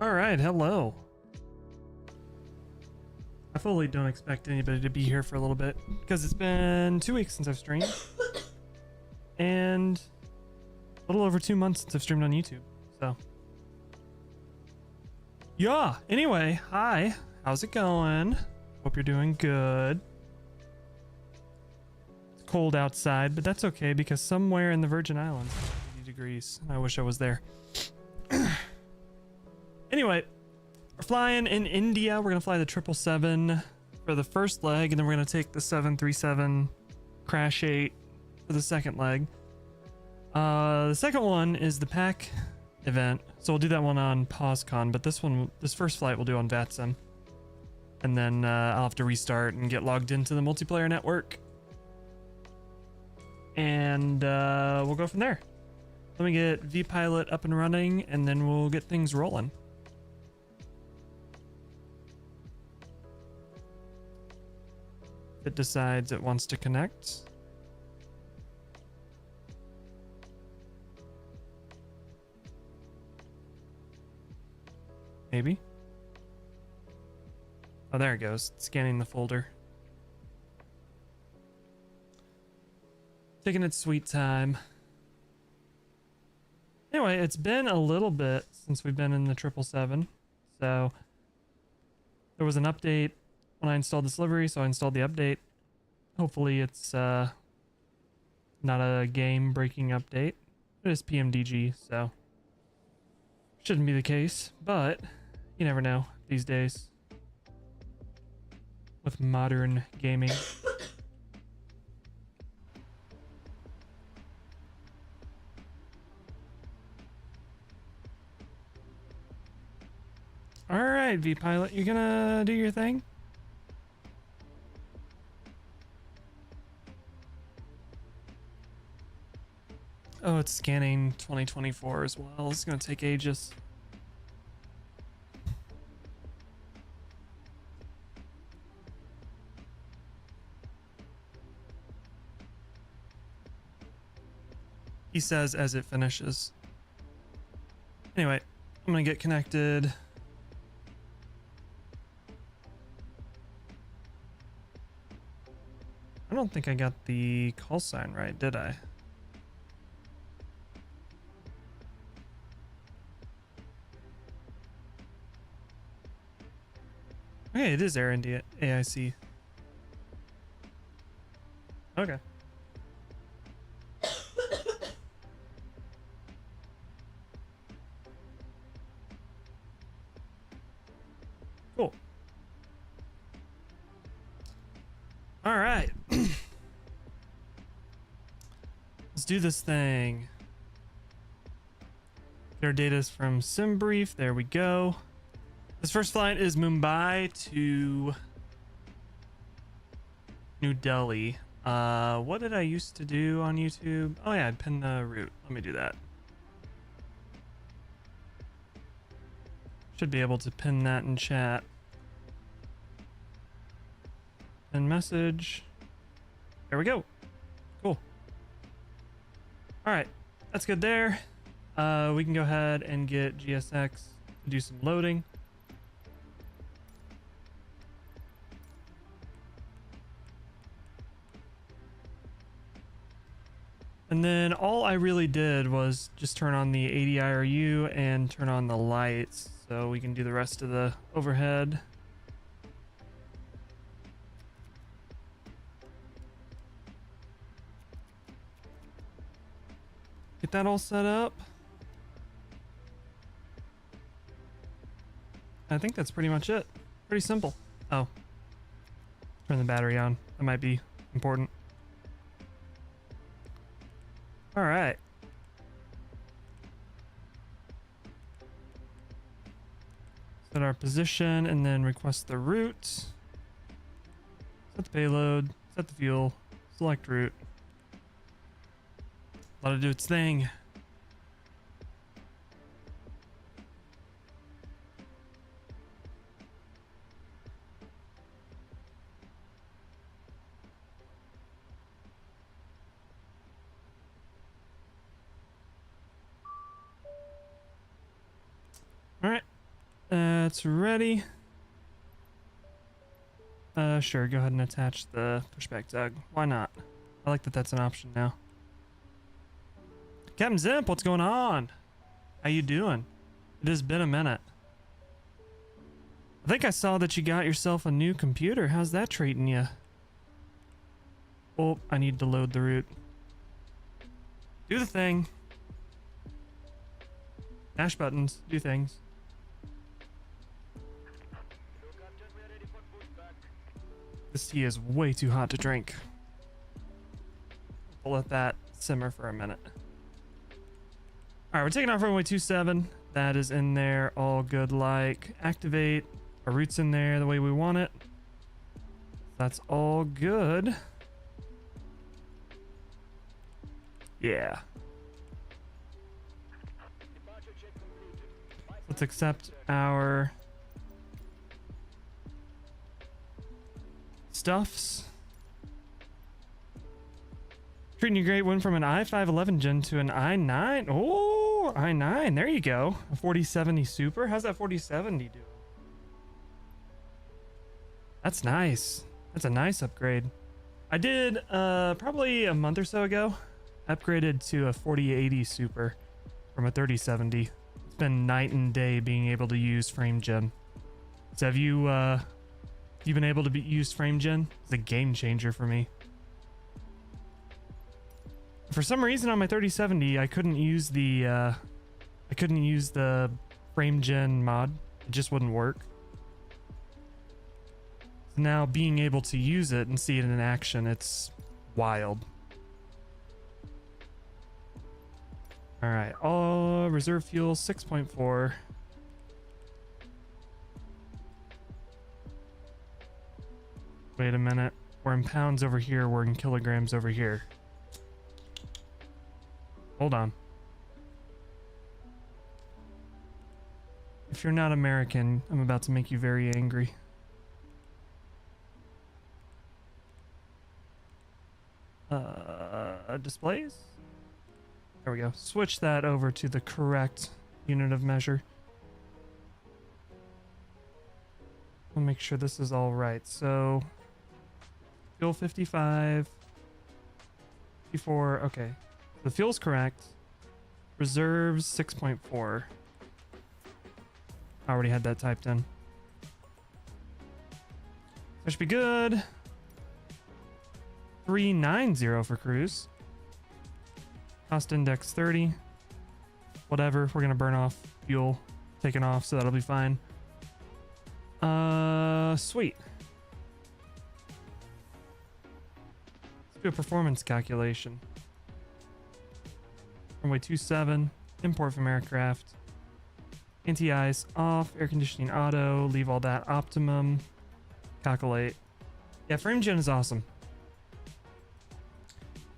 All right, hello. I fully don't expect anybody to be here for a little bit because it's been 2 weeks since I've streamed and a little over 2 months since I've streamed on YouTube. So, yeah. Anyway, hi. How's it going? Hope you're doing good. It's cold outside, but that's okay because somewhere in the Virgin Islands, it's 80 degrees. I wish I was there. Anyway, we're flying in India. We're gonna fly the 777 for the first leg, and then we're gonna take the 737 Crash 8 for the second leg. The second one is the pack event, so we'll do that one on POSCON, but this first flight we'll do on VATSIM, and then I'll have to restart and get logged into the multiplayer network, and we'll go from there. Let me get vPilot up and running, and then we'll get things rolling. It decides it wants to connect. Maybe. Oh, there it goes. It's scanning the folder. Taking its sweet time. Anyway, it's been a little bit since we've been in the 777. So there was an update when I installed this livery, so I installed the update. Hopefully it's not a game-breaking update. It is PMDG, so shouldn't be the case, but you never know these days with modern gaming. All right, vPilot, you gonna do your thing? Oh, it's scanning 2024 as well. It's gonna take ages. He says as it finishes. Anyway, I'm gonna get connected. I don't think I got the call sign right, did I? Okay, it is AirIndia AIC. Okay. Cool. All right. Let's do this thing. Get our data from SimBrief. There we go. This first flight is Mumbai to New Delhi. What did I used to do on YouTube? Oh yeah, I'd pin the route. Let me do that. Should be able to pin that in chat. Pin message. There we go. Cool. All right, that's good there. We can go ahead and get GSX to do some loading. And then all I really did was just turn on the ADIRU and turn on the lights so we can do the rest of the overhead. Get that all set up. I think that's pretty much it. Pretty simple. Oh, turn the battery on. That might be important. All right. Set our position and then request the route. Set the payload, set the fuel, select route. Let it do its thing. All right. that's ready. Sure, go ahead and attach the pushback tug. Why not? I like that that's an option now. Captain Zimp, what's going on? How you doing? It has been a minute. I think I saw that you got yourself a new computer. How's that treating you? Oh, I need to load the route. Do the thing. Mash buttons, do things. This tea is way too hot to drink. We'll let that simmer for a minute. Alright, we're taking off runway 27. That is in there, all good like. Activate. Our route's in there the way we want it. That's all good. Yeah. Let's accept our stuffs. Treating you great. Went from an i5 11 gen to an i9. Oh, i9. There you go. A 4070 Super. How's that 4070 do? That's nice. That's a nice upgrade. I did probably a month or so ago. Upgraded to a 4080 Super from a 3070. It's been night and day being able to use frame gen. So have you been able to use frame gen? It's a game changer for me. For some reason on my 3070 I couldn't use the frame gen mod. It just wouldn't work. Now being able to use it and see it in action, it's wild. All right, all reserve fuel 6.4. Wait a minute, we're in pounds over here, we're in kilograms over here. Hold on. If you're not American, I'm about to make you very angry. Displays? There we go. Switch that over to the correct unit of measure. I'll make sure this is all right. So, fuel 55, 54, okay. The fuel's correct. Reserves 6.4. I already had that typed in. That should be good. 390 for cruise. Cost index 30. Whatever, we're gonna burn off fuel taken off, so that'll be fine. Sweet. Let's do a performance calculation. Runway 27, import from aircraft. Anti-ice off, air conditioning auto, leave all that optimum. Calculate. Yeah, frame gen is awesome.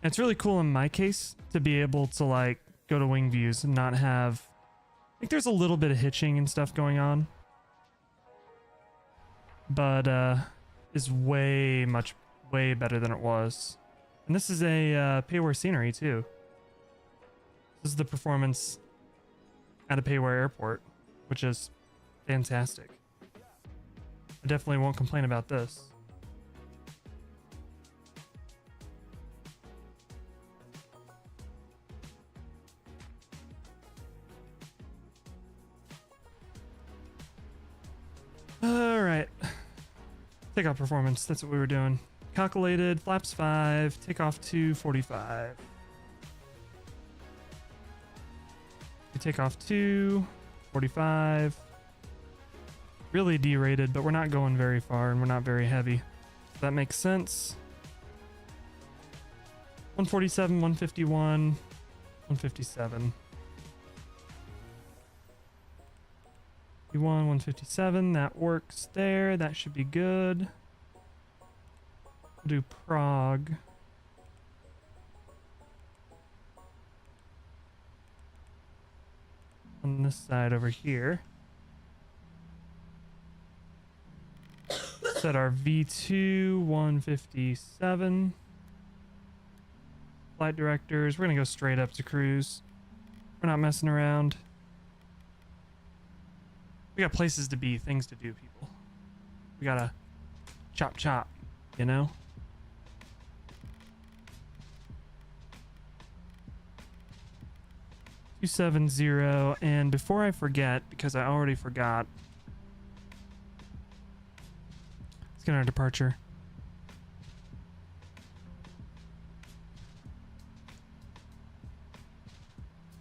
It's really cool in my case to be able to like go to wing views and not have, I think there's a little bit of hitching and stuff going on, but is way better than it was. And this is a payware scenery too. This is the performance at a payware airport, which is fantastic. I definitely won't complain about this. Alright. Takeoff performance, that's what we were doing. Calculated, flaps 5, takeoff 245. Takeoff 2, 45. Really derated, but we're not going very far and we're not very heavy. So that makes sense. 147, 151, 157. 157, that works there. That should be good. We'll do Prague. On this side over here. Set our V2 157. Flight directors. We're gonna go straight up to cruise. We're not messing around. We got places to be, things to do, people. We gotta chop chop, you know? $270, and before I forget, because I already forgot, let's get our departure.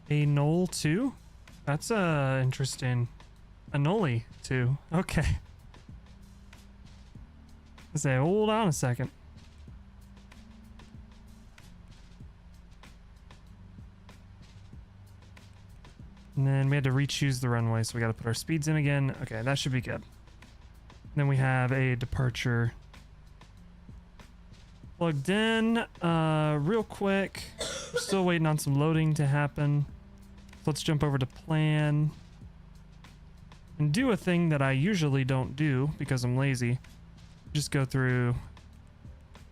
A Knoll 2? That's interesting. A Nolly 2. Okay. I say, hold on a second. And then we had to re-choose the runway, so we got to put our speeds in again. Okay, that should be good. And then we have a departure plugged in. Real quick, we're still waiting on some loading to happen. So let's jump over to plan and do a thing that I usually don't do because I'm lazy. Just go through,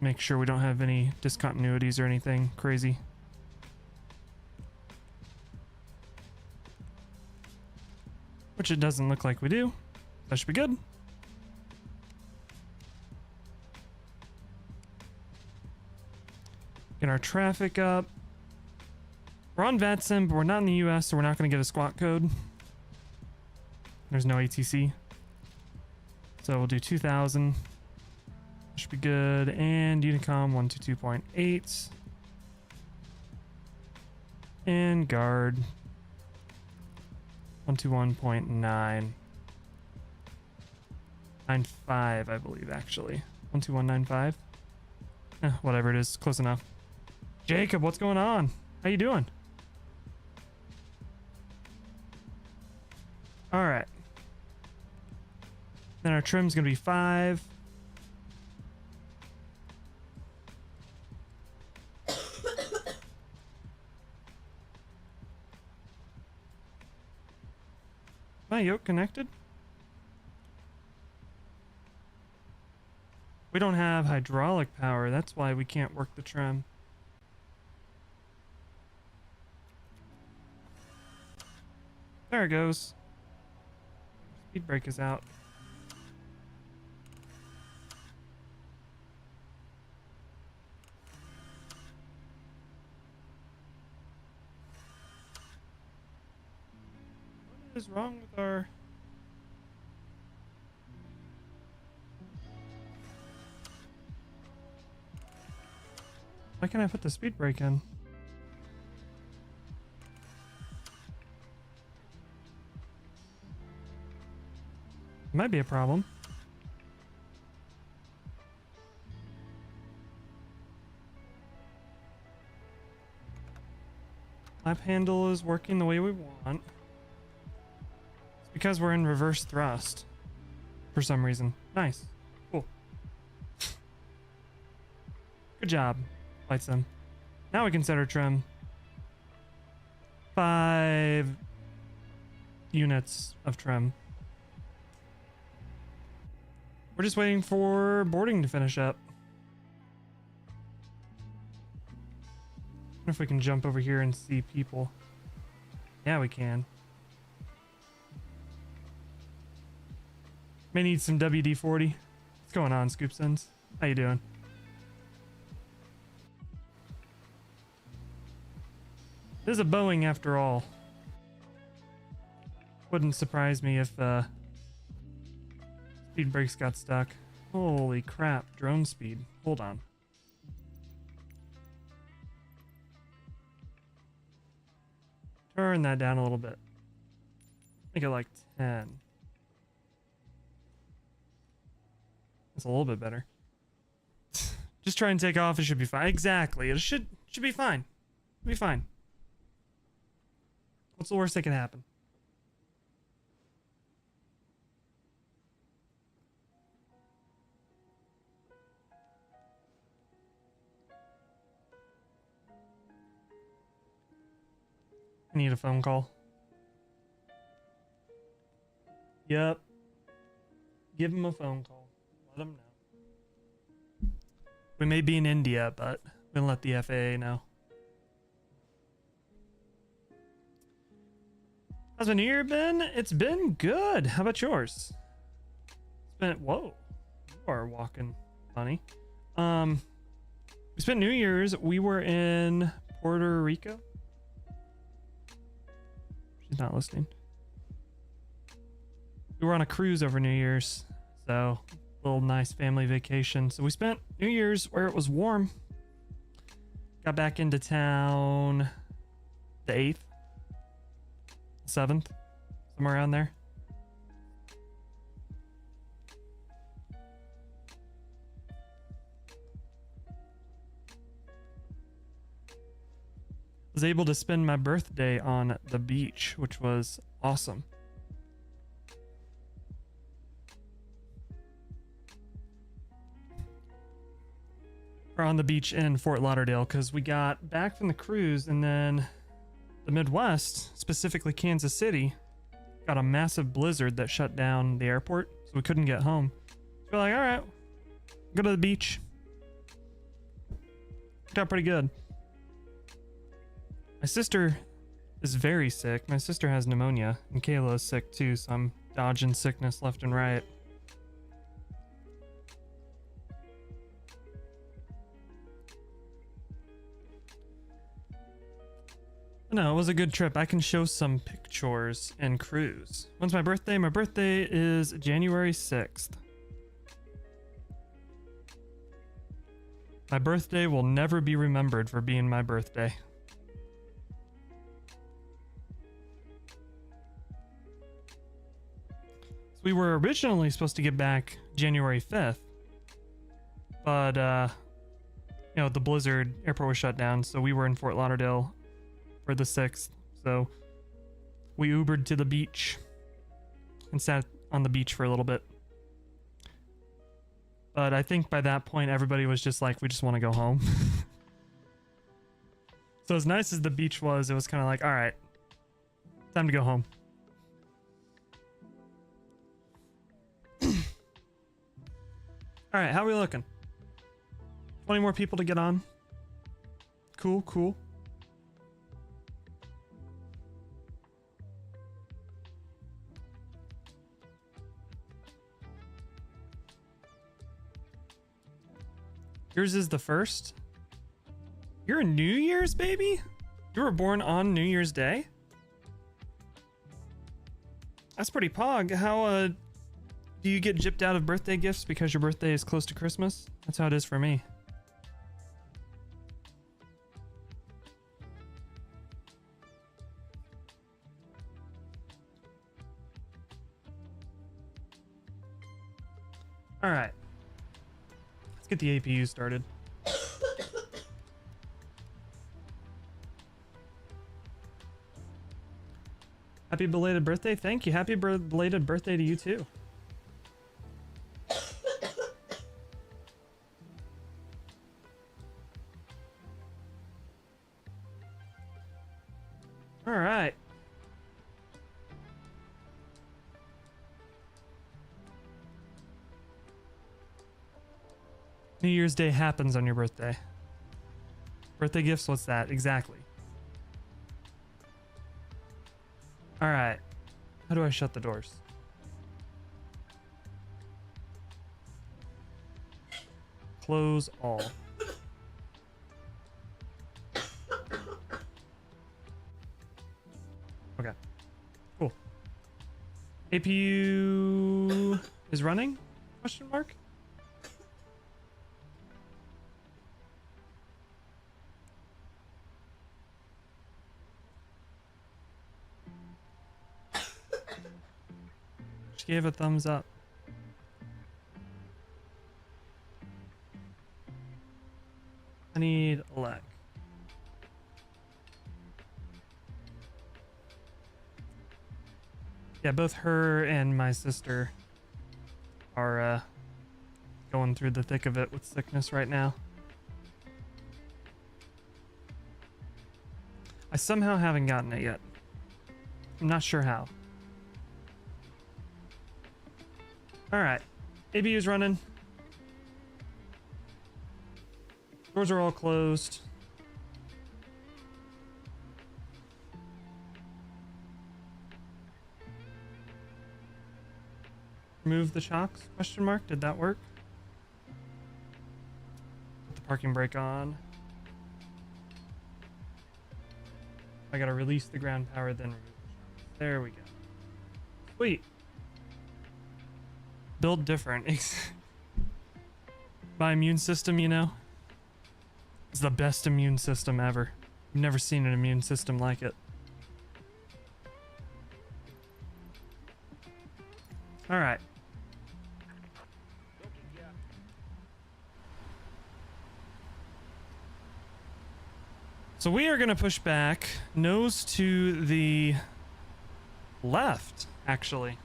make sure we don't have any discontinuities or anything crazy. Which it doesn't look like we do. That should be good. Get our traffic up. We're on VATSIM, but we're not in the US, so we're not going to get a squawk code. There's no ATC. So we'll do 2000. Should be good. And Unicom 122.8. And guard 121.9. 95, I believe, actually. 12195. Whatever it is, close enough. Jacob, what's going on? How you doing? All right. Then our trim's gonna be 5. My yoke connected? We don't have hydraulic power. That's why we can't work the trim. There it goes. Speed brake is out. What is wrong with our... Why can't I put the speed brake in? Might be a problem. Lap handle is working the way we want. It's because we're in reverse thrust for some reason. Nice. Cool. Good job, FlightSim. Now we can set our trim. 5 units of trim. We're just waiting for boarding to finish up. I wonder if we can jump over here and see people. Yeah, we can. May need some WD-40. What's going on, Scoopsons? How you doing? This is a Boeing after all. Wouldn't surprise me if speed brakes got stuck. Holy crap, drone speed. Hold on. Turn that down a little bit. Make it like 10. That's a little bit better. Just try and take off, it should be fine. Exactly, it should be fine. It'll be fine. What's the worst that can happen? I need a phone call. Yep. Give him a phone call. Let him know. We may be in India, but we'll let the FAA know. How's my new year been? It's been good. How about yours? It's been, whoa, you are walking funny. We spent New Year's. We were in Puerto Rico. She's not listening. We were on a cruise over New Year's, so a little nice family vacation. So we spent New Year's where it was warm. Got back into town the 8th, 7th, somewhere around there. Was able to spend my birthday on the beach, which was awesome. We're on the beach in Fort Lauderdale because we got back from the cruise, and then the Midwest, specifically Kansas City, got a massive blizzard that shut down the airport, so we couldn't get home. So we're like, all right, go to the beach. Worked out pretty good. My sister is very sick. My sister has pneumonia, and Kayla is sick too, so I'm dodging sickness left and right. No, it was a good trip. I can show some pictures and cruise. When's my birthday? My birthday is January 6th. My birthday will never be remembered for being my birthday. We were originally supposed to get back January 5th, but you know, the blizzard, airport was shut down, so we were in Fort Lauderdale for the 6th. So we Ubered to the beach and sat on the beach for a little bit. But I think by that point everybody was just like, we just want to go home. So as nice as the beach was, it was kind of like, all right, time to go home. All right, how are we looking? 20 more people to get on. Cool, cool. Yours is the first? You're a New Year's baby? You were born on New Year's Day? That's pretty pog. How, do you get gypped out of birthday gifts because your birthday is close to Christmas? That's how it is for me. All right. Let's get the APU started. Happy belated birthday. Thank you. Happy belated birthday to you too. All right. New Year's Day happens on your birthday. Birthday gifts, what's that? Exactly. All right. How do I shut the doors? Close all. Okay. Cool. APU is running? Question mark? She gave a thumbs up. I need a leg. Yeah, both her and my sister are going through the thick of it with sickness right now. I somehow haven't gotten it yet. I'm not sure how. All right, ABU's running. Doors are all closed. remove the shocks? Question mark. Did that work? Put the parking brake on. I gotta release the ground power, then remove the shocks. There we go. Sweet. Build different. My immune system, you know, is the best immune system ever. I've never seen an immune system like it. All right. So we are going to push back, nose to the left, actually.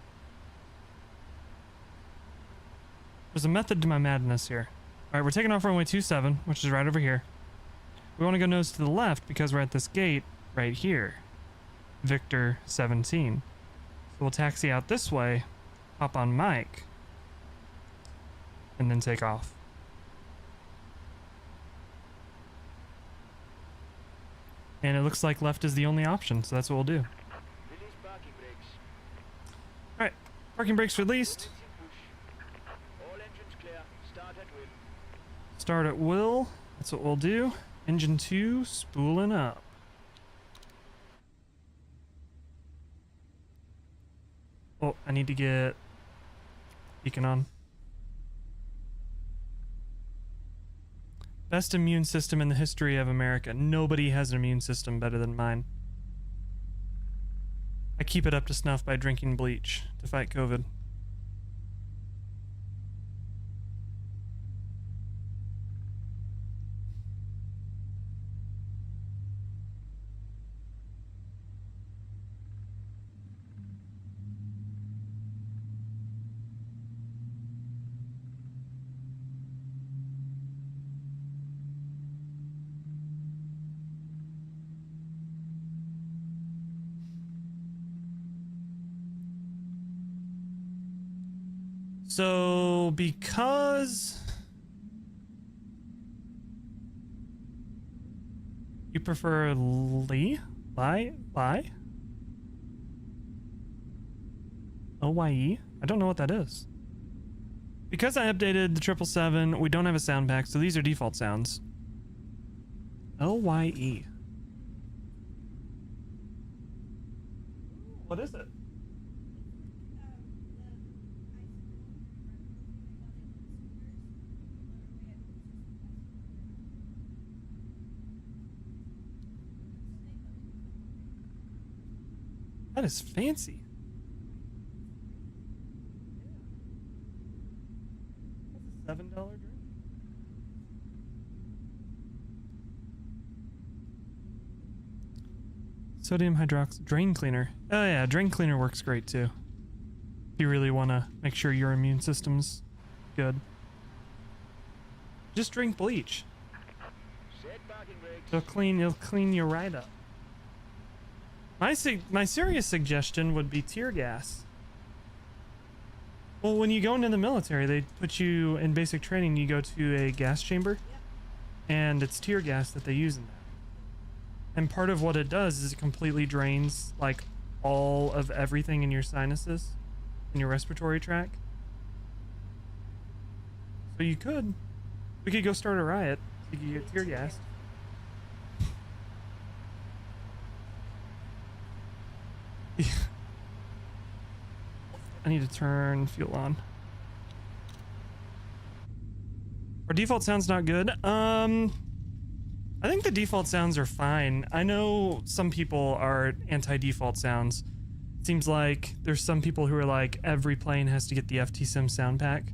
There's a method to my madness here. All right, we're taking off runway 27, which is right over here. We want to go nose to the left because we're at this gate right here. Victor 17. So we'll taxi out this way, hop on Mike, and then take off. And it looks like left is the only option, so that's what we'll do. Alright, parking brakes released. Start at will. That's what we'll do. Engine 2 spooling up. Oh, I need to get beacon on. Best immune system in the history of America. Nobody has an immune system better than mine. I keep it up to snuff by drinking bleach to fight COVID. So, because you prefer Lie? OYE? I don't know what that is. Because I updated the 777, we don't have a sound pack, so these are default sounds. LYE. What is it? That is fancy. That's a $7 drink. Sodium hydroxide drain cleaner. Oh yeah, drain cleaner works great too. If you really want to make sure your immune system's good. Just drink bleach. It'll clean you right up. My serious suggestion would be tear gas. Well, when you go into the military, they put you in basic training, you go to a gas chamber, and it's tear gas that they use in that. And part of what it does is it completely drains like all of everything in your sinuses, in your respiratory tract. So we could go start a riot. You could get tear gassed. I need to turn fuel on. Our default sound's not good. I think the default sounds are fine. I know some people are anti-default sounds. Seems like there's some people who are like, every plane has to get the FT-Sim sound pack.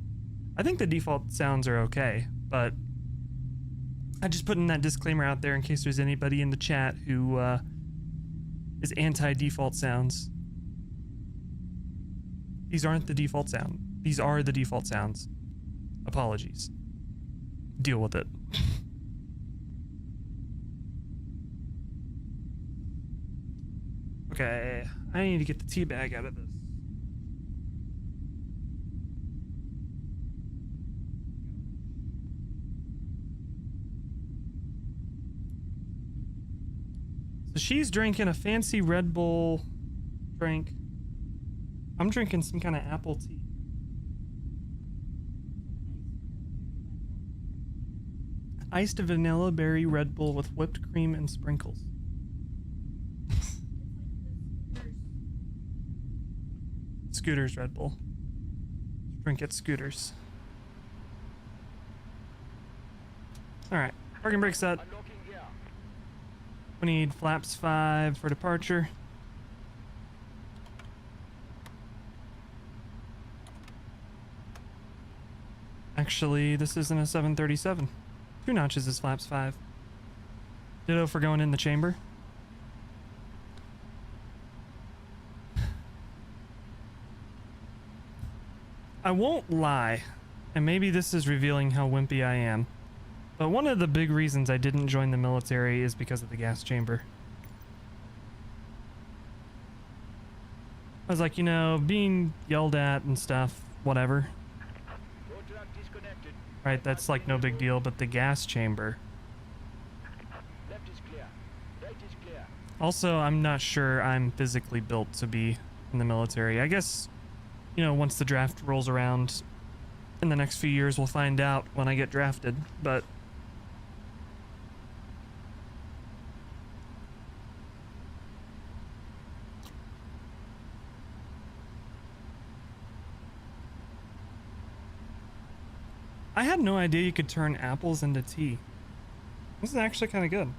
I think the default sounds are okay, but I just putting that disclaimer out there in case there's anybody in the chat who is anti-default sounds. These aren't the default sound. These are the default sounds. Apologies. Deal with it. Okay, I need to get the tea bag out of this. So she's drinking a fancy Red Bull drink. I'm drinking some kind of apple tea. iced vanilla berry Red Bull with whipped cream and sprinkles. Scooters Red Bull. Drink at Scooters. Alright, parking brake set. We need flaps 5 for departure. Actually, this isn't a 737. 2 notches is flaps 5. Ditto for going in the chamber. I won't lie, and maybe this is revealing how wimpy I am, but one of the big reasons I didn't join the military is because of the gas chamber. I was like, you know, being yelled at and stuff, whatever. Right, that's like no big deal, but the gas chamber. Left is clear. Right is clear. Also, I'm not sure I'm physically built to be in the military. I guess, you know, once the draft rolls around in the next few years, we'll find out when I get drafted, but I had no idea you could turn apples into tea. This is actually kind of good.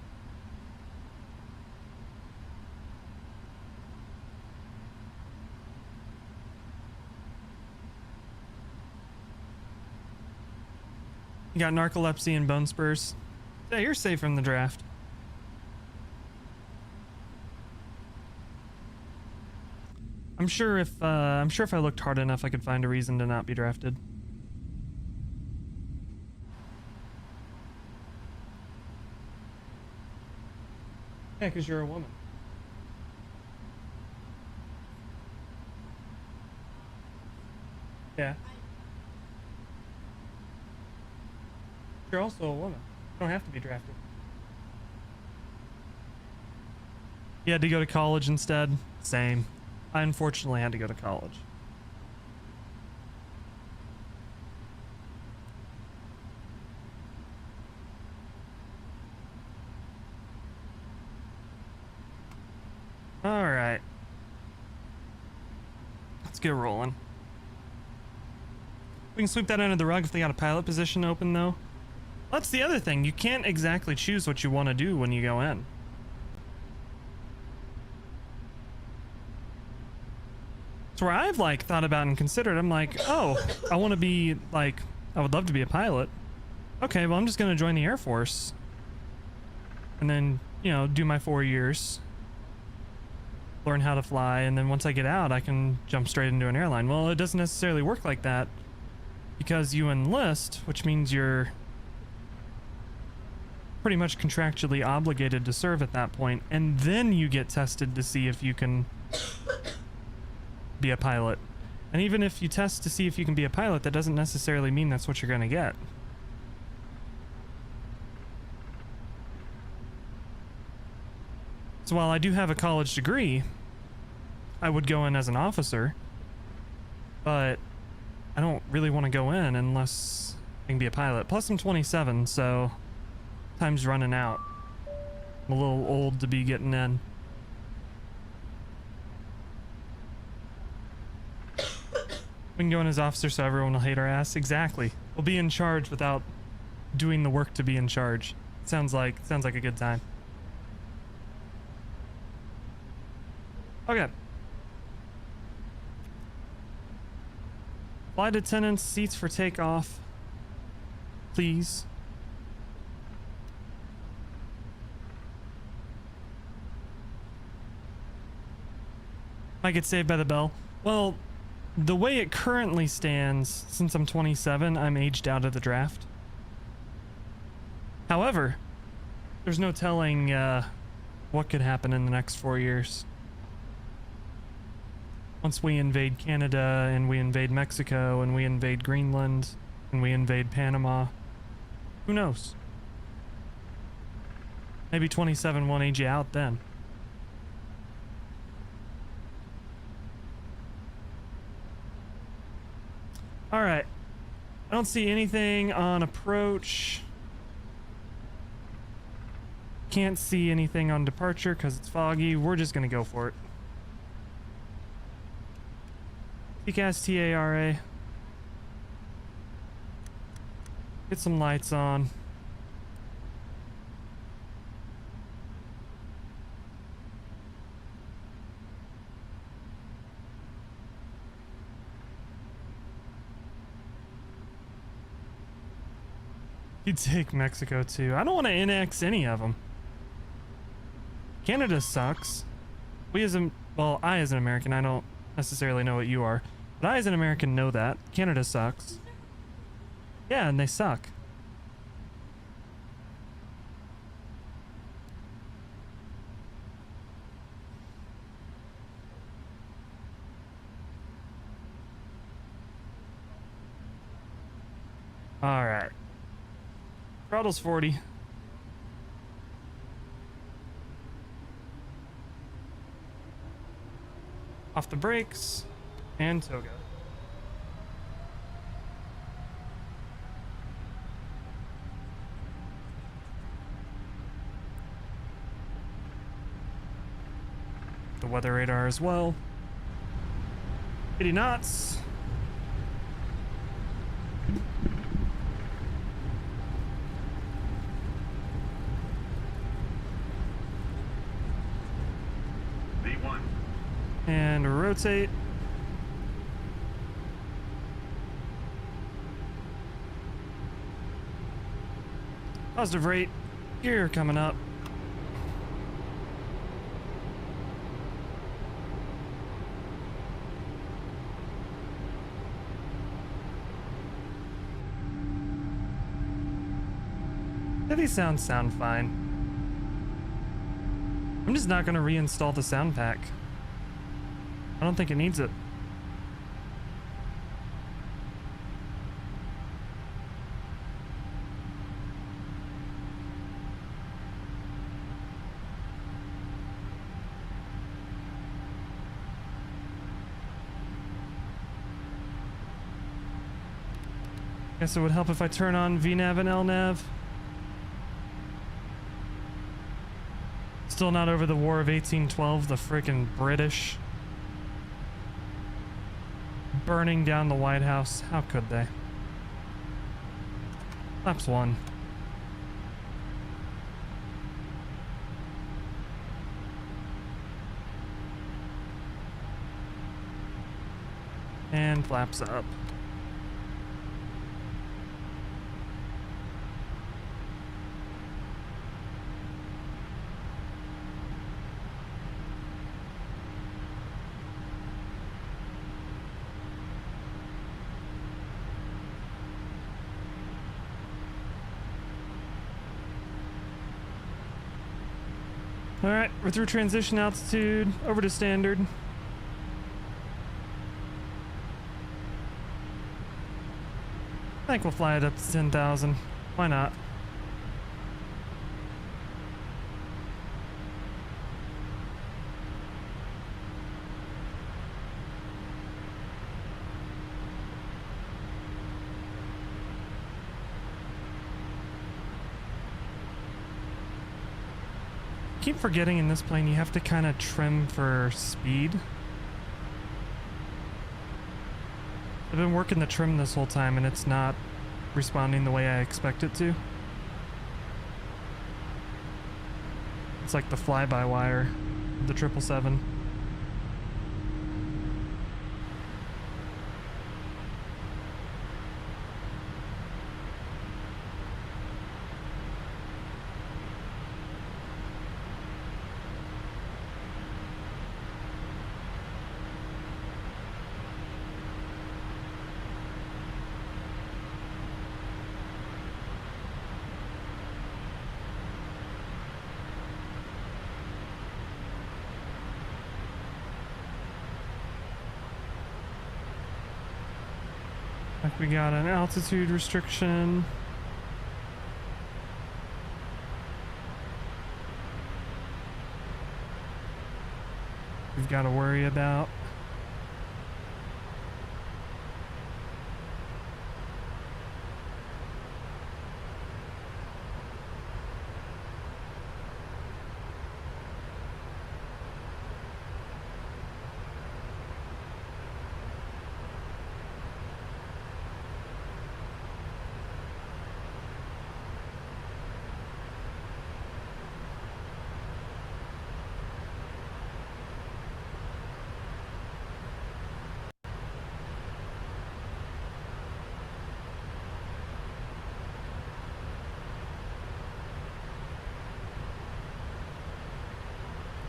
You got narcolepsy and bone spurs. Yeah, you're safe from the draft. I'm sure if I looked hard enough, I could find a reason to not be drafted. Yeah, because you're a woman. Yeah. You're also a woman. You don't have to be drafted. You had to go to college instead? Same. I unfortunately had to go to college. Alright. Let's get rolling. We can sweep that under the rug if they got a pilot position open, though. That's the other thing. You can't exactly choose what you want to do when you go in. So where I've, like, thought about and considered, I'm like, oh, I want to be, like, I would love to be a pilot. Okay, well, I'm just going to join the Air Force. And then, you know, do my 4 years. Learn how to fly, and then once I get out, I can jump straight into an airline. Well, it doesn't necessarily work like that because you enlist, which means you're pretty much contractually obligated to serve at that point, and then you get tested to see if you can be a pilot. And even if you test to see if you can be a pilot, that doesn't necessarily mean that's what you're going to get. So while I do have a college degree, I would go in as an officer, but I don't really want to go in unless I can be a pilot. Plus I'm 27, so time's running out. I'm a little old to be getting in. We can go in as officer so everyone will hate our ass. Exactly. We'll be in charge without doing the work to be in charge. Sounds like a good time. Okay. Flight attendants, seats for takeoff. Please. Might get saved by the bell. Well, the way it currently stands, since I'm 27, I'm aged out of the draft. However, there's no telling what could happen in the next 4 years. Once we invade Canada, and we invade Mexico, and we invade Greenland, and we invade Panama, who knows? Maybe 27 won't age you out then. Alright. I don't see anything on approach. Can't see anything on departure because it's foggy. We're just gonna go for it. TCAS TARA. Get some lights on. You'd take Mexico too. I don't want to annex any of them. Canada sucks. Well, I as an American, I don't necessarily know what you are, but I as an American know that. Canada sucks. Yeah, and they suck. All right. Throttle's 40. Off the brakes and toga. The weather radar as well. 80 knots. And rotate. Positive rate. Gear coming up. These sounds sound fine. I'm just not going to reinstall the sound pack. I don't think it needs it. Guess it would help if I turn on VNav and LNav. Still not over the War of 1812, the frickin' British. Burning down the White House. How could they? Laps 1. And flaps up. Alright, we're through transition altitude, over to standard. I think we'll fly it up to 10,000. Why not? Keep forgetting in this plane you have to kind of trim for speed. I've been working the trim this whole time and it's not responding the way I expect it to. It's like the fly-by-wire, the 777. Like we got an altitude restriction. We've got to worry about.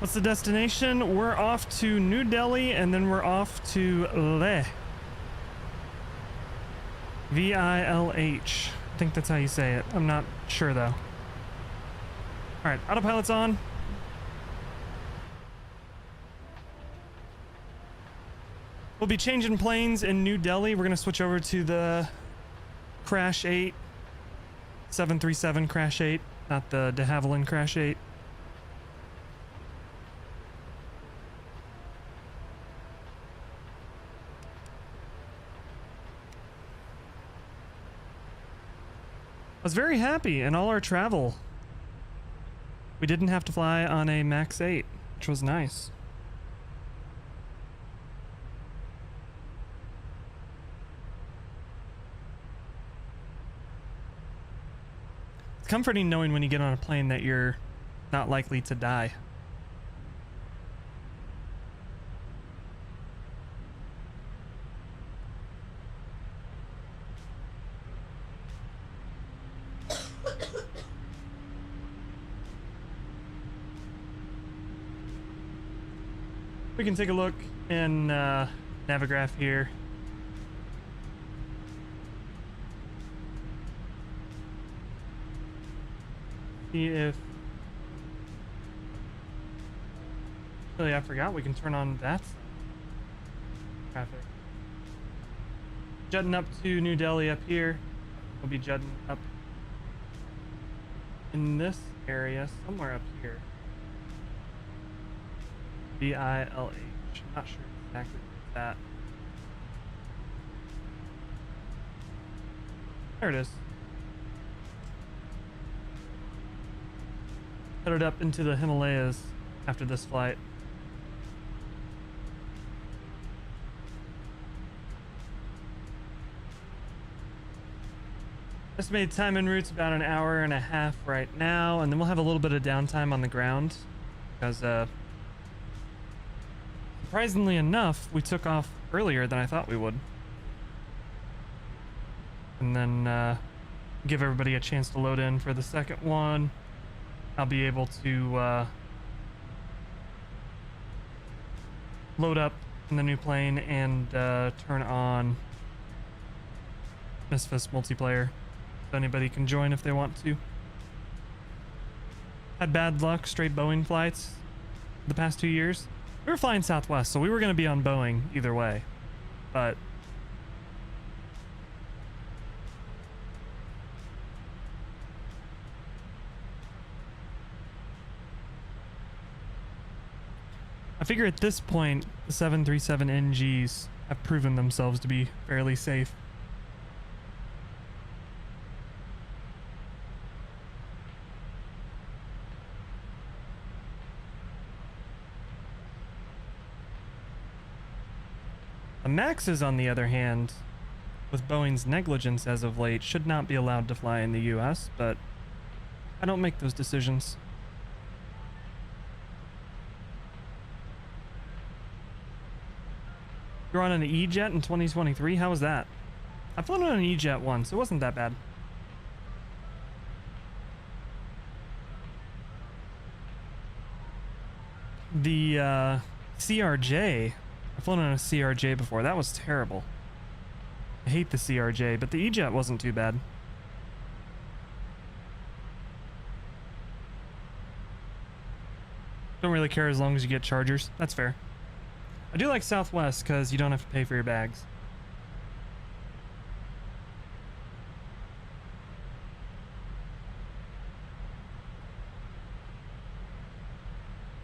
What's the destination? We're off to New Delhi and then we're off to Leh. VILH. I think that's how you say it. I'm not sure though. Alright, autopilot's on. We'll be changing planes in New Delhi. We're going to switch over to the Crash 8. 737 Crash 8, not the de Havilland Crash 8. I was very happy in all our travel. We didn't have to fly on a Max 8, which was nice. It's comforting knowing when you get on a plane that you're not likely to die. We can take a look in Navigraph here. See if... Really, I forgot we can turn on that traffic. Jutting up to New Delhi up here. We'll be jutting up in this area, somewhere up here. VILH. I'm not sure exactly what's that. There it is. Headed up into the Himalayas after this flight. Estimated time en route's about an hour and a half right now, and then we'll have a little bit of downtime on the ground because surprisingly enough, we took off earlier than I thought we would. And then give everybody a chance to load in for the second one. I'll be able to load up in the new plane and turn on MSFS multiplayer. So anybody can join if they want to. Had bad luck, straight Boeing flights the past 2 years. We were flying Southwest, so we were going to be on Boeing either way. But I figure at this point, the 737 NGs have proven themselves to be fairly safe. The Maxes, on the other hand, with Boeing's negligence as of late, should not be allowed to fly in the US, but I don't make those decisions. You're on an E-Jet in 2023? How was that? I've flown on an E-Jet once. It wasn't that bad. The CRJ, I've flown on a CRJ before. That was terrible. I hate the CRJ, but the E-Jet wasn't too bad. Don't really care as long as you get chargers. That's fair. I do like Southwest because you don't have to pay for your bags.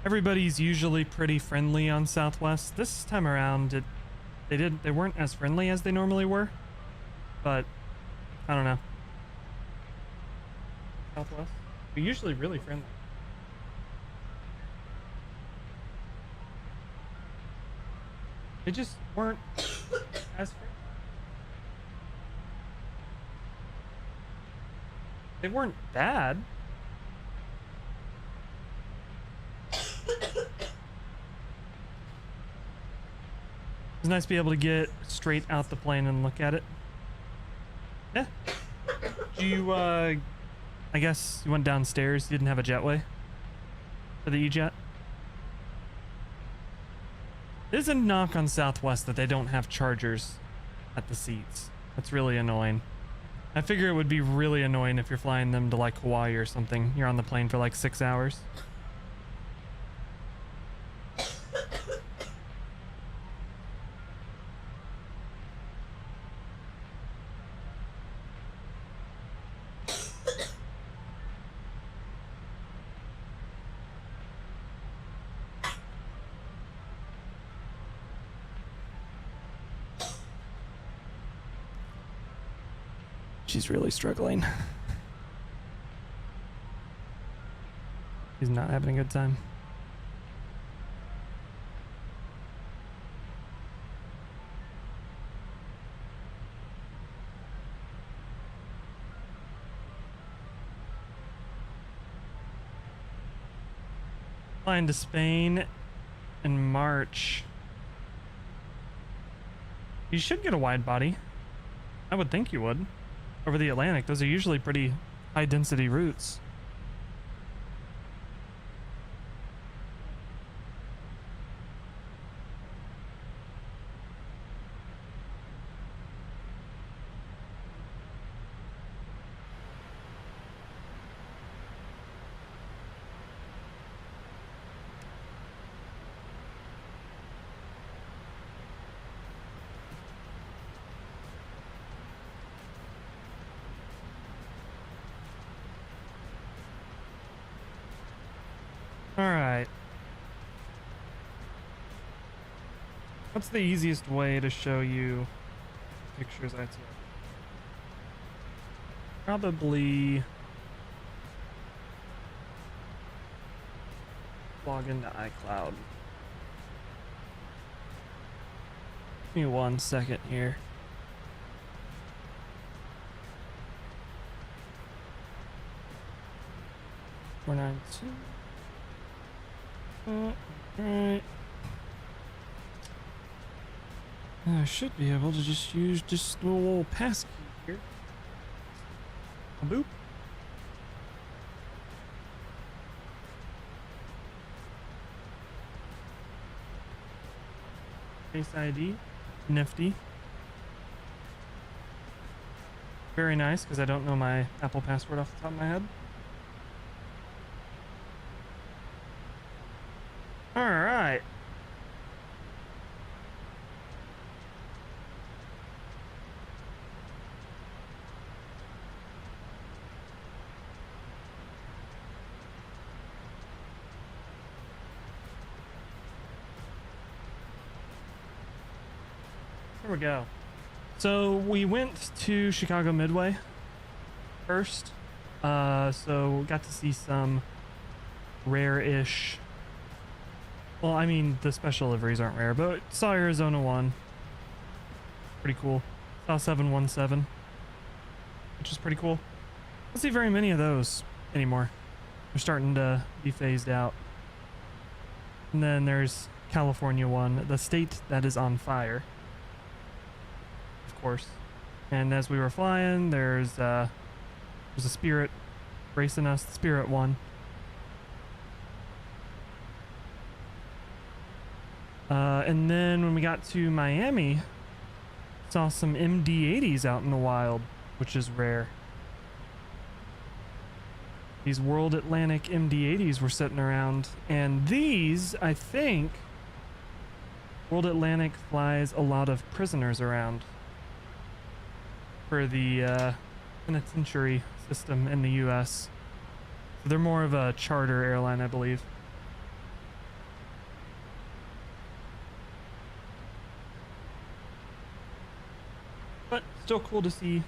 Everybody's usually pretty friendly on Southwest. This time around, they weren't as friendly as they normally were, but I don't know. Southwest, they're usually really friendly. They just weren't as friendly. They weren't bad. It's nice to be able to get straight out the plane and look at it. Yeah. Do you, I guess you went downstairs, you didn't have a jetway for the E-Jet? There's a knock on Southwest that they don't have chargers at the seats. That's really annoying. I figure it would be really annoying if you're flying them to like Hawaii or something. You're on the plane for like 6 hours. She's really struggling. He's not having a good time. Flying to Spain in March. You should get a wide body. I would think you would. Over the Atlantic, those are usually pretty high density routes. Alright. What's the easiest way to show you pictures I took? Probably log into iCloud. Give me 1 second here. Four nine two. Alright. I should be able to just use just a little passkey here. Boop. Face ID. Nifty. Very nice, because I don't know my Apple password off the top of my head. Alright. Here we go. So we went to Chicago Midway first. So got to see some rare-ish. Well, I mean, the special liveries aren't rare, but saw Arizona 1. Pretty cool. Saw 717, which is pretty cool. I don't see very many of those anymore. They're starting to be phased out. And then there's California 1, the state that is on fire. Of course. And as we were flying, there's a Spirit racing us, Spirit 1. And then when we got to Miami, saw some MD-80s out in the wild, which is rare. These World Atlantic MD-80s were sitting around, and these, I think, World Atlantic flies a lot of prisoners around for the penitentiary system in the US. So they're more of a charter airline, I believe. But still cool to see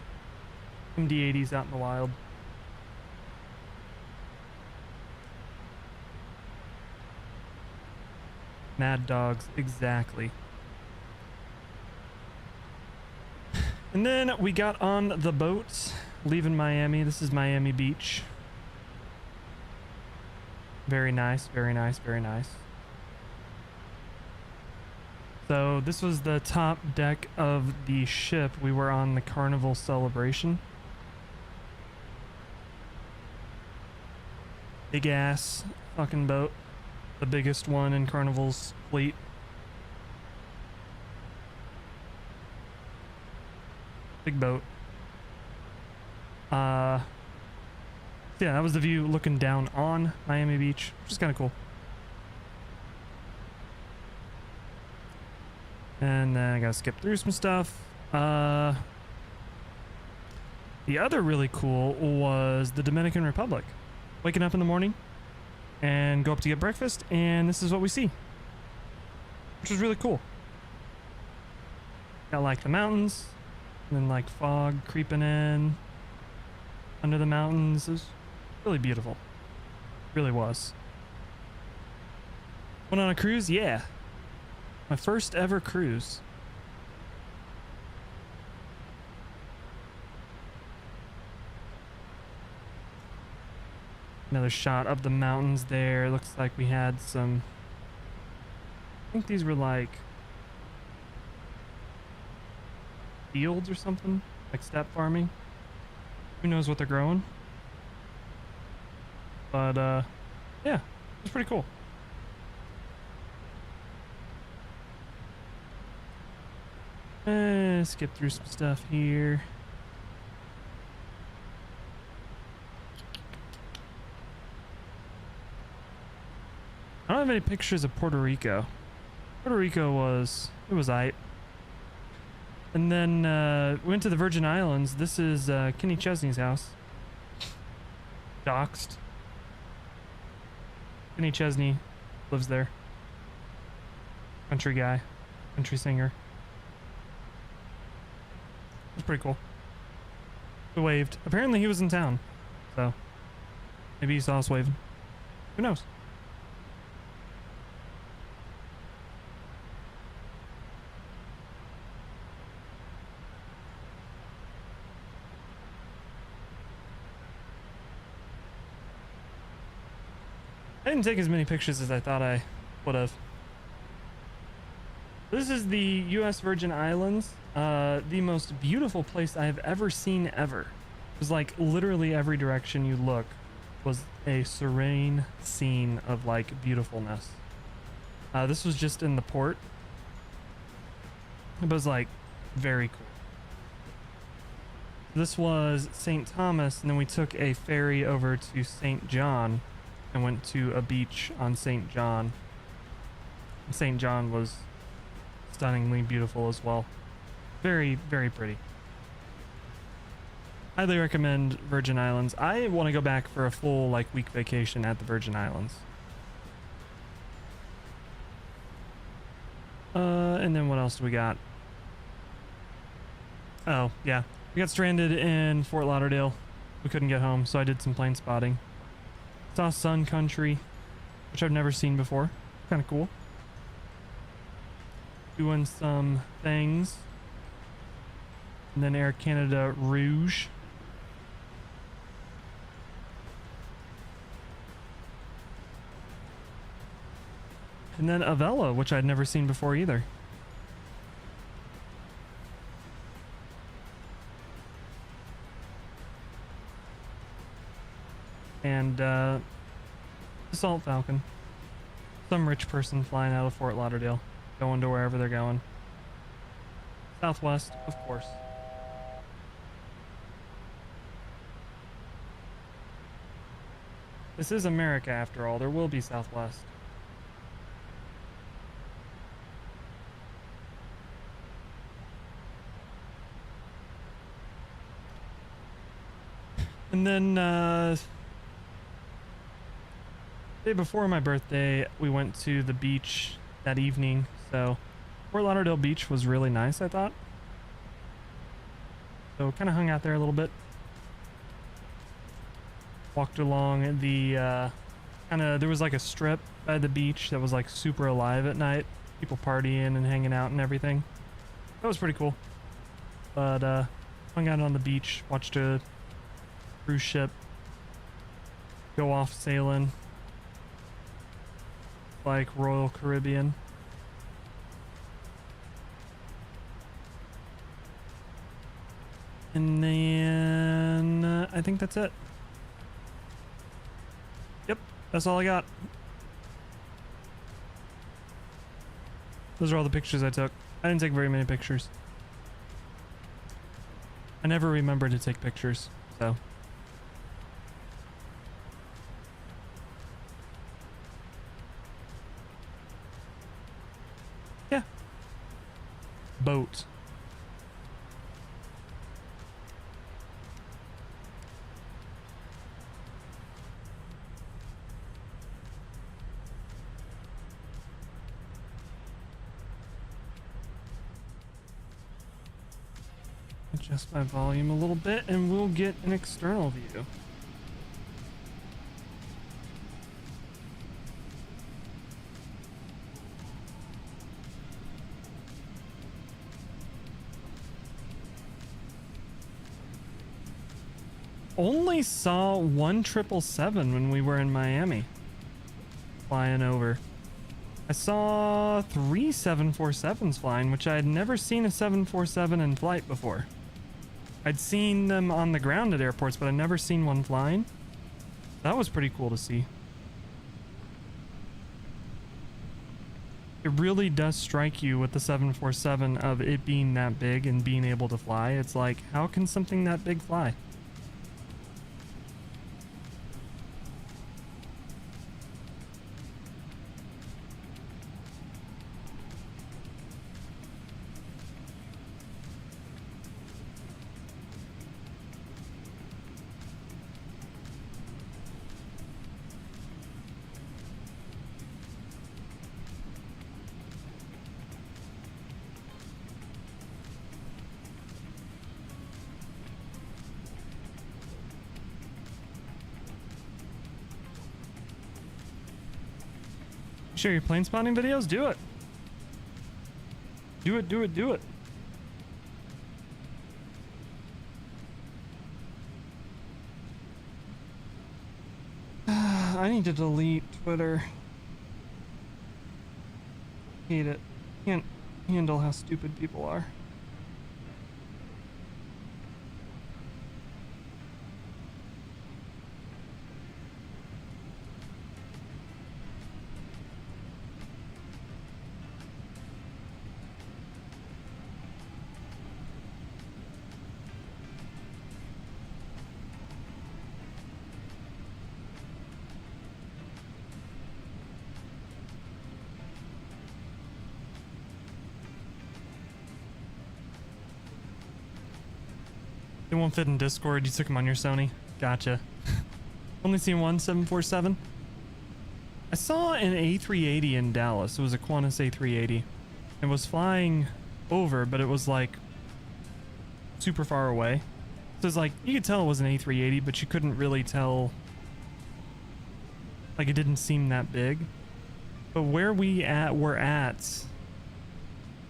MD-80s out in the wild. Mad dogs, exactly. And then we got on the boat, leaving Miami. This is Miami Beach. Very nice, very nice, very nice. So this was the top deck of the ship. We were on the Carnival Celebration. Big ass fucking boat. The biggest one in Carnival's fleet. Big boat. Yeah, that was the view looking down on Miami Beach, which is kind of cool. And then I gotta skip through some stuff. The other really cool was the Dominican Republic. Waking up in the morning and go up to get breakfast, and this is what we see, which was really cool. Got like the mountains, and then like fog creeping in under the mountains. It was really beautiful. Really was. Went on a cruise? Yeah. My first ever cruise. Another shot of the mountains there. Looks like we had some... I think these were like... fields or something? Like step farming? Who knows what they're growing? But, yeah. It's pretty cool. Skip through some stuff here. I don't have any pictures of Puerto Rico. Puerto Rico was aight. And then we went to the Virgin Islands. This is Kenny Chesney's house. Doxed. Kenny Chesney lives there. Country guy. Country singer. It was pretty cool. We waved. Apparently he was in town. So maybe he saw us waving. Who knows? I didn't take as many pictures as I thought I would have. This is the U.S. Virgin Islands. The most beautiful place I have ever seen ever. It was like literally every direction you look was a serene scene of like beautifulness. This was just in the port. It was like very cool. This was St. Thomas, and then we took a ferry over to St. John and went to a beach on St. John. St. John was stunningly beautiful as well. Very, very pretty. Highly recommend Virgin Islands. I want to go back for a full like week vacation at the Virgin Islands. And then what else do we got? Oh, yeah. We got stranded in Fort Lauderdale. We couldn't get home, so I did some plane spotting. Saw Sun Country, which I've never seen before. Kind of cool. Doing some things. And then Air Canada Rouge. And then Avella, which I'd never seen before either. And Assault Falcon. Some rich person flying out of Fort Lauderdale, going to wherever they're going. Southwest, of course. This is America after all. There will be Southwest. And then day before my birthday, we went to the beach that evening. So Fort Lauderdale Beach was really nice, I thought. So kind of hung out there a little bit. Walked along the there was like a strip by the beach that was like super alive at night. People partying and hanging out and everything. That was pretty cool. But hung out on the beach, watched a cruise ship go off sailing like Royal Caribbean. And then I think that's it. Yep, that's all I got. Those are all the pictures I took. I didn't take very many pictures. I never remember to take pictures, so. Yeah. Boat. Adjust my volume a little bit and we'll get an external view. Only saw one 777 when we were in Miami flying over. I saw 3 747s flying, which I had never seen a 747 in flight before. I'd seen them on the ground at airports, but I'd never seen one flying. That was pretty cool to see. It really does strike you with the 747 of it being that big and being able to fly. It's like, how can something that big fly? Share your plane spotting videos? Do it. Do it, do it, do it. I need to delete Twitter. Hate it. Can't handle how stupid people are. It won't fit in Discord. You took them on your Sony. Gotcha. Only seen one 747. I saw an A380 in Dallas. It was a Qantas A380. It was flying over, but it was like super far away. So it's like, you could tell it was an A380, but you couldn't really tell. Like, it didn't seem that big. But where we were at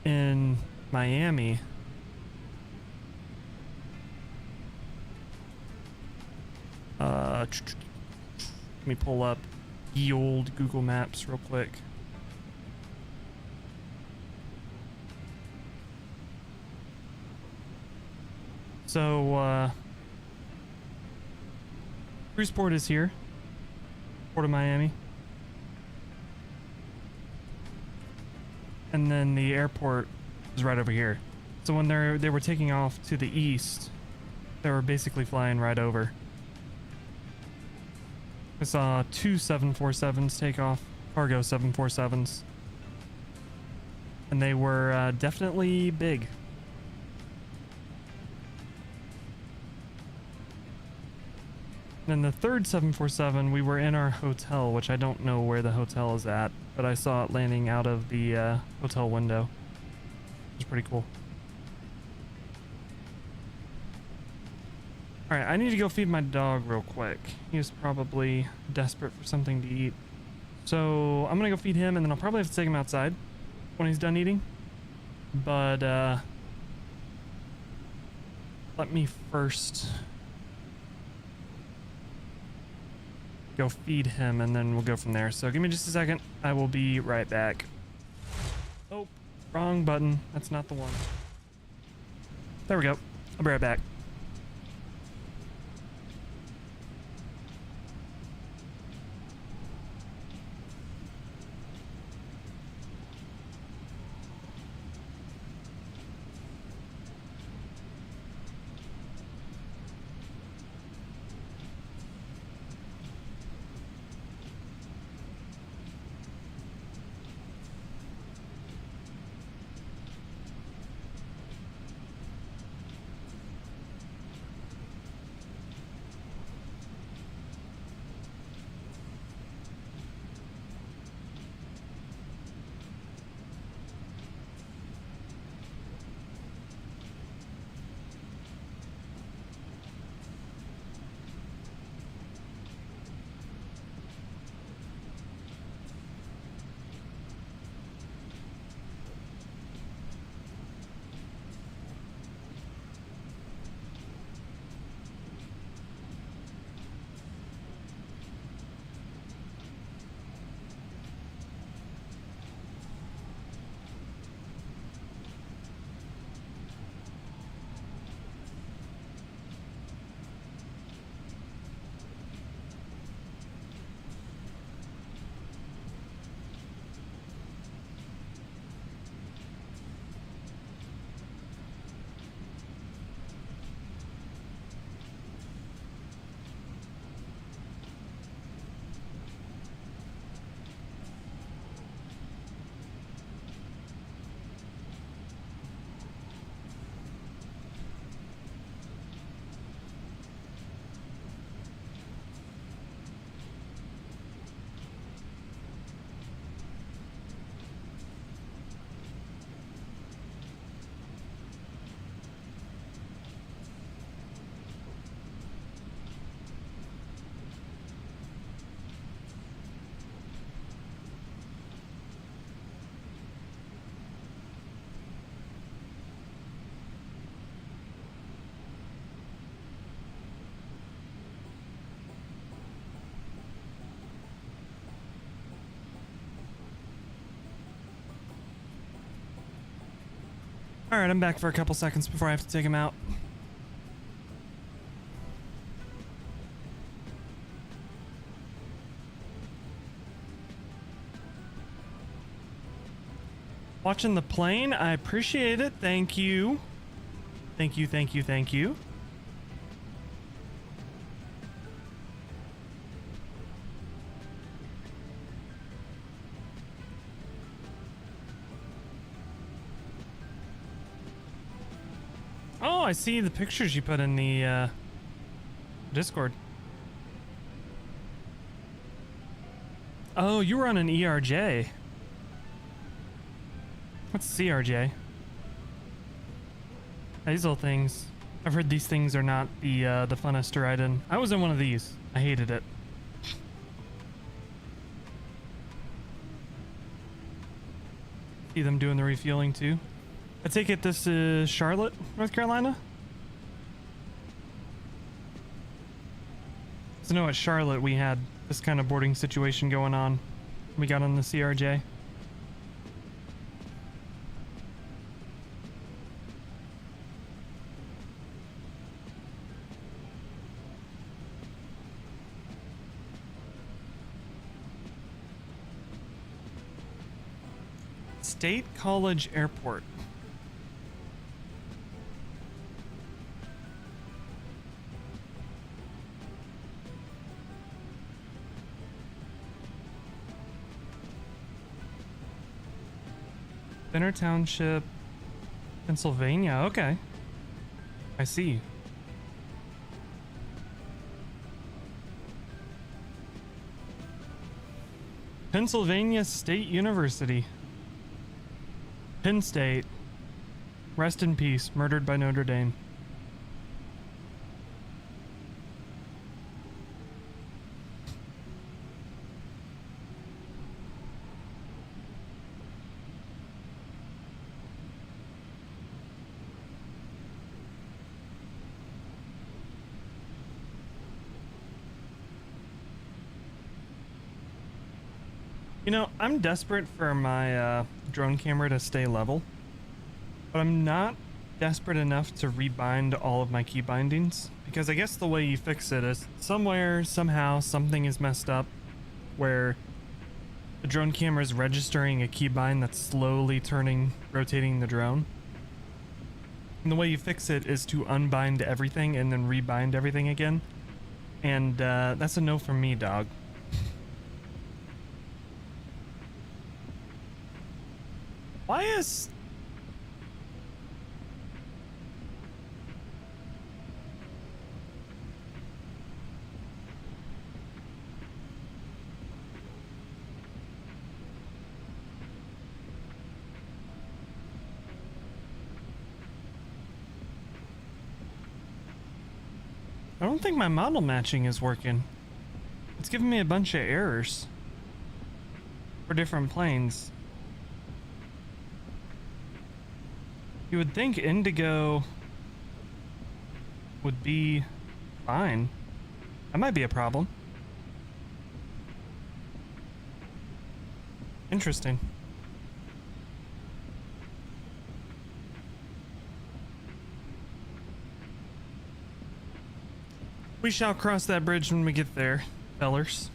in Miami, let me pull up ye old Google Maps real quick. So, Cruiseport is here. Port of Miami. And then the airport is right over here. So when they were taking off to the east, they were basically flying right over. I saw 2 747s take off, cargo 747s. And they were definitely big. And then the third 747, we were in our hotel, which I don't know where the hotel is at, but I saw it landing out of the hotel window. It was pretty cool. Alright, I need to go feed my dog real quick. He is probably desperate for something to eat. So I'm gonna go feed him, and then I'll probably have to take him outside when he's done eating. But let me first go feed him, and then we'll go from there. So give me just a second. I will be right back. Oh, wrong button. That's not the one. There we go. I'll be right back. All right, I'm back for a couple seconds before I have to take him out. Watching the plane, I appreciate it. Thank you. Thank you, thank you, thank you. Oh, I see the pictures you put in the Discord. Oh, you were on an ERJ. What's CRJ? These little things. I've heard these things are not the funnest to ride in. I was in one of these. I hated it. See them doing the refueling too. I take it this is Charlotte, North Carolina? So no, at Charlotte we had this kind of boarding situation going on. We got on the CRJ. State College Airport. Benner Township, Pennsylvania. Okay. I see. Pennsylvania State University. Penn State. Rest in peace. Murdered by Notre Dame. You know, I'm desperate for my drone camera to stay level, but I'm not desperate enough to rebind all of my key bindings, because I guess the way you fix it is somewhere, somehow, something is messed up where the drone camera is registering a keybind that's slowly rotating the drone. And the way you fix it is to unbind everything and then rebind everything again. And that's a no from me, dog. Why is... I don't think my model matching is working. It's giving me a bunch of errors for different planes. You would think Indigo would be fine. That might be a problem. Interesting. We shall cross that bridge when we get there, fellers.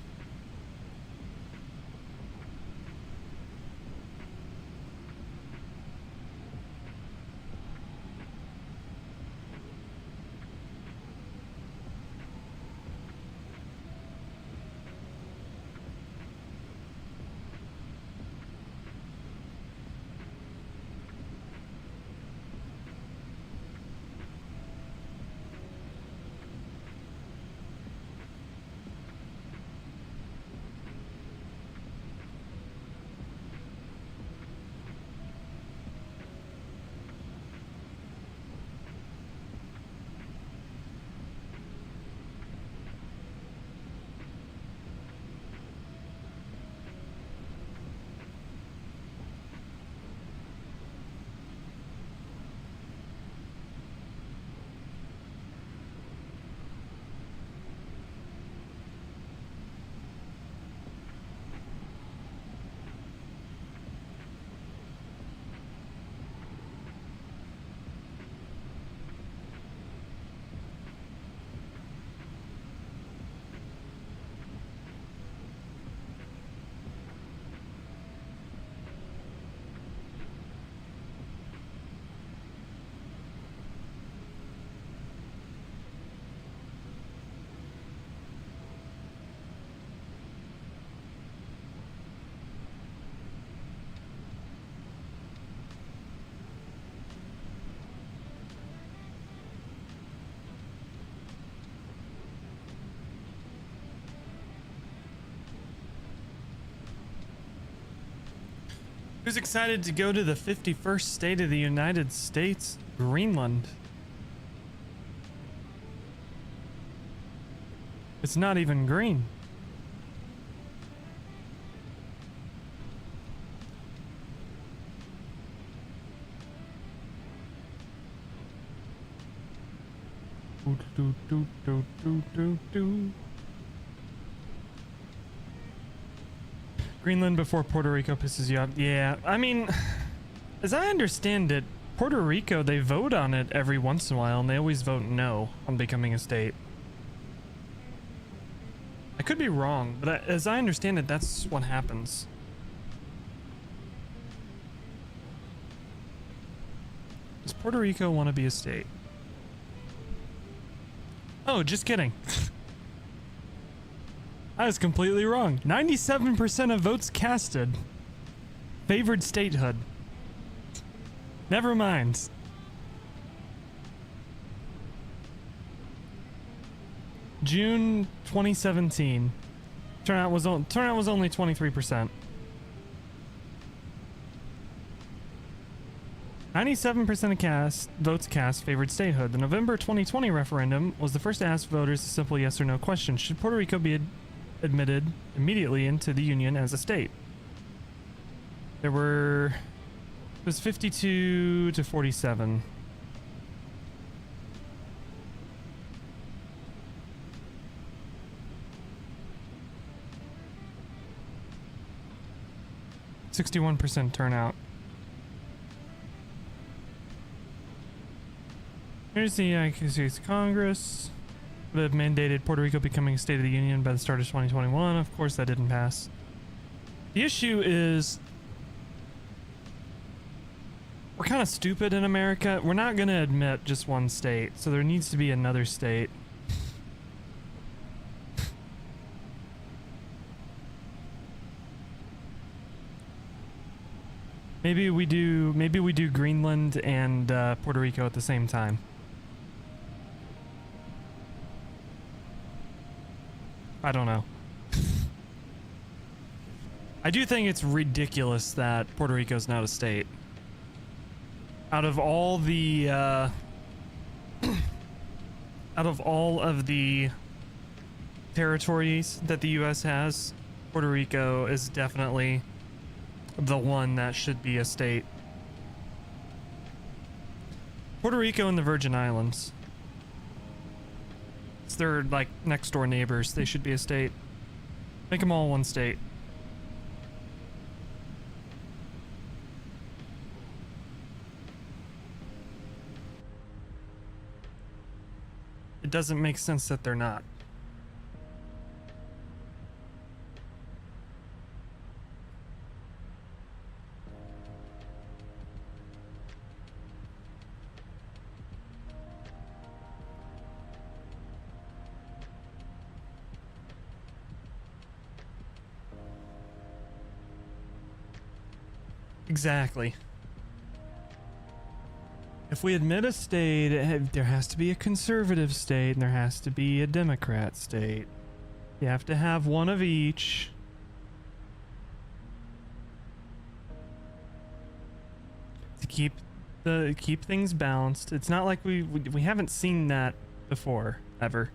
Who's excited to go to the 51st state of the United States? Greenland. It's not even green. Greenland before Puerto Rico pisses you off. Yeah, I mean, as I understand it, Puerto Rico, they vote on it every once in a while, and they always vote no on becoming a state. I could be wrong, but as I understand it, that's what happens. Does Puerto Rico want to be a state? Oh, just kidding. I was completely wrong. 97% of votes casted favored statehood. Never mind. June 2017. Turnout was only 23%. 97% of votes cast favored statehood. The November 2020 referendum was the first to ask voters a simple yes or no question. Should Puerto Rico be admitted immediately into the Union as a state? It was 52 to 47. %61 turnout. Here's the United States Congress would have mandated Puerto Rico becoming a state of the Union by the start of 2021. Of course, that didn't pass. The issue is we're kind of stupid in America. We're not going to admit just one state, so there needs to be another state. Maybe we do Greenland and Puerto Rico at the same time. I don't know. I do think it's ridiculous that Puerto Rico's not a state. Out of all the out of all of the territories that the US has, Puerto Rico is definitely the one that should be a state. Puerto Rico and the Virgin Islands. It's their, like, next door neighbors. They should be a state. Make them all one state. It doesn't make sense that they're not. Exactly. If we admit a state, there has to be a conservative state and there has to be a Democrat state. You have to have one of each. To keep things balanced. It's not like we haven't seen that before, ever.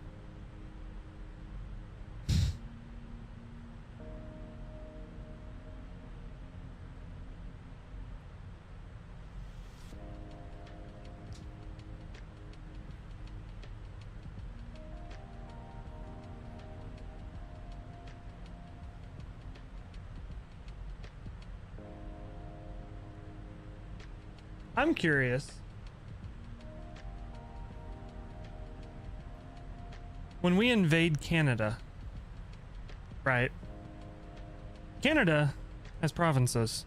I'm curious. When we invade Canada, right? Canada has provinces.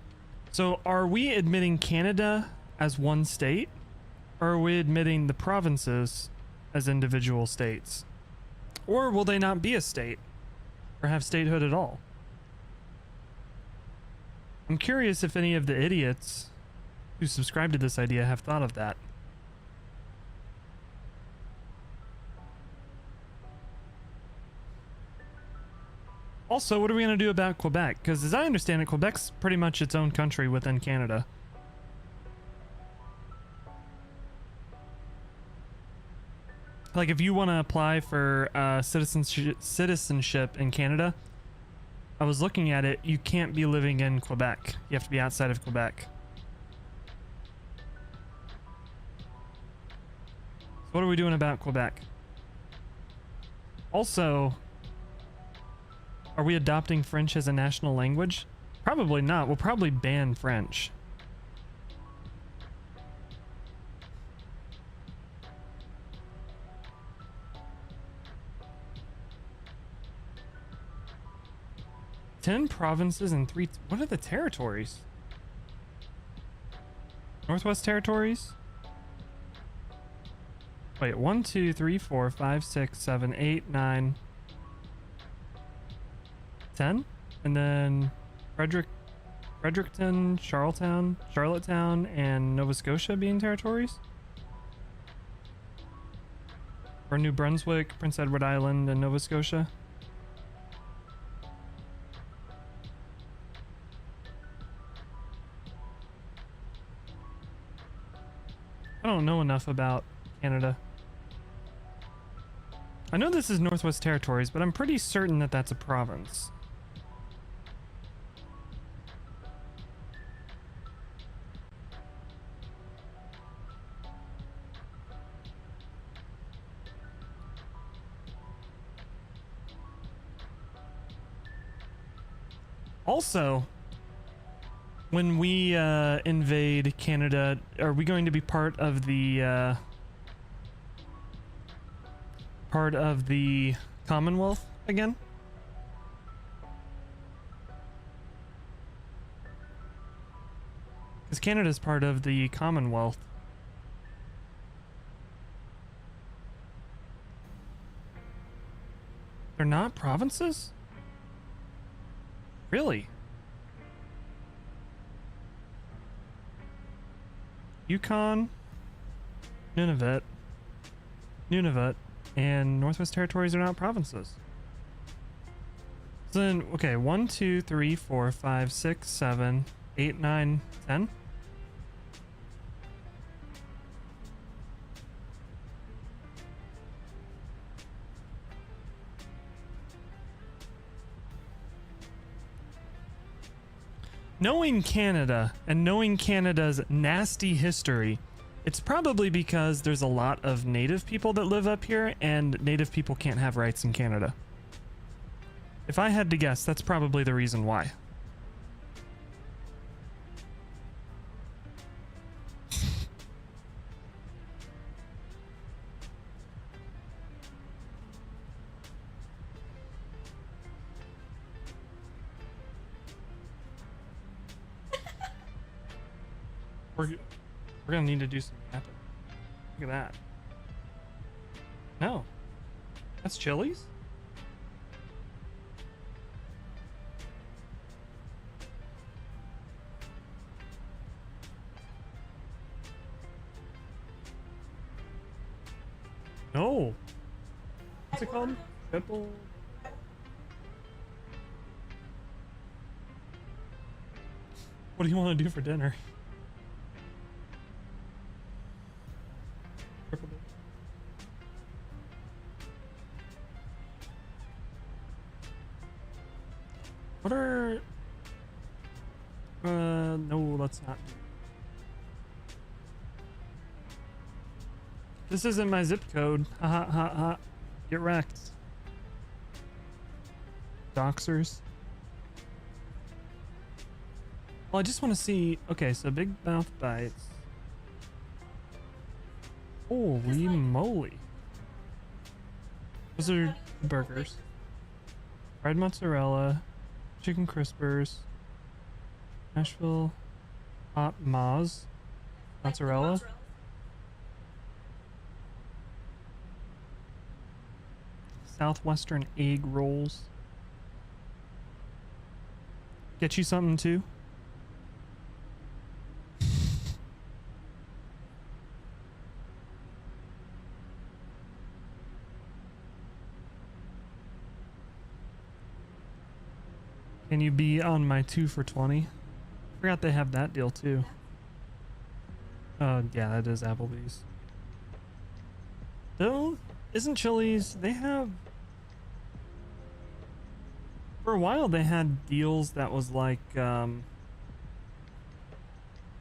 So are we admitting Canada as one state? Or are we admitting the provinces as individual states? Or will they not be a state? Or have statehood at all? I'm curious if any of the idiots who subscribe to this idea have thought of that. Also, what are we going to do about Quebec? Because as I understand it, Quebec's pretty much its own country within Canada. Like, if you want to apply for citizenship in Canada, I was looking at it, you can't be living in Quebec. You have to be outside of Quebec. So what are we doing about Quebec? Also, are we adopting French as a national language? Probably not. We'll probably ban French. Ten provinces and three... What are the territories? Northwest Territories? Wait, 1, 2, 3, 4, 5, 6, 7, 8, 9, 10? And then Fredericton, Charlottetown, and Nova Scotia being territories? Or New Brunswick, Prince Edward Island, and Nova Scotia? I don't know enough about Canada. I know this is Northwest Territories, but I'm pretty certain that that's a province. Also, when we invade Canada, are we going to be part of the Commonwealth again? Because Canada's part of the Commonwealth. They're not provinces? Really? Yukon, Nunavut, and Northwest Territories are not provinces. So then, okay, 1, 2, 3, 4, 5, 6, 7, 8, 9, 10. Knowing Canada and knowing Canada's nasty history, it's probably because there's a lot of native people that live up here and native people can't have rights in Canada. If I had to guess, that's probably the reason why. We're gonna need to do some mapping. Look at that. No. That's Chili's? No. What's it called? Triple... What do you want to do for dinner? What are... no, let's not. This isn't my zip code. Ha ha ha ha. Get wrecked. Doxers. Well, I just want to see... Okay, so Big Mouth Bites. Holy moly. Those are burgers. Fried mozzarella. Chicken crispers. Nashville hot Moz. Mozzarella. Southwestern egg rolls. Get you something too? Can you be on my 2 for 20? Forgot they have that deal too. Yeah, that is Applebee's. Though, isn't Chili's, they have... For a while they had deals that was like, it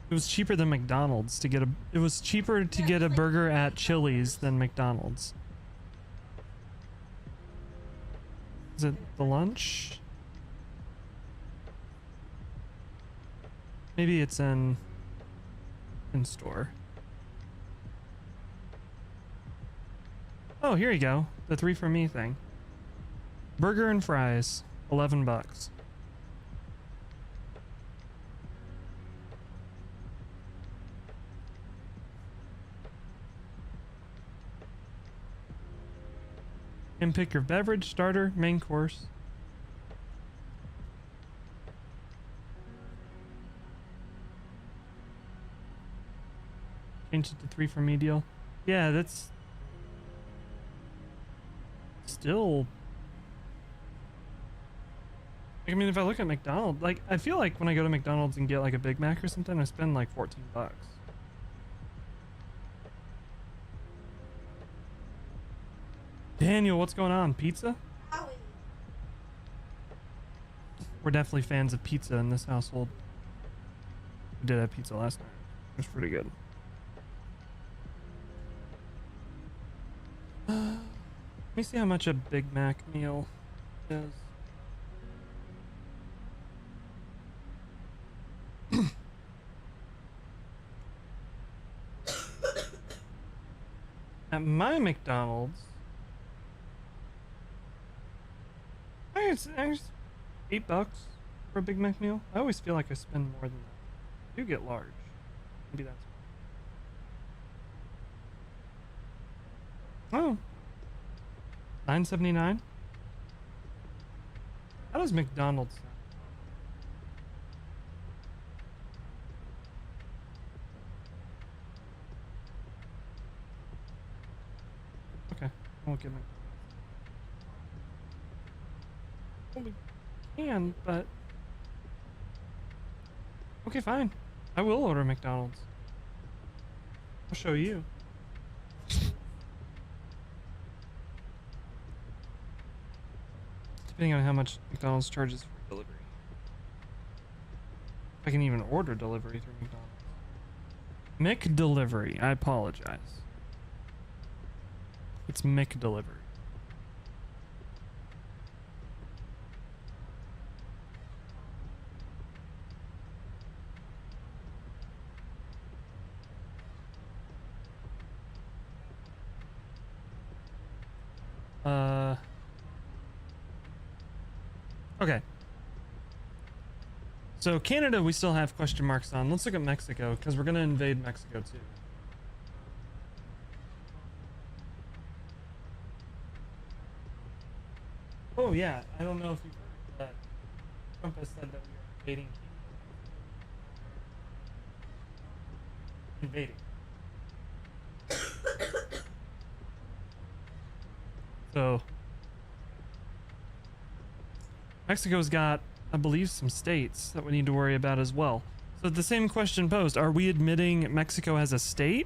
was cheaper than McDonald's to get a... It was cheaper to get a burger at Chili's than McDonald's. Is it the lunch? Maybe it's in store. Oh, here you go. The 3 for me thing. Burger and fries, $11. And pick your beverage, starter, main course. Change it to 3 for me deal. Yeah, that's still... I mean, if I look at McDonald's, like, I feel like when I go to McDonald's and get like a Big Mac or something, I spend like $14. Daniel, what's going on? Pizza? We're definitely fans of pizza in this household. We did have pizza last night. It was pretty good. Let me see how much a Big Mac meal is. At my McDonald's, I think it's $8 for a Big Mac meal. I always feel like I spend more than that. I do get large. Maybe that's... Oh. $9.79? How does McDonald's sound? Okay, I won't get McDonald's. Well, we can, but... Okay, fine. I will order McDonald's. I'll show you. Depending on how much McDonald's charges for delivery. If I can even order delivery through McDonald's. McDelivery, I apologize. It's McDelivery. Okay. So Canada, we still have question marks on. Let's look at Mexico, because we're going to invade Mexico too. Oh yeah, I don't know if you've heard that Trump has said that we are invading Canada. Invading. So Mexico's got, I believe, some states that we need to worry about as well. So the same question posed, are we admitting Mexico as a state,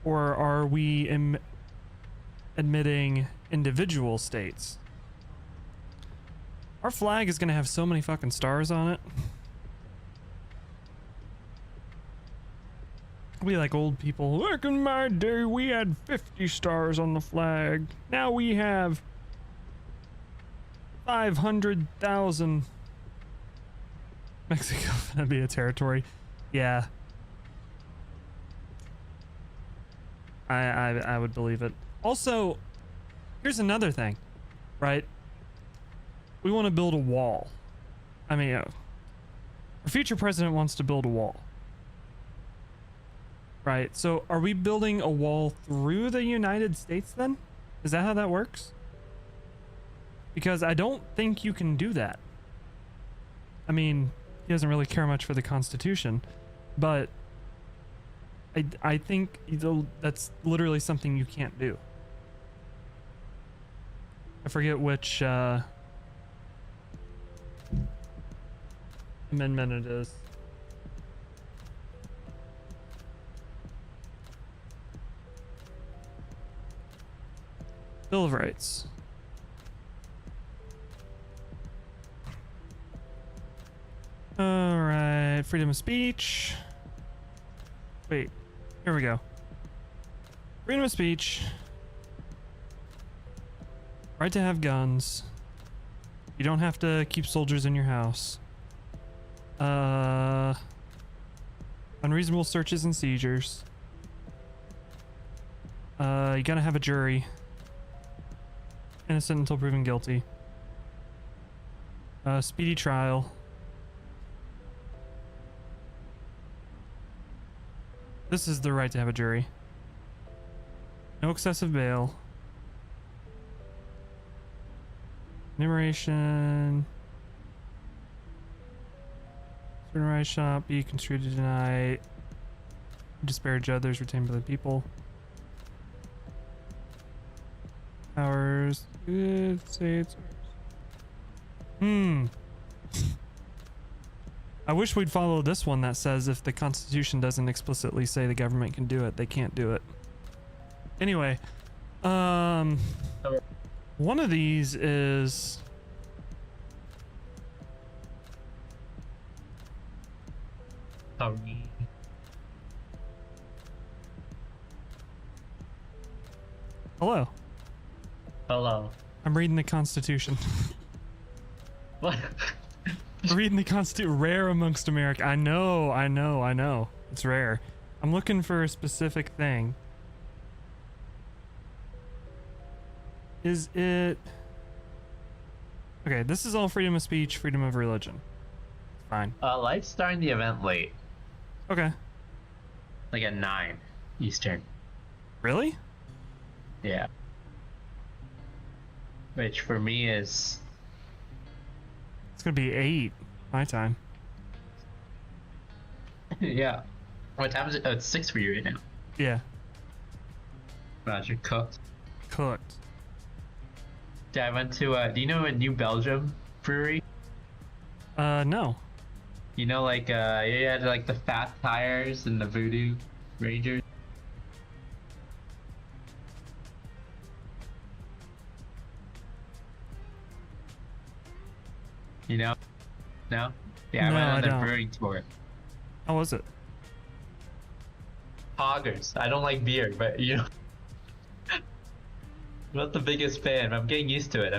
or are we admitting individual states? Our flag is gonna have so many fucking stars on it. We like old people. Look, in my day we had 50 stars on the flag. Now we have 500,000. Mexico gonna be a territory. Yeah. I would believe it. Also, here's another thing, right? We want to build a wall. I mean, our future president wants to build a wall. Right, so are we building a wall through the United States then? Is that how that works? Because I don't think you can do that. I mean, he doesn't really care much for the Constitution, but I think that's literally something you can't do. I forget which amendment it is. Bill of Rights. All right, freedom of speech. Wait, here we go. Freedom of speech. Right to have guns. You don't have to keep soldiers in your house. Unreasonable searches and seizures. You gotta have a jury. Innocent until proven guilty. Speedy trial. This is the right to have a jury. No excessive bail. Enumeration. Certain rights shall not be construed to deny, disparage others retained by the people. Powers. Good states. I wish we'd follow this one that says if the Constitution doesn't explicitly say the government can do it, they can't do it. Anyway, one of these is hello. Hello. I'm reading the Constitution. What? Reading the Constitution. Rare amongst America. I know. It's rare. I'm looking for a specific thing. Is it... Okay, this is all freedom of speech, freedom of religion. Fine. Light's starting the event late. Okay. Like at 9 Eastern. Really? Yeah. Which for me is... It's gonna be 8 my time. Yeah. What time is it? Oh, it's 6 for you right now. Yeah. Roger, cooked. Cooked. Yeah, I went to, do you know a New Belgium brewery? No. You know, like, you had, like, the Fat Tires and the Voodoo Rangers? You know? No? Yeah, I No, went on I the don't. brewing tour. How was it? Poggers. I don't like beer, but, you know... I'm not the biggest fan. I'm getting used to it.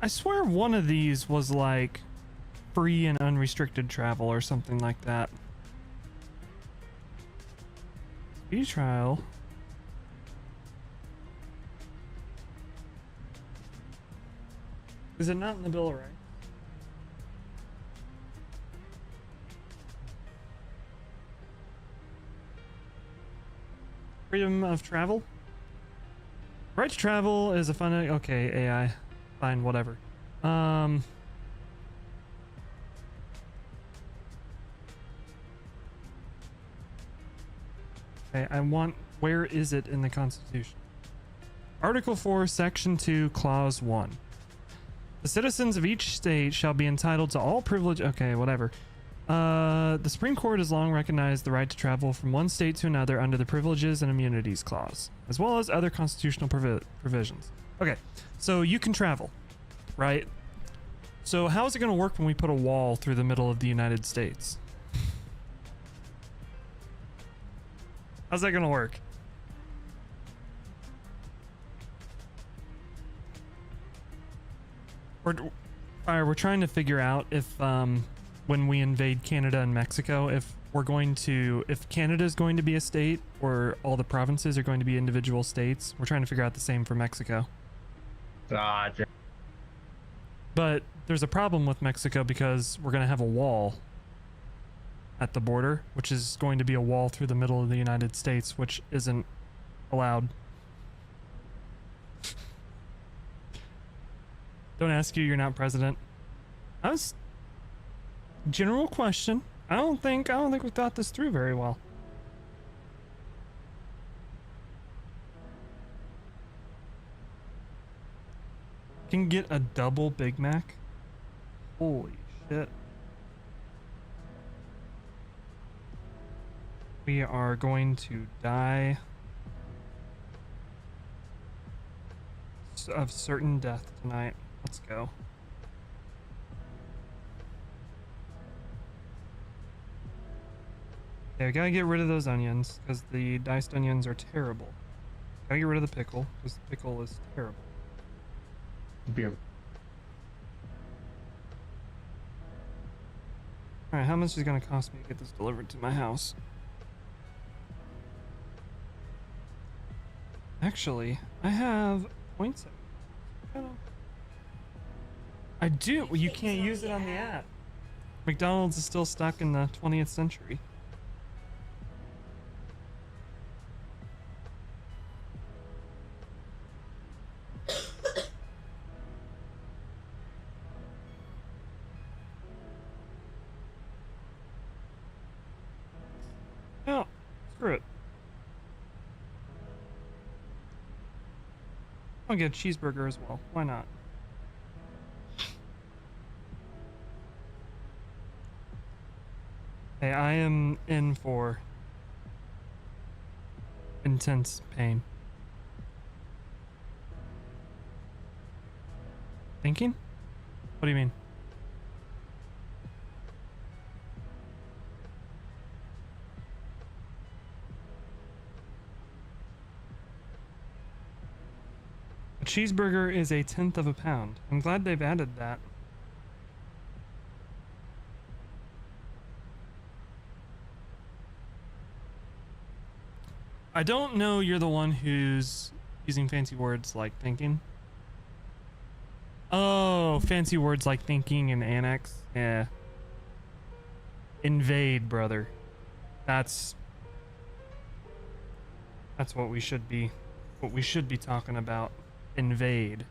I swear one of these was like free and unrestricted travel or something like that. Speed trial. Is it not in the Bill of Rights? Freedom of travel? Right to travel is a fun... Okay, AI. Fine, whatever. Okay, I want... Where is it in the Constitution? Article 4, Section 2, Clause 1. The citizens of each state shall be entitled to all privilege... Okay, whatever. The Supreme Court has long recognized the right to travel from one state to another under the Privileges and Immunities Clause, as well as other constitutional provisions. Okay, so you can travel, right? So how is it going to work when we put a wall through the middle of the United States? How's that going to work? We're trying to figure out if when we invade Canada and Mexico, if Canada is going to be a state or all the provinces are going to be individual states. We're trying to figure out the same for Mexico. Roger. But there's a problem with Mexico because we're going to have a wall at the border, which is going to be a wall through the middle of the United States, which isn't allowed. Don't ask you, you're not president. General question. I don't think we thought this through very well. Can get a double Big Mac. Holy shit. We are going to die of certain death tonight. Let's go. Yeah, we gotta get rid of those onions because the diced onions are terrible. Gotta get rid of the pickle because the pickle is terrible. Beer. Alright, how much is it gonna cost me to get this delivered to my house? Actually, I have points. I do. Well, you can't use it on the app. McDonald's is still stuck in the 20th century. Oh, screw it. I'll get a cheeseburger as well. Why not? Hey, I am in for intense pain. Thinking? What do you mean? A cheeseburger is 1/10 of a pound. I'm glad they've added that. I don't know you're the one who's using fancy words like thinking. Oh, fancy words like thinking and annex. Yeah. Invade, brother. That's what we should be talking about. Invade.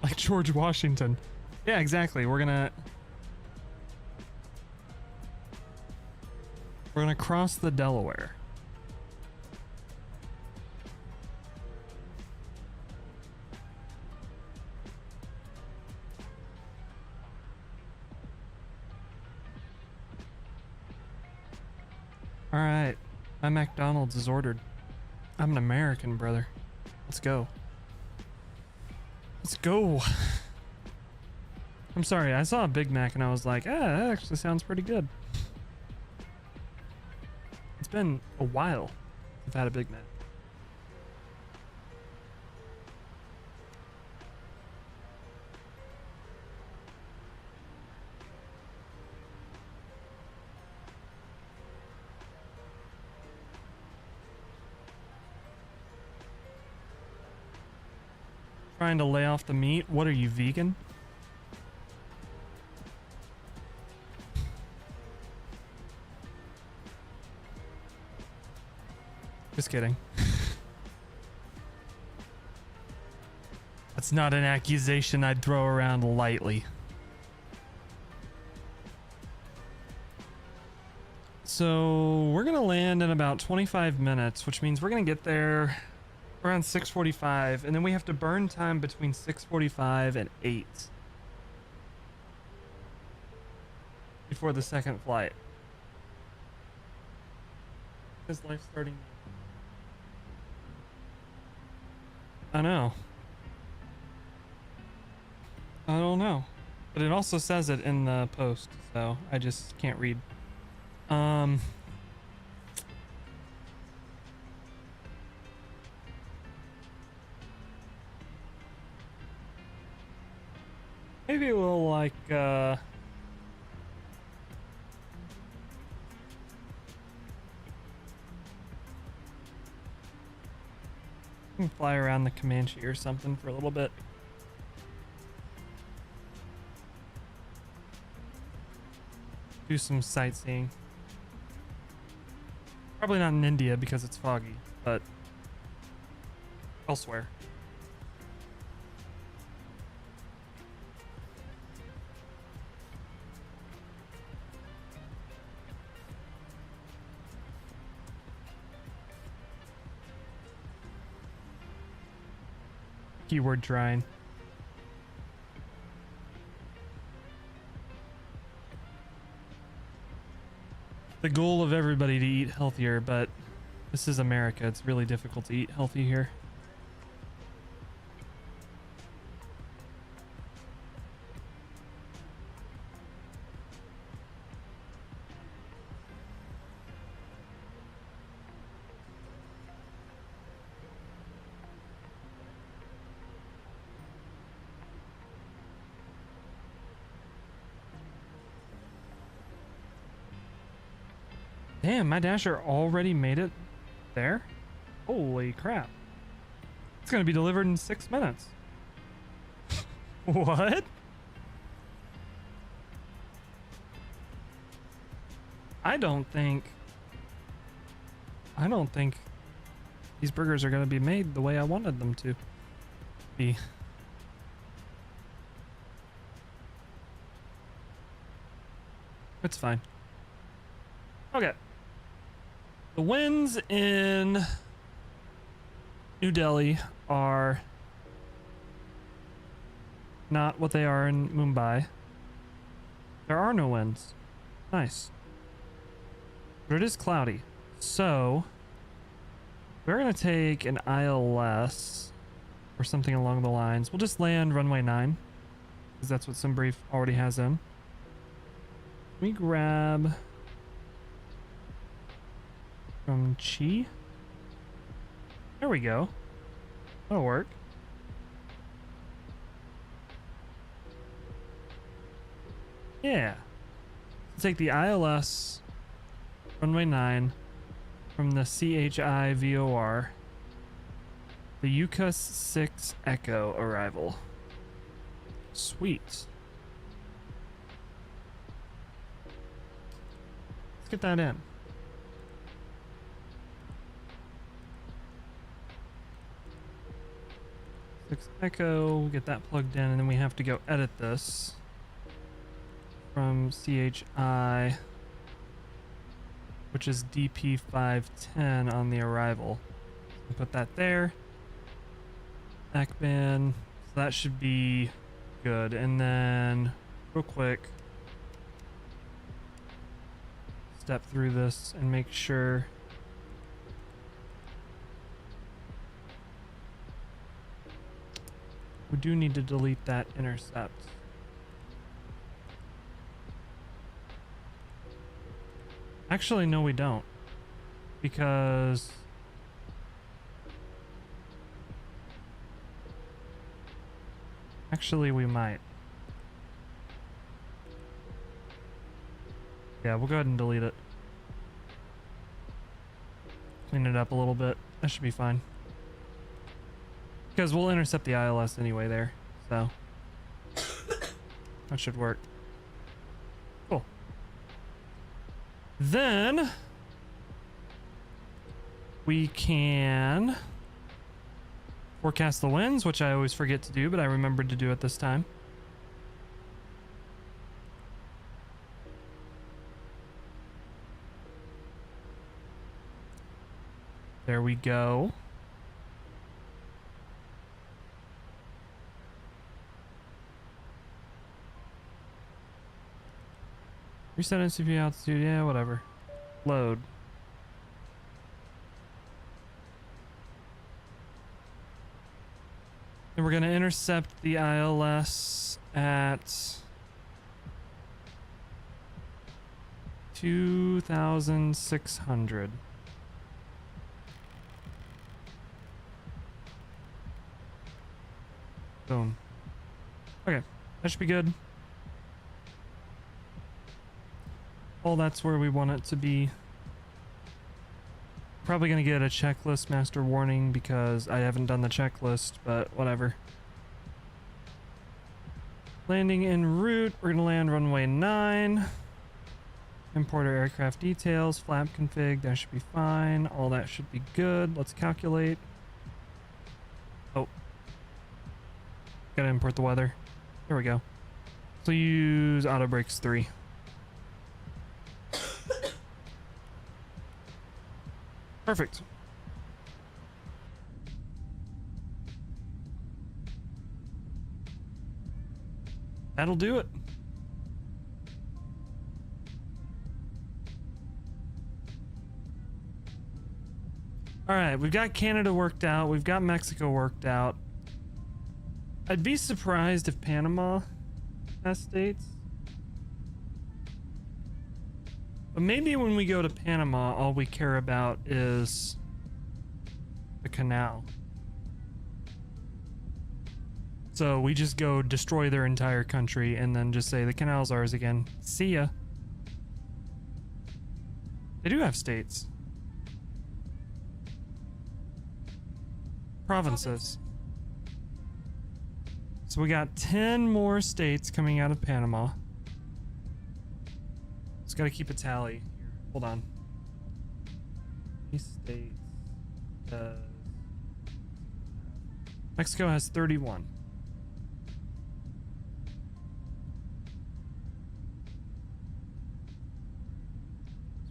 Like George Washington. Yeah, exactly. We're gonna cross the Delaware. All right, my McDonald's is ordered. I'm an American, brother. Let's go. Let's go. I'm sorry, I saw a Big Mac and I was like, that actually sounds pretty good. It's been a while I've had a Big Mac. Trying to lay off the meat? What are you, vegan? Just kidding. That's not an accusation I'd throw around lightly. So we're gonna land in about 25 minutes, which means we're gonna get there around 6:45, and then we have to burn time between 6:45 and 8 before the second flight. Is life starting? I know. I don't know, but it also says it in the post, so I just can't read. Maybe we'll like fly around the Comanche or something for a little bit. Do some sightseeing. Probably not in India because it's foggy, but elsewhere. Keyword trying. The goal of everybody to eat healthier, but this is America. It's really difficult to eat healthy here. Damn, my Dasher already made it there? Holy crap. It's gonna be delivered in 6 minutes. What? I don't think these burgers are gonna be made the way I wanted them to be. It's fine. Okay. The winds in New Delhi are not what they are in Mumbai. There are no winds. Nice. But it is cloudy. So we're going to take an ILS or something along the lines. We'll just land runway 9 because that's what SimBrief already has in. Let me grab from Chi. There we go. That'll work. Yeah. Let's take the ILS runway 9 from the CHI VOR. The UCUS 6 Echo arrival. Sweet. Let's get that in. Echo, get that plugged in, and then we have to go edit this from CHI, which is DP510 on the arrival. Put that there. Backband, so that should be good. And then, real quick, step through this and make sure. We do need to delete that intercept. Actually, no, we don't. Because actually, we might. Yeah, we'll go ahead and delete it. Clean it up a little bit. That should be fine. Because we'll intercept the ILS anyway there, so that should work. Cool. Then we can forecast the winds, which I always forget to do, but I remembered to do it this time. There we go. Reset NCP altitude, yeah, whatever. Load. And we're going to intercept the ILS at 2,600. Boom. Okay, that should be good. Oh, that's where we want it to be. Probably gonna get a checklist master warning because I haven't done the checklist, but whatever. Landing en route, we're gonna land runway 9. Import our aircraft details, flap config, that should be fine. All that should be good. Let's calculate. Oh. Gotta import the weather. There we go. So use auto brakes 3. Perfect. That'll do it. All right, we've got Canada worked out. We've got Mexico worked out. I'd be surprised if Panama has states. But maybe when we go to Panama, all we care about is the canal. So we just go destroy their entire country and then just say the canal's ours again. See ya. They do have states. Provinces. So we got 10 more states coming out of Panama. Just gotta keep a tally here. Hold on. These states. Mexico has 31.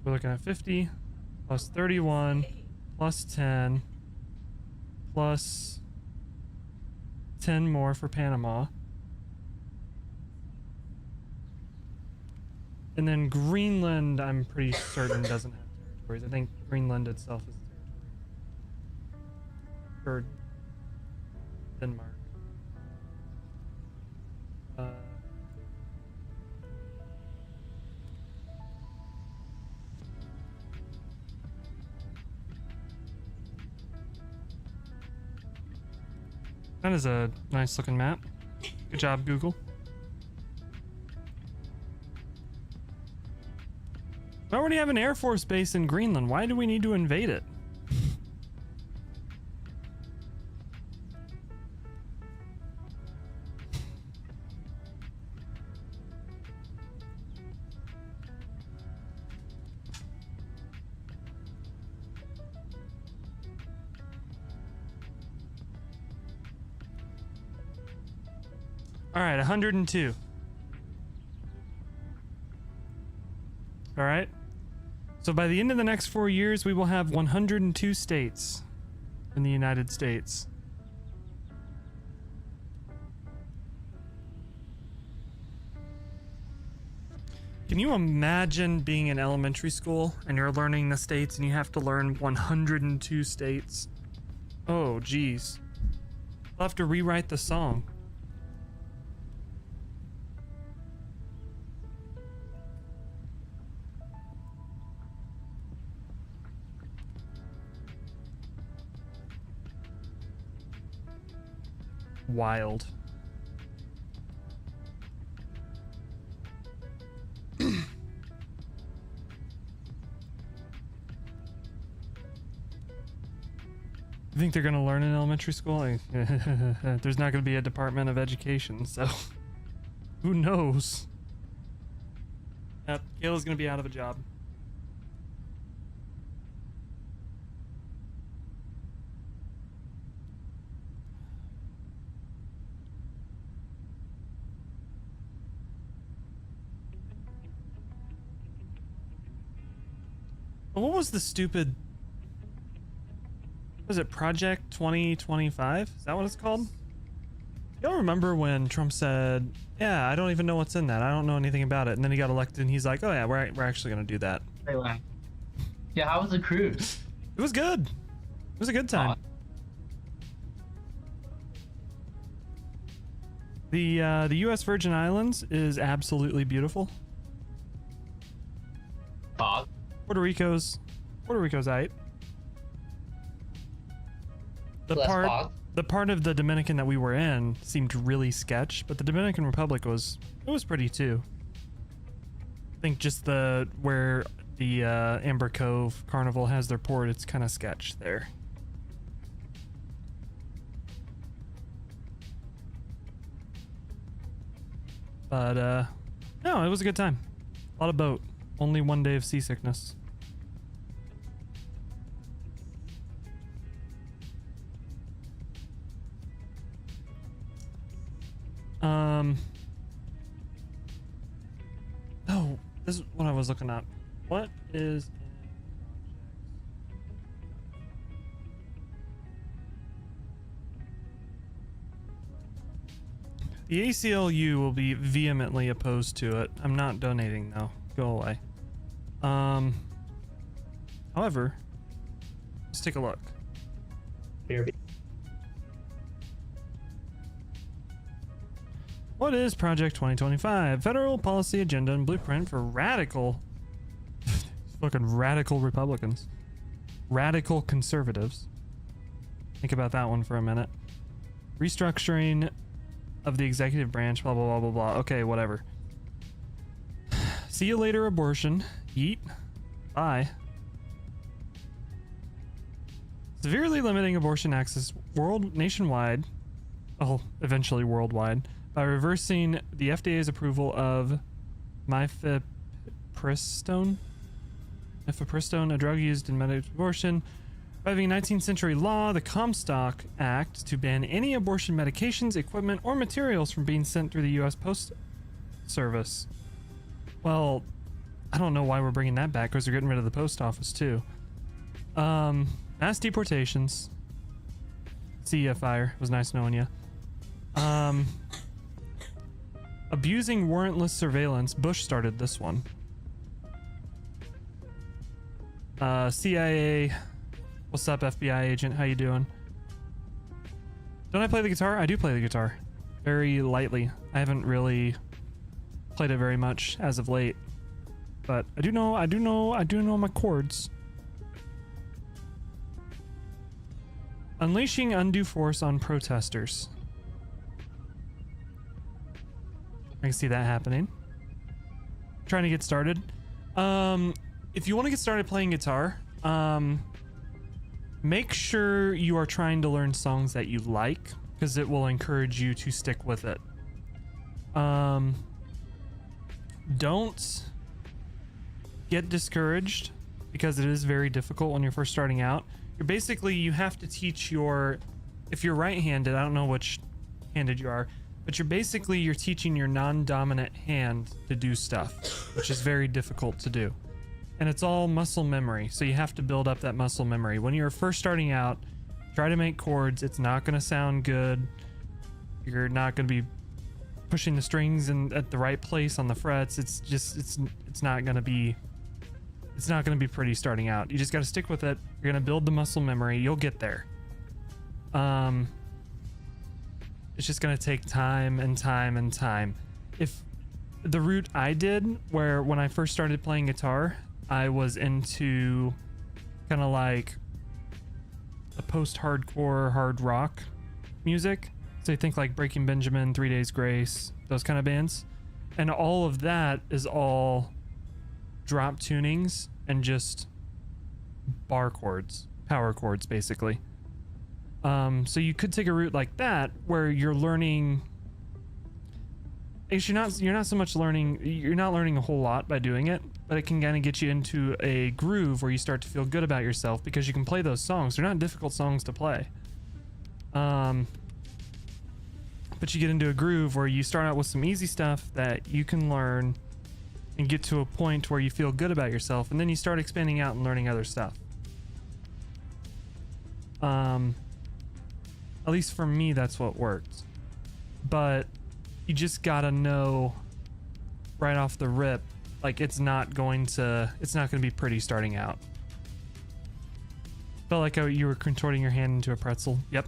So we're looking at 50 plus 31 plus 10 plus 10 more for Panama. And then Greenland, I'm pretty certain doesn't have territories. I think Greenland itself is a territory. Or Denmark. That is a nice looking map. Good job, Google. We already have an Air Force base in Greenland. Why do we need to invade it? All right, 102. All right. So by the end of the next 4 years, we will have 102 states in the United States. Can you imagine being in elementary school and you're learning the states and you have to learn 102 states? Oh, geez. I'll have to rewrite the song. Wild. You think they're going to learn in elementary school? There's not going to be a Department of Education, so who knows? Yep, Kayla's going to be out of a job. What was the stupid... Was it Project 2025? Is that what it's called? Y'all remember when Trump said, yeah, I don't even know what's in that. I don't know anything about it. And then he got elected and he's like, oh yeah, we're actually going to do that. Yeah, how was the cruise? It was good. It was a good time. The U.S. Virgin Islands is absolutely beautiful. Puerto Rico's aight. The part of the Dominican that we were in seemed really sketch, but the Dominican Republic was pretty too. I think just where the Amber Cove Carnival has their port, it's kind of sketch there. But no, it was a good time. A lot of boat. Only 1 day of seasickness. Oh, this is what I was looking at. What is The ACLU will be vehemently opposed to it. I'm not donating though. Go away. However, let's take a look. What is Project 2025? Federal policy agenda and blueprint for radical, fucking radical Republicans, radical conservatives. Think about that one for a minute. Restructuring of the executive branch, blah, blah, blah, blah, blah. Okay, whatever. See you later, abortion. Yeet. Bye. Severely limiting abortion access nationwide, oh, eventually worldwide, by reversing the FDA's approval of mifepristone, a drug used in medical abortion. Reviving 19th century law, the Comstock Act, to ban any abortion medications, equipment, or materials from being sent through the U.S. Post Service. Well, I don't know why we're bringing that back, because they're getting rid of the post office too. Mass deportations. See ya, Fire. It was nice knowing you. Abusing warrantless surveillance. Bush started this one. CIA. What's up, FBI agent? How you doing? Don't I play the guitar? I do play the guitar. Very lightly. I haven't really played it very much as of late. But I do know my chords. Unleashing undue force on protesters. I can see that happening. Trying to get started. If you want to get started playing guitar, make sure you are trying to learn songs that you like, because it will encourage you to stick with it. Don't get discouraged, because it is very difficult when you're first starting out. You have to teach if you're right-handed, I don't know which handed you are, but you're teaching your non-dominant hand to do stuff, which is very difficult to do. And it's all muscle memory, so you have to build up that muscle memory. When you're first starting out, try to make chords. It's not going to sound good. You're not going to be pushing the strings at the right place on the frets. It's not going to be pretty starting out. You just got to stick with it. You're going to build the muscle memory. You'll get there. It's just going to take time and time and time. If the route I did, where when I first started playing guitar, I was into kind of like a post-hardcore hard rock music. So you think like Breaking Benjamin, 3 Days Grace, those kind of bands. And all of that is all drop tunings and just bar chords, power chords, basically. So you could take a route like that where you're learning. You're not learning a whole lot by doing it, but it can kind of get you into a groove where you start to feel good about yourself because you can play those songs. They're not difficult songs to play. But you get into a groove where you start out with some easy stuff that you can learn and get to a point where you feel good about yourself, and then you start expanding out and learning other stuff. At least for me, that's what worked. But you just gotta know right off the rip, like it's not going to be pretty starting out. Felt like you were contorting your hand into a pretzel. Yep.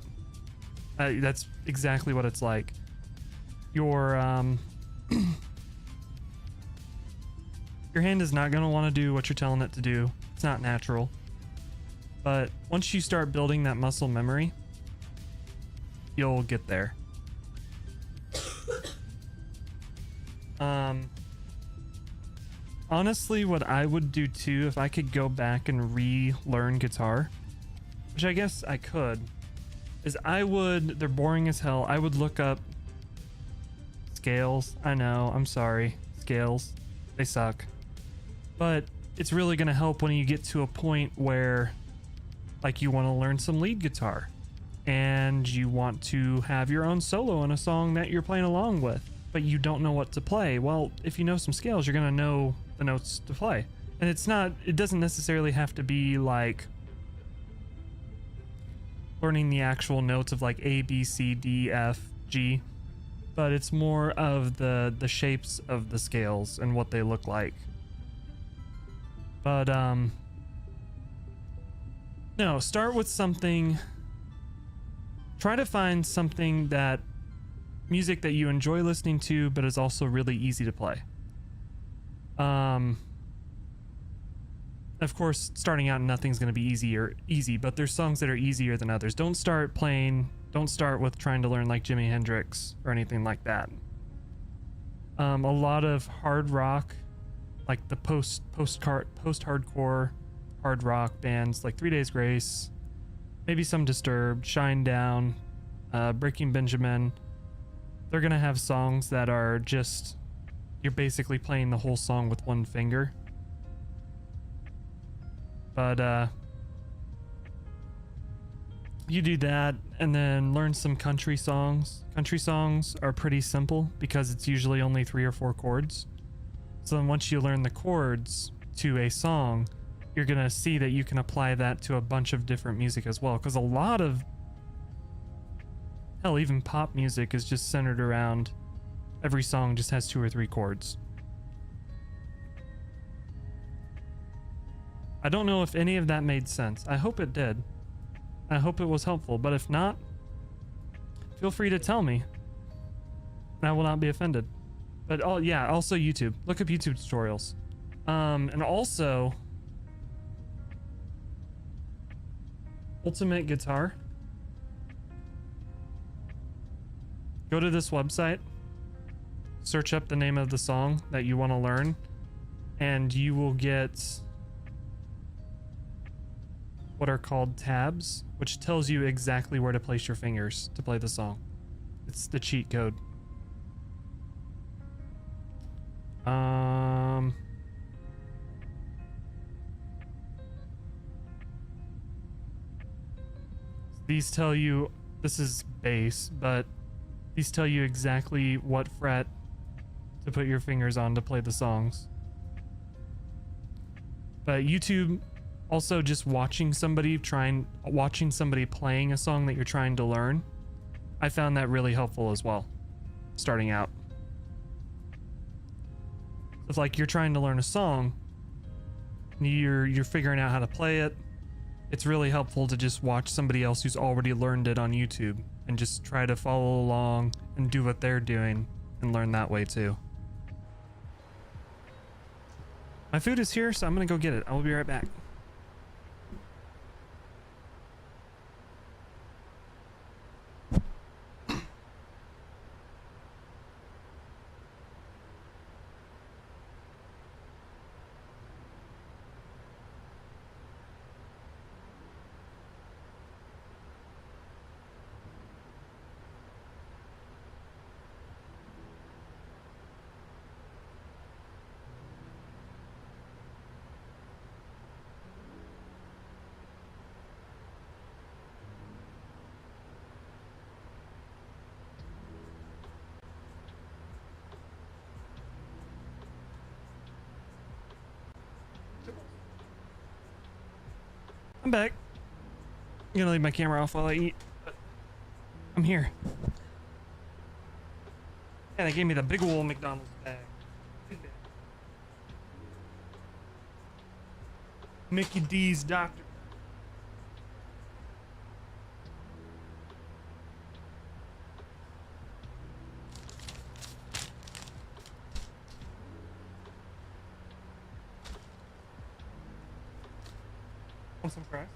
That's exactly what it's like. Your hand is not going to want to do what you're telling it to do. It's not natural. But once you start building that muscle memory, you'll get there. Honestly, what I would do too, if I could go back and relearn guitar, which I guess I could, is they're boring as hell. I would look up scales. I know, I'm sorry. Scales, they suck. But it's really going to help when you get to a point where like you want to learn some lead guitar and you want to have your own solo in a song that you're playing along with, but you don't know what to play. Well, if you know some scales, you're going to know the notes to play. And it doesn't necessarily have to be like learning the actual notes of like A, B, C, D, F, G. but it's more of the shapes of the scales and what they look like. But no, start with something. Try to find something that music that you enjoy listening to, but is also really easy to play. Of course, starting out, nothing's going to be easy, but there's songs that are easier than others. Don't start with trying to learn like Jimi Hendrix or anything like that. A lot of hard rock, like the post-hardcore hard rock bands like 3 Days Grace, maybe some Disturbed, Shinedown, Breaking Benjamin. They're gonna have songs that are just, you're basically playing the whole song with one finger. But you do that and then learn some country songs. Country songs are pretty simple because it's usually only 3 or 4 chords. So then once you learn the chords to a song, you're gonna see that you can apply that to a bunch of different music as well. Because a lot of, hell, even pop music is just centered around, every song just has 2 or 3 chords. I don't know if any of that made sense. I hope it did. I hope it was helpful, but if not, feel free to tell me. I will not be offended. But yeah, also YouTube. Look up YouTube tutorials. And also Ultimate Guitar. Go to this website, search up the name of the song that you want to learn, and you will get what are called tabs, which tells you exactly where to place your fingers to play the song. It's the cheat code. These tell you, this is bass, but these tell you exactly what fret to put your fingers on to play the songs. But YouTube, also just watching somebody playing a song that you're trying to learn, I found that really helpful as well, starting out. If like you're trying to learn a song, you're figuring out how to play it, it's really helpful to just watch somebody else who's already learned it on YouTube and just try to follow along and do what they're doing and learn that way too. My food is here, so I'm gonna go get it. I will be right back. I'm back. I'm gonna leave my camera off while I eat, but I'm here. Yeah, they gave me the big ol' McDonald's bag. Big bag. Mickey D's Doctor. Want some fries?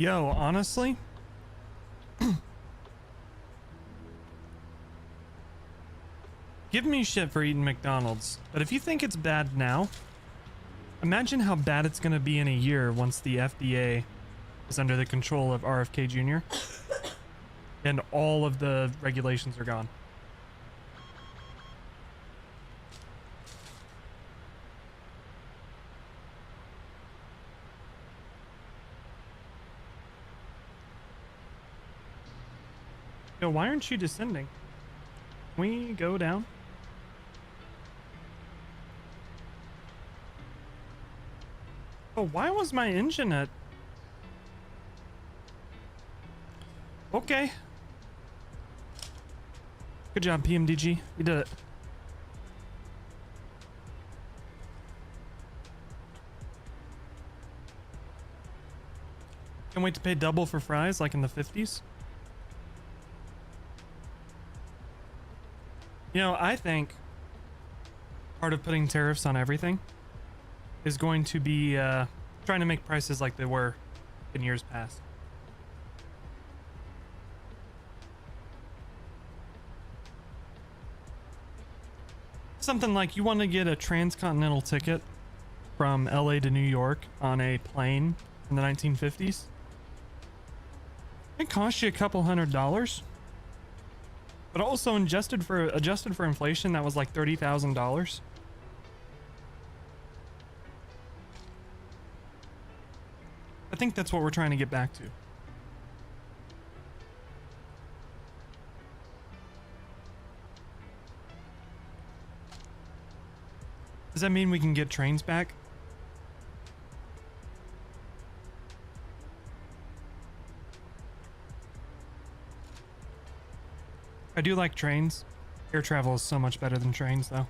Yo, honestly, give me shit for eating McDonald's, but if you think it's bad now, imagine how bad it's gonna be in a year once the FDA is under the control of RFK Jr. and all of the regulations are gone. Yo, why aren't you descending? Can we go down? Oh, why was my engine at... Okay. Good job, PMDG. You did it. Can't wait to pay double for fries like in the 50s. You know, I think part of putting tariffs on everything is going to be trying to make prices like they were in years past. Something like you want to get a transcontinental ticket from LA to New York on a plane in the 1950s. It cost you a couple $100. But also adjusted for inflation, that was like $30,000. I think that's what we're trying to get back to. Does that mean we can get trains back? I do like trains. Air travel is so much better than trains, though.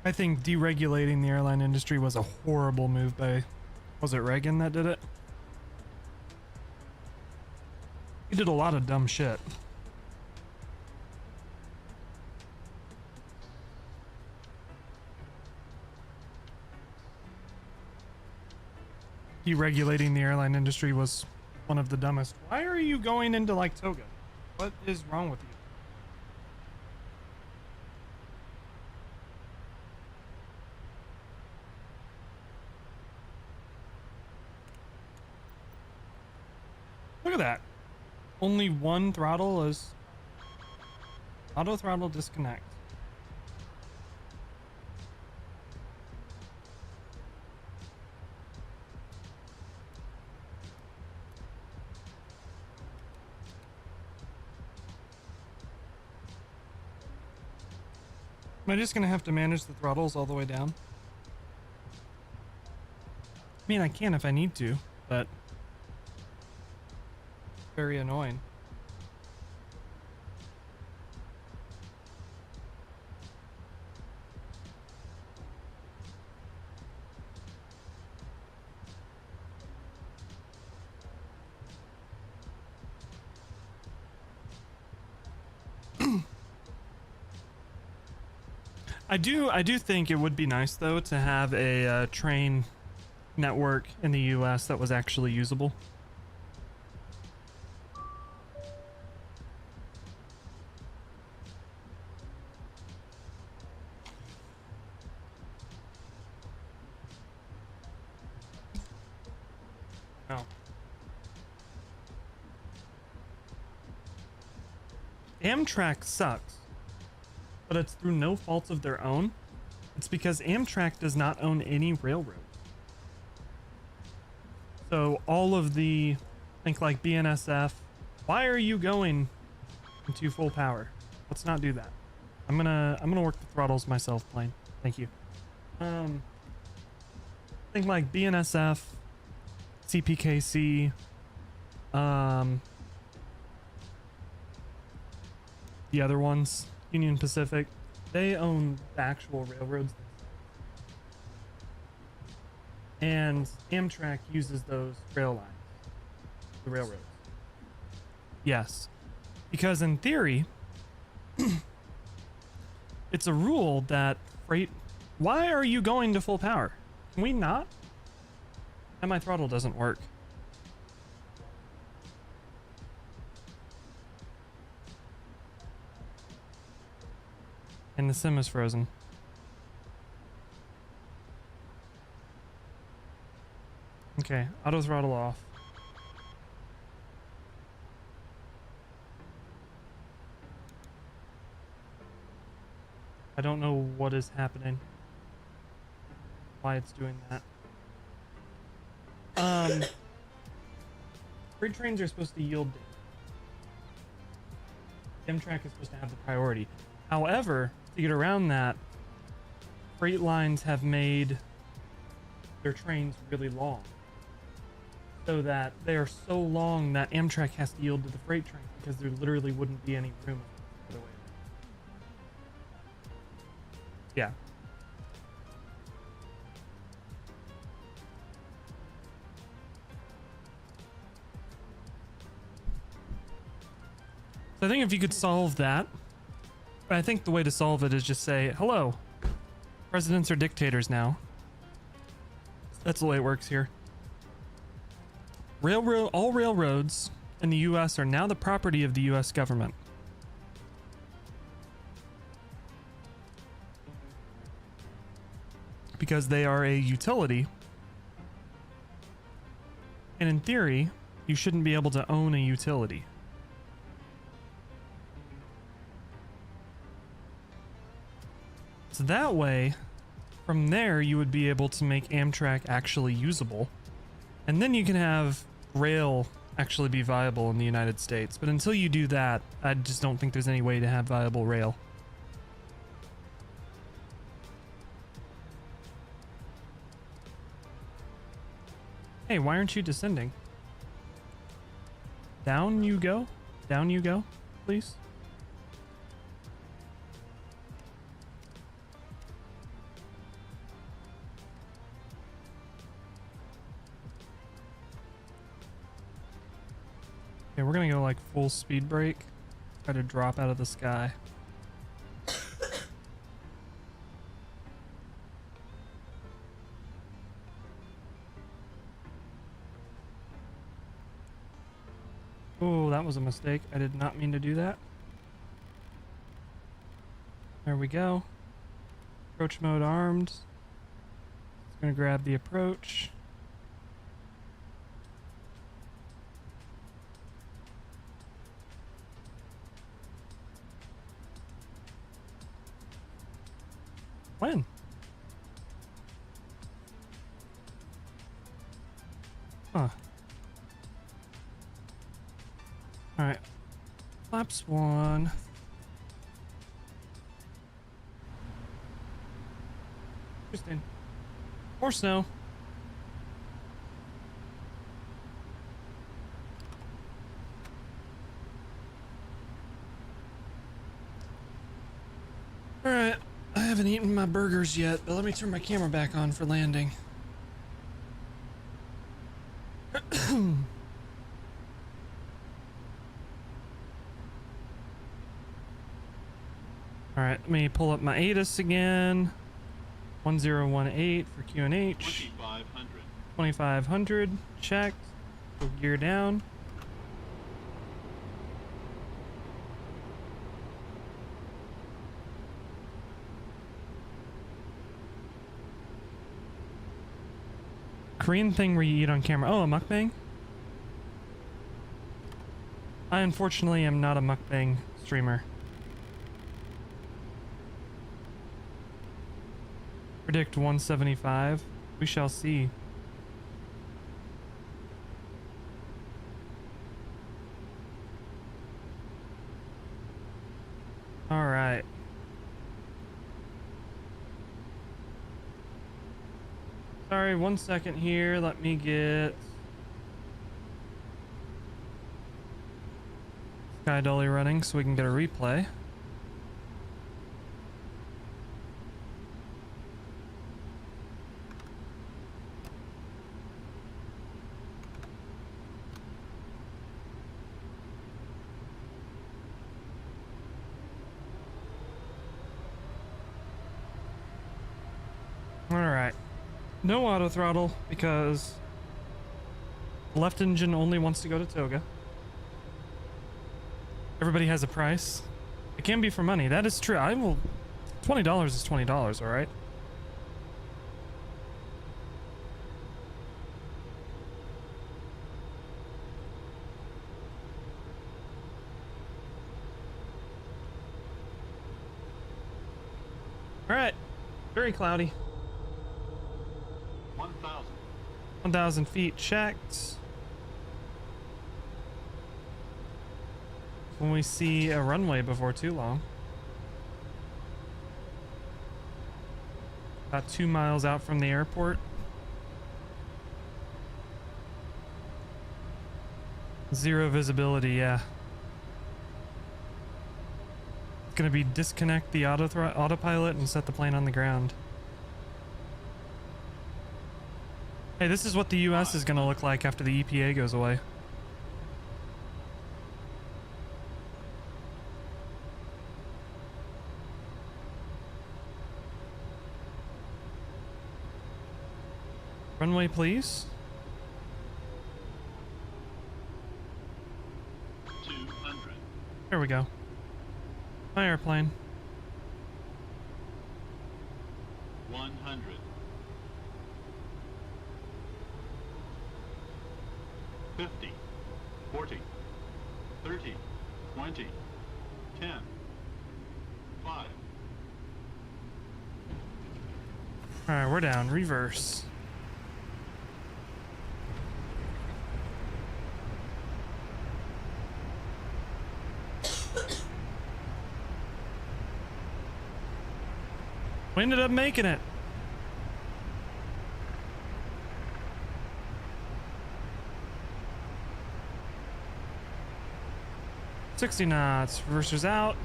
I think deregulating the airline industry was a horrible move by, was it Reagan that did it? He did a lot of dumb shit. Deregulating the airline industry was one of the dumbest. Why are you going into like toga? What is wrong with you? Look at that. Only one throttle is auto throttle disconnect. Am I just gonna have to manage the throttles all the way down? I mean, I can if I need to, but very annoying. I do think it would be nice though to have a train network in the US that was actually usable. Oh. Amtrak sucks, but it's through no fault of their own. It's because Amtrak does not own any railroad. So all of the, think like BNSF, why are you going into full power? Let's not do that. I'm gonna work the throttles myself, plane. Thank you. Think like BNSF, CPKC, the other ones, Union Pacific, they own the actual railroads. And Amtrak uses those rail lines, the railroads. Yes, because in theory, it's a rule that freight. Why are you going to full power? Can we not? And my throttle doesn't work. And the sim is frozen. Okay, auto throttle off. I don't know what is happening. Why it's doing that. Freight trains are supposed to yield data. Amtrak is supposed to have the priority. However, to get around that, freight lines have made their trains really long. So that they are so long that Amtrak has to yield to the freight train because there literally wouldn't be any room to put away. Yeah. So I think if you could solve that, I think the way to solve it is just say, hello, presidents are dictators now. That's the way it works here. All railroads in the US are now the property of the US government. Because they are a utility. And in theory, you shouldn't be able to own a utility. So that way, from there, you would be able to make Amtrak actually usable. And then you can have rail actually be viable in the United States. But until you do that, I just don't think there's any way to have viable rail. Hey, why aren't you descending? Down you go? Down you go, please? Okay, we're gonna go like full speed brake. Try to drop out of the sky. Oh, that was a mistake. I did not mean to do that. There we go. Approach mode armed. It's gonna grab the approach. When? Huh. Alright. Flaps 1. Interesting. More snow. Alright. I haven't eaten my burgers yet, but let me turn my camera back on for landing. Alright, let me pull up my ATIS again. 1018 for QNH. 2500. 2500. Checked. Go gear down. Korean thing where you eat on camera. Oh, a mukbang? I unfortunately am not a mukbang streamer. Predict 175. We shall see. All right. Sorry, 1 second here. Let me get Sky Dolly running so we can get a replay. No auto throttle because the left engine only wants to go to toga. Everybody has a price. It can be for money. That is true. I will. $20 is $20. All right. All right. Very cloudy. 1,000 feet checked. When we see a runway before too long. About 2 miles out from the airport. Zero visibility, yeah. It's gonna be disconnect the autopilot and set the plane on the ground. Hey, this is what the US is gonna look like after the EPA goes away. Runway, please. 200. There we go. My airplane. 100. 50. 40. 30. 20. 10. 5. Alright, we're down. Reverse. We ended up making it. $60 knots. Reversers out.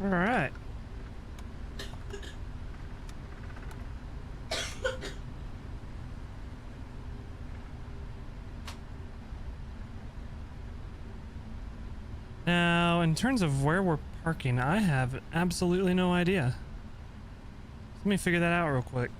All right. Now, in terms of where we're parking, I have absolutely no idea. Let me figure that out real quick.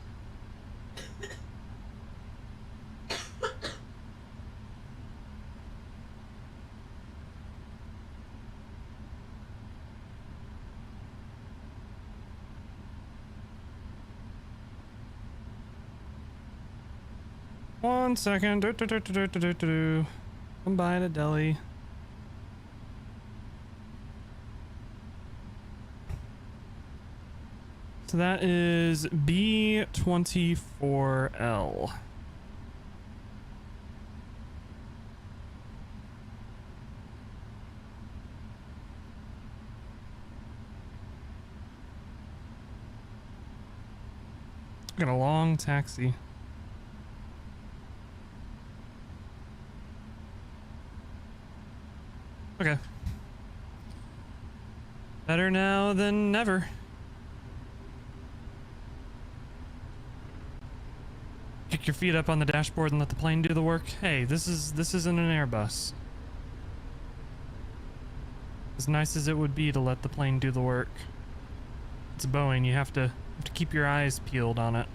One second. I'm buying a deli. So that is B24L. Got a long taxi. Okay. Better now than never. Kick your feet up on the dashboard and let the plane do the work. Hey, this isn't an Airbus. As nice as it would be to let the plane do the work, it's Boeing. You have to keep your eyes peeled on it.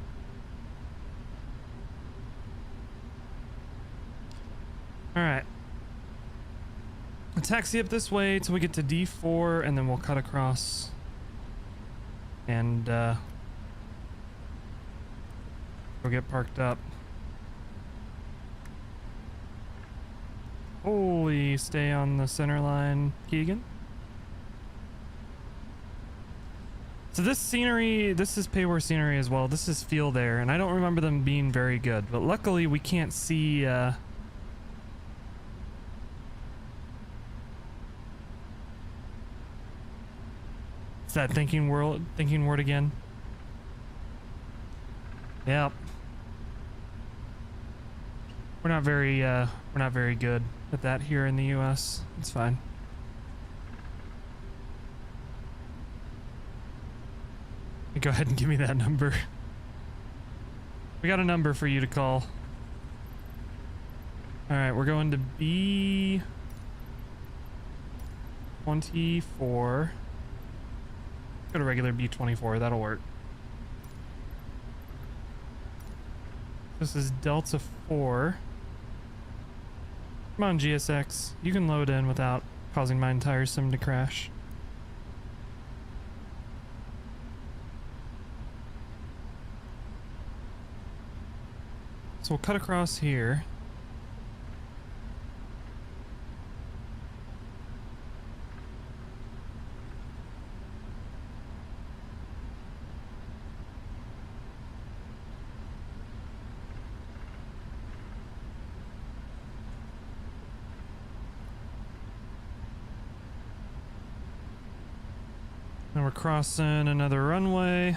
All right. We'll taxi up this way till we get to D4, and then we'll cut across. And we'll get parked up. Holy, stay on the center line, Keegan. So this scenery, this is payware scenery as well. This is Feel There, and I don't remember them being very good. But luckily we can't see it's that thinking word again. Yep. We're not very good at that here in the US. It's fine. Go ahead and give me that number. We got a number for you to call. All right, we're going to B24. Go to regular B24, that'll work. This is Delta 4. Come on, GSX. You can load in without causing my entire sim to crash. So we'll cut across here. Now we're crossing another runway.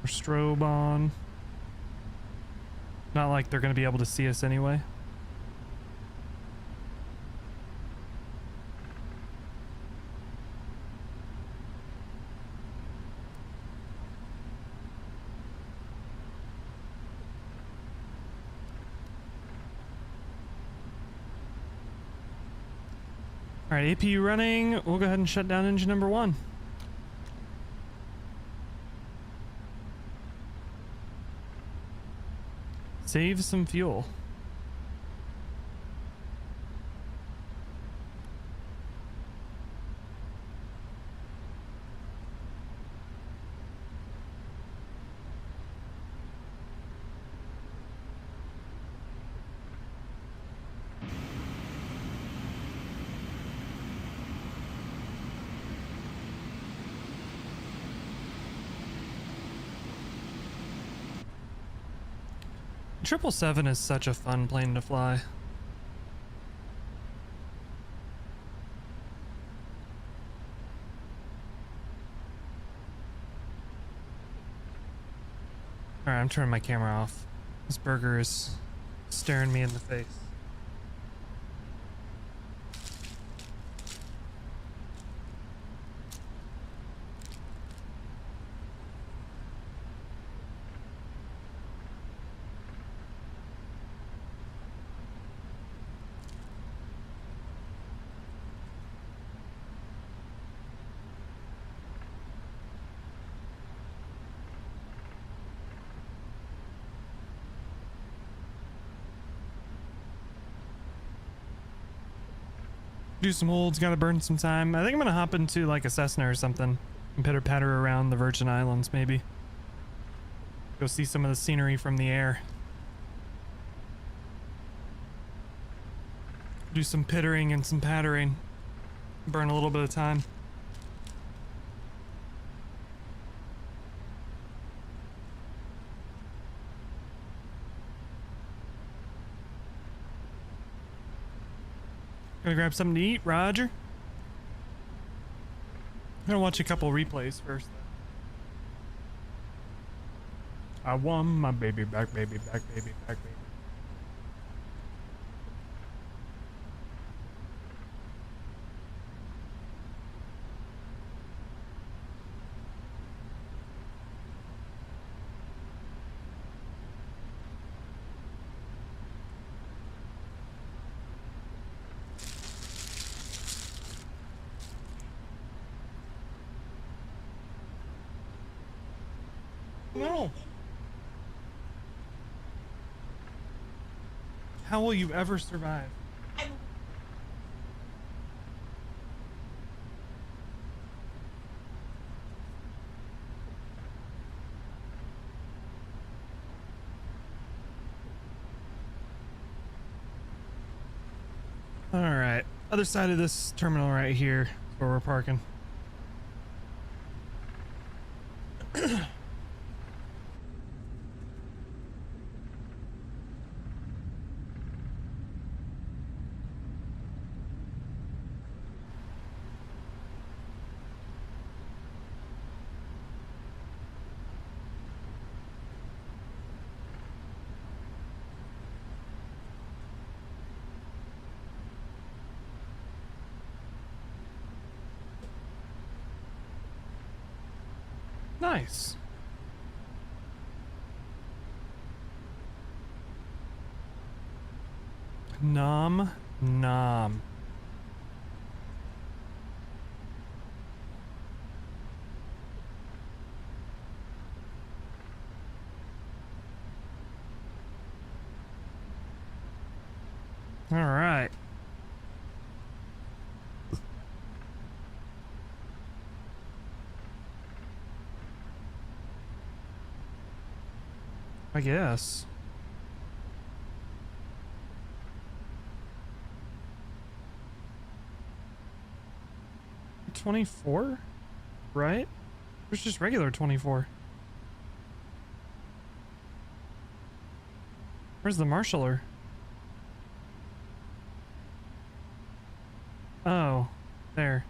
We're strobe on. Not like they're going to be able to see us anyway. All right, APU running. We'll go ahead and shut down engine number 1. Save some fuel. Triple seven is such a fun plane to fly. Alright, I'm turning my camera off. This burger is staring me in the face. Do some holds, gotta burn some time. I think I'm gonna hop into like a Cessna or something and pitter patter around the Virgin Islands, maybe. Go see some of the scenery from the air. Do some pittering and some pattering. Burn a little bit of time. Gonna grab something to eat, Roger. I'm gonna watch a couple replays first. I want my baby back, baby back, baby back, baby. No. How will you ever survive? All right, other side of this terminal right here is where we're parking. Nice. Nom nom. All right. I guess. $24, right? It's just regular 24. Where's the marshaller? Oh, there.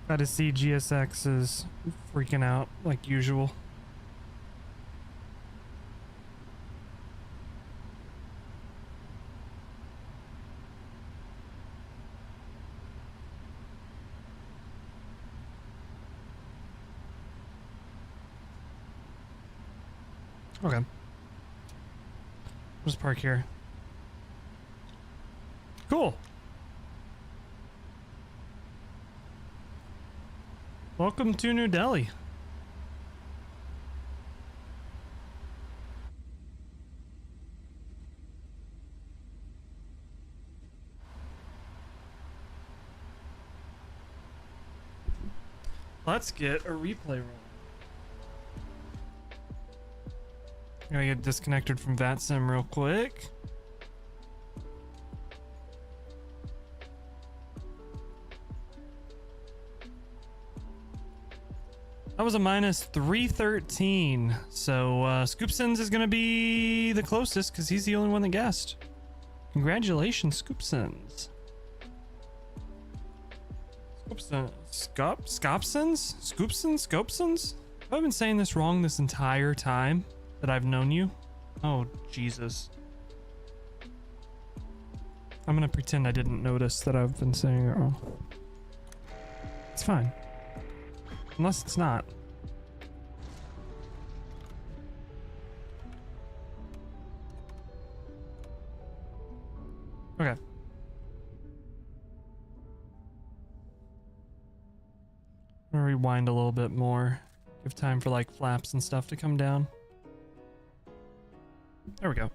Gotta see GSX is freaking out like usual. Okay. We'll just park here. Cool. Welcome to New Delhi. Let's get a replay roll. Gotta get disconnected from VATSIM real quick. That was a minus 313. So Scoopsons is gonna be the closest because he's the only one that guessed. Congratulations, Scoopsons. Scoopsons? Have I been saying this wrong this entire time that I've known you? Oh, Jesus. I'm gonna pretend I didn't notice that I've been saying it wrong. It's fine. Unless it's not. Okay. I'm gonna rewind a little bit more. Give time for like flaps and stuff to come down. There we go.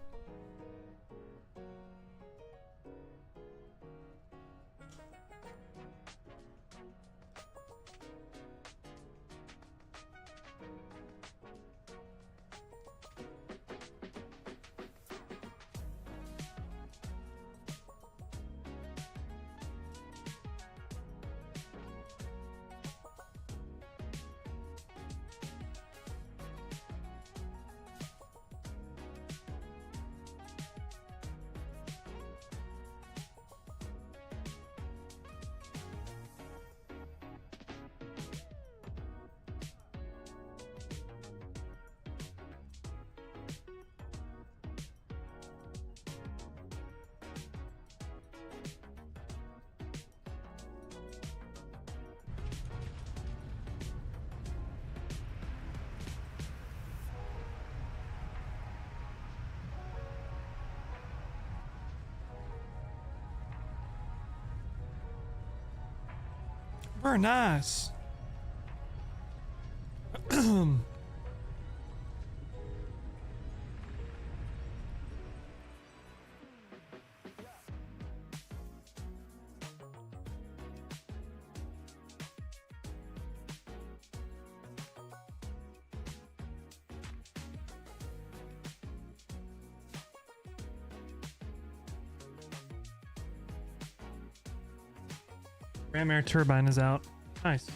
Very nice. Ram air turbine is out. Nice.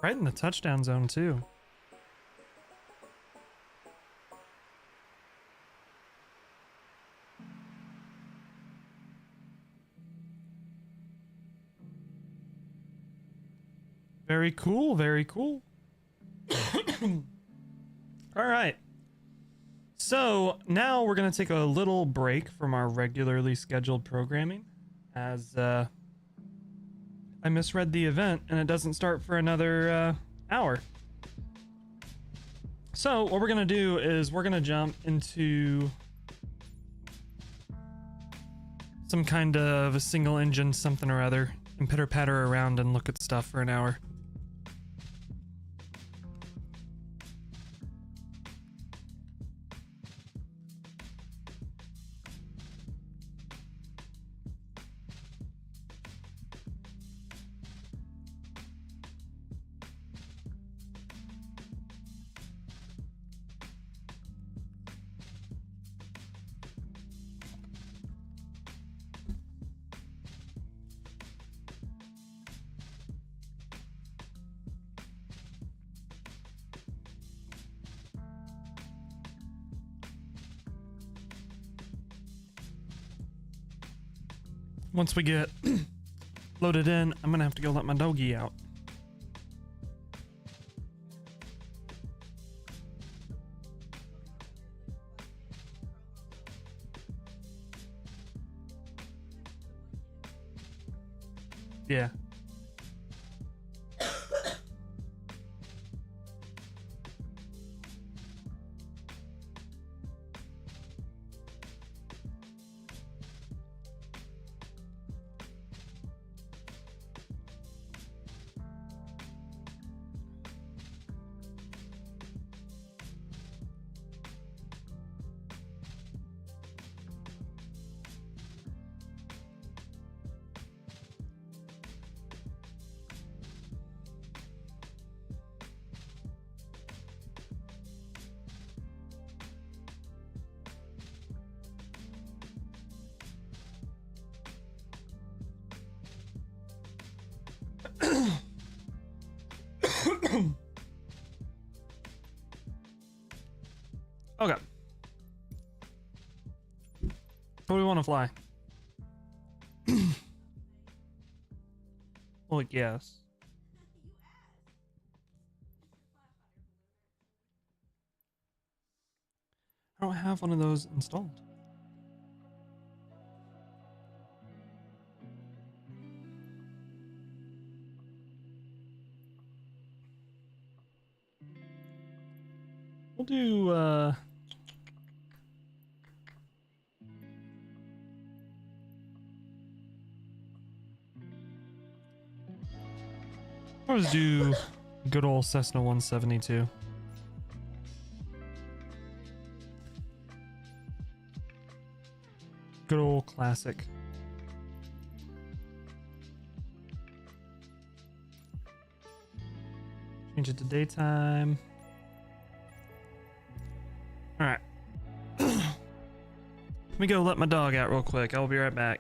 Right in the touchdown zone too. Very cool, very cool. All right. So now we're going to take a little break from our regularly scheduled programming as I misread the event and it doesn't start for another hour. So what we're going to do is we're going to jump into some kind of a single engine something or other and pitter patter around and look at stuff for an hour. Once we get loaded in, I'm gonna have to go let my doggy out. Yeah. Okay. What do we want to fly? Well, yes. I don't have one of those installed. We'll do, I'll just do good old Cessna 172. Good old classic. Change it to daytime. All right. Let me go let my dog out real quick. I'll be right back.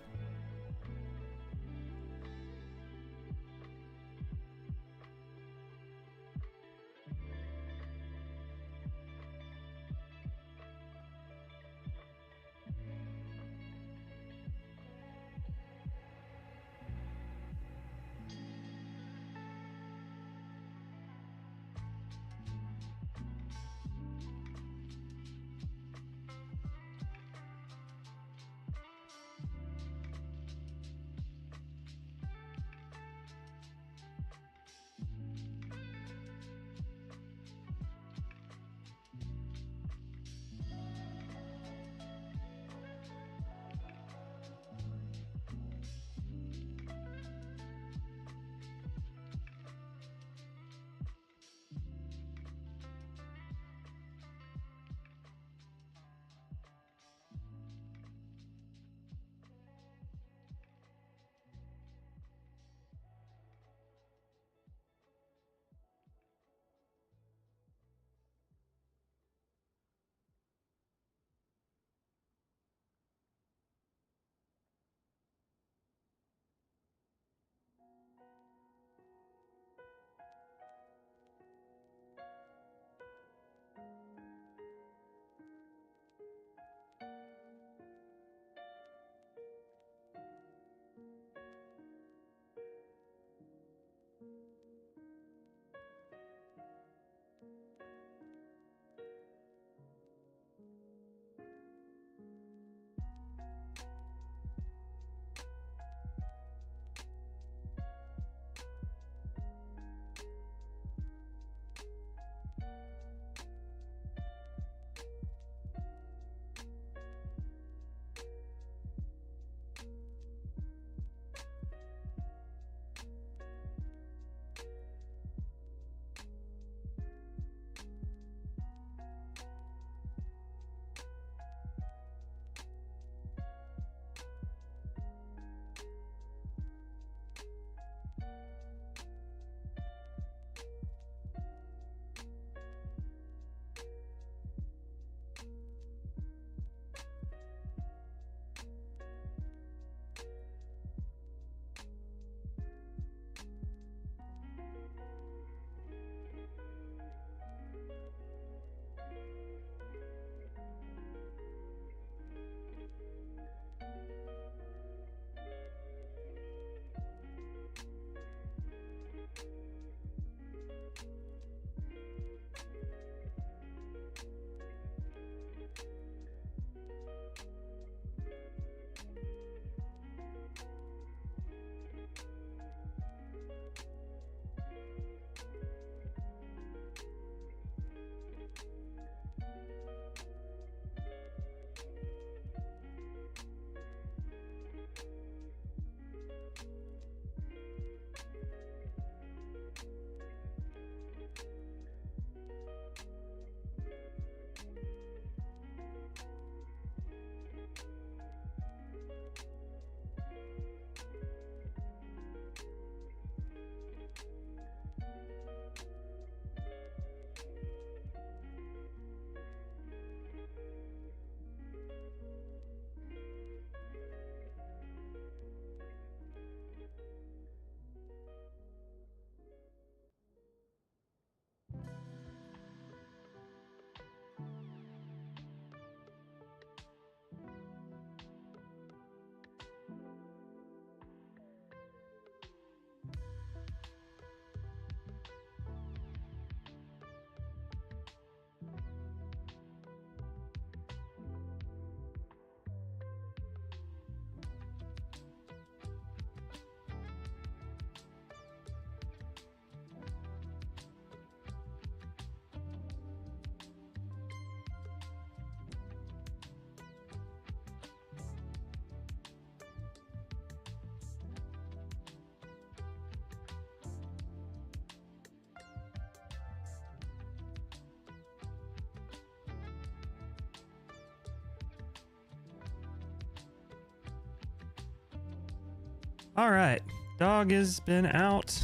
All right, dog has been out.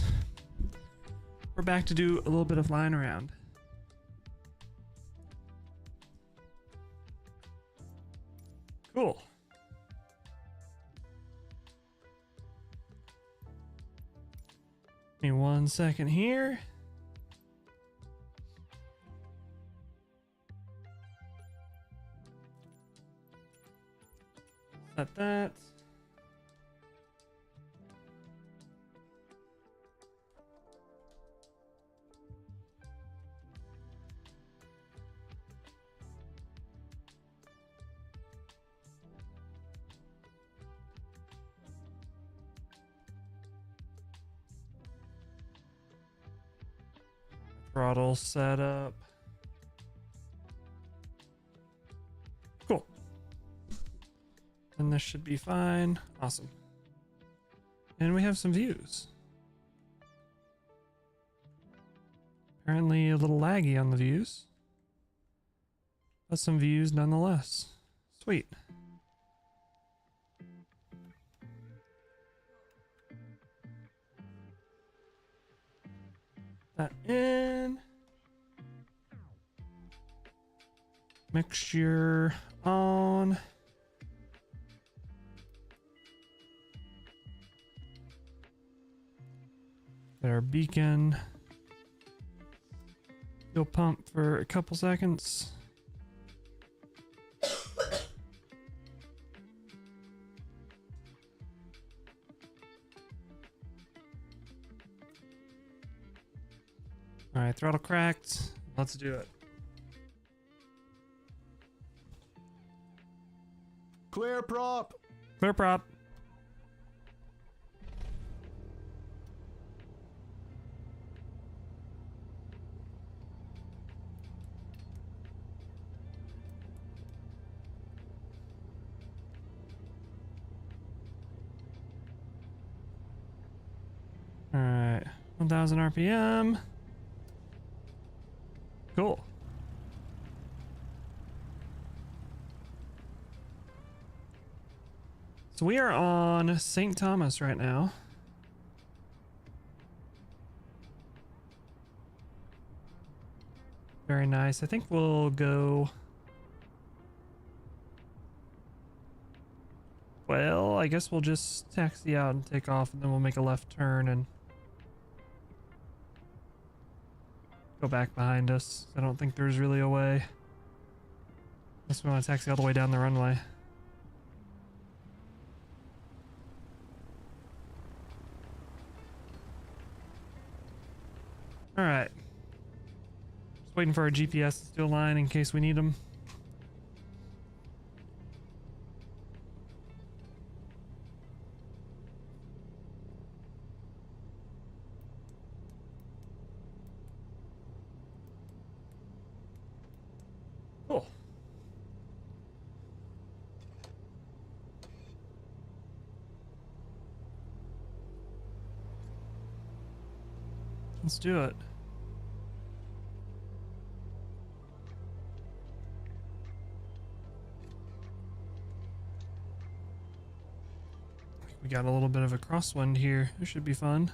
We're back to do a little bit of flying around. Cool. Give me 1 second here. Set that. Throttle setup. Cool. And this should be fine. Awesome. And we have some views. Apparently a little laggy on the views, but some views nonetheless. Sweet. That in. Mixture on. Get our beacon. Fuel pump for a couple seconds. All right, throttle cracked. Let's do it. Clear prop. Clear prop. All right, 1000 RPM. Cool. So we are on St. Thomas right now. Very nice. I think we'll go... Well, I guess we'll just taxi out and take off, and then we'll make a left turn and go back behind us. I don't think there's really a way. Unless we want to taxi all the way down the runway. Alright. Just waiting for our GPS to align in case we need them. Cool. Let's do it. We got a little bit of a crosswind here. This should be fun.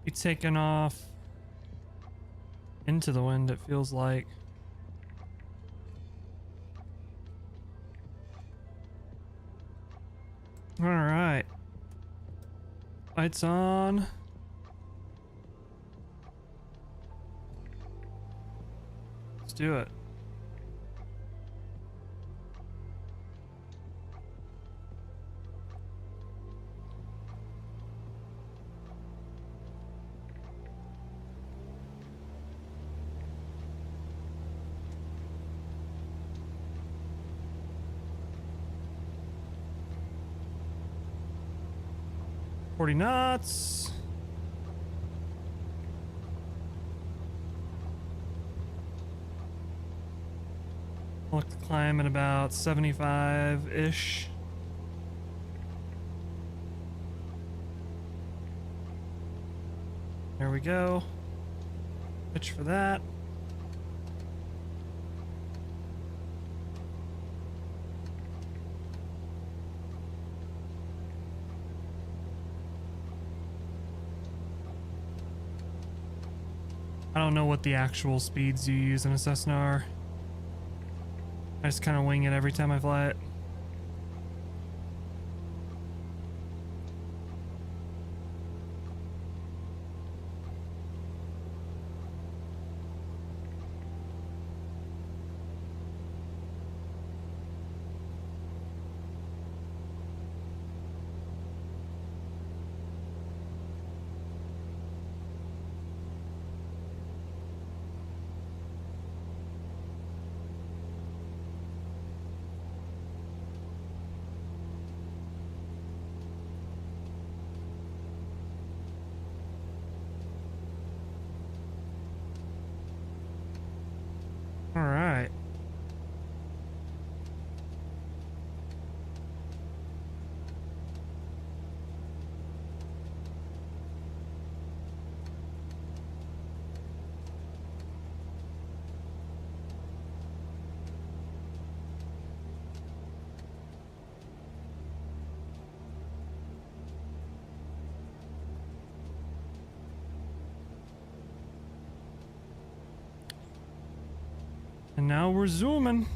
Be taking off into the wind, it feels like. All right, lights on. Let's do it. Forty knots. Look to climb at about 75-ish. There we go. Pitch for that. I don't know what the actual speeds you use in a Cessna are. I just kind of wing it every time I fly it. All right. And now we're zooming.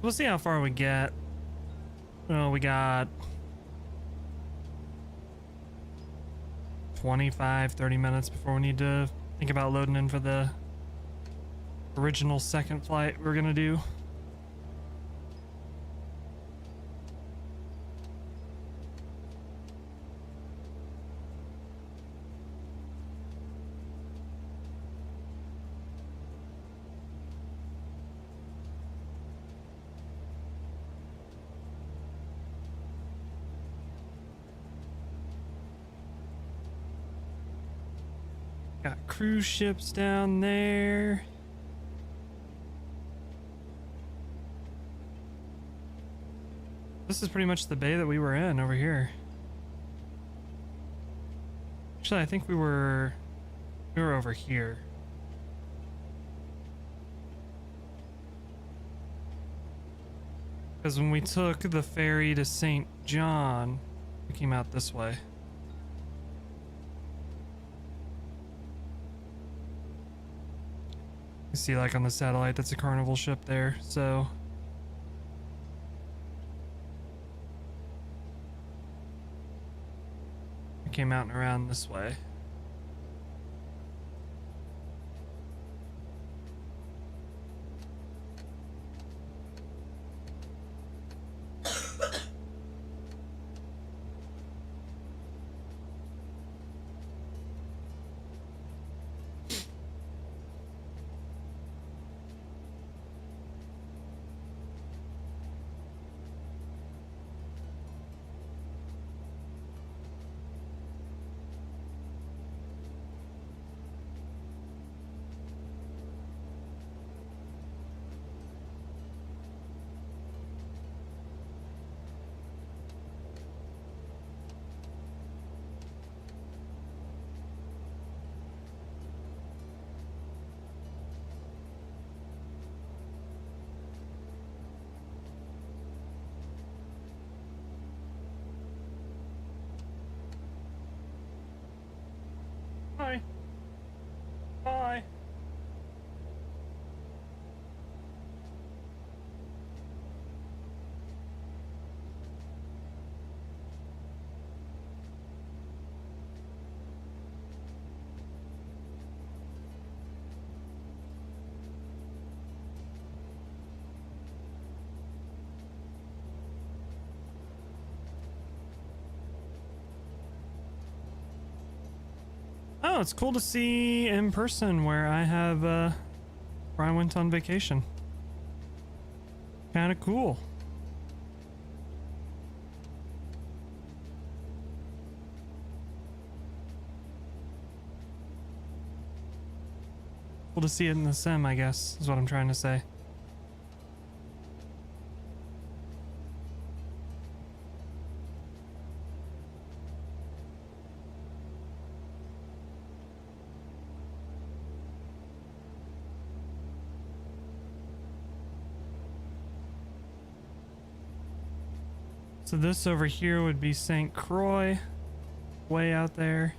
We'll see how far we get. Oh, we got 25-30 minutes before we need to think about loading in for the original second flight we're gonna do. Got cruise ships down there. This is pretty much the bay that we were in over here. Actually, I think we were over here. Because when we took the ferry to St. John, we came out this way. You see, like on the satellite, that's a Carnival ship there, so. We came out and around this way. Hi. Bye. Oh, it's cool to see in person where I have, where I went on vacation. Kind of cool. Cool to see it in the sim, I guess, is what I'm trying to say. So this over here would be St. Croix, way out there.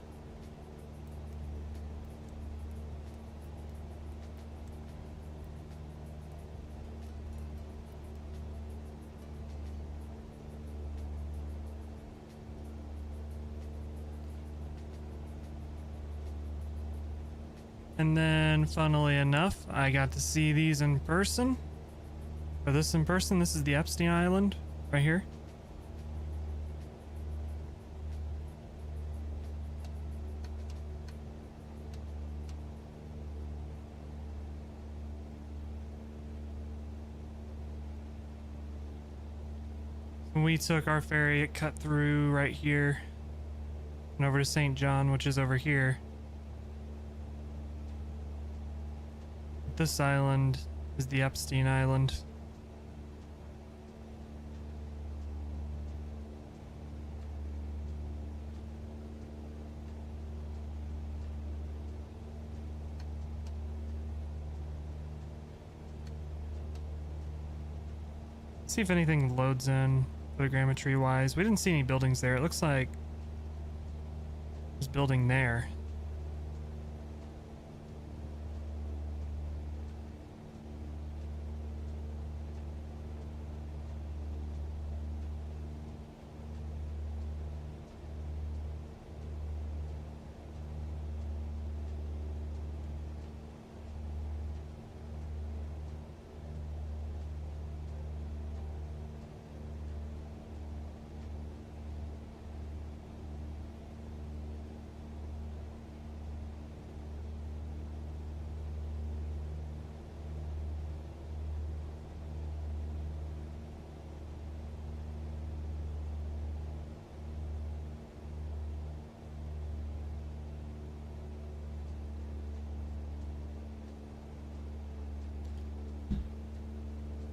And then, funnily enough, I got to see these in person. Or this in person, this is the Epstein Island, right here. When we took our ferry, it cut through right here and over to St. John, which is over here. This island is the Epstein Island. See if anything loads in photogrammetry wise. We didn't see any buildings there. It looks like there's a building there.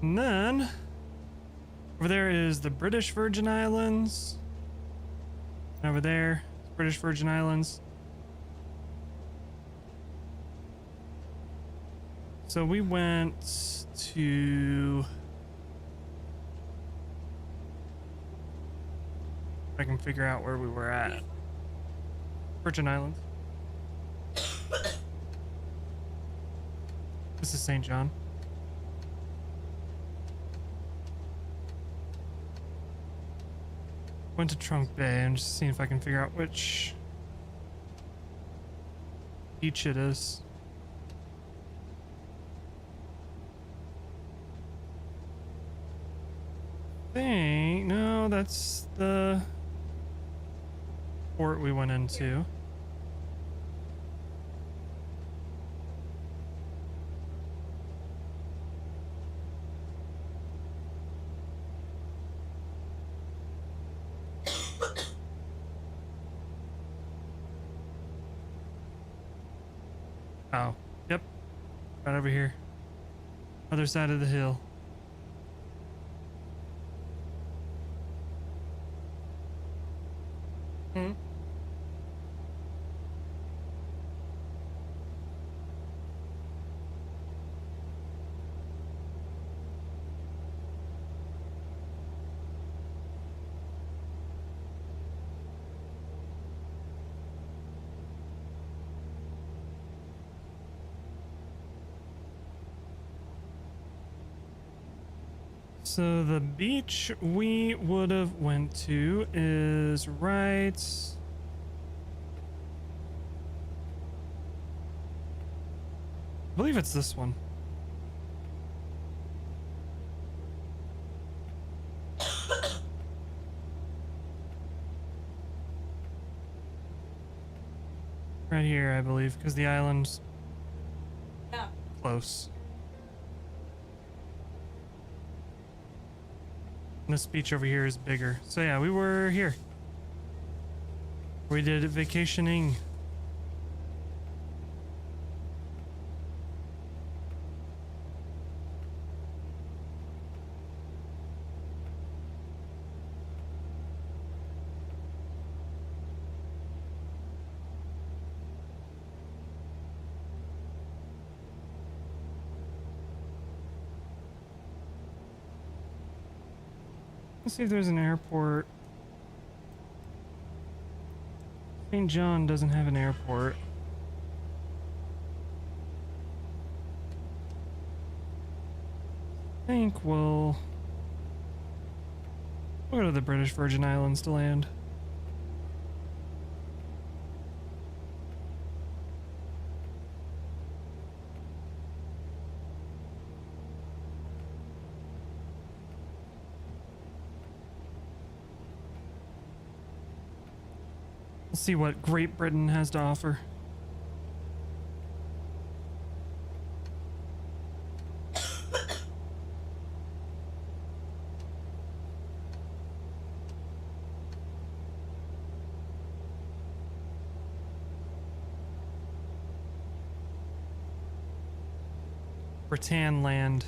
And then over there is the British Virgin Islands. And over there, British Virgin Islands. So we went to, if I can figure out where we were at. Virgin Islands. This is St. John. Went to Trunk Bay. I'm just seeing if I can figure out which beach it is. No, that's the port we went into. Oh, yep. Right over here. Other side of the hill. Hmm. So the beach we would have went to is right. I believe it's this one. Right here, I believe, because the island's close. And this beach over here is bigger. So yeah, we were here. We did vacationing. Let's see if there's an airport. St. John doesn't have an airport. I think we'll go to the British Virgin Islands to land. We'll see what Great Britain has to offer. Britann land.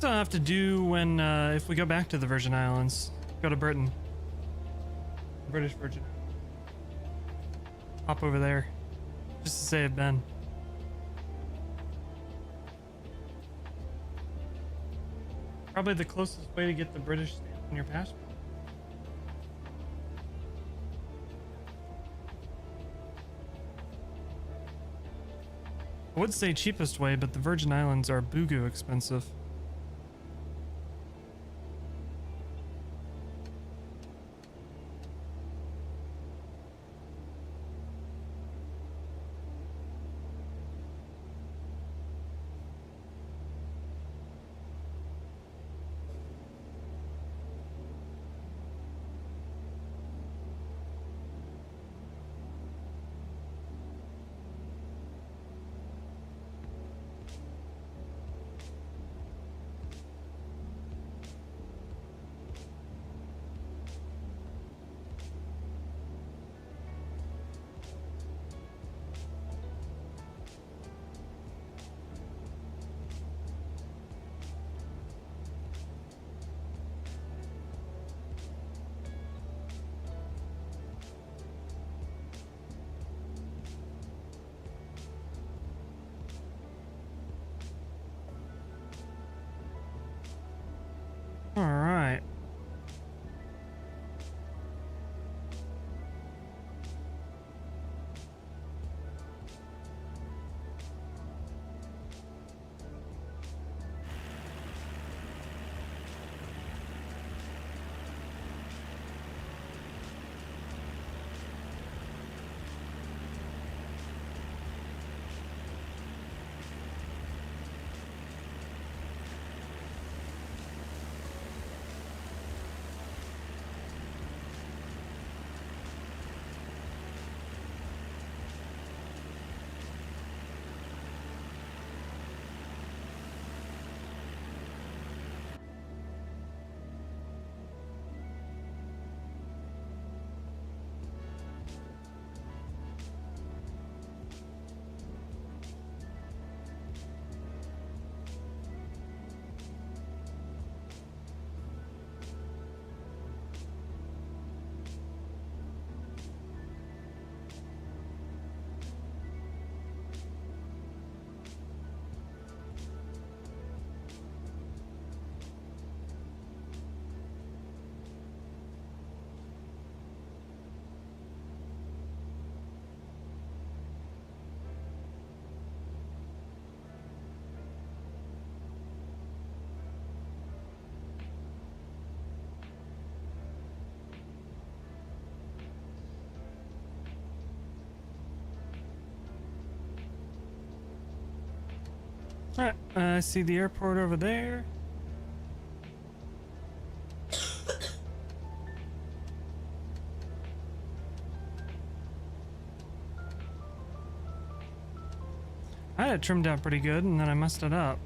What I'll have to do when if we go back to the Virgin Islands, go to Britain, British Virgin, hop over there, just to say I've been. Probably the closest way to get the British stamp on your passport. I would say cheapest way, but the Virgin Islands are boo-goo expensive. All right. All right, I see the airport over there. I had it trimmed out pretty good, and then I messed it up.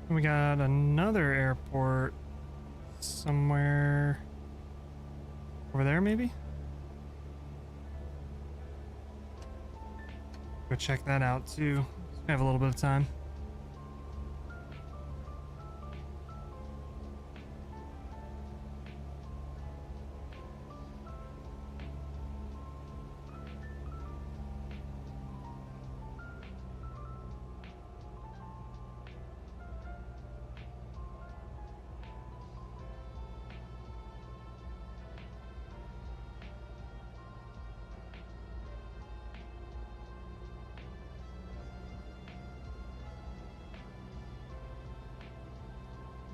We got another airport somewhere over there, maybe? Go check that out too. We have a little bit of time.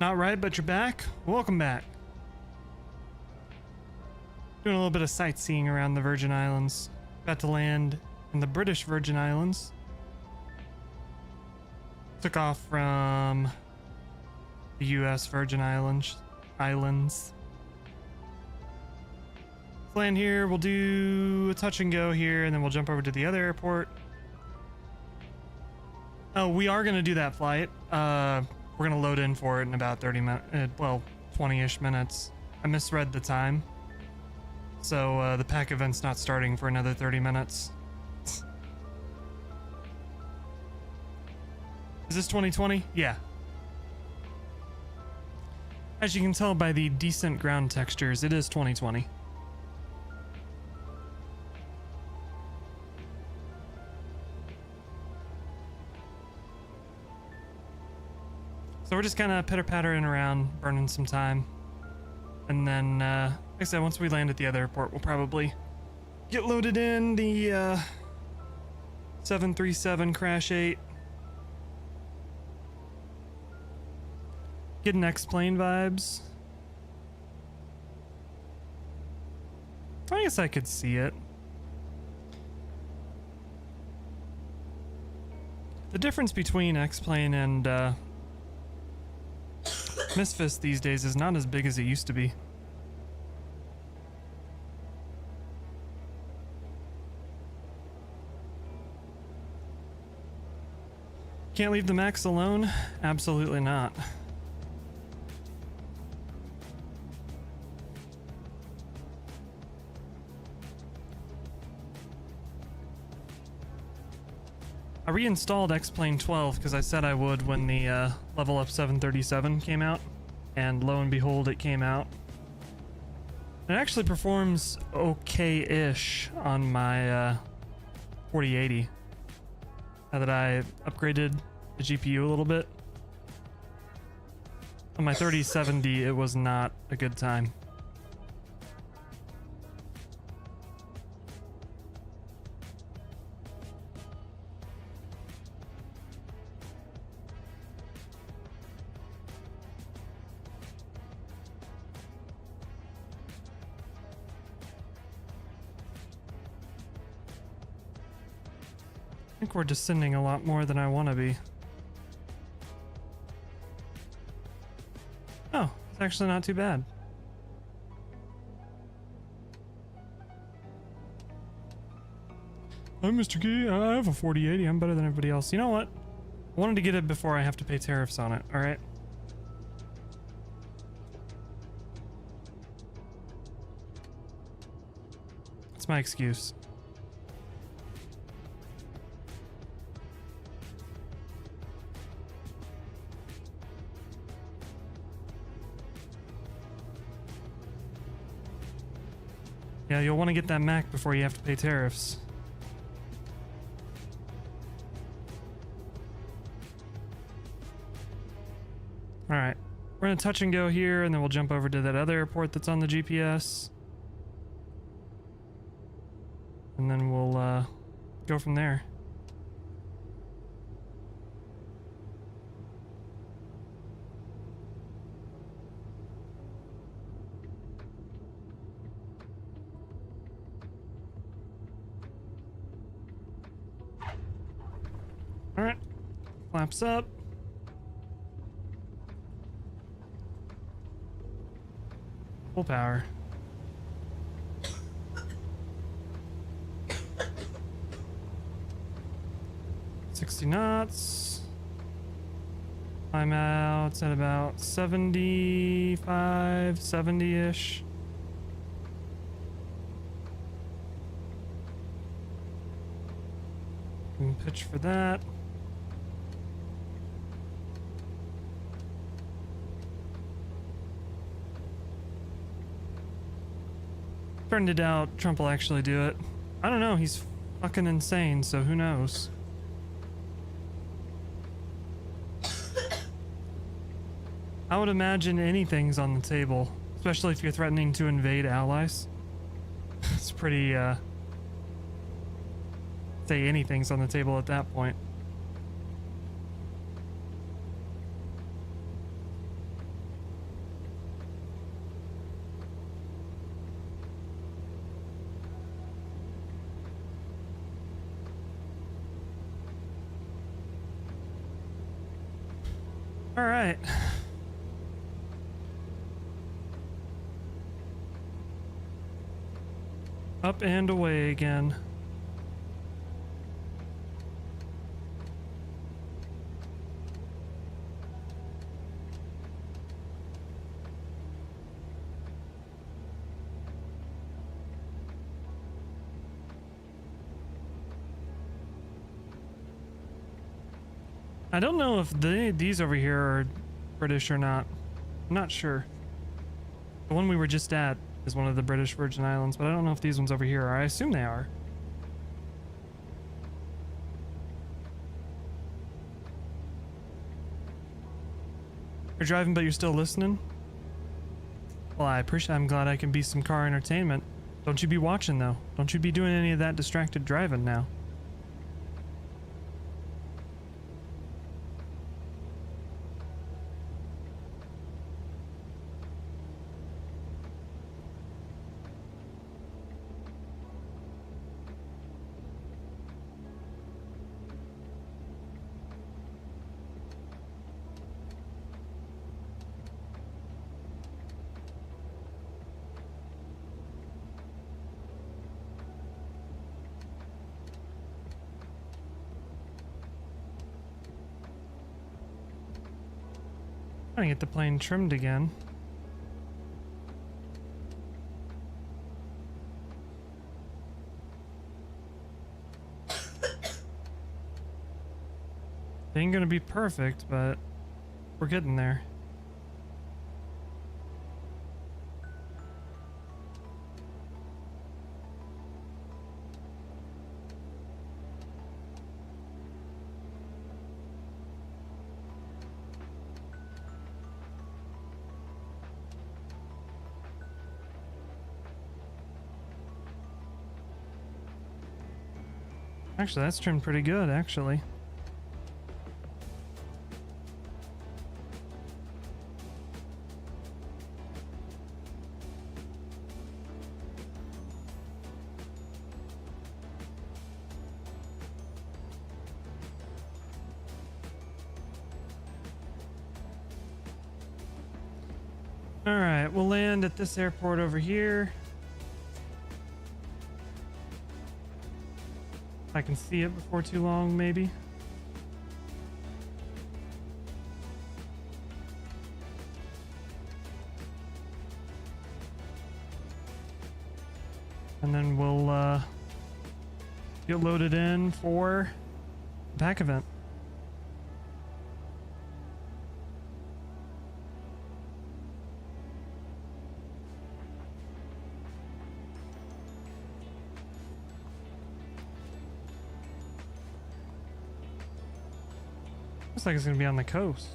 Not right, but you're back. Welcome back. Doing a little bit of sightseeing around the Virgin Islands. About to land in the British Virgin Islands. Took off from the US Virgin Islands. Let's land here. We'll do a touch and go here, and then we'll jump over to the other airport. Oh, we are going to do that flight. We're going to load in for it in about 30 minutes, well, 20-ish minutes. I misread the time. So the pack event's not starting for another 30 minutes. Is this 2020? Yeah. As you can tell by the decent ground textures, it is 2020. So we're just kind of pitter-pattering around, burning some time. And then, like I said, once we land at the other airport, we'll probably get loaded in the 737 Crash 8. Getting X-Plane vibes. I guess I could see it. The difference between X-Plane and MSFS these days is not as big as it used to be. Can't leave the Max alone? Absolutely not. I reinstalled X-Plane 12 because I said I would when the Level Up 737 came out, and lo and behold, it came out. It actually performs okay-ish on my 4080. Now that I upgraded the GPU a little bit. On my 3070, it was not a good time. I think we're descending a lot more than I want to be. Oh, it's actually not too bad. I'm Mr. Key. I have a 4080. I'm better than everybody else. You know what? I wanted to get it before I have to pay tariffs on it. All right. That's my excuse. Yeah, you'll want to get that Mac before you have to pay tariffs. Alright, we're gonna touch and go here, and then we'll jump over to that other airport that's on the GPS. And then we'll go from there. All right, flaps up. Full power. $60 knots. I'm out at about 75, 70-ish. Pitch for that. Turned it out. Trump will actually do it. I don't know. He's fucking insane, so who knows? I would imagine anything's on the table, especially if you're threatening to invade allies. It's pretty, say anything's on the table at that point. All right. Up and away again. I don't know if these over here are British or not. I'm not sure. The one we were just at is one of the British Virgin Islands, but I don't know if these ones over here are. I assume they are. You're driving, but you're still listening? Well, I'm glad I can be some car entertainment. Don't you be watching, though. Don't you be doing any of that distracted driving now. Trying to get the plane trimmed again. Ain't gonna be perfect, but we're getting there. Actually, that's trimmed pretty good, actually. All right, we'll land at this airport over here. I can see it before too long, maybe. And then we'll get loaded in for the pack event. Looks like it's gonna be on the coast.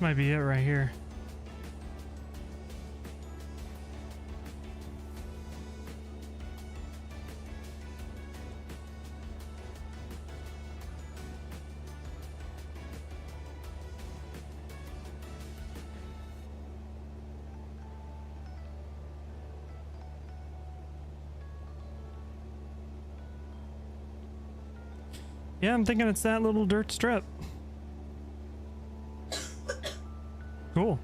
might be it right here. Yeah, I'm thinking it's that little dirt strip. Cool.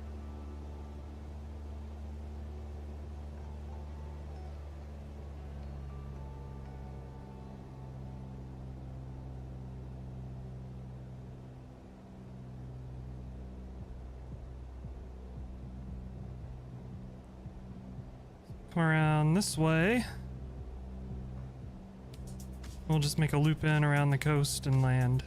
Come around this way. We'll just make a loop in around the coast and land.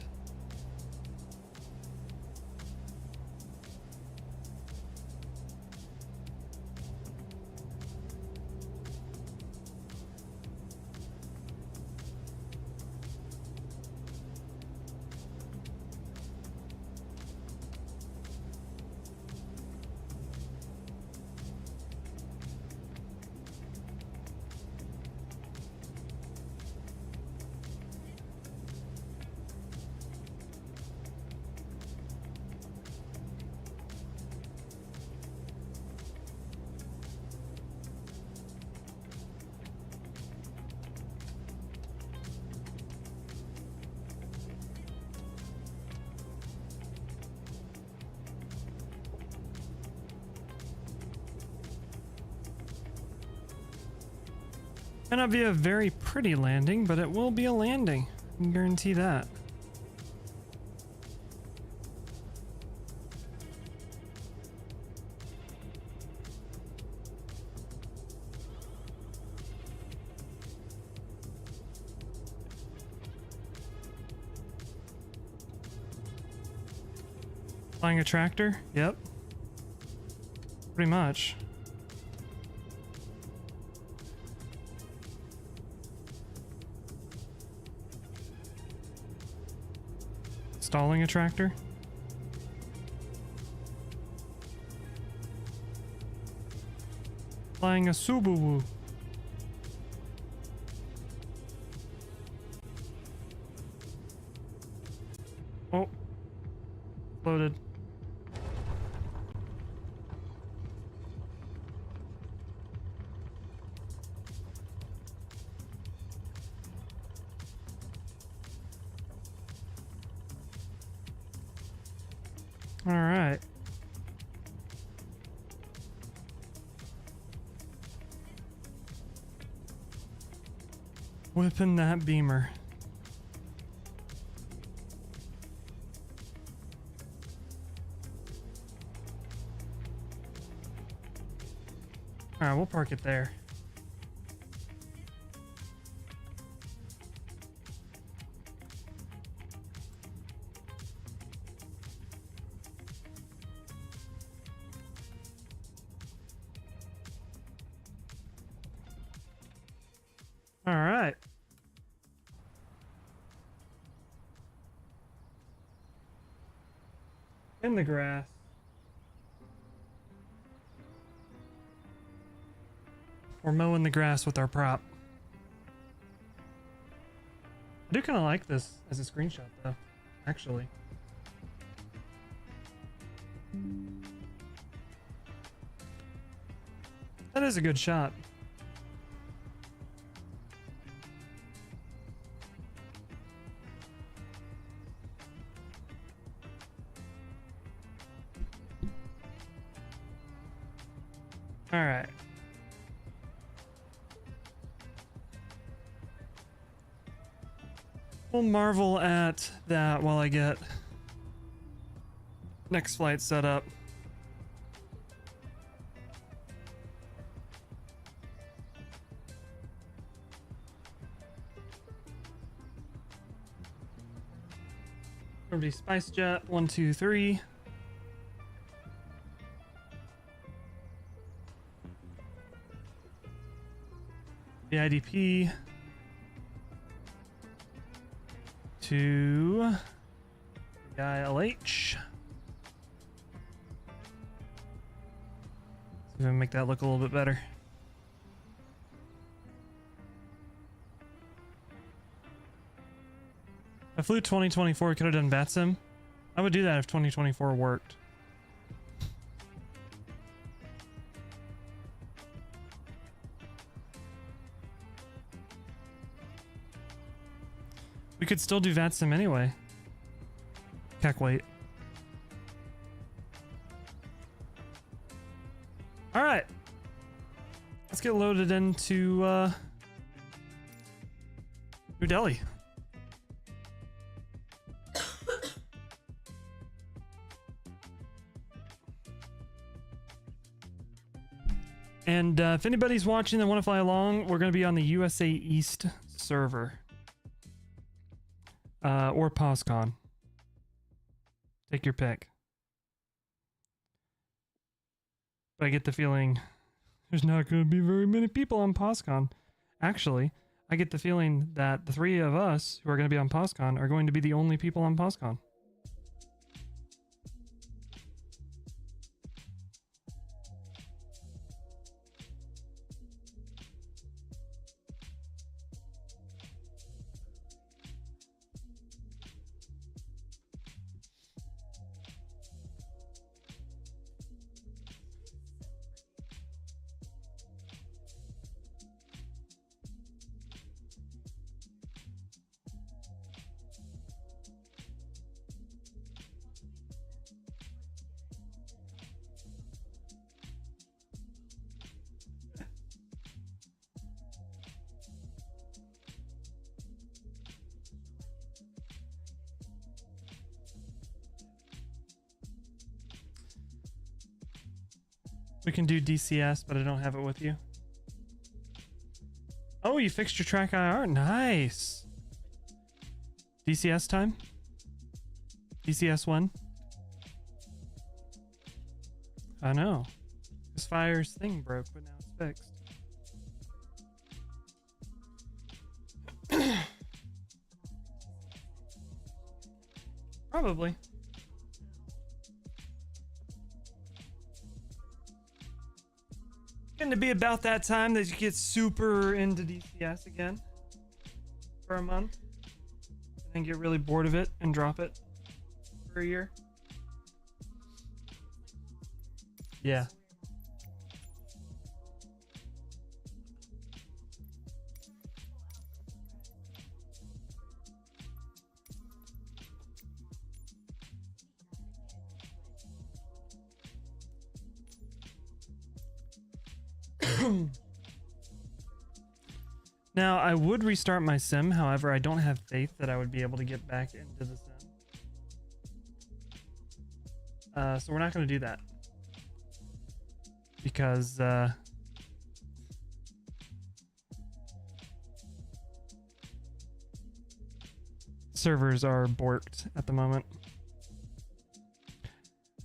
May not be a very pretty landing, but it will be a landing. I can guarantee that. Flying a tractor? Yep. Pretty much. Stalling a tractor? Flying a Subaru. Oh. Loaded. All right. Whipping that beamer. All right, we'll park it there. All right. In the grass. We're mowing the grass with our prop. I do kind of like this as a screenshot though, actually. That is a good shot. All right. We'll marvel at that while I get next flight set up. Gonna be SpiceJet 1, 2, 3. VIDP to VILH. Even make that look a little bit better. I flew 2024, could have done VATSIM. I would do that if 2024 worked. We could still do VATSIM anyway. Heck, wait. All right. Let's get loaded into New Delhi. And if anybody's watching that want to fly along, we're going to be on the USA East server. Or POSCON. Take your pick. But I get the feeling there's not going to be very many people on POSCON. Actually, I get the feeling that the three of us who are going to be on POSCON are going to be the only people on POSCON. We can do DCS, but I don't have it with you. Oh, you fixed your track IR? Nice. DCS time? DCS 1? I know. This fire's thing broke, but now it's fixed. Probably. Going to be about that time that you get super into DCS again for a month and then get really bored of it and drop it for a year. Yeah. Now, I would restart my sim, however, I don't have faith that I would be able to get back into the sim. So we're not going to do that. Because, servers are borked at the moment.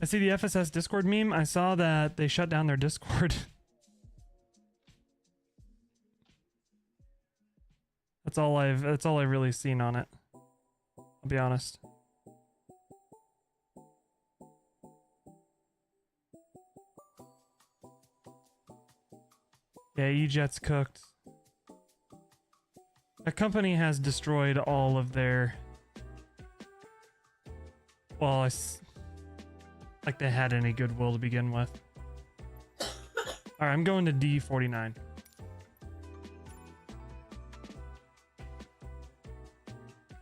I see the FSS Discord meme. I saw that they shut down their Discord. That's all I've really seen on it. I'll be honest. Yeah, E-Jet's cooked. The company has destroyed all of their... Well, like they had any goodwill to begin with. Alright, I'm going to D49.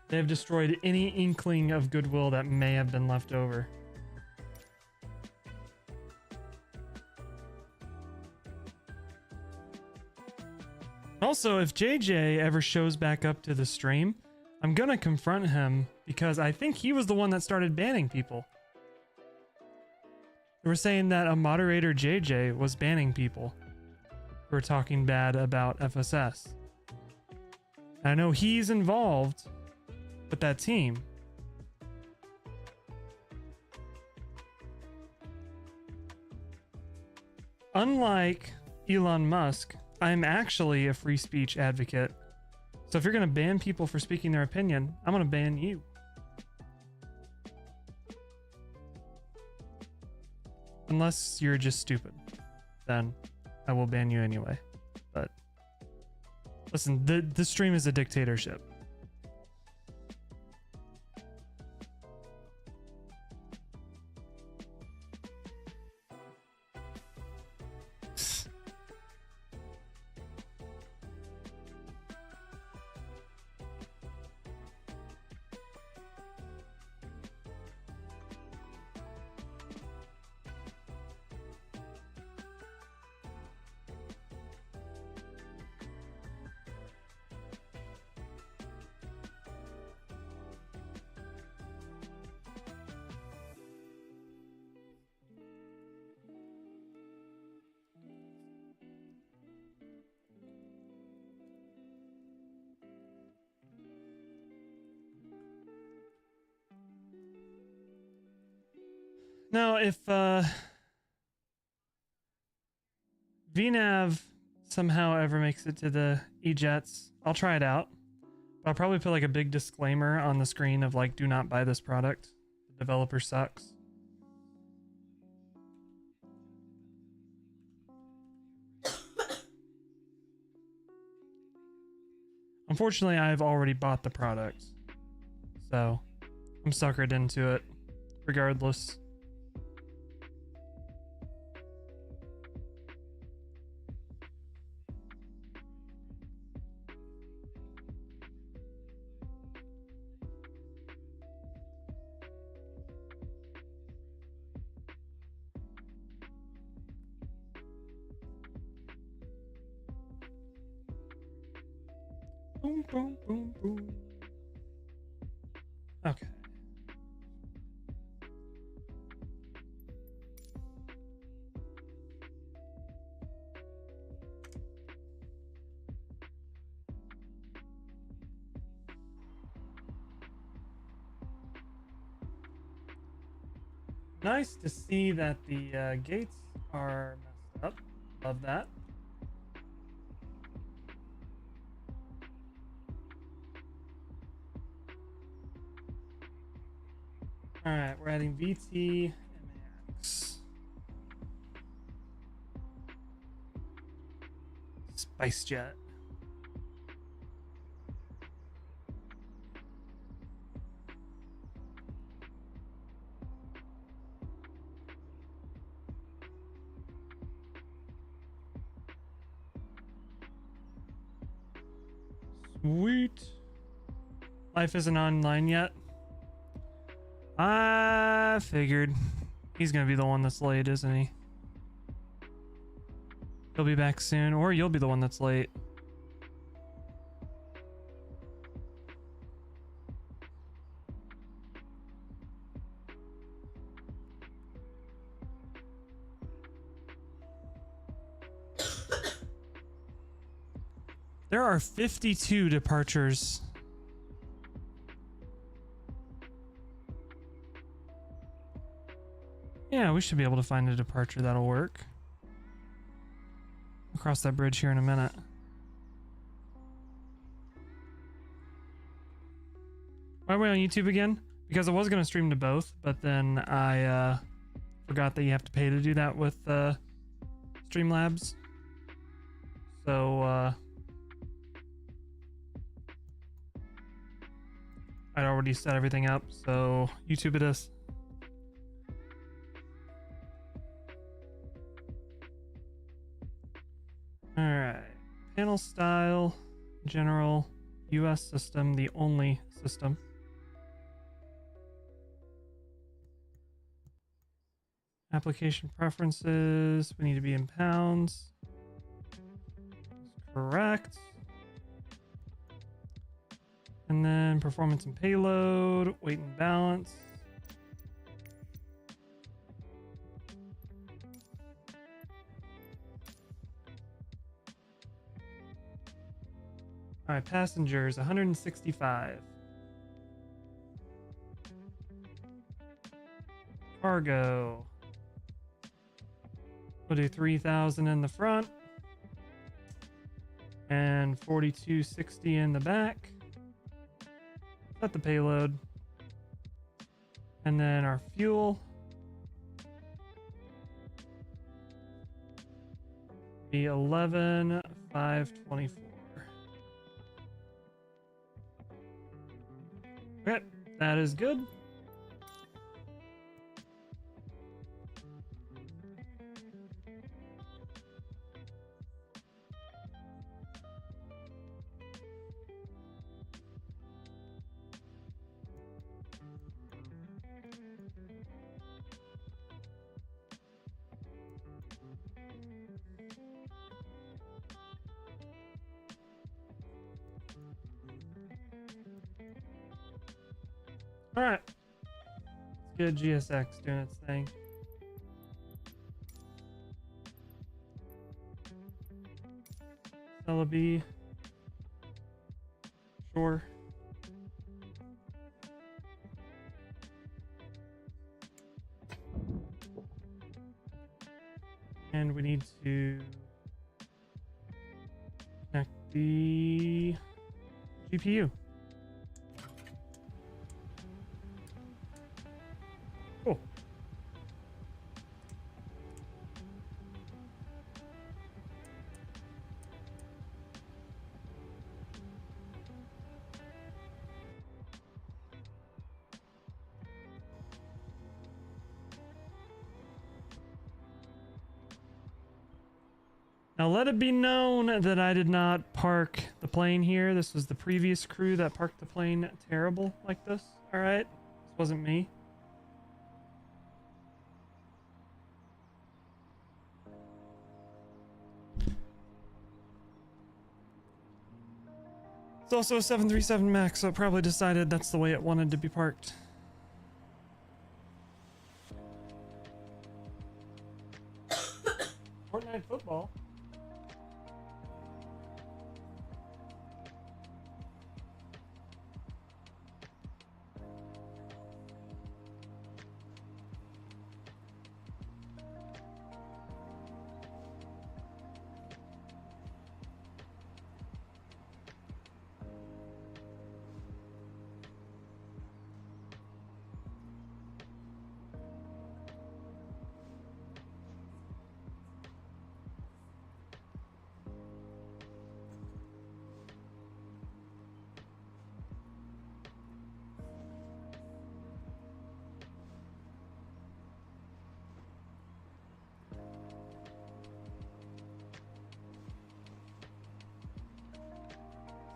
They have destroyed any inkling of goodwill that may have been left over. Also, if JJ ever shows back up to the stream, I'm gonna confront him because I think he was the one that started banning people. They were saying that a moderator JJ was banning people who were talking bad about FSS. I know he's involved with that team. Unlike Elon Musk, I'm actually a free speech advocate. So if you're going to ban people for speaking their opinion, I'm going to ban you. Unless you're just stupid. then I will ban you anyway. But listen, the stream is a dictatorship. Now, if VNav somehow ever makes it to the E-Jets, I'll try it out. But I'll probably put like a big disclaimer on the screen of like, do not buy this product. The developer sucks. Unfortunately, I've already bought the product, so I'm suckered into it regardless. Boom, boom, boom, boom. Okay. Nice to see that the gates are messed up. Love that. All right, we're adding VT MAX. SpiceJet. Sweet. Life isn't online yet. I figured he's gonna be the one that's late, isn't he? He'll be back soon, or you'll be the one that's late. There are 52 departures. Yeah, we should be able to find a departure that'll work. I'll cross that bridge here in a minute. Why are we on YouTube again? Because I was going to stream to both, but then I forgot that you have to pay to do that with Streamlabs. So I'd already set everything up, so YouTube it is. Alright, panel style, general, US system, the only system. Application preferences, we need to be in pounds. That's correct. And then performance and payload, weight and balance. All right, passengers, 165. Cargo. We'll do 3,000 in the front and 4,260 in the back. Set the payload. And then our fuel. Be 11,524. Okay, that is good. All right, let's get GSX doing its thing. Celebi. Sure. And we need to connect the GPU. Cool. Now let it be known that I did not park the plane here. This was the previous crew that parked the plane terrible like this. All right, this wasn't me. It's also a 737 MAX, so it probably decided that's the way it wanted to be parked. Fortnite football.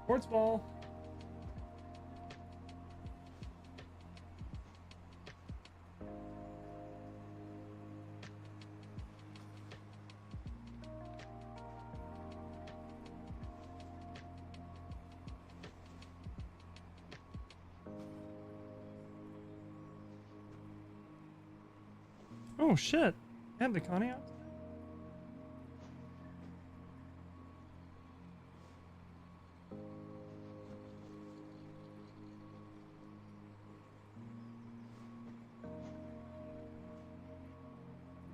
Sports ball. Oh shit. I have the Connie out.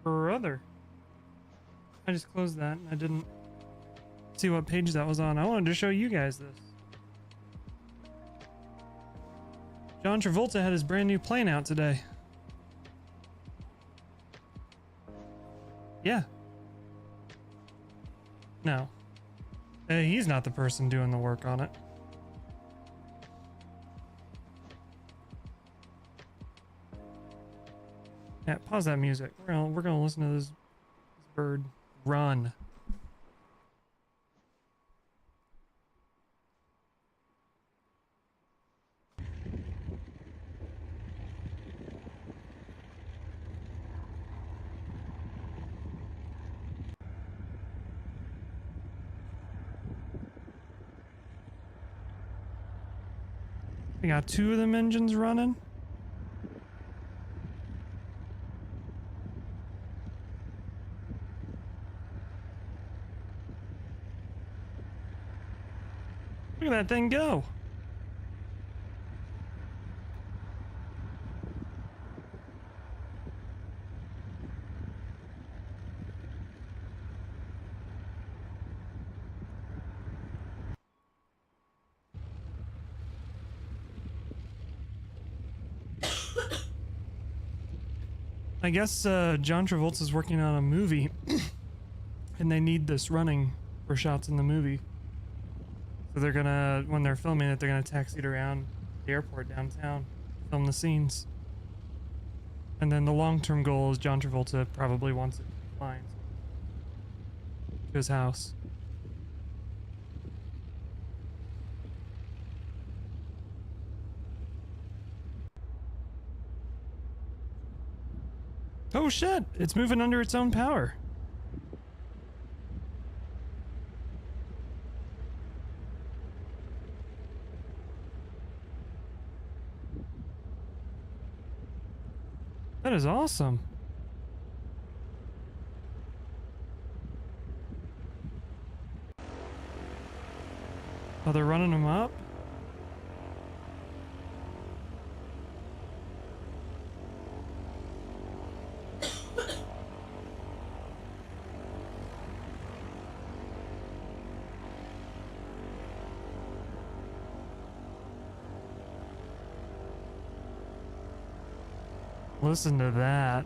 Brother. I just closed that and I didn't see what page that was on. I wanted to show you guys this. John Travolta had his brand new plane out today. Yeah. No. He's not the person doing the work on it. Yeah, pause that music. We're gonna listen to this bird run. We got two of them engines running. Look at that thing go. I guess John Travolta's working on a movie and they need this running for shots in the movie. So they're gonna, when they're filming it, they're gonna taxi it around the airport downtown, film the scenes. And then the long-term goal is John Travolta probably wants it flying to his house. Oh shit, it's moving under its own power. That is awesome. Oh, they're running them up? Listen to that.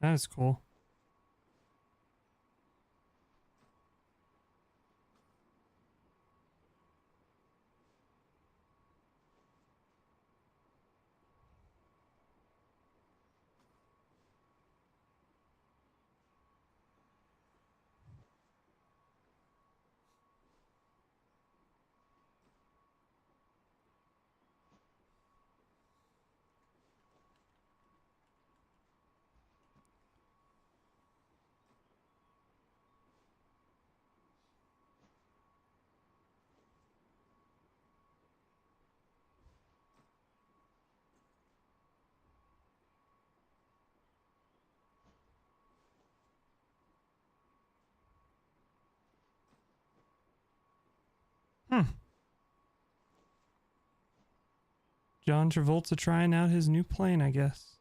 That is cool. John Travolta trying out his new plane, I guess.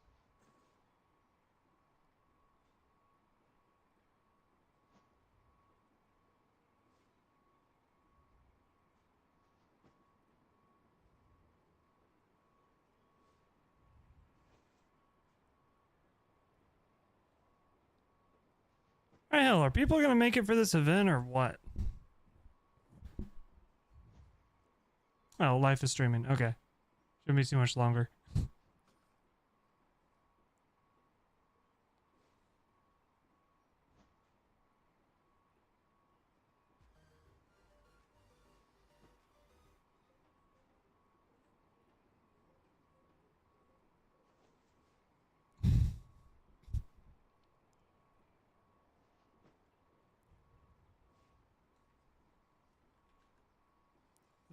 Alright, hell, are people gonna make it for this event or what? Oh, life is streaming. Okay. Shouldn't be too much longer.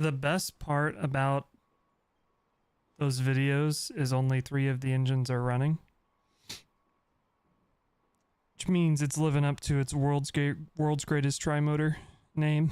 The best part about those videos is only 3 of the engines are running. Which means it's living up to its world's greatest tri-motor name.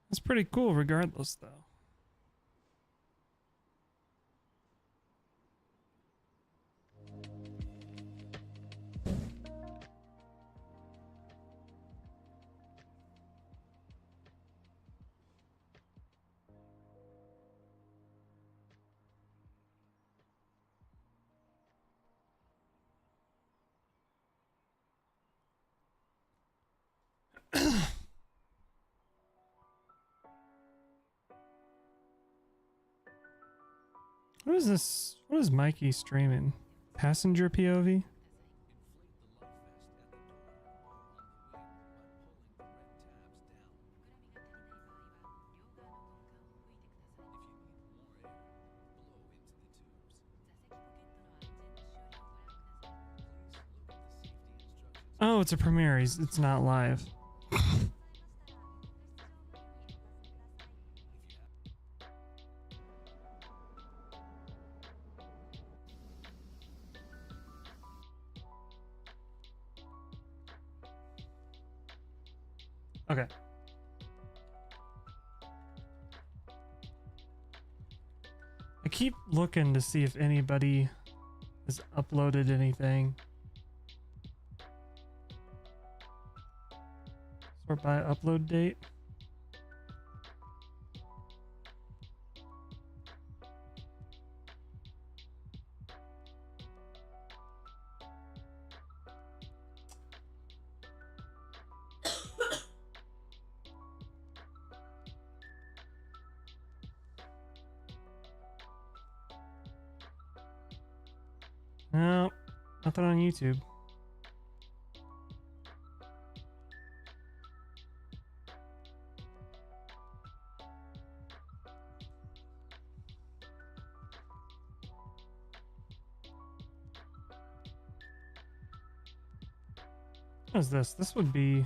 That's pretty cool regardless, though. What is this? What is Mikey streaming? Passenger POV? Oh, it's a premiere. It's not live. Okay. I keep looking to see if anybody has uploaded anything. Sort by upload date. No, nothing on YouTube. What is this? This would be...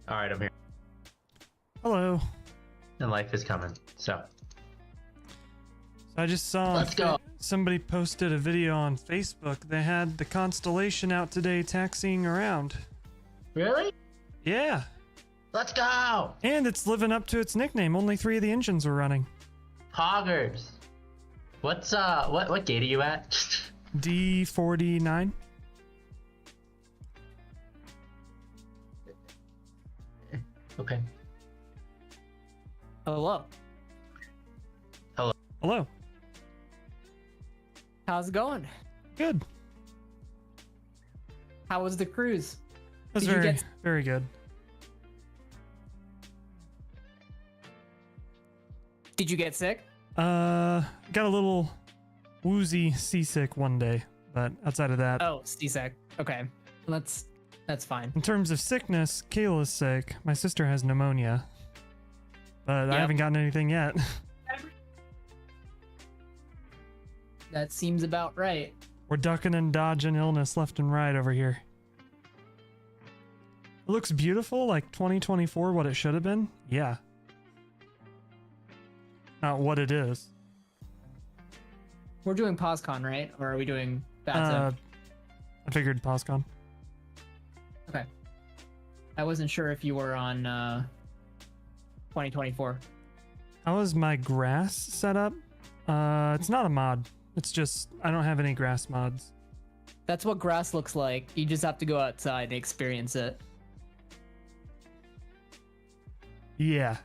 All right, I'm here. Hello. And life is coming. So I just saw Let's go. somebody posted a video on Facebook. They had the Constellation out today taxiing around. really, Yeah. let's go. And it's living up to its nickname. Only 3 of the engines were running. Hoggers. What's what gate are you at? D49. Okay. Hello. Hello. How's it going? Good. How was the cruise? That's Did you very, get- very good. Did you get sick? Got a little woozy seasick one day, but outside of that, Oh, seasick. Okay. That's fine. in terms of sickness, Kayla's sick. My sister has pneumonia, but I Yep. haven't gotten anything yet. That seems about right. We're ducking and dodging illness left and right over here. It looks beautiful, like 2024, what it should have been. Yeah. Not what it is. We're doing POSCON, right? Or are we doing Uh, VATSIM? I figured POSCON. Okay. I wasn't sure if you were on 2024. How is my grass set up? It's not a mod. It's just, I don't have any grass mods. That's what grass looks like. You just have to go outside and experience it. Yeah.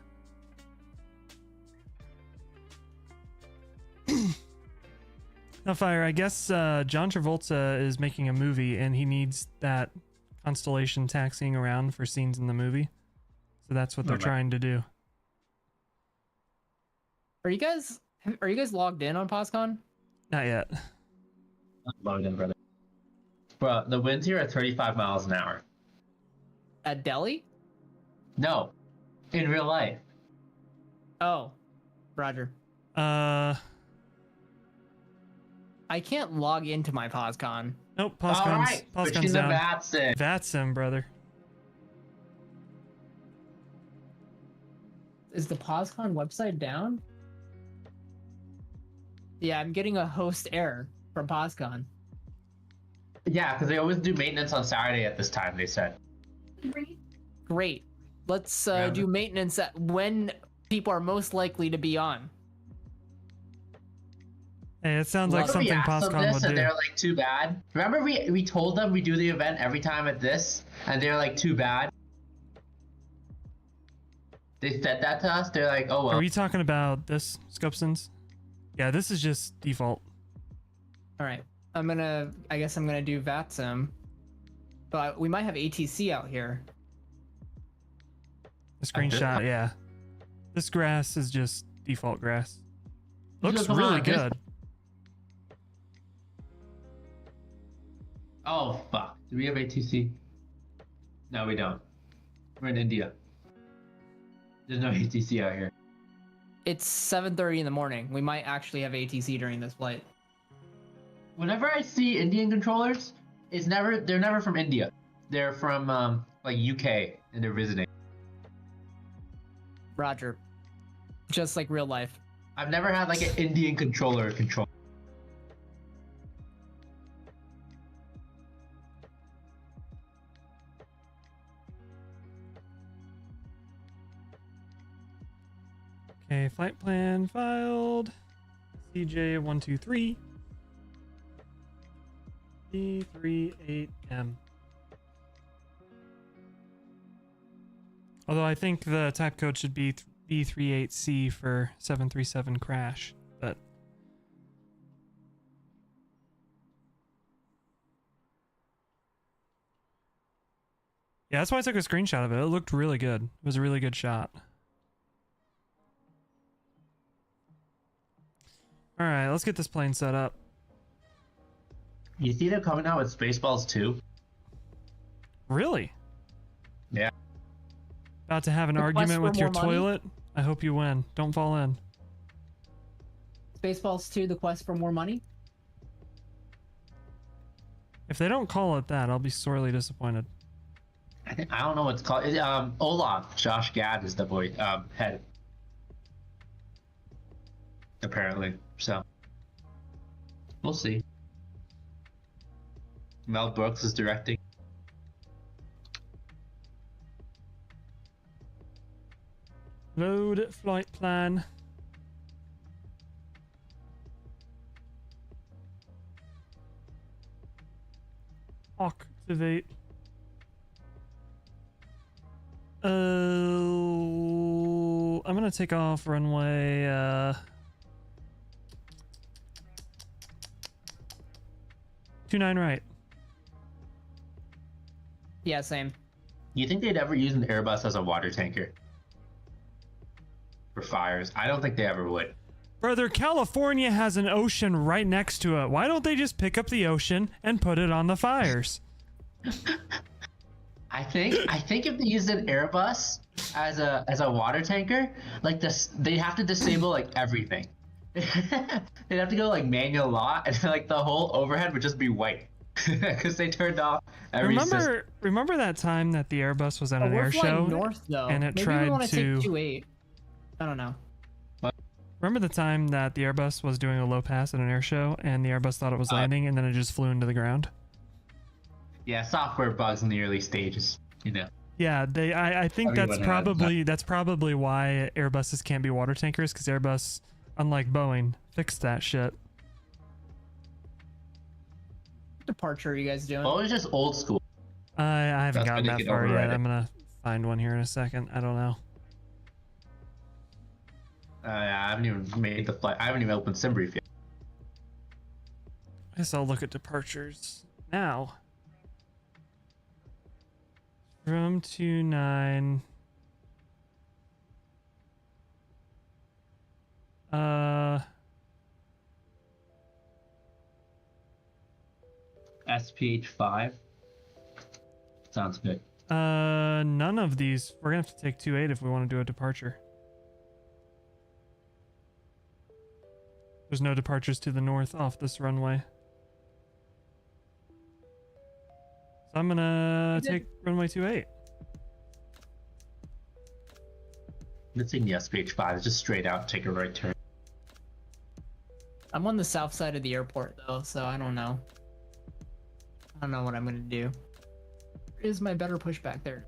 Now, Fire, I guess John Travolta is making a movie and he needs that Constellation taxiing around for scenes in the movie. So that's what they're Okay. trying to do. Are you guys logged in on POSCON? Not yet. Logged in, brother. Bro, the winds here are 35 miles an hour. At Delhi? No, in real life. Oh, Roger. I can't log into my POSCON. Nope, All POSCON's, right, POSCON's pushing the down. VATSIM. VATSIM, brother. Is the POSCON website down? Yeah, I'm getting a host error from POSCON. Yeah, because they always do maintenance on Saturday at this time. They said. Great. Let's Yeah. do maintenance at when people are most likely to be on. Hey, it sounds like Remember we something asked them POSCON this would and do. they're like, too bad. Remember we told them we do the event every time at this, and they're like, too bad. They said that to us. They're like, oh well. Are we talking about this, Scopesons? Yeah, this is just default. All right, I guess I'm gonna do VATSIM, but we might have ATC out here. The screenshot, yeah. This grass is just default grass. Looks Come really on, just- good. Oh fuck. Do we have ATC? No, we don't. We're in India. There's no ATC out here. It's 7:30 in the morning. We might actually have ATC during this flight. Whenever I see Indian controllers, they're never from India. They're from like UK and they're visiting. Roger. Just like real life. I've never had like an Indian controller control. Okay, flight plan filed. CJ123. D38M. Although I think the type code should be B38C for 737 crash, but yeah, that's why I took a screenshot of it. It looked really good. It was a really good shot. All right, let's get this plane set up. You see they're coming out with Spaceballs too? Really? Yeah. About to have an Request argument for with your more money? toilet? I hope you win. Don't fall in. Spaceballs 2, the quest for more money? If they don't call it that, I'll be sorely disappointed. I don't know what's called. Olaf, Josh Gad is the boy head. Apparently, so we'll see. Mel Brooks is directing. Load flight plan. Activate. I'm gonna take off runway 29 right. Yeah, same. You think they'd ever use an Airbus as a water tanker for fires? I don't think they ever would. Brother, California has an ocean right next to it. Why don't they just pick up the ocean and put it on the fires? I think if they used an Airbus as a water tanker, like this, they'd have to disable like everything. They'd have to go like manual law, and like the whole overhead would just be white because they turned off every system. Remember that time that the Airbus was at an We're air flying show north though. and it Maybe tried we want to- take 28. I don't know. Remember the time that the Airbus was doing a low pass at an air show and the Airbus thought it was landing and then it just flew into the ground? Yeah, software bugs in the early stages, you know. Yeah, I think that's Everyone has probably why Airbuses can't be water tankers, because Airbus, unlike Boeing, fixed that shit. Departure are you guys doing? Well, it was just old school. I haven't That's gotten when that they can far yet. override it. I'm gonna find one here in a second. I don't know. I haven't even made the flight. I haven't even opened SimBrief yet. I guess I'll look at departures now. From 29. SPH5. Sounds good. None of these. We're gonna have to take 28 if we want to do a departure. There's no departures to the north off this runway. So I'm gonna take runway 28. Let's see the SPH5. It's just straight out, take a right turn. I'm on the south side of the airport though, so I don't know. I don't know what I'm gonna do. Where is my better pushback there?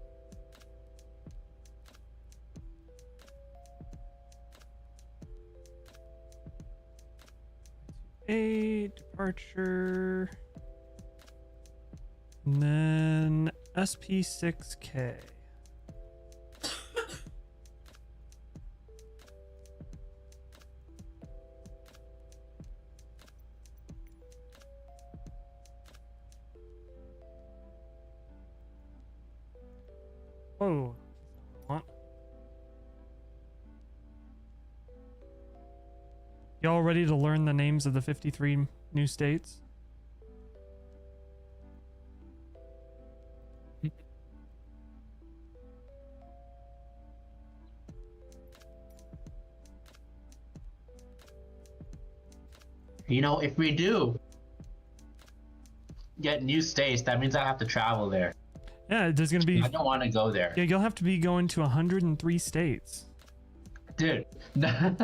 8, departure. And then SP6K. Whoa. What? Y'all ready to learn the names of the 53 new states? You know, if we do get new states, that means I have to travel there. Yeah, there's gonna be. I don't want to go there. Yeah, you'll have to be going to 103 states. Dude, they're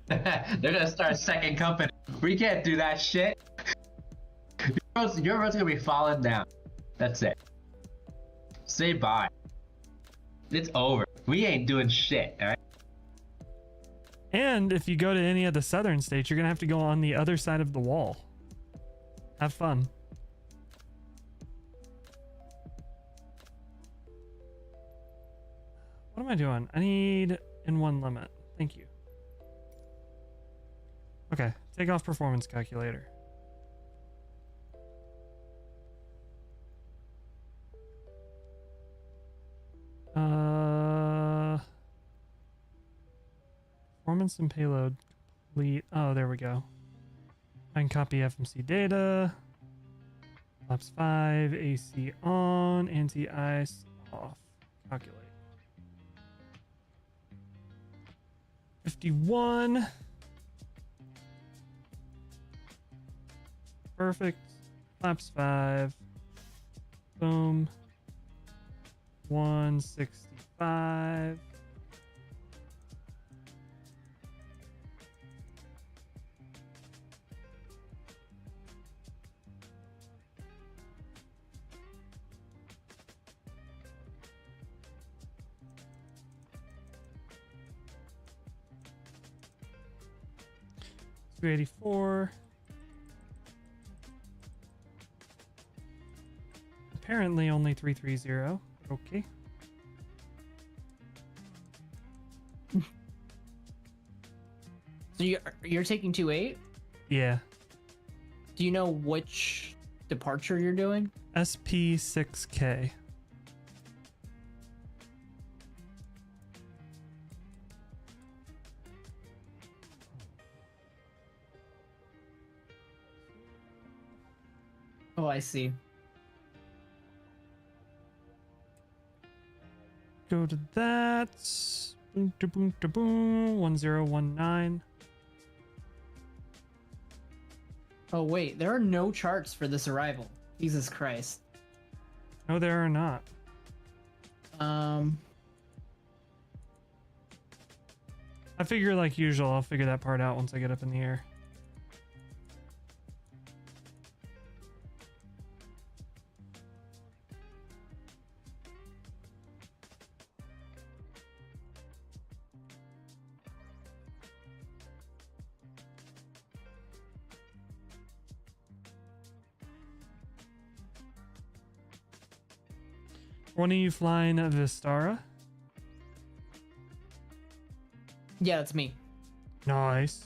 gonna start a second company. We can't do that shit. Your road's gonna be falling down. That's it. Say bye. It's over. We ain't doing shit, alright? And if you go to any of the southern states, you're gonna have to go on the other side of the wall. Have fun. What am I doing? I need in one limit. Thank you. Okay, take off performance calculator. Performance and payload complete. Oh, there we go. I can copy FMC data. Flaps 5, AC on, anti-ice off. Calculate. 51. Perfect. Flaps 5. Boom. 165. $284. Apparently only 330. Okay. So you're taking 2.8? Yeah. Do you know which departure you're doing? SP6K. Oh, I see. Go to that. Boom, da, boom, da, boom. 1019. Oh, wait. There are no charts for this arrival. Jesus Christ. No, there are not. I figure, like usual, I'll figure that part out once I get up in the air. When are you flying a Vistara? Yeah, that's me. Nice.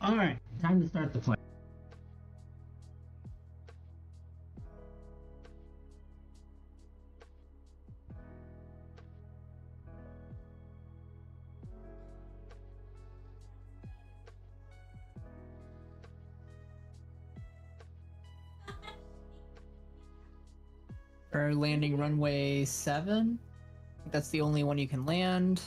All right, time to start the flight. Or landing runway 7. That's the only one you can land.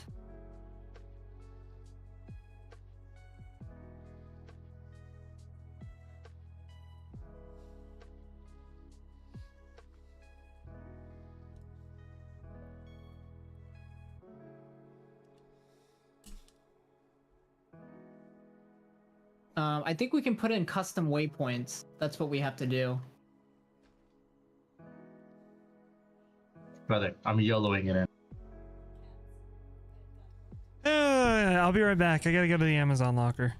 I think we can put in custom waypoints. That's what we have to do. Brother, I'm YOLOing it in. I'll be right back. I gotta go to the Amazon locker.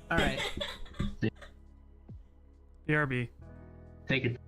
All right. BRB. Take it.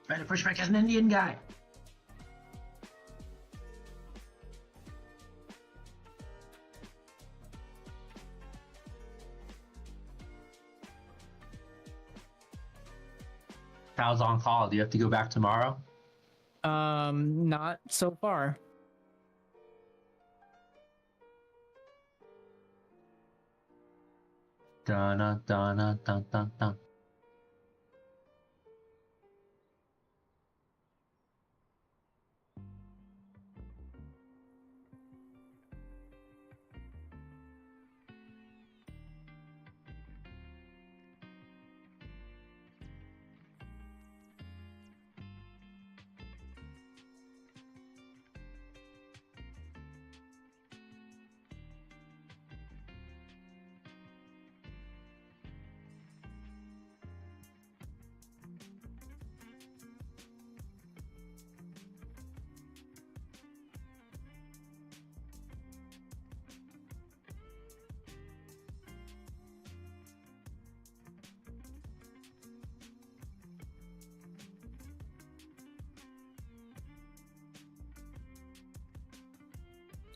Trying to push back as an Indian guy. How's on call? Do you have to go back tomorrow? Not so far. Dun dun dun dun dun dun.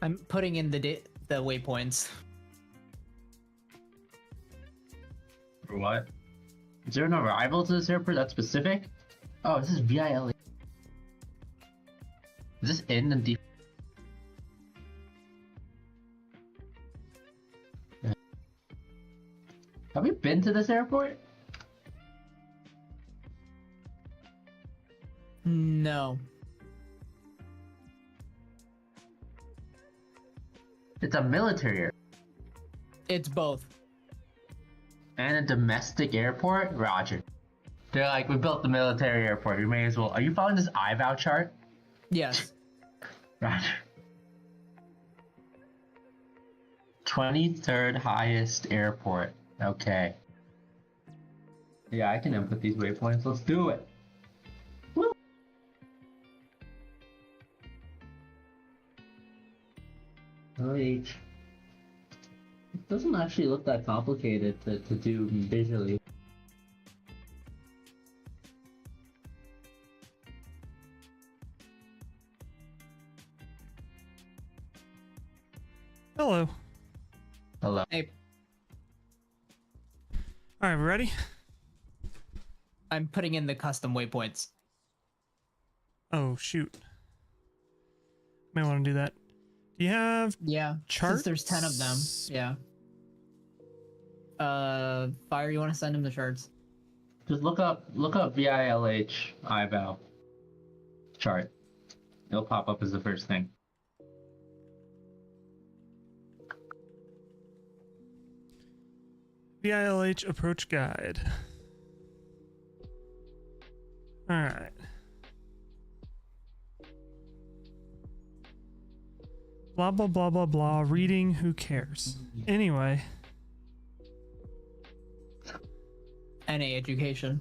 I'm putting in the waypoints. For what? Is there an arrival to this airport that's specific? Oh, this is VILH. Is this in and deep? Have we been to this airport? No. It's a military airport It's both. and a domestic airport. Roger. They're like, we built the military airport. We may as well. Are you following this iVal chart? Yes. Roger. 23rd highest airport. Okay. Yeah, I can input these waypoints. Let's do it. Woo. LH. It doesn't actually look that complicated to do visually. Hello. Hello. Hey, All right, we ready? I'm putting in the custom waypoints. Oh shoot. May want to do that. Do you have Yeah. charts? Since there's 10 of them. Yeah. Fire, you want to send him the charts? Just look up VILH iVal chart. It'll pop up as the first thing. VILH approach guide. All right. Blah blah blah blah blah. Reading. Who cares? Anyway. NA education.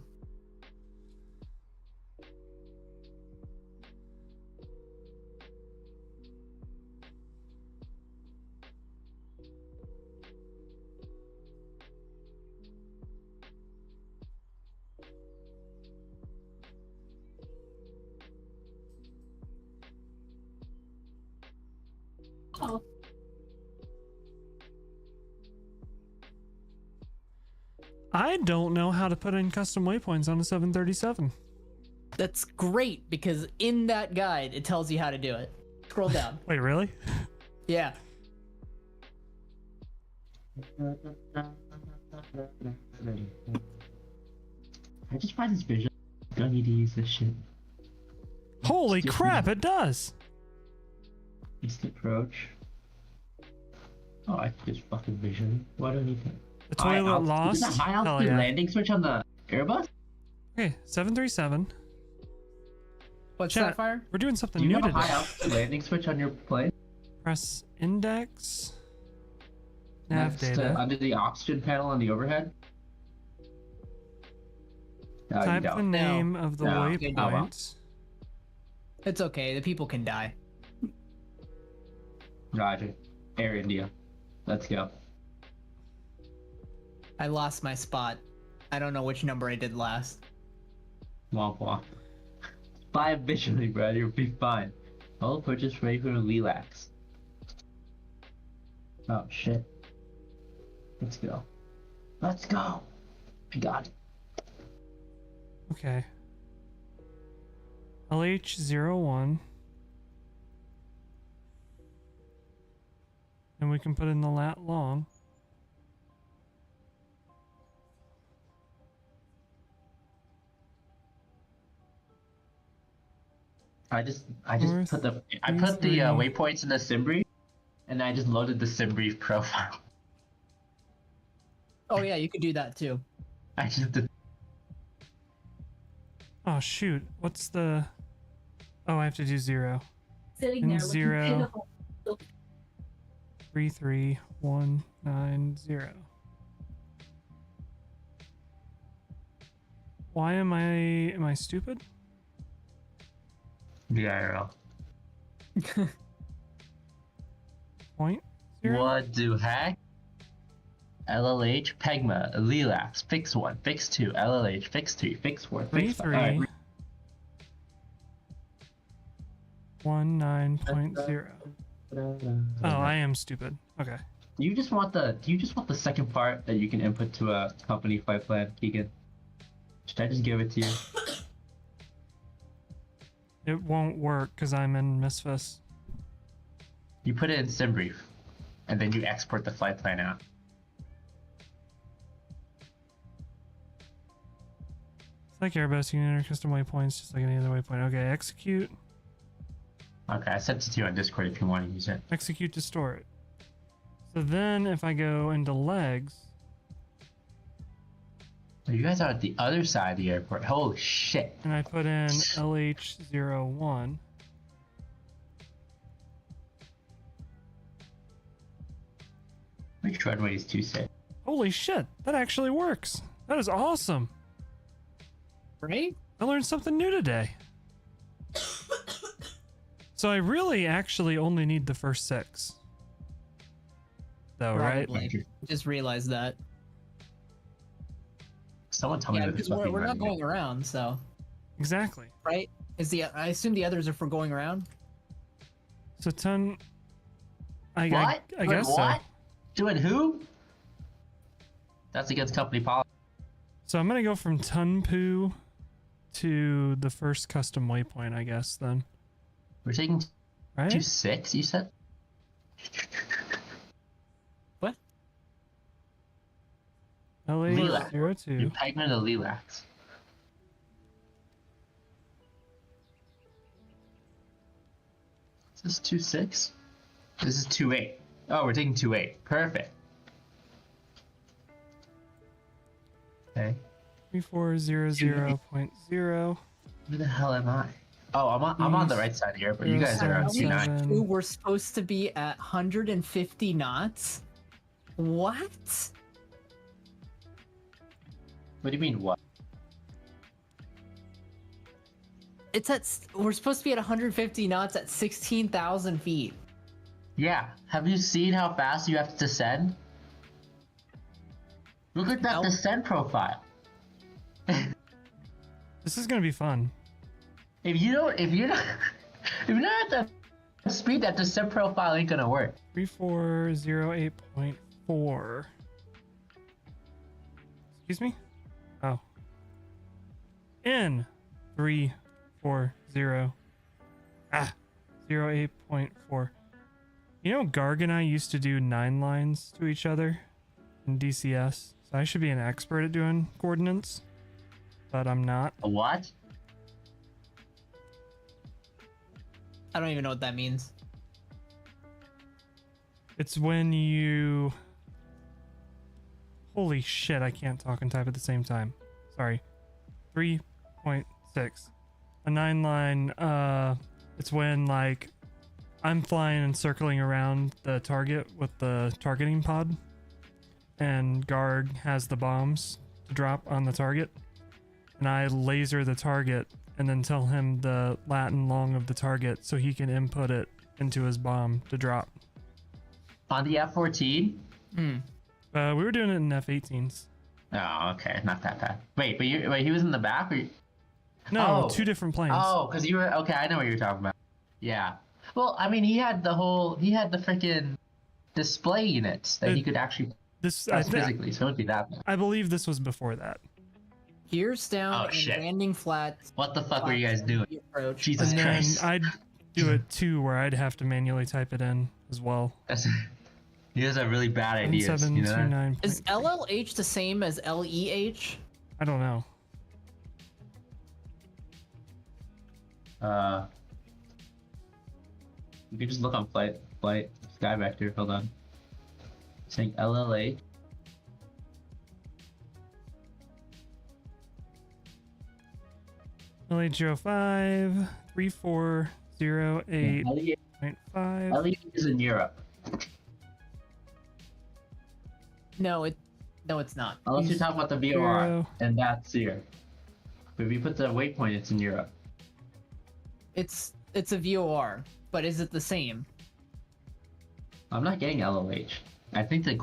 I don't know how to put in custom waypoints on a 737. That's great because in that guide it tells you how to do it. Scroll down. Wait, really? Yeah. I just find this visual. Don't need to use this shit. Holy Just crap, it does. East approach. Oh, I can just fucking vision. Why do I need to? The toilet lost. Is that high Hell altitude yeah. landing switch on the Airbus? Okay, 737. What's Chat, that, Fire? We're doing something Do you new have a high today. altitude landing switch on your plane? Press index. Nav Next to, data. under the oxygen panel on the overhead? No, you Type the don't. name of the No. waypoint. It's okay. The people can die. Roger. AirIndia. Let's go. I lost my spot. I don't know which number I did last. Womp womp. Buy visually, bro. You'll be fine. All purchase ready for relax. Oh shit. Let's go. Let's go. I got it. Okay. LH01. And we can put in the lat long. I just North, put the three. waypoints in the sim brief, and I just loaded the sim brief profile. Oh yeah, you could do that too. I just did. Oh shoot. What's the... Oh, I have to do 0. Sitting In there looking 0. pitiful. 33190. Why am I stupid? VIRL. Point 0? What do heck? LLH, Pegma, Lilaps, Fix 1, Fix 2, LLH, Fix 3, Fix 4, Fix 5. 33 19.0. Oh, I am stupid. Okay. Do you just want the second part that you can input to a company flight plan, Keegan? Should I just give it to you? It won't work because I'm in MSFS. You put it in SimBrief, and then you export the flight plan out. It's like Airbus, you can enter custom waypoints just like any other waypoint. Okay, execute. Okay, I sent it to you on Discord if you want to use it. Execute to store it. So then if I go into legs, Oh, you guys are at the other side of the airport. Holy shit. and I put in LH01, Which runway is 26? holy shit, that actually works. That is awesome. Right? I learned something new today. So I really actually only need the first 6. Though, right? Probably. Just realized that. Someone tell me Yeah, what this because we're fucking not runway going around, so Exactly. right? I assume the others are for going around. So ton. I What? I guess what? so. Doing who? That's against company policy. So I'm gonna go from Tunpu to the first custom waypoint, I guess. Then, We're taking right? 26, you said? What? Lilac. You're LH02. pegging the Lilacs. Is this 26? This is 28. Oh, we're taking 28. Perfect. Okay. 3400.0. Where the hell am I? Oh, I'm on the right side here, but you guys are on 29. Ooh, we're supposed to be at 150 knots. What? What do you mean, what? It's at. We're supposed to be at 150 knots at 16,000 feet. Yeah. Have you seen how fast you have to descend? Look at that Nope. descent profile. This is gonna be fun. If you're not at the speed, that descent profile ain't gonna work. 3408.4. Excuse me? Oh. In 340. 08.4. You know, Garg and I used to do 9 lines to each other in DCS, so I should be an expert at doing coordinates, but I'm not. A what? I don't even know what that means. It's when you... Holy shit, I can't talk and type at the same time. Sorry. 3.6. A 9 line, it's when, like, I'm flying and circling around the target with the targeting pod, and Garg has the bombs to drop on the target, and I laser the target and then tell him the Latin long of the target so he can input it into his bomb to drop. On the F-14? Hmm. We were doing it in F-18s. Oh, okay, not that bad. Wait, but he was in the back, or No, Oh. 2 different planes. Oh, because you were okay. I know what you're talking about. Yeah. Well, I mean, he had the freaking display units that he could actually This press physically, so it would be that bad. I believe this was before that. Gears down Oh, and shit. landing flat. What the fuck were you guys doing? Approach. Jesus And then Christ. I'd do it too, where I'd have to manually type it in as well. You guys have really bad ideas. You know that? 1729. Is LLH the same as LEH? I don't know. You can just look on flight sky vector. Hold on. Saying LLA. LH05 3408.5. LE is in Europe. No, it's not. Unless you're talking about the VOR, Zero. and that's here. But if you put the waypoint, it's in Europe. It's a VOR, but is it the same? I'm not getting LLH. I think the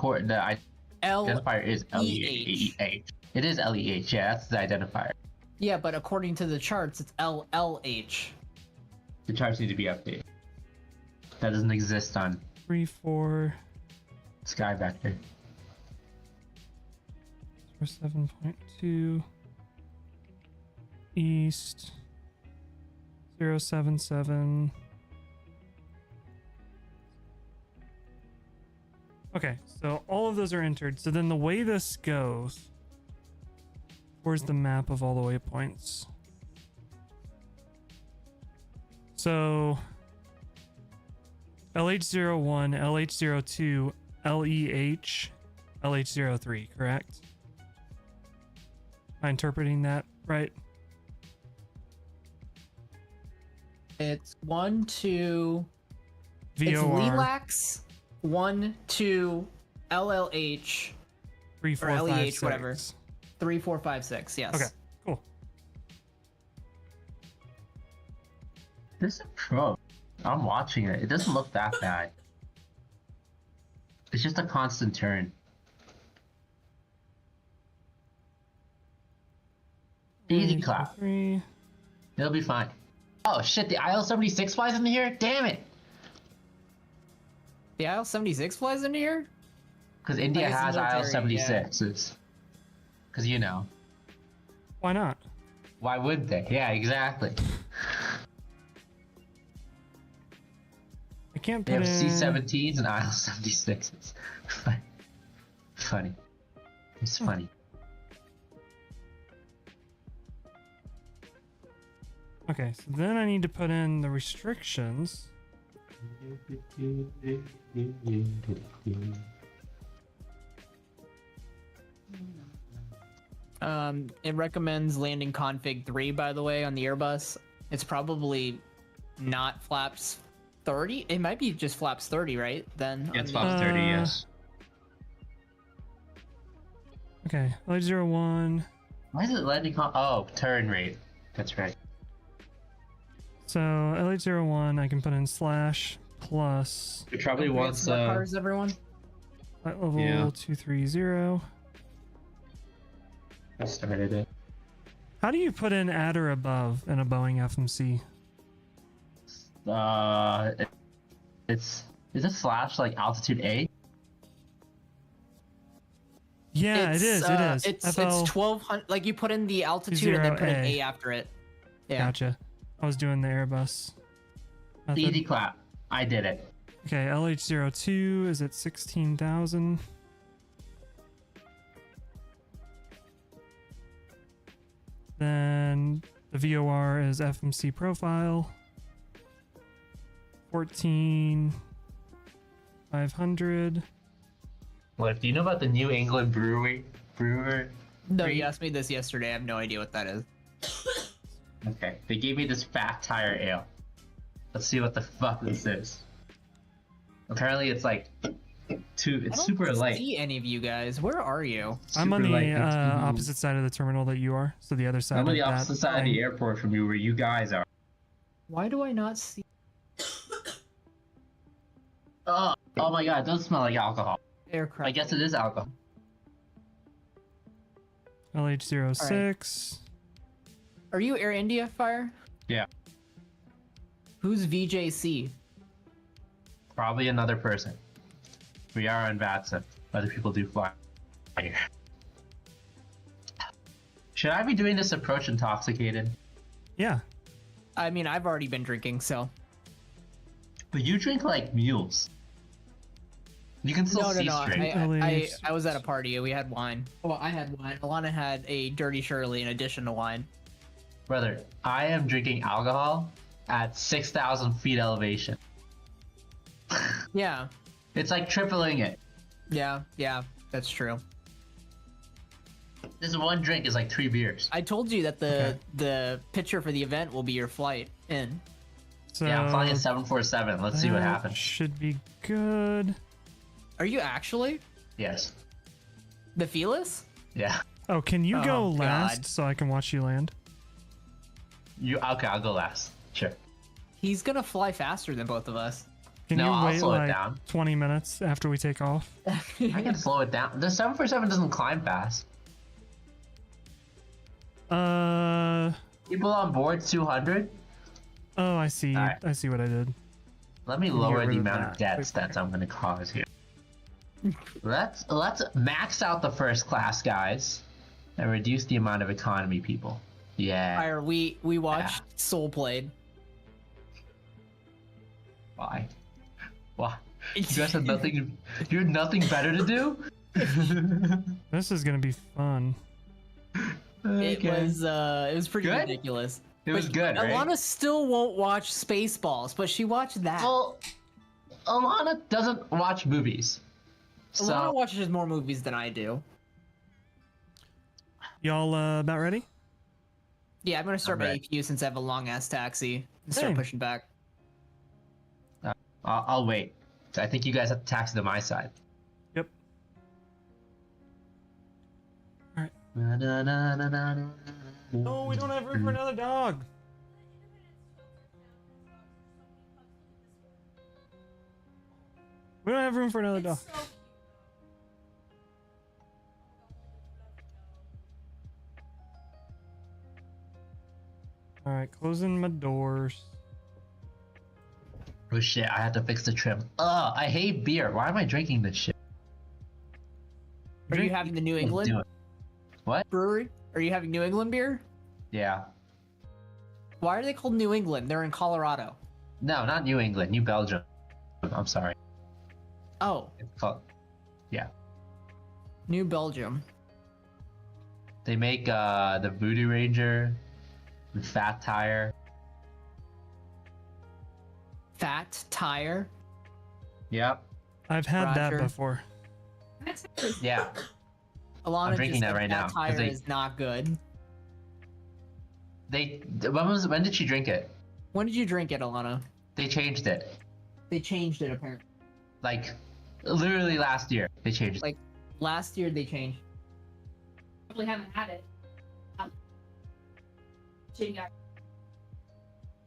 identifier is LEH. It is LEH. Yeah, that's the identifier. Yeah, but according to the charts, it's LLH. The charts need to be updated. That doesn't exist on 34 Sky Vector. 7.2 East 077. Okay, so all of those are entered. So then the way this goes, where's the map of all the waypoints? So LH01, LH02, LEH LH03, correct? Am I interpreting that right? It's 1, 2. It's VOR Lilacs 1, 2, LLH 3, 4, or 5, LEH, 6. whatever. 3, 4, 5, 6. Yes. Okay, cool. This is pro. I'm watching it. It doesn't look that bad. It's just a constant turn. Easy clap. 3. It'll be fine. Oh shit, the IL-76 flies in here? Damn it! The IL-76 flies into here? Because India I guess has military, IL-76s. Because you know. Why not? Why would they? Yeah, exactly. I can't They put have in... C-17s and IL-76s. Funny. It's funny. Okay, so then I need to put in the restrictions. It recommends landing config 3, by the way, on the Airbus. It's probably not flaps 30. It might be just flaps 30, right? Then Yeah, it's on the- flaps 30, yes. Okay, LH01. Why is it landing oh, turn rate. That's right. So LH01, I can put in slash plus It probably Upgrade wants smart cars, everyone. flight level Yeah. 230. I started it. How do you put in at or above in a Boeing FMC? Is it slash like altitude A? Yeah, it is. It is. It's FL 1200. Like you put in the altitude and then put an 20A. A after it. Yeah. Gotcha. I was doing the Airbus method. Easy clap. I did it. Okay, LH02 is at 16,000. Then the VOR is FMC profile. 14,500. What, do you know about the New England brewer? No, you asked me this yesterday. I have no idea what that is. Okay, they gave me this fat tire ale. Let's see what the fuck this is. Apparently it's like it's super light. See any of you guys? Where are you? I'm on Super the light. opposite side of the terminal that you are. So the other side. I'm on the of opposite that side of thing. the airport from you, where you guys are. Why do I not see? Oh my god, it does smell like alcohol. Aircraft? I guess it is alcohol. LH06. Are you AirIndia Fire? Yeah. Who's VJC? Probably another person. We are on VATSIM. Other people do fly here. Should I be doing this approach intoxicated? Yeah. I mean, I've already been drinking, so. But you drink like mules. You can still see straight. I was at a party. We had wine. Well, I had wine. Alana had a Dirty Shirley in addition to wine. Brother, I am drinking alcohol at 6,000 feet elevation. Yeah. It's like tripling it. Yeah, that's true. This one drink is like 3 beers. I told you that the picture for the event will be your flight in. So Yeah, I'm flying a 747. Let's see what that happens. Should be good. Are you actually? Yes. The Felis? Yeah. Oh, can you go Oh, last God. so I can watch you land? Okay, I'll go last. Sure. He's gonna fly faster than both of us. Can No, you I'll wait slow it like down. 20 minutes after we take off? I can slow it down. The 747 doesn't climb fast. People on board 200. Oh, I see. Alright. I see what I did. Let me Get lower rid the of amount that of deaths quickly. that I'm going to cause here. Let's max out the first class, guys, and reduce the amount of economy people. Yeah. Fire, we watched Soul Played. Why? Why? You guys have nothing. You had nothing better to do. This is gonna be fun. It was pretty Good? ridiculous. It was But good, right? Alana still won't watch Spaceballs, but she watched that. Well, Alana doesn't watch movies. Alana So watches more movies than I do. Y'all about ready? Yeah, I'm gonna start I'm my ready. APU since I have a long ass taxi and start Same. pushing back. I'll wait. I think you guys have to taxi to my side. Yep. All right. Oh, we don't have room for another dog. We don't have room for another dog. All right, closing my doors. Oh shit, I have to fix the trim. Ugh, I hate beer. Why am I drinking this shit? Are you having the New Do England it. What? brewery? Are you having New England beer? Yeah. Why are they called New England? They're in Colorado. No, not New England. New Belgium. I'm sorry. Oh, It's called. Yeah. New Belgium. They make the Voodoo Ranger, the Fat Tire. Fat Tire. Yep. I've had that Roger. before. Yeah. Alana I'm drinking just that said right now, 'cause Tire they- is not good. When did she drink it? When did you drink it, Alana? They changed it. They changed it apparently. Like literally last year they changed it. Like last year they changed. Probably haven't had it.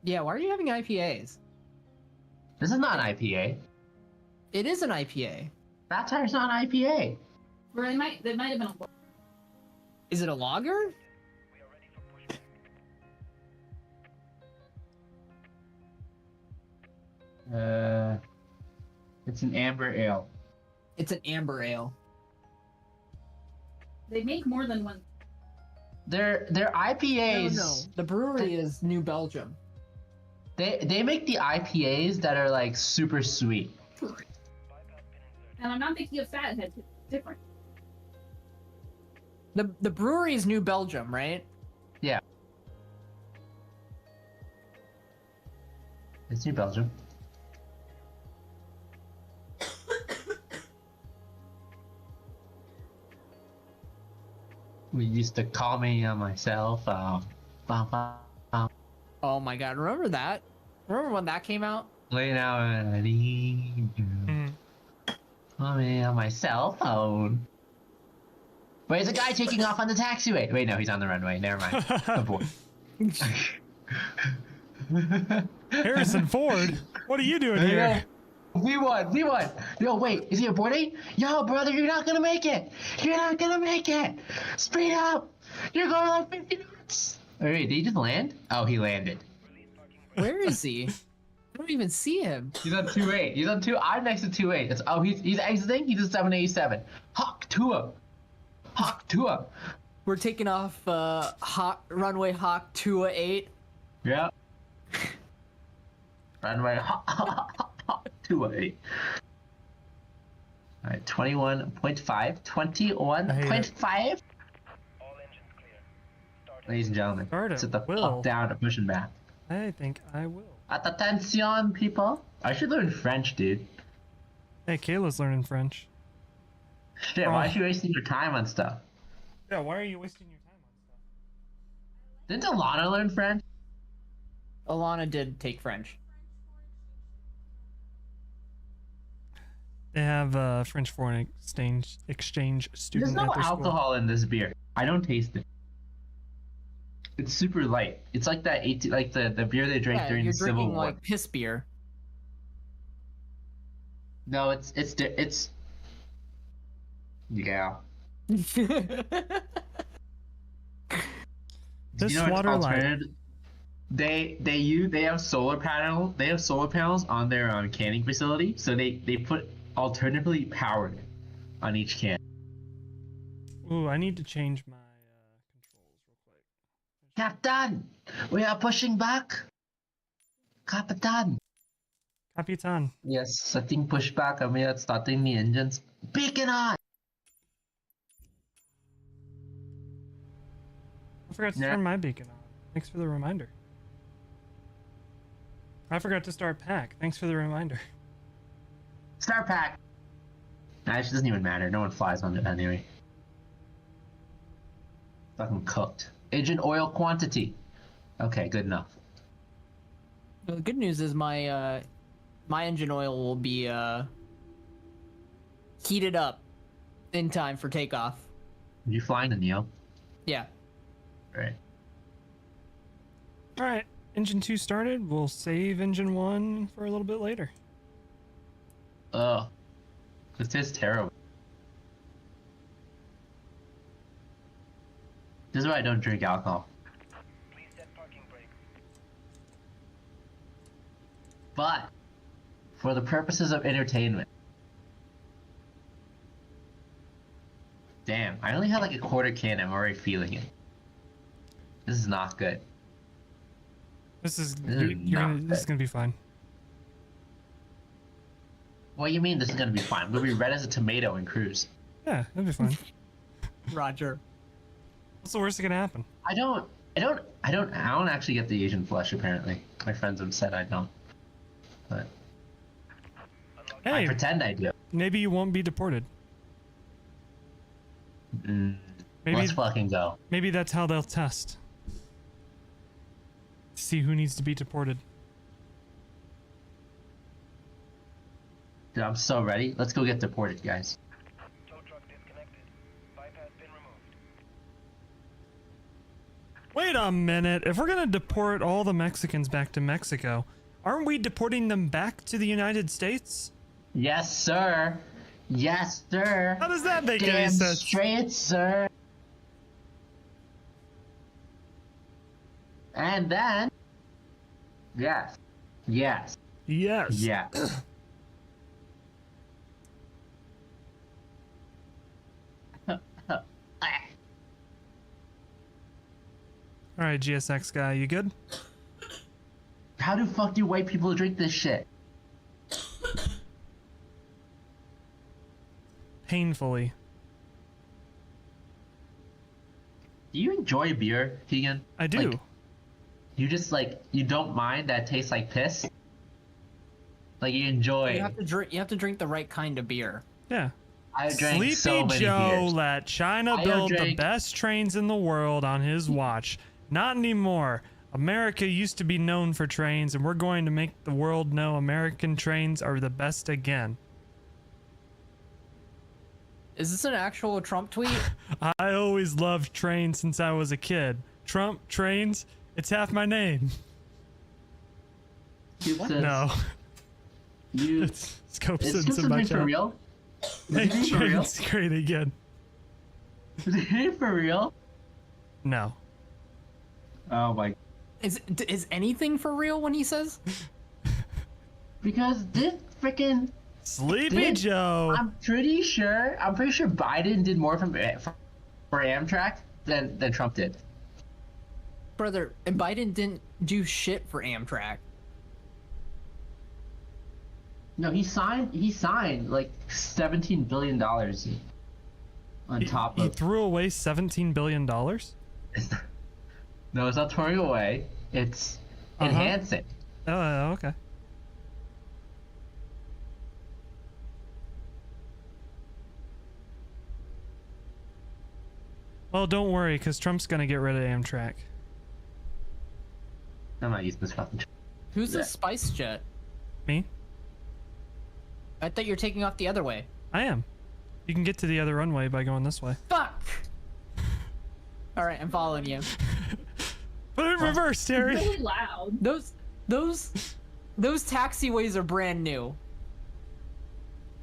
Yeah, why are you having IPAs? This is not an IPA. It is an IPA. Fat Tire's not an IPA. Or they might have been a Is it a lager? It's an amber ale. It's an amber ale. They make more than one. They're No, IPAs. no. The brewery is New Belgium. They make the IPAs that are like super sweet. And I'm not thinking of Fathead. It's different. The brewery is New Belgium, right? Yeah. It's New Belgium. We used to call me on my cell phone. Bum, bum, bum. Oh my god, remember that? Remember when that came out? Lay down, I need you. Mhm. Call me on my cell phone. Wait, there's a guy taking off on the taxiway. Wait, no, he's on the runway. Never mind. Abort. Harrison Ford, what are you doing There you here? go. We won. Yo, wait, is he aborting? Yo, brother, you're not gonna make it. You're not gonna make it. Speed up. You're going like 50 knots. Wait, did he just land? Oh, he landed. Where is he? I don't even see him. He's on 2-8. He's on 2. I'm next to 2-8. It's, oh, he's exiting. He's at 787. Hawk to him. Hawk to him. We're taking off runway Hawk 2-8. Yeah. Runway Hawk 2-8. All right, 21.5. 21.5. Ladies and gentlemen, Start it, sit the Will. fuck down to pushing back. I think I will. Attention, people. I should learn French, dude. Hey, Kayla's learning French. Shit, why is she wasting your time on stuff? Yeah, why are you wasting your time on stuff? Didn't Alana learn French? Alana did take French. They have French foreign exchange student. There's no at their school. alcohol in this beer. I don't taste it. It's super light. It's like that like the beer they drank Yeah, during you're the Civil drinking War. like piss beer. No, it's yeah. This You know what's water light. alternative? They have solar panels on their canning facility, so they put alternatively powered on each can. Ooh, I need to change my controls real quick. Captain, we are pushing back. Captain. Capitan. Yes, setting pushback and we are starting the engines. Beacon on. I forgot to Yeah. turn my beacon on. Thanks for the reminder. I forgot to start pack. Thanks for the reminder. Start pack. Nah, it doesn't even matter. No one flies on it anyway. Fucking cooked. Engine oil quantity. Okay, good enough. The good news is my my engine oil will be heated up in time for takeoff. Are you flying the Neo? Yeah. Right. All right, engine 2 started. We'll save engine 1 for a little bit later. Ugh. This is terrible. This is why I don't drink alcohol. But, for the purposes of entertainment. Damn, I only had like a quarter can. I'm already feeling it. This is not good. This is not this is gonna be fine. What do you mean this is gonna be fine? We'll be red as a tomato in cruise. Yeah, it'll be fine. Roger. What's the worst that can happen? I don't actually get the Asian flush apparently. My friends have said I don't. But I Hey, pretend I do. maybe you won't be deported. Maybe Let's fucking go. maybe that's how they'll test. See who needs to be deported. Dude, I'm so ready. Let's go get deported, guys. Wait a minute. If we're gonna deport all the Mexicans back to Mexico, aren't we deporting them back to the United States? Yes, sir. Yes, sir. How does that make any Damn sense? straight, sir. And then, yes, yes, Yes. yes. All right, GSX guy, you good? How the fuck do white people drink this shit? Painfully. Do you enjoy beer, Keegan? I do. Like, you just like you don't mind that it tastes like piss. Like you enjoy. You have to drink. You have to drink the right kind of beer. Yeah. I drank Sleepy so many Joe beers. let China I build the drank- best trains in the world on his watch. Not anymore. America used to be known for trains, and we're going to make the world know American trains are the best again. Is this an actual Trump tweet? I always loved trains since I was a kid. Trump, trains, it's half my name. Scoop says, No. You. It's Scope Is Simpson Scoop by Simpson for chat. real? Make Is he for real? trains great again. Is he for real? No. Oh my. Is anything for real when he says? Because this freaking. Sleepy Did- Joe. I'm pretty sure Biden did more for Amtrak than Trump did. Brother, and Biden didn't do shit for Amtrak. No, he signed like $17 billion on top He of. threw away $17 billion? No, it's not throwing away. It's enhancing. Oh, okay. Well, don't worry, because Trump's going to get rid of Amtrak. I'm not using this fucking. Who's Yeah. the SpiceJet? Me? I thought you were taking off the other way. I am. You can get to the other runway by going this way. Fuck! Alright, I'm following you. Put it in reverse, Terry. Really loud. Those taxiways are brand new.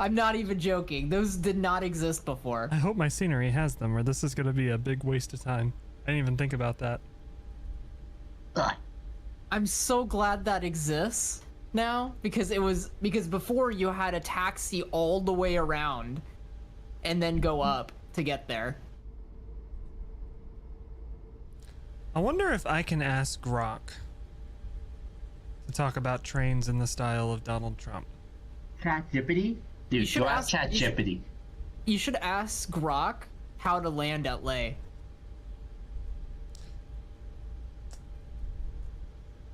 I'm not even joking. Those did not exist before. I hope my scenery has them, or this is going to be a big waste of time. I didn't even think about that. Ugh. I'm so glad that exists now because before you had to taxi all the way around and then go up to get there. I wonder if I can ask Grok to talk about trains in the style of Donald Trump. ChatGPT? You Dude, should go ask ask- you should- ChatGPT. You should ask Grok how to land at Leh.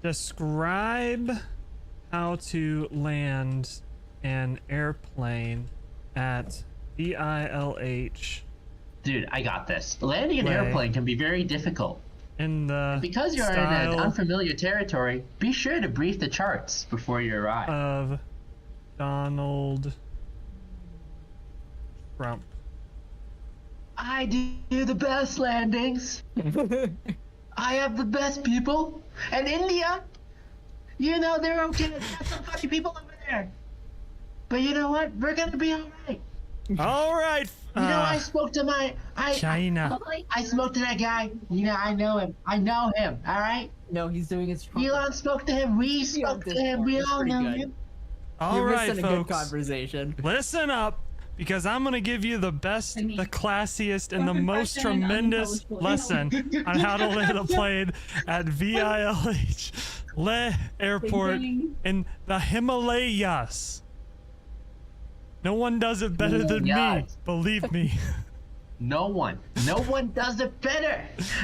Describe how to land an airplane at VILH Dude, I got this. Landing an Way. airplane can be very difficult. in the Because you're in style an unfamiliar territory, be sure to brief the charts before you arrive. of Donald Trump. I do the best landings. I have the best people. And India, you know, they're okay. They got some funny people over there. But you know what? We're gonna be alright. All right. You know, I spoke to China. I spoke to that guy. You know, I know him. Alright? No, he's doing his Trump. Elon spoke to him. We spoke to him. We It's all pretty know good. him. All You're right, missing a good folks. conversation. Listen up, because I'm gonna give you the best, I mean, the classiest, and the Perfect most question, tremendous unintelligible. lesson on how to land a plane at VILH Le Airport Ding. in the Himalayas. No one does it better than me, Yes. believe me. No one does it better.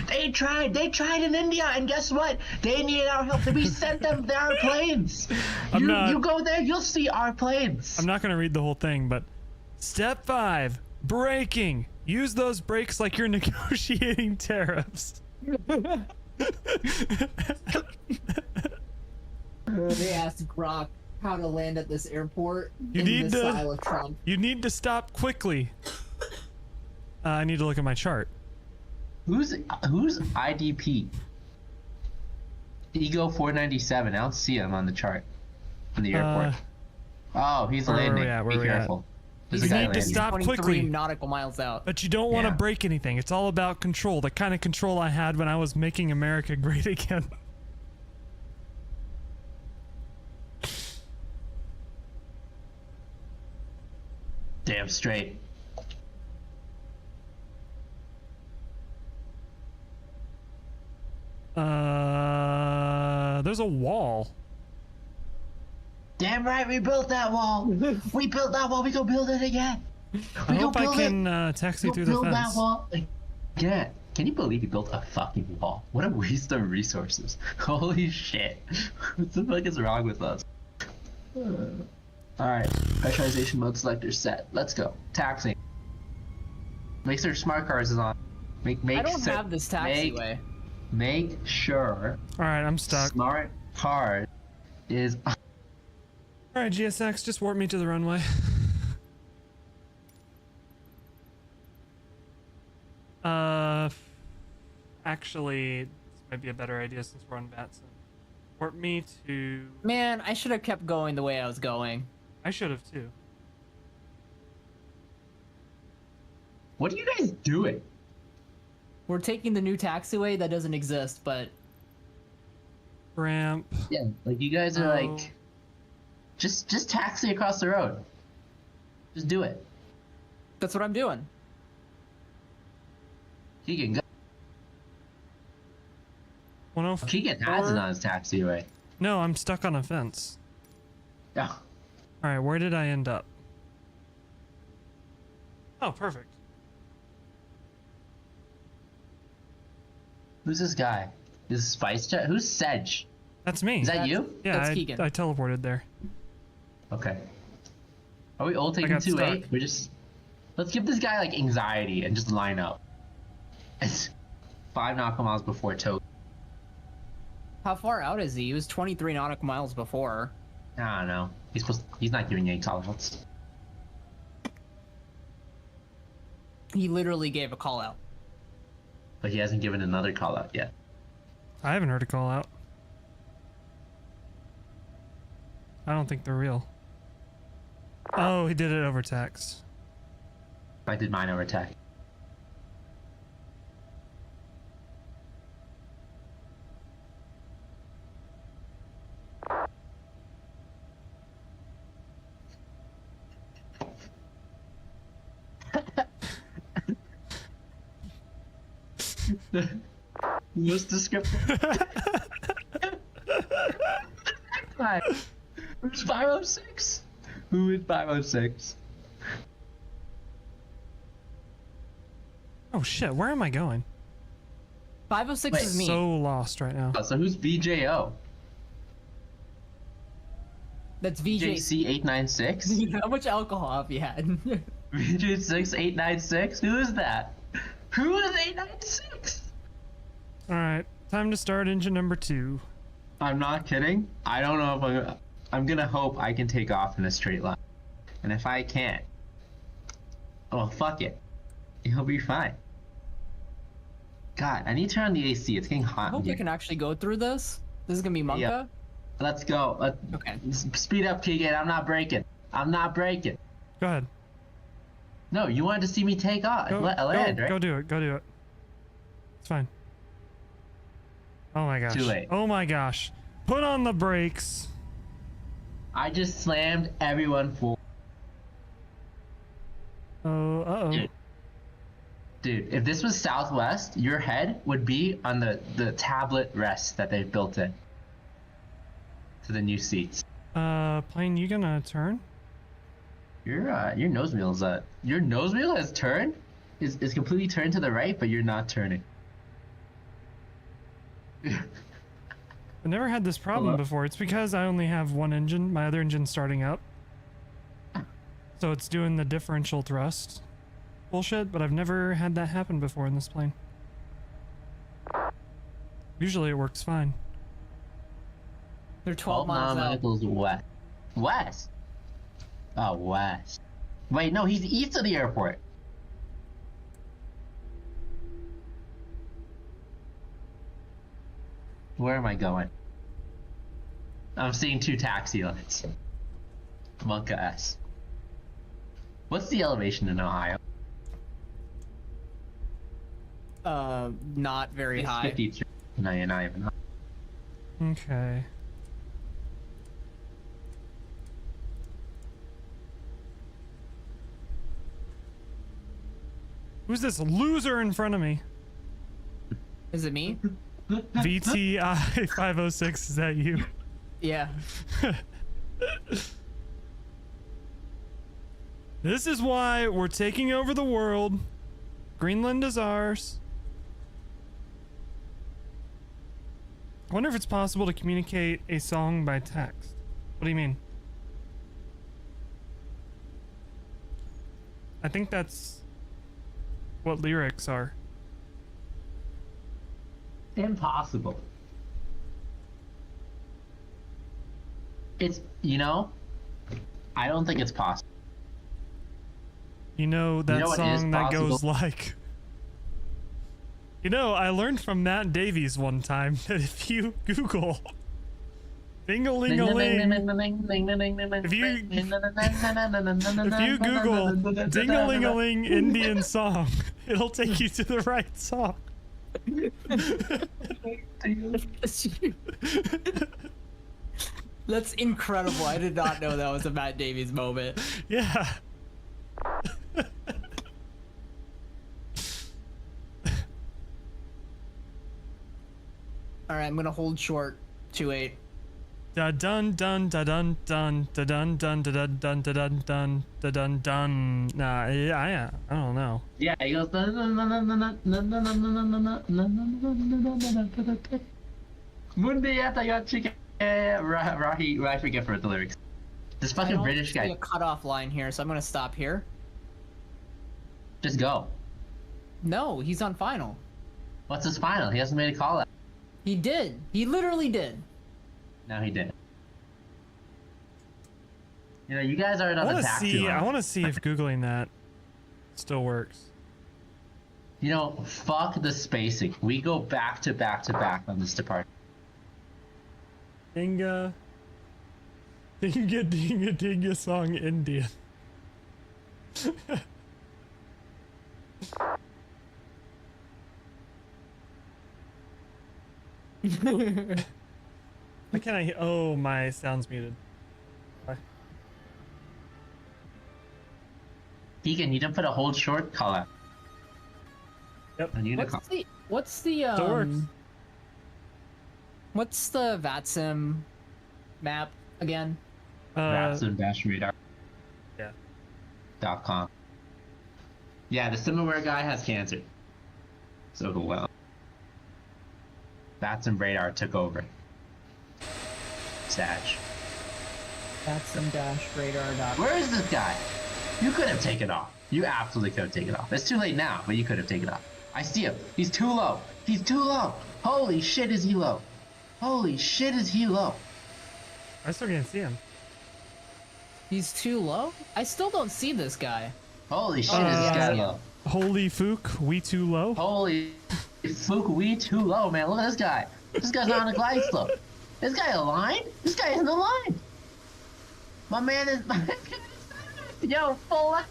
They tried in India, and guess what? They needed our help, so we sent them their planes. You go there, you'll see our planes. I'm not gonna read the whole thing, but step 5, braking. Use those brakes like you're negotiating tariffs. They asked Grok how to land at this airport You in need the to- style of Trump. You need to stop quickly. I need to look at my chart. Who's IDP? Ego 497. I don't see him on the chart on the airport. Oh, he's where are landing. we at? Where Be are we at? careful. There's a He's guy need to landing. stop 23 quickly. nautical miles out. But you don't want to Yeah. break anything. It's all about control. The kind of control I had when I was making America great again. Damn straight. There's a wall. Damn right, we built that wall. We built that wall. We go build it again. I hope I can taxi Go through the build that fence. wall. Yeah. Can you believe he built a fucking wall? What a waste of resources. Holy shit. What the fuck is wrong with us? Alright. Pressurization mode selector set. Let's go. Taxi. Make sure smart cars is on. Make I don't set- have this taxiway. Make sure All right, I'm stuck. smart cars is on. All right, GSX, just warp me to the runway. Actually, this might be a better idea since we're on VATSIM. Warp me to. Man, I should have kept going the way I was going. I should have too. What are you guys doing? We're taking the new taxiway that doesn't exist, but Ramp. Yeah, like you guys are Oh. like just taxi across the road. Just do it. that's what I'm doing. Keegan, go. 104. Keegan has it on his taxiway. No, I'm stuck on a fence. Oh, All right, where did I end up? Oh, perfect. who's this guy? This is SpiceJet? Who's Sedge? That's me. Is that That's- you? yeah, that's I Keegan. I teleported there. Okay. Are we all taking got 2-8? stuck. We're just. Let's give this guy like anxiety and just line up. It's 5 nautical miles before Togo. How far out is he? He was 23 nautical miles before. I don't know. He's not giving you any call outs. He literally gave a call out. But he hasn't given another call out yet. I haven't heard a call out. I don't think they're real. Oh, he did it over text. I did mine over tech. Most descriptive. Hi. Who's 506? Who is 506? Oh shit, where am I going? 506 Wait, is me. So lost right now. Oh, so who's VJO? That's VJ. JC896? How much alcohol have you had? VJ 6896? Who is that? Who is 896? All right, time to start engine number 2. I'm not kidding. I don't know if I'm gonna hope I can take off in a straight line. And if I can't, oh, fuck it. It'll be fine. God, I need to turn on the AC. It's getting hot I in hope here. we can actually go through this. This is gonna be Monka. Yeah. Let's go. Okay. Speed up, Keegan. I'm not breaking. I'm not breaking. Go ahead. No, you wanted to see me take off. Land, right? Go do it. Go do it. It's fine. Oh my gosh. Too late. Oh my gosh. Put on the brakes. I just slammed everyone full. Oh, uh-oh. Dude, if this was Southwest, your head would be on the tablet rest that they've built in to the new seats. Plane, you gonna turn? Your nose wheel has turned? Is completely turned to the right, but you're not turning. I've never had this problem Hello? before. It's because I only have one engine. My other engine's starting up. So it's doing the differential thrust bullshit, but I've never had that happen before in this plane. Usually it works fine. They're 12 miles out. Michael's west. West? Oh, west. Wait, no, he's east of the airport. Where am I going? I'm seeing 2 taxi lights. Monka S. What's the elevation in Ohio? Not very It's high. 52. No, you're not even high. Okay. Who's this loser in front of me? Is it me? VTI 506, is that you? Yeah. This is why we're taking over the world. Greenland is ours. I wonder if it's possible to communicate a song by text. What do you mean? I think that's what lyrics are. Impossible. It's, I don't think it's possible. You know that know what is song that goes possible? like... I learned from Matt Davies one time that if you Google ding-a-ling-a-ling, if you Google ding-a-ling-a-ling Indian song, it'll take you to the right song. That's incredible. I did not know that was a Matt Davies moment. Yeah. All right, I'm gonna hold short 2-8. Da dun dun da dun dun da dun dun da dun dun da dun dun da dun dun. Nah, I don't know. Yeah, he goes. Mundiata got chicken. Rahi, I forget for the lyrics. This I fucking don't British see guy. a cutoff line here, so I'm gonna stop here. Just go. No, he's on final. What's his final? He hasn't made a call out. He did. He literally did. No, he didn't. You guys aren't on the taxi line. I want to see if Googling that still works. Fuck the spacing. We go back to back to back on this department. Dinga dinga song Indian. Why can't I? Oh, my sound's muted. Why? Deacon, you didn't put a hold short call out. Yep. On Unicom. What's the Still works. what's the VATSIM map again? VATSIM-radar.com. Yeah. Yeah, the SimAware guy has cancer. So well. VATSIM radar took over. Sag. VATSIM-radar.com. Where is this guy? You could have taken off. You absolutely could have taken off. It's too late now, but you could have taken off. I see him. He's too low. He's too low. Holy shit, is he low? Holy shit, is he low? I still can't see him. He's too low? I still don't see this guy. Holy shit, is this guy low? Holy Fook, we too low. Holy fuck, we too low, man. Look at this guy. This guy's not on a glide slope. This guy aligned? This guy isn't aligned. My man is. Yo, full left.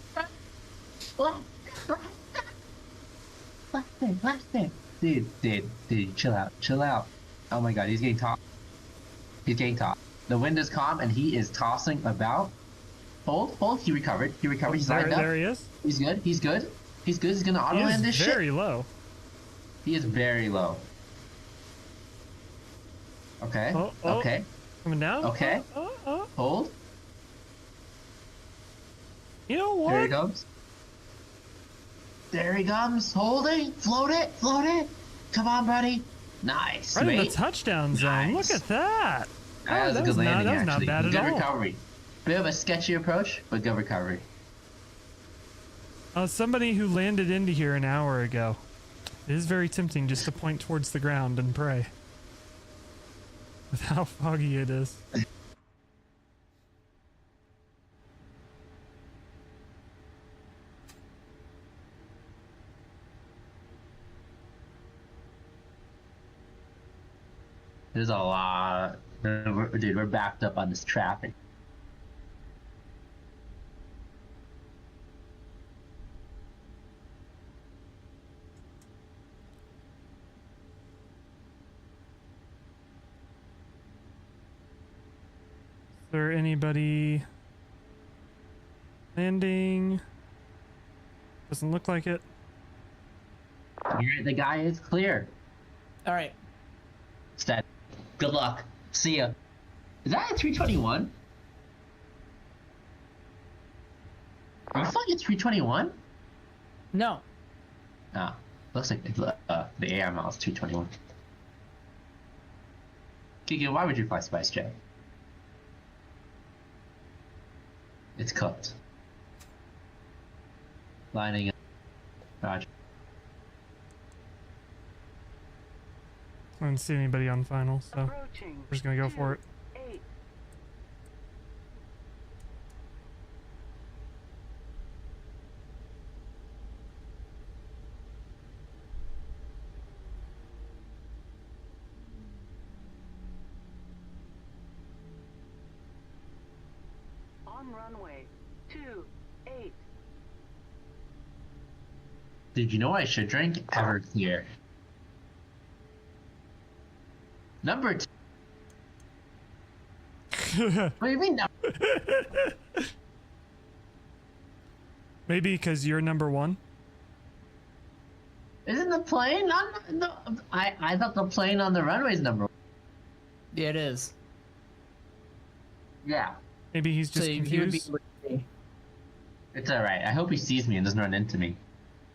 Left there. Dude, chill out. Oh my god, he's getting tossed. The wind is calm and he is tossing about. Hold. He recovered. He's lined up. There he is. He's good. He's gonna auto land this shit. Very low. He is very low. Okay. Oh. Okay. Coming down. Okay. Hold. You know what? There he comes. Holding. Float it. Come on, buddy. Nice. Right in the Wait. touchdown zone. Nice. Look at that. That was a good landing, that was not actually. bad at Good all. recovery. Bit of a sketchy approach, but good recovery. Somebody who landed into here an hour ago. It is very tempting just to point towards the ground and pray. With how foggy it is. There's a lot. Dude, we're backed up on this traffic. Is there anybody landing? Doesn't look like it. The guy is clear. All right. Stead. Good luck. See ya. Is that a 321? Are you flying a 321? No. Ah, looks like the AR model is 221. Giga, why would you fly SpiceJet? It's cooked. Lining up. Roger. I didn't see anybody on final, so we're just gonna go for it. On runway 28. Did you know I should drink Everclear? Number 2. What do you mean Maybe because you're number 1. Isn't the plane on the... I thought the plane on the runway is number 1. Yeah, it is. Yeah. Maybe he's just He would be. confused. It's alright. I hope he sees me and doesn't run into me.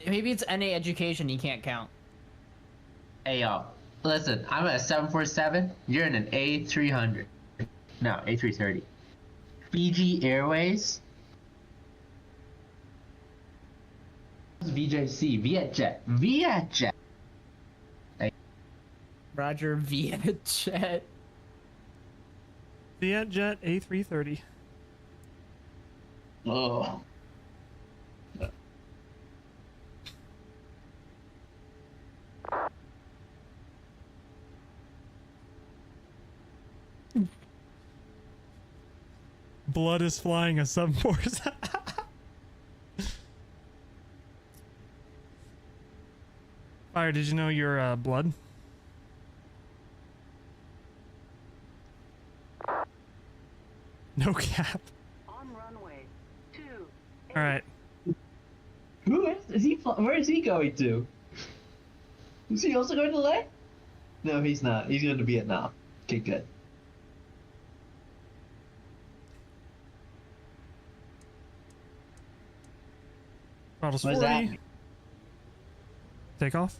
Maybe it's NA education. He can't count. Hey, yo. Listen, I'm at a 747. You're in an A300. No, A330. Fiji Airways. VJC. VietJet. Roger VietJet. VietJet A330. Oh. Blood is flying a 747. Fire, did you know you're blood? No cap. On runway 28. All right. Who is he? Where is he going to? Is he also going to LA? No, he's not. He's going to Vietnam. Okay, good. Throttle's What does 40. that mean? Take off.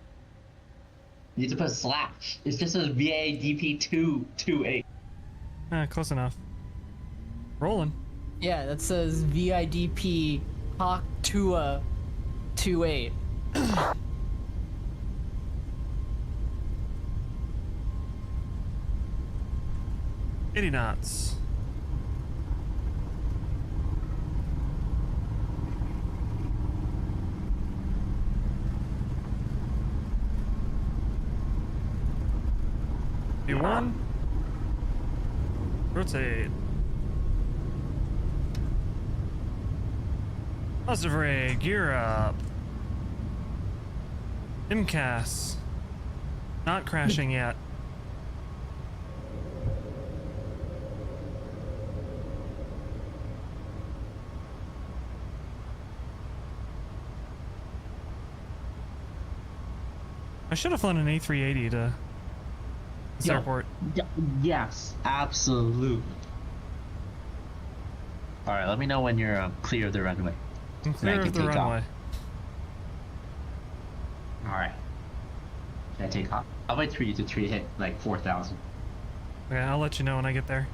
You need to put a slash. It just says VADP 228. Close enough. Rolling. Yeah, that says VIDP Hawk 28. 80 knots. V1. Rotate. Positive ray, gear up. MCAS. Not crashing yet. I should have flown an A380 to this airport. Yes, absolutely. All right, let me know when you're clear of the runway. I'm clear of the runway. All right. Can I take off? I'll wait for you to hit like 4,000. Okay, I'll let you know when I get there.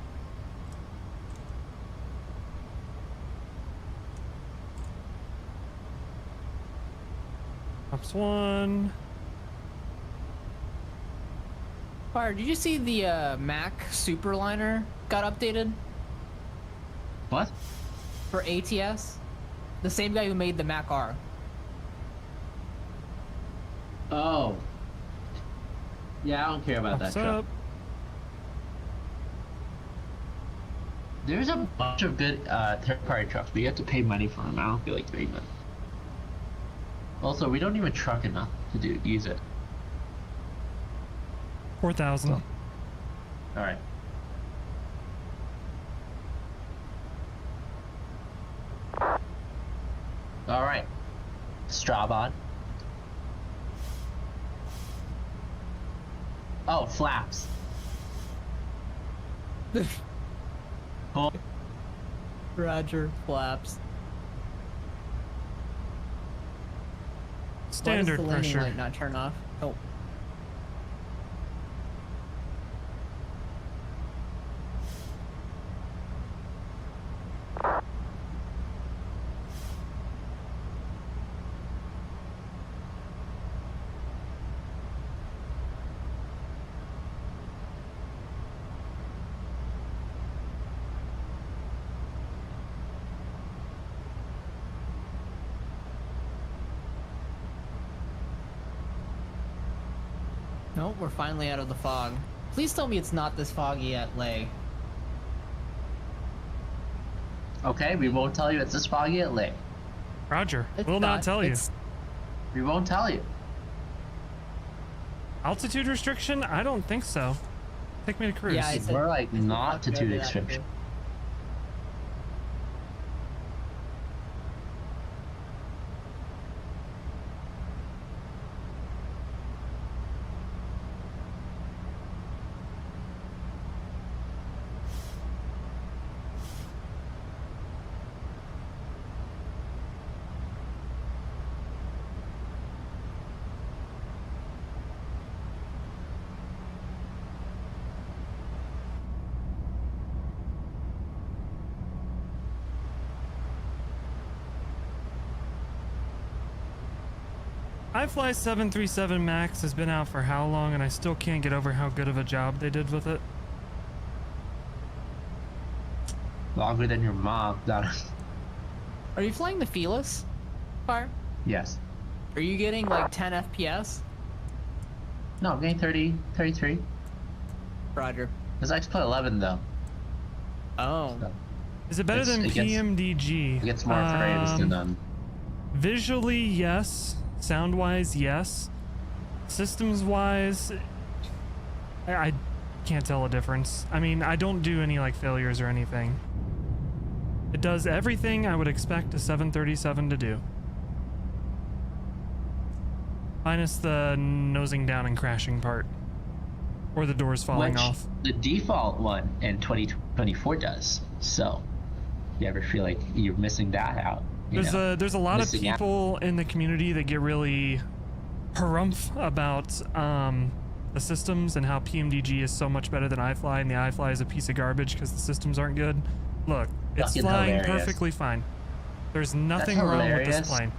Ops 1. Fire, did you see the Mac Superliner got updated What? for ATS? The same guy who made the Mac R. Oh. Yeah, I don't care about Ops that truck. up. There's a bunch of good third-party trucks, but you have to pay money for them. I don't feel like doing that. Also, we don't even truck enough to use it. 4,000. All right. All right. Strabon. Oh, flaps. Oh. Roger, flaps. Standard Why does the landing pressure. light not turn off? Oh. Nope, we're finally out of the fog. Please tell me it's not this foggy at Lay. Okay, we won't tell you it's this foggy at Lake. Roger. It's Will not tell you. it's- We won't tell you. Altitude restriction? I don't think so. Take me to cruise. Yeah, it's We're like it's not much to better the than restriction. that. iFly 737 Max has been out for how long, and I still can't get over how good of a job they did with it. Longer than your mom. Are you flying the Felis? Fire? Yes. Are you getting like 10 FPS? No, I'm getting 30, 33. Roger. It's XPlay 11 though. Oh. So Is it better than It gets- PMDG? it gets more frames than Visually, yes. Sound-wise, yes. Systems-wise, I can't tell a difference. I mean, I don't do any like failures or anything. It does everything I would expect a 737 to do. Minus the nosing down and crashing part. Or the doors falling which off. the default one in 2024 does. So, you ever feel like you're missing that out? There's a lot of missing out. people in the community that get really harumph about the systems and how PMDG is so much better than iFly, and the iFly is a piece of garbage because the systems aren't good. Look, it's Fucking flying hilarious. perfectly fine. There's nothing wrong with this hilarious. plane.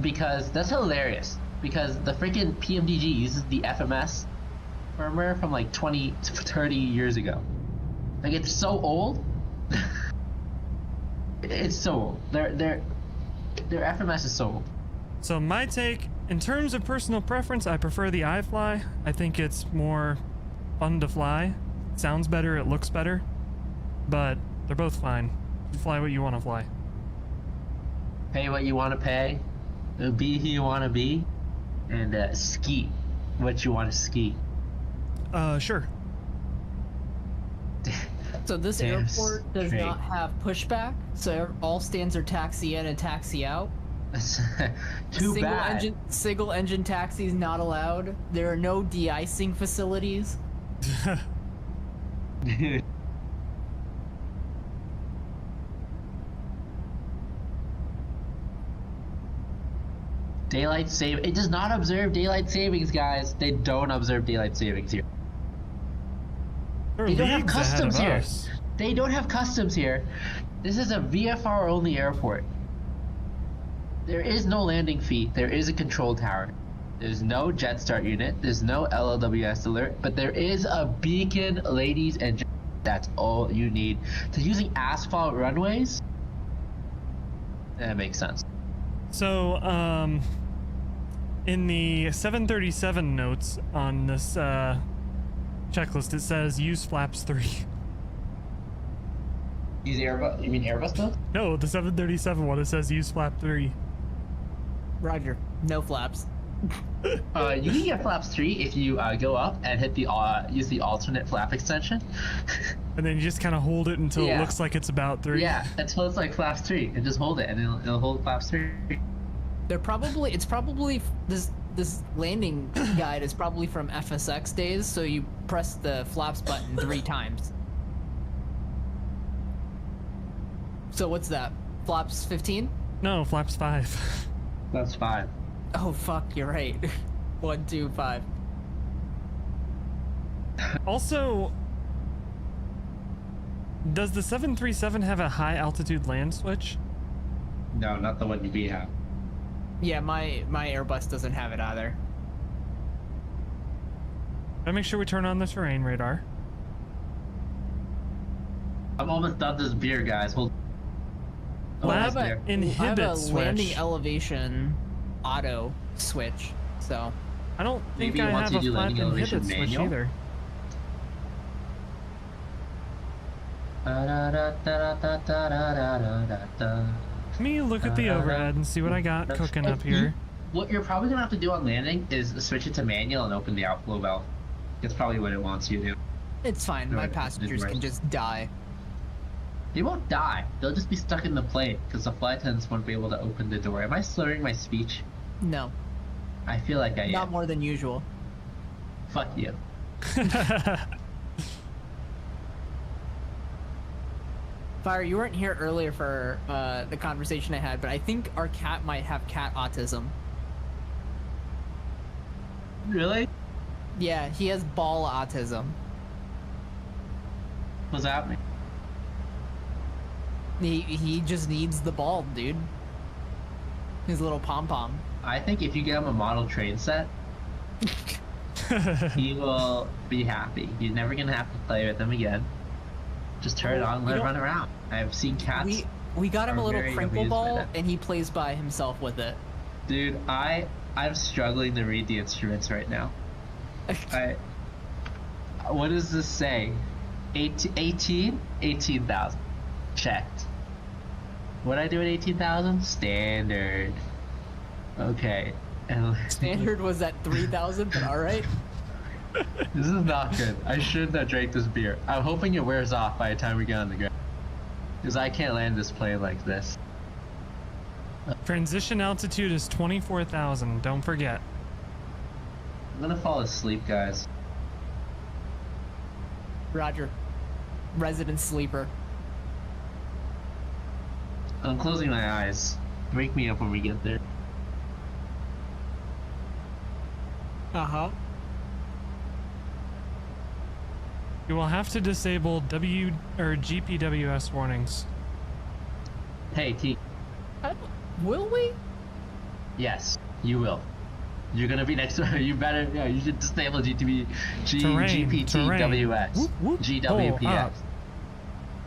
Because that's hilarious. Because the freaking PMDG uses the FMS firmware from like 20 to 30 years ago. Like it's so old. It's so old. Their FMS is so old. So my take, in terms of personal preference, I prefer the iFly. I think it's more fun to fly. It sounds better, it looks better. But they're both fine. You fly what you want to fly. Pay what you want to pay. Be who you want to be. And ski what you want to ski. Sure. So this Damn airport does straight. not have pushback, so all stands are taxi in and taxi out. Too bad. Single engine taxis not allowed. There are no de-icing facilities. Daylight save. It does not observe daylight savings, guys. They don't observe daylight savings here. They're They don't have leagues ahead customs of here. us. They don't have customs here. This is a VFR only airport. There is no landing fee. There is a control tower. There's no jet start unit. There's no LLWS alert. But there is a beacon, ladies and gentlemen. That's all you need. To using asphalt runways, that makes sense. So, in the 737 notes on this checklist, it says use flaps 3. Use Airbus? You mean Airbus though? No, the 737 one, it says use flap 3. Roger. No flaps. You can get flaps 3 if you go up and hit the use the alternate flap extension. And then you just kind of hold it until it Yeah. looks like it's about 3. Yeah, until it's like flaps 3, and just hold it, and it'll hold flaps 3. It's probably this landing guide is probably from FSX days, so you press the flaps button 3 times. So what's that? Flaps 15? No, flaps 5. That's 5. Oh fuck, you're right. 1, 2, 5. Also, does the 737 have a high altitude land switch? No, not the one we have. Yeah, my Airbus doesn't have it either. Gotta make sure we turn on the terrain radar. I'm almost done this beer, guys. Hold. Oh, Lab that's there. I have inhibit a landing switch. elevation auto switch, so I don't think Maybe I once have a you do flap landing elevation inhibit switch manual? either. Let me look at the overhead and see what I got cooking up here. What you're probably gonna have to do on landing is switch it to manual and open the outflow valve. That's probably what it wants you to do. it's fine. My Right, passengers right. can just die. They won't die. They'll just be stuck in the plane because the flight attendants won't be able to open the door. Am I slurring my speech? No, I feel like I not am. more than usual. Fuck you. Fire, you weren't here earlier for the conversation I had, but I think our cat might have cat autism. Really? Yeah, he has ball autism. What's happening? He just needs the ball, dude. His little pom pom. I think if you get him a model train set, he will be happy. He's never gonna have to play with them again. Just turn it on and let it run around. I've seen cats. We got him are a little very crinkle amused by ball, that. and he plays by himself with it. Dude, I'm struggling to read the instruments right now. What does this say? 18,000. Checked. What I do at 18,000? Standard. Okay. And Standard was at 3,000, but all right. this is not good. I shouldn't have drank this beer. I'm hoping it wears off by the time we get on the ground. Because I can't land this plane like this. Transition altitude is 24,000. Don't forget. I'm gonna fall asleep, guys. Roger. Resident sleeper. I'm closing my eyes. Wake me up when we get there. Uh-huh. You will have to disable GPWS warnings. Hey, T. Will we? Yes, you will. You're gonna be next to you better, yeah, you should disable Terrain, GPTWS. Whoop, whoop. Pull GWPS. up.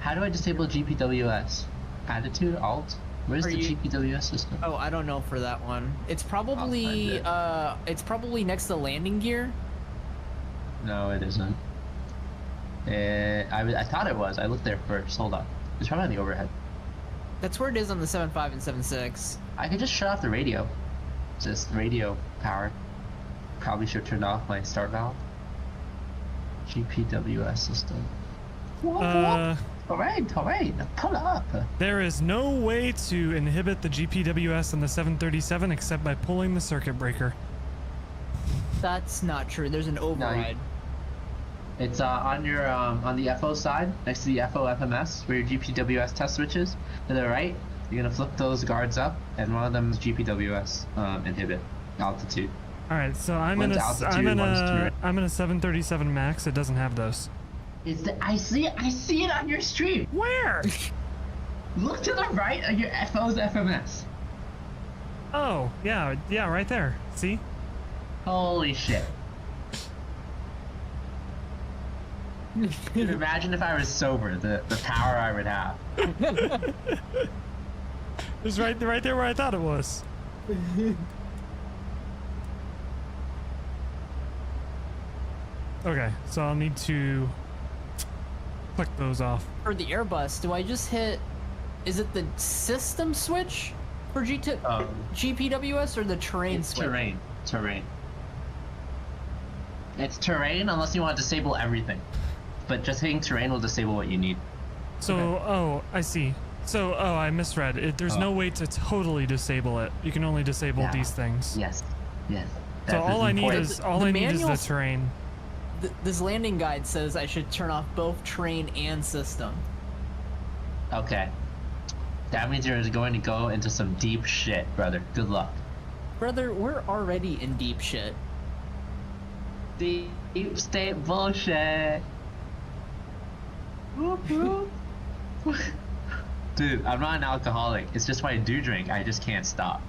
How do I disable GPWS? Attitude, Alt? Where's Are the you- GPWS system? Oh, I don't know for that one. It's probably find it's probably next to landing gear. No, it isn't. I thought it was. I looked there first. Hold on. It's probably on the overhead. That's where it is on the 7.5 and 7.6. I could just shut off the radio. Just radio power. Probably should turn off my start valve. GPWS system. Alright, pull up. There is no way to inhibit the GPWS on the 737 except by pulling the circuit breaker. That's not true. There's an override. It's on your on the FO side, next to the FO FMS, where your GPWS test switch is. To the right, you're gonna flip those guards up, and one of them is GPWS inhibit altitude. All right, so I'm in One's a altitude, one's terrain. I'm in a 737 Max. It doesn't have those. I see it on your stream. Where? Look to the right of your FO's FMS. Oh, yeah, right there. See? Holy shit. Dude, imagine if I was sober, the power I would have. It's right there where I thought it was. Okay, so I'll need to click those off. For the Airbus, do I just hit? Is it the system switch for GPWS or the terrain It's switch? terrain. It's terrain unless you want to disable everything. But just hitting terrain will disable what you need. So, oh, I see. So, I misread. There's no way to totally disable it. You can only disable Yeah. these things. Yes. So all I need is The manual- the terrain. This landing guide says I should turn off both terrain and system. Okay. That means you're going to go into some deep shit, brother. Good luck. Brother, we're already in deep shit. Deep state bullshit. Whoop, whoop. Dude, I'm not an alcoholic. It's just when I do drink, I just can't stop.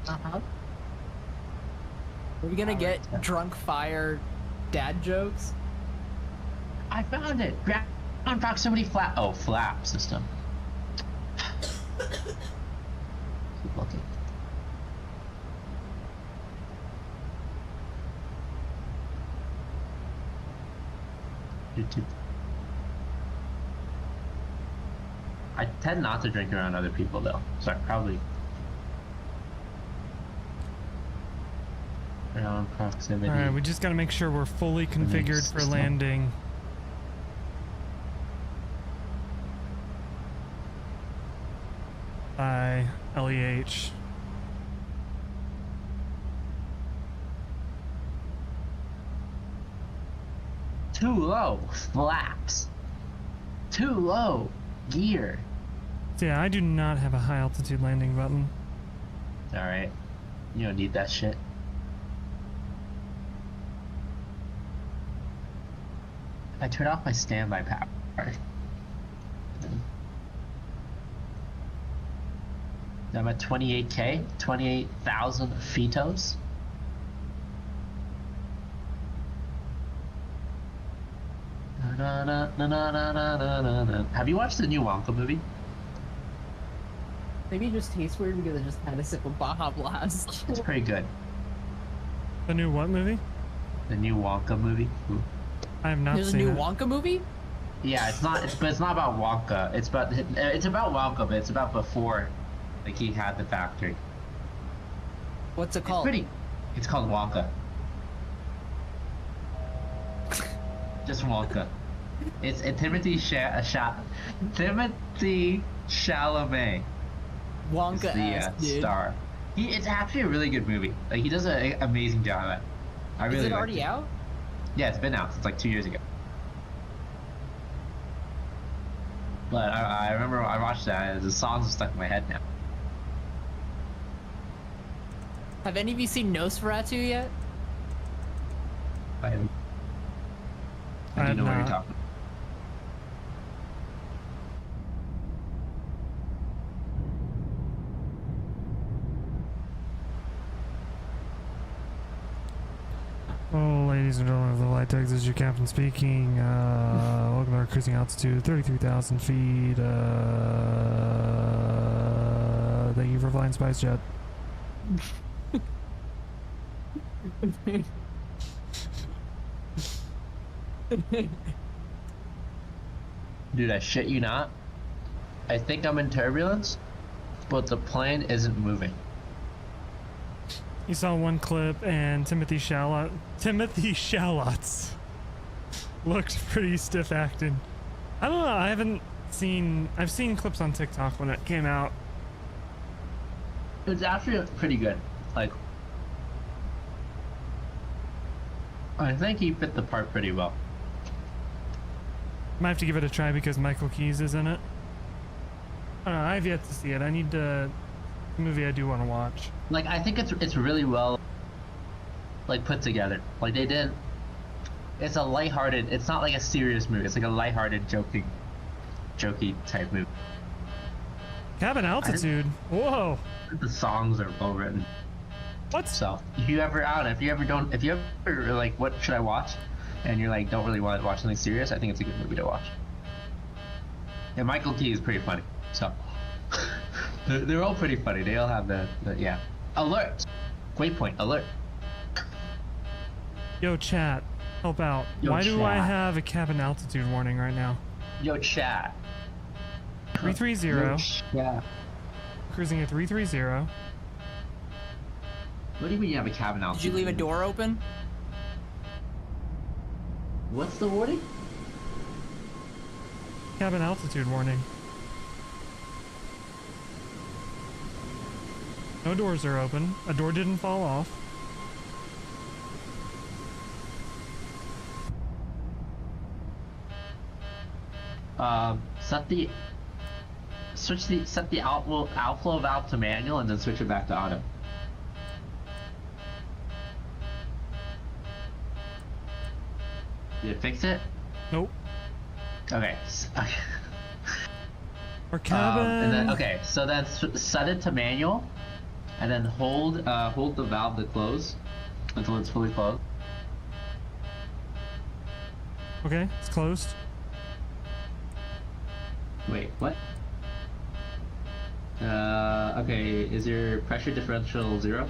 Uh-huh. Are we gonna get drunk fire dad jokes? I found it. Ground proximity flap. Oh, flap system. Keep looking. YouTube. I tend not to drink around other people though, so I probably around proximity. All right, we just got to make sure we're fully configured for system. landing. By LEH. Too low flaps. Too low gear. So yeah, I do not have a high altitude landing button. All right, you don't need that shit. I turn off my standby power. I'm at 28K, 28,000 fetos. Have you watched the new Wonka movie? Maybe it just tastes weird because I just had a sip of Baja Blast. It's pretty good. The new what movie? The new Wonka movie. Ooh. I have not There's a seen new it. Wonka movie? Yeah, it's not about Wonka. It's about Wonka, but it's about before, like he had the factory. What's it It's called? pretty. It's called Wonka. Just Wonka. It's Timothy Timothy Chalamet. Wonka is the ass, dude. star. It's actually a really good movie. Like he does an amazing job at it. I really Is it liked already out? Yeah, it's been out since like 2 years ago. But I remember I watched that. The songs are stuck in my head now. Have any of you seen Nosferatu yet? I I do have know what you're not. talking about. Oh, ladies and gentlemen of the flight decks, this is your captain speaking. Welcome to our cruising altitude, 33,000 feet. Thank you for flying SpiceJet. Dude, I shit you not. I think I'm in turbulence, but the plane isn't moving. You saw one clip, and Timothy Shallots looked pretty stiff acting. I don't know. I've seen clips on TikTok when it came out. It was actually pretty good. Like, I think he fit the part pretty well. Might have to give it a try because Michael Keys is in it. I don't know. I've yet to see it. I need to. A movie I do want to watch. Like, I think it's really well, like, put together. Like, they did. It's a lighthearted. It's not like a serious movie. It's like a lighthearted, jokey type movie. Cabin altitude. Whoa. The songs are well written. What? So if you ever like, what should I watch, and you're like, don't really want to watch something serious, I think it's a good movie to watch. And Michael Key is pretty funny. So they're all pretty funny. They all have the yeah. Alert. Waypoint alert. Yo, chat. Help out. Yo, Why do I chat. have a cabin altitude warning right now? Yo, chat. 330. Yeah. Cruising at 330. What do you mean you have a cabin Did altitude? you leave a door open? What's the warning? Cabin altitude warning. No doors are open. A door didn't fall off. Set the outflow valve to manual and then switch it back to auto. Did it fix it? Nope. Okay. Or cabin. And then so then set it to manual, and then hold the valve to close until it's fully closed. Okay, it's closed. Wait, what? Okay, is your pressure differential 0?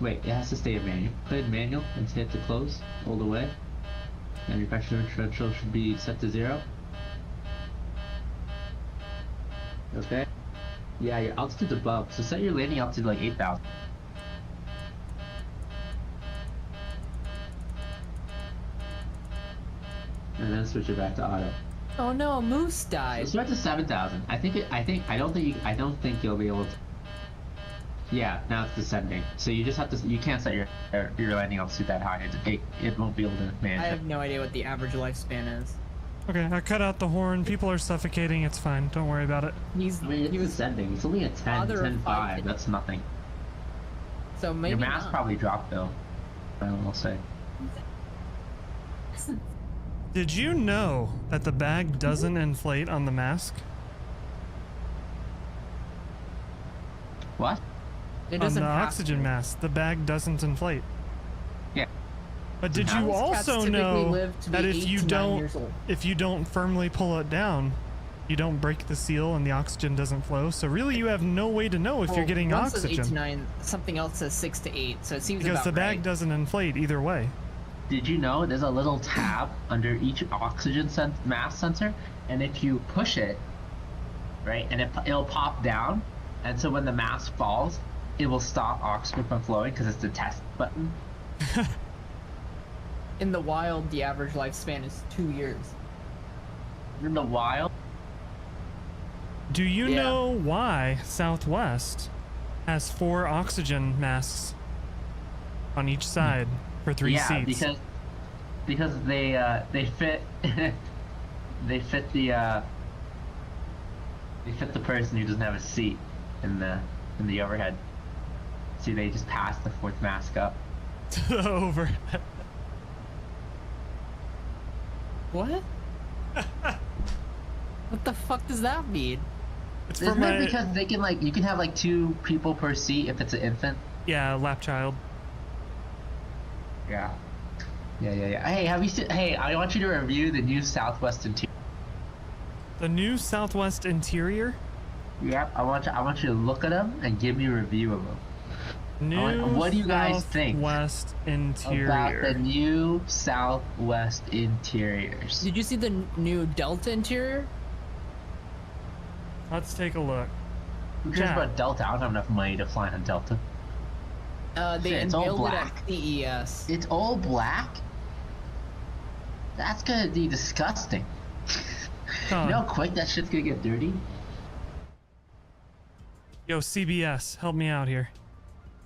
Wait, it has to stay in manual. Put it in manual and hit to close all the way. And your pressure differential should be set to 0. Okay. Yeah, your altitude's above, so set your landing altitude like 8,000. And then switch it back to auto. Oh no, a moose So died. start to 7,000. I don't think you'll be able to. Yeah, now it's descending. So you just have to. You can't set your landing altitude that high. It won't be able to manage I it. have no idea what the average lifespan is. Okay, I cut out the horn. People are suffocating. It's fine. Don't worry about it. I mean, it's he was descending. It's only a 10, father of 10, 5. five. That's nothing. so maybe Your mass not. probably dropped though. I will say. Did you know that the bag doesn't inflate on the mask? What? It On doesn't the have oxygen to. mask, the bag doesn't inflate. Yeah. But did How you does Cats also typically know live to be that 8 to 9 years old. if you don't firmly pull it down, you don't break the seal and the oxygen doesn't flow? So really, you have no way to know if you're getting one says 8 to oxygen 9, something else says 6 to 8, so it seems because about the bag right. doesn't inflate either way. Did you know there's a little tab under each oxygen mass sensor, and if you push it, right, and it'll pop down, and so when the mass falls, it will stop oxygen from flowing because it's the test button. In the wild, the average lifespan is 2 years. In the wild, Do you Yeah. know why Southwest has 4 oxygen masks on each side for 3 yeah, seats? because they fit they fit the person who doesn't have a seat in the overhead. See, they just pass the 4th mask up. Over. What? What the fuck does that mean? It's for Isn't my it because they can you can have 2 people per seat if it's an infant? yeah lap child. Yeah. Yeah. Hey, have you seen? Hey, I want you to review the new Southwest interior. The new Southwest interior. Yep. I want you to look at them and give me a review of them. New What do you guys think Southwest interior. about the new Southwest interiors? Did you see the new Delta interior? Let's take a look. Who cares Yeah. about Delta? I don't have enough money to fly on Delta. They Shit, it's all unveiled it black. at CES. It's all black? That's gonna be disgusting. Huh. You know how quick that shit's gonna get dirty? Yo, CBS, help me out here.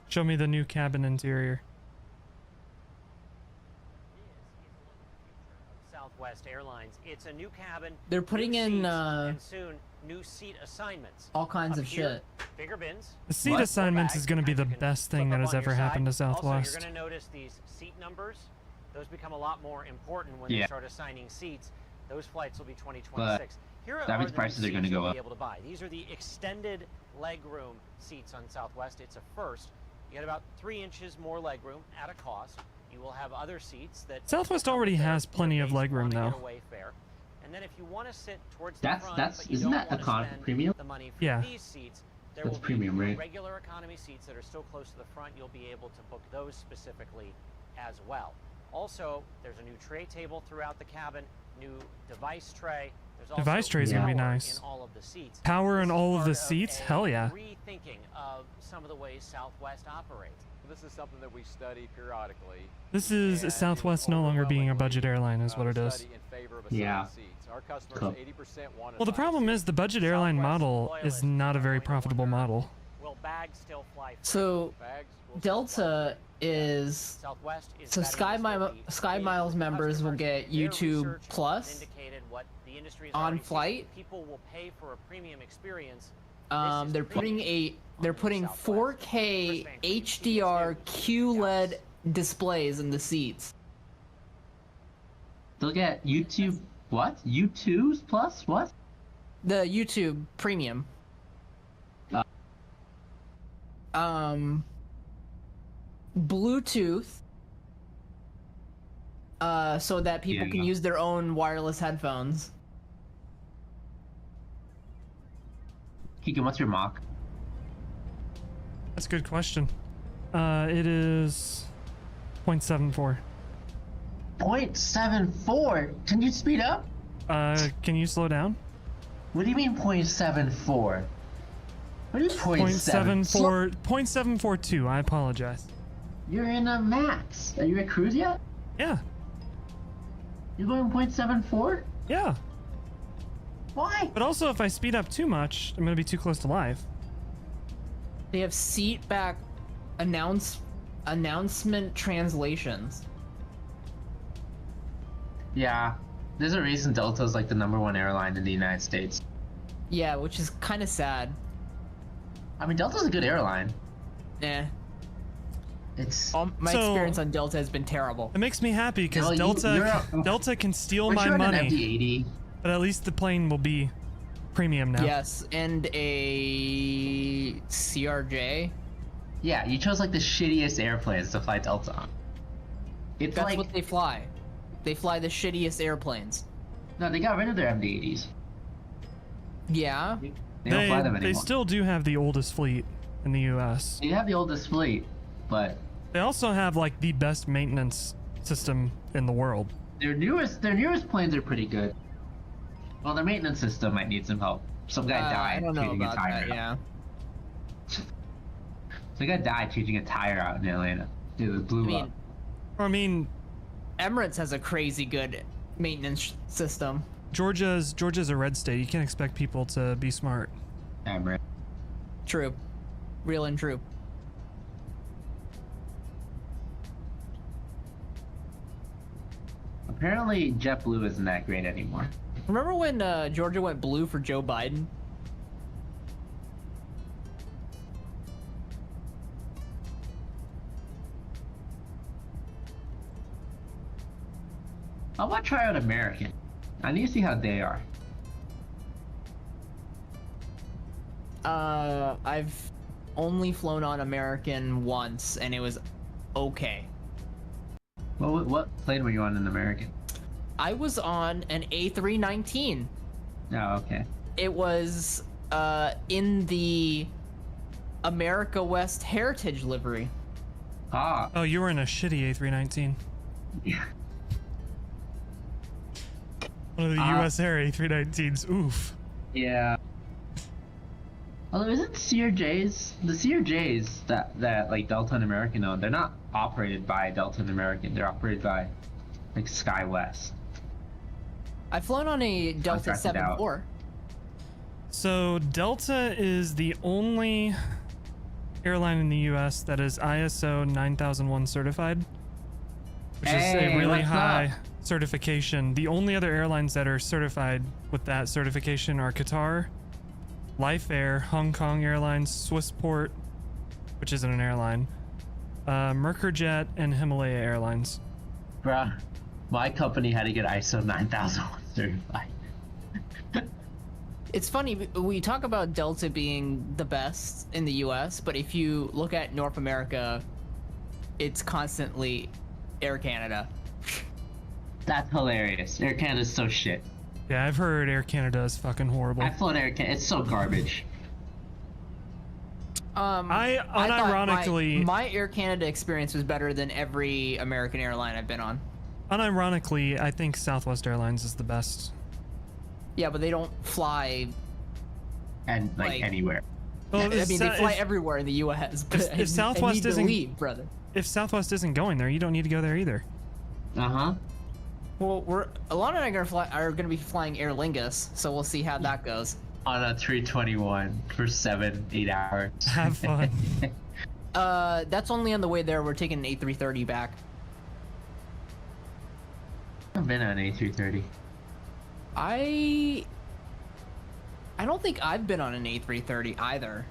Show me the new cabin interior. Southwest Airlines. It's a new cabin. They're putting new in, seats, uh, and soon new seat assignments. all kinds Up of here, shit. Bigger bins. The seat What? assignment more is going to be bags the that you can best thing flip that up has on ever your happened to side. Also, Southwest. you're going to notice these seat numbers. Those become a lot more important when Yeah. they start assigning seats. Those flights will be 2026. Here that are means the prices new are gonna seats go you'll up. be able to buy. These are the extended legroom seats on Southwest. It's a first. You get about 3 inches more legroom at a cost. You will have other seats that Southwest already has plenty of base legroom, wanna though. get away fare. And then if you want to sit towards the That's- front, that's- but you isn't don't that wanna econ spend premium? the money for Yeah. these seats, there That's will premium, be right? regular economy seats that are still close to the front. You'll be able to book those specifically as well. Also, there's a new tray table throughout the cabin, new device tray. There's also Device tray's gonna be power nice. in all of the seats. Power in This is all of part the seats? a Hell yeah. Rethinking of some of the ways Southwest operates. This is something that we study periodically. This is and Southwest no longer being a budget airline is what it is. study in favor of Yeah. assigned seats. Our customers, Cool. 80% want Well, the assigned problem seats. is the budget airline Southwest model is loyalists not a are very going to profitable wonder, model. Will bags still fly free? So Bags will Delta is Southwest is so betting Sky this Miles will be members will customers. get Their YouTube research has Plus indicated what the industry has on already seen. flight. People will pay for a premium experience. They're putting 4K HDR QLED displays in the seats. They'll get YouTube. What? U2s plus what? The YouTube Premium. Bluetooth. So that people can Yeah. use their own wireless headphones. Keegan, what's your mock? That's a good question. It is 0.74. 0.74. Can you speed up? Can you slow down? What do you mean 0.74? What do you mean 0.7? 0.742. I apologize. You're in a max. Are you at cruise yet? Yeah. You're going 0.74? Yeah. Why? But also, if I speed up too much, I'm gonna be too close to live. They have seat back announcement translations. Yeah. There's a reason Delta's like the #1 airline in the United States. Yeah, which is kind of sad. I mean, Delta's a good airline. Eh. It's My So- experience on Delta has been terrible. It makes me happy because No, Delta can steal we're my sure on an money, MD-80. but at least the plane will be premium now. Yes, and a CRJ. Yeah, you chose like the shittiest airplanes to fly Delta on. It's That's like what they fly. They fly the shittiest airplanes. no, they got rid of their MD-80s. Yeah. They don't fly them anymore. They still do have the oldest fleet in the U.S. They have the oldest fleet, but They also have like the best maintenance system in the world. their newest planes are pretty good. Well, their maintenance system might need some help. Some guy died I don't know changing a about tire. that. Yeah. Some guy died changing a tire out in Atlanta. Dude, it blew up. I mean, Emirates has a crazy good maintenance system. Georgia's a red state. You can't expect people to be smart. Emirates. True. Real and true. Apparently, JetBlue isn't that great anymore. Remember when Georgia went blue for Joe Biden? I want to try out American. I need to see how they are. I've only flown on American once, and it was okay. What plane were you on in American? I was on an A319. Oh, okay. It was in the America West Heritage livery. Ah. Oh, you were in a shitty A319. Yeah. One of the US Air A319s. Oof. Yeah. Although isn't CRJs the CRJs that like Delta and American own? They're not operated by Delta and American. They're operated by like SkyWest. I've flown on a Delta Contracted out. 7-4. So Delta is the only airline in the US that is ISO 9001 certified, which is a really what's high up? certification. The only other airlines that are certified with that certification are Qatar, Life Air, Hong Kong Airlines, Swissport, which isn't an airline, Mercerjet, and Himalaya Airlines. Bruh, my company had to get ISO 9001 certified. It's funny, we talk about Delta being the best in the US, but if you look at North America, it's constantly Air Canada. That's hilarious. Air Canada's so shit. Yeah, I've heard Air Canada is fucking horrible. I've flown Air Canada. It's so garbage. I thought unironically, my Air Canada experience was better than every American airline I've been on. unironically, I think Southwest Airlines is the best. Yeah, but they don't fly. And like anywhere. Well, I mean, they fly if, everywhere in the U.S. But if Southwest I need to isn't- leave, brother. if Southwest isn't going there, you don't need to go there either. Uh-huh. Well, Alana and I are gonna be flying Aer Lingus, so we'll see how that goes. On a 321 for 7-8 hours. Have fun. That's only on the way there. We're taking an A330 back. I've been on A330. I don't think I've been on an A330 either.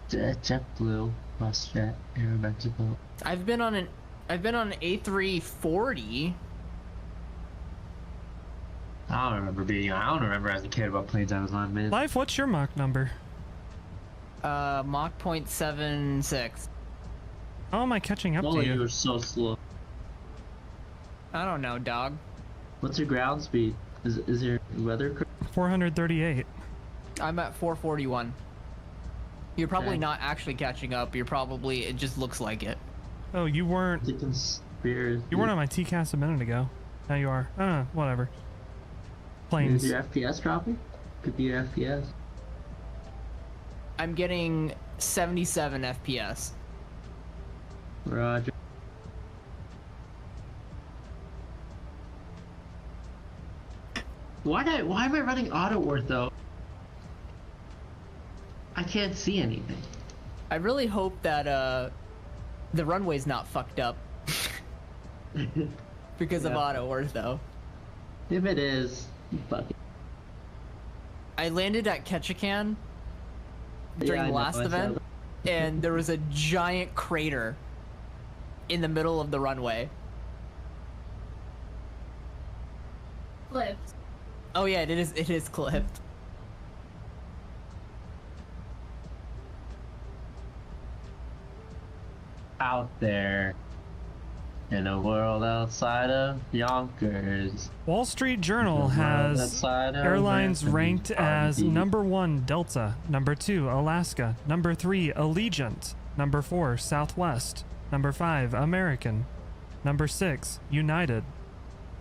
JetBlue, WestJet, Aeromexico. I've been on an A340. I don't remember as a kid what planes I was on, man. Life, what's your Mach number? Mach 0.76. How am I catching up to Holy, you? you were so slow. I don't know, dog. What's your ground speed? Is your weather? 438. I'm at 441. You're probably Okay. not actually catching up. It just looks like it. Oh, you weren't. The conspiracy. You weren't on my TCAS a minute ago. Now you are. Whatever. Planes. Is your FPS dropping? Could be your FPS. I'm getting 77 FPS. Roger. Why am I running auto ortho? I can't see anything. I really hope that the runway's not fucked up because of Yeah. auto ortho. If it is, fuck it. I landed at Ketchikan during Yeah, I the know, last I saw event, and there was a giant crater in the middle of the runway. Flipped. Oh yeah, it is clipped. Out there in a world outside of Yonkers. Wall Street Journal The world has outside of airlines Anthony ranked as Bourdain. number 1 Delta, number 2 Alaska, number 3 Allegiant, number 4 Southwest, number 5 American, number 6 United,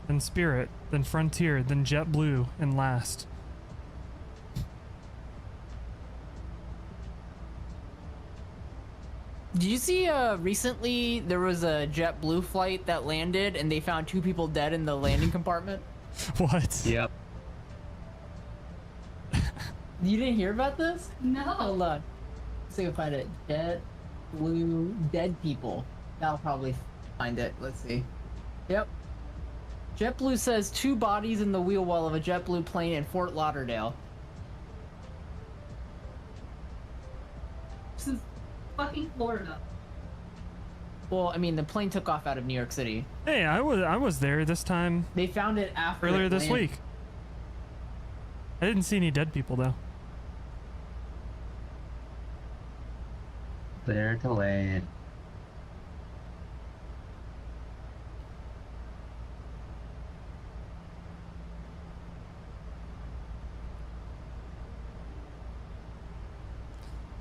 then Spirit, then Frontier, then JetBlue, and last. Did you see recently there was a JetBlue flight that landed and they found 2 people dead in the landing compartment? What? Yep. You didn't hear about this? No. Hold on. Let's see if I find it. JetBlue dead people. That'll probably find it. Let's see. Yep. JetBlue says 2 bodies in the wheel well of a JetBlue plane in Fort Lauderdale. This is fucking Florida. Well, I mean, the plane took off out of New York City. Hey, I was there this time They found it after earlier it this landed. week. I didn't see any dead people though. Clear to land.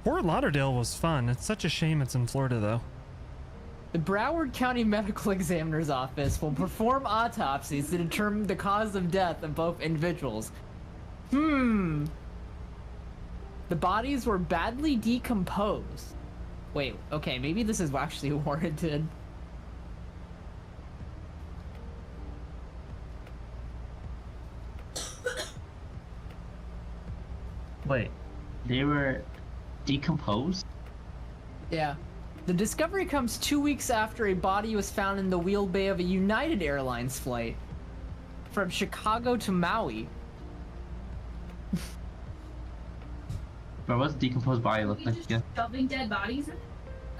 Fort Lauderdale was fun. It's such a shame it's in Florida, though. The Broward County Medical Examiner's Office will perform autopsies to determine the cause of death of both individuals. The bodies were badly decomposed. Wait, okay, maybe this is actually warranted. Wait, they were decomposed? Yeah. The discovery comes 2 weeks after a body was found in the wheel bay of a United Airlines flight from Chicago to Maui. But what's a decomposed body look like Just again? shoving dead bodies in it?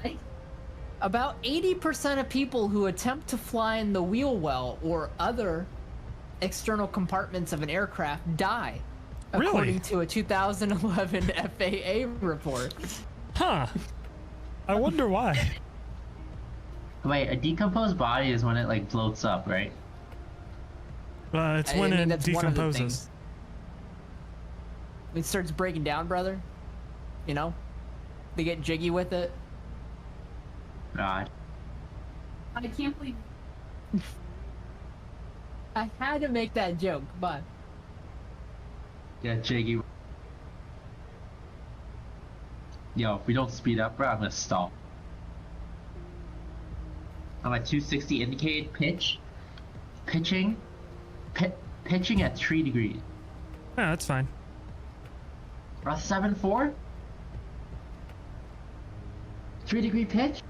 Like, About 80% of people who attempt to fly in the wheel well or other external compartments of an aircraft die, Really? according to a 2011 FAA report. Huh. I wonder why. Wait, a decomposed body is when it like floats up, right? It's when it that's one of the decomposes. things. It starts breaking down, brother. You know? They get jiggy with it. God. I can't believe. I had to make that joke, but Yeah, jiggy. Yo, if we don't speed up, bro, I'm gonna stall. I'm at 260 indicated pitch. Pitching at 3 degrees. Yeah, that's fine. We're at 7.4? 3 degree pitch?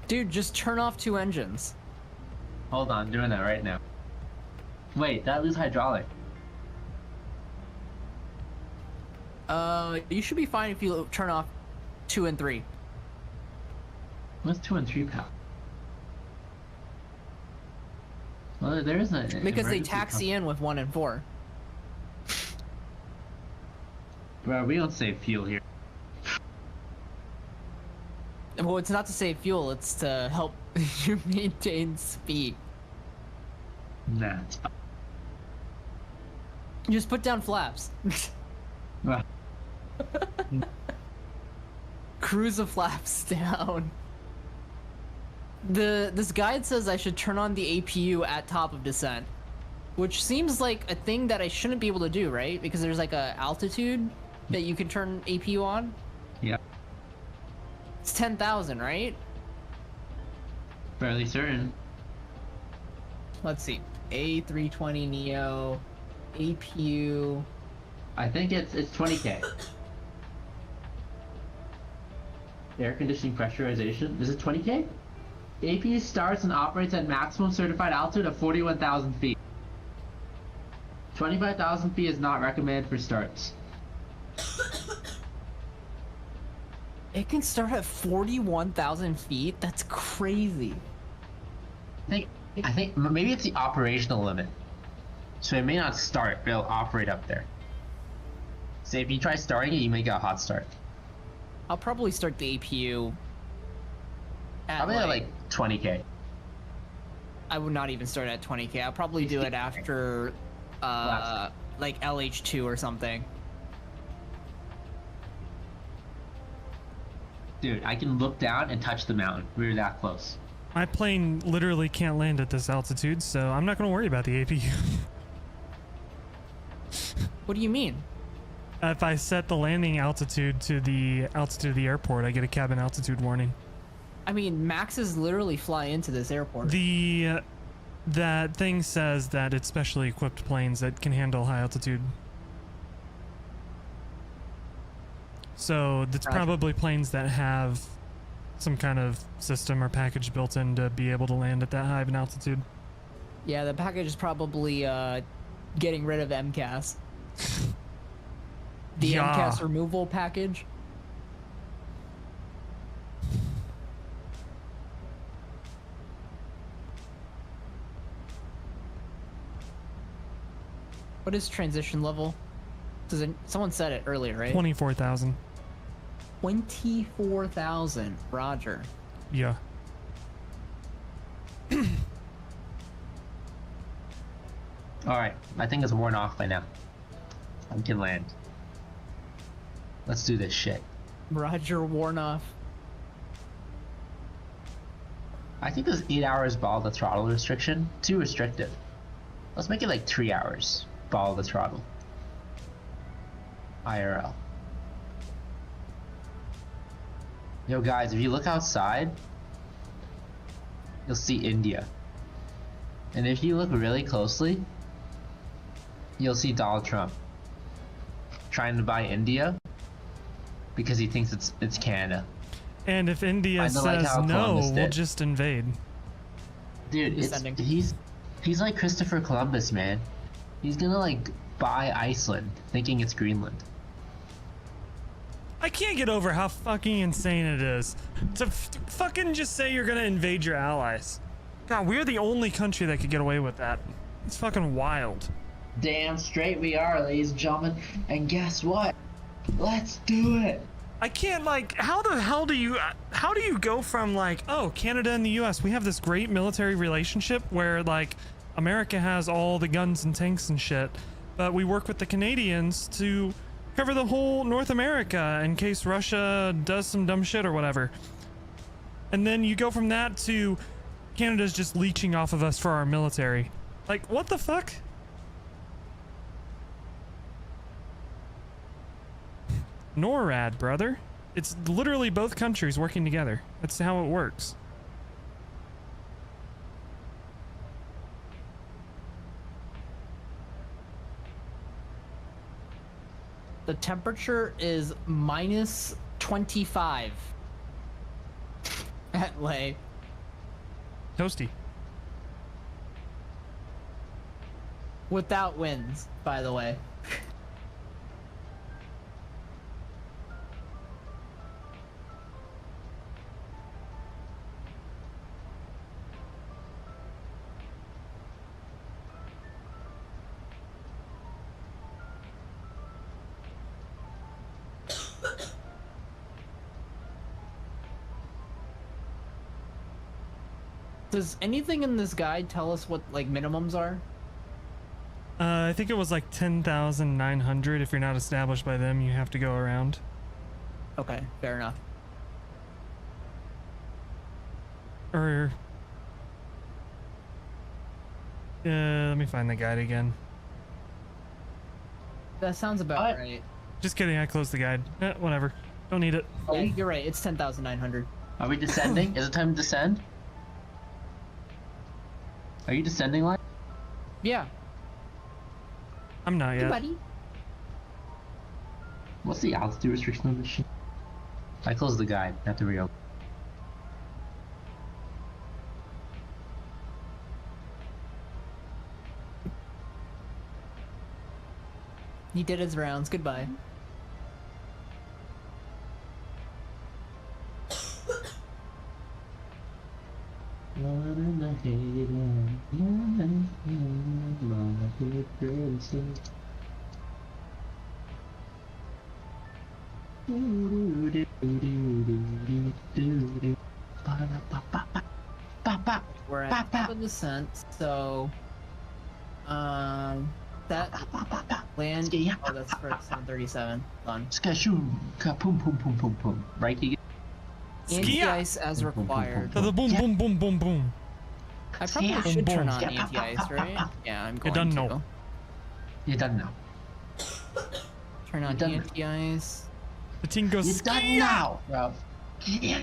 dude, just turn off 2 engines. Hold on, I'm doing that right now. Wait, that lose hydraulic. You should be fine if you turn off 2 and 3. What's 2 and 3 power? Well, there is a Because they taxi in with 1 and 4. Bro, we don't save fuel here. Well, it's not to save fuel, it's to help you maintain speed. Nah, it's fine. Just put down flaps. Well, Cruise the flaps down. This guide says I should turn on the APU at top of descent, which seems like a thing that I shouldn't be able to do, right? Because there's like a altitude that you can turn APU on. yeah, It's 10,000, right? fairly certain. Let's see. A320 Neo APU. I think it's 20K. Air conditioning pressurization. Is it 20K? APU starts and operates at maximum certified altitude of 41,000 feet. 25,000 feet is not recommended for starts. It can start at 41,000 feet? That's crazy. I think maybe it's the operational limit. So it may not start, but it'll operate up there. So if you try starting it, you may get a hot start. I'll probably start the APU at Probably at like 20K. I would not even start at 20K. I'll probably do it after like LH2 or something. Dude, I can look down and touch the mountain. We were that close. My plane literally can't land at this altitude, so I'm not going to worry about the APU. What do you mean? If I set the landing altitude to the altitude of the airport, I get a cabin altitude warning. I mean, Maxes literally fly into this airport. That thing says that it's specially equipped planes that can handle high altitude. So it's Gotcha. probably planes that have some kind of system or package built in to be able to land at that high of an altitude. Yeah, the package is probably getting rid of MCAS. The Yeah. MCAS removal package. What is transition level? Does it, someone said it earlier, right? 24,000. 24,000. Roger. Yeah. Alright, I think it's worn off by now. I can land. Let's do this shit. Roger Warnoff. I think this 8 hours ball the throttle restriction too restrictive. Let's make it like 3 hours ball the throttle. IRL. Yo guys, if you look outside, you'll see India. And if you look really closely, you'll see Donald Trump trying to buy India because he thinks it's Canada. And if India Kinda like says how no, Columbus we'll did. just invade. Dude, he's like Christopher Columbus, man. He's gonna like buy Iceland thinking it's Greenland. I can't get over how fucking insane it is to fucking just say you're gonna invade your allies. God, we're the only country that could get away with that. It's fucking wild. Damn straight we are, ladies and gentlemen. And guess what? Let's do it. I can't, like, how the hell do you go from like, oh, Canada and the US, we have this great military relationship where like America has all the guns and tanks and shit, but we work with the Canadians to cover the whole North America in case Russia does some dumb shit or whatever. And then you go from that to Canada's just leeching off of us for our military. Like, what the fuck? NORAD, brother. It's literally both countries working together. That's how it works. The temperature is minus 25 at Lay. Toasty. Without winds, by the way. Does anything in this guide tell us what like minimums are? I think it was like 10,900. If you're not established by them, you have to go around. Okay, fair enough. Or let me find the guide again. That sounds about What? right. Just kidding, I closed the guide. Whatever. Don't need it. Yeah, you're right. It's 10,900. Are we descending? Is it time to descend? Are you descending, like? Yeah. I'm not Hey, yet. buddy. What's the altitude restriction on this shit? I closed the guide, not the real. He did his rounds. Goodbye. We're at top of descent, so that land. Oh, that's for 737. Done. Skashoom, ka boom boom boom boom boom. Right, you Anti-ice as required. The boom, boom, boom, boom, boom. I probably Yeah. should turn on Yeah. anti-ice, right? Yeah, I'm going done to. now. You're done now. Turn on You're done. anti-ice. The team goes. You're done now, bro. Yeah.